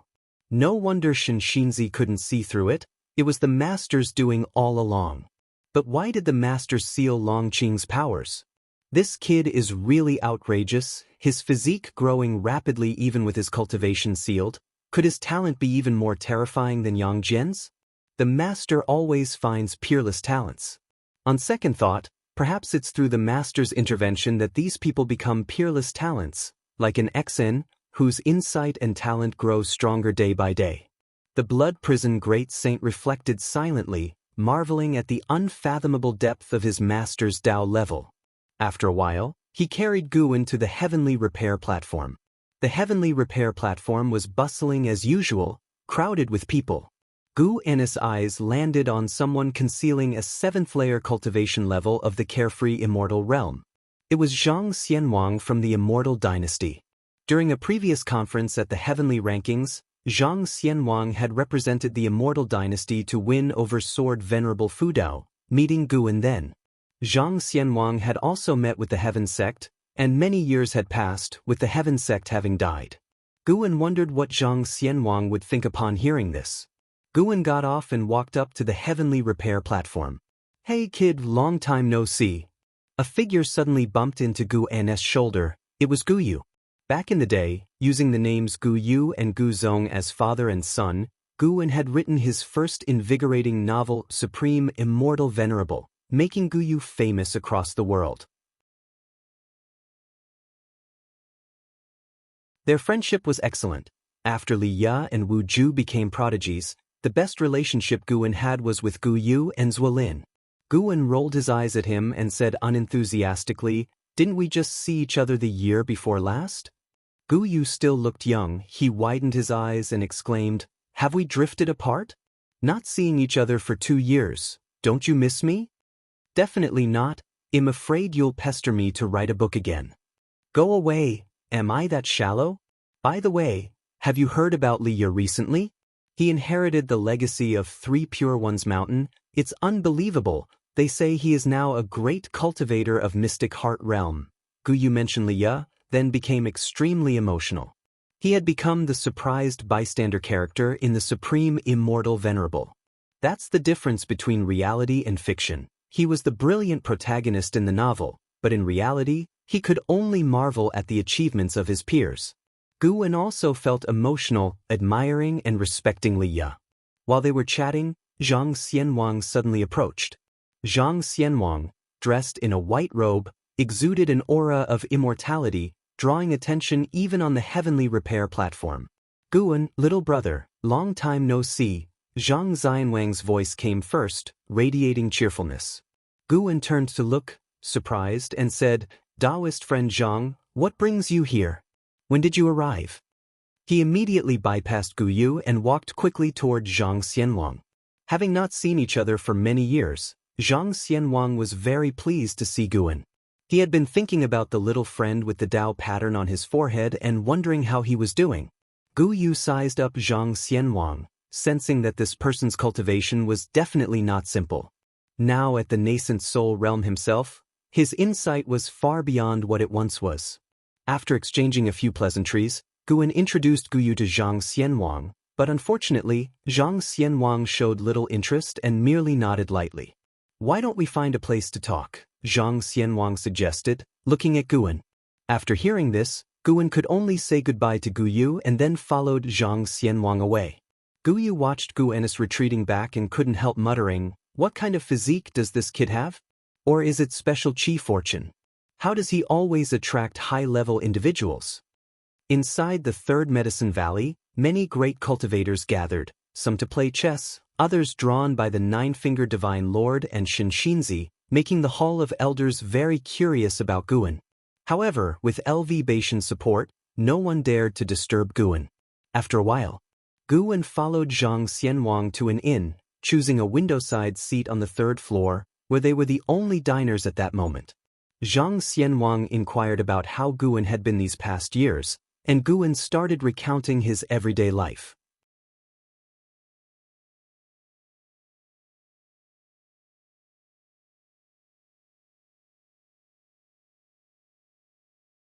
No wonder Shinxinzi couldn't see through it, it was the master's doing all along. But why did the master seal Longqing's powers? This kid is really outrageous, his physique growing rapidly even with his cultivation sealed. Could his talent be even more terrifying than Yang Jian's? The master always finds peerless talents. On second thought, perhaps it's through the master's intervention that these people become peerless talents, like an Xen, whose insight and talent grow stronger day by day. The blood prison great saint reflected silently, marveling at the unfathomable depth of his master's Dao level. After a while, he carried Guwen to the heavenly repair platform. The heavenly repair platform was bustling as usual, crowded with people. Guwen's eyes landed on someone concealing a 7th-layer cultivation level of the carefree immortal realm. It was Zhang Xianwang from the Immortal dynasty. During a previous conference at the heavenly rankings, Zhang Xianwang had represented the Immortal dynasty to win over Sword Venerable Fudao, meeting Guwen then. Zhang Xianwang had also met with the Heaven sect, and many years had passed, with the Heaven sect having died. Guwen wondered what Zhang Xianwang would think upon hearing this. Guwen got off and walked up to the heavenly repair platform. Hey kid, long time no see. A figure suddenly bumped into Guwen's shoulder. It was Guyu. Back in the day, using the names Guyu and Guzong as father and son, Guwen had written his first invigorating novel, Supreme Immortal Venerable, making Guyu famous across the world. Their friendship was excellent. After Li Ya and Wu Ju became prodigies, the best relationship Guwen had was with Guyu and Zuolin. Guwen rolled his eyes at him and said unenthusiastically, didn't we just see each other the year before last? Guyu still looked young, he widened his eyes and exclaimed, have we drifted apart? Not seeing each other for 2 years, don't you miss me? Definitely not, I'm afraid you'll pester me to write a book again. Go away, am I that shallow? By the way, have you heard about Li Ya recently? He inherited the legacy of 3 Pure Ones Mountain. It's unbelievable. They say he is now a great cultivator of mystic heart realm. Guyu mentioned Li Ya, then became extremely emotional. He had become the surprised bystander character in the Supreme Immortal Venerable. That's the difference between reality and fiction. He was the brilliant protagonist in the novel, but in reality, he could only marvel at the achievements of his peers. Guwen also felt emotional, admiring and respecting Li Ya. While they were chatting, Zhang Xianwang suddenly approached. Zhang Xianwang, dressed in a white robe, exuded an aura of immortality, drawing attention even on the heavenly repair platform. Guwen, little brother, long time no see. Zhang Xianwang's voice came first, radiating cheerfulness. Guwen turned to look, surprised, and said, Taoist friend Zhang, what brings you here? When did you arrive? He immediately bypassed Guyu and walked quickly toward Zhang Xianwang. Having not seen each other for many years, Zhang Xianwang was very pleased to see Guwen. He had been thinking about the little friend with the Dao pattern on his forehead and wondering how he was doing. Guyu sized up Zhang Xianwang, sensing that this person's cultivation was definitely not simple. Now at the nascent soul realm himself, his insight was far beyond what it once was. After exchanging a few pleasantries, Guwen introduced Guyu to Zhang Xianwang, but unfortunately, Zhang Xianwang showed little interest and merely nodded lightly. Why don't we find a place to talk? Zhang Xianwang suggested, looking at Guan. After hearing this, Guan could only say goodbye to Gu Yu and then followed Zhang Xianwang away. Gu Yu watched Gu Ennis retreating back and couldn't help muttering, "What kind of physique does this kid have? Or is it special chi fortune? How does he always attract high-level individuals?" Inside the Third Medicine Valley, many great cultivators gathered, some to play chess, others drawn by the Nine-Finger Divine Lord and Shinshinzi, making the Hall of Elders very curious about Guan. However, with LV Baishan's support, no one dared to disturb Guan. After a while, Guan followed Zhang Xianwang to an inn, choosing a window-side seat on the third floor, where they were the only diners at that moment. Zhang Xianwang inquired about how Guan had been these past years, and Guan started recounting his everyday life.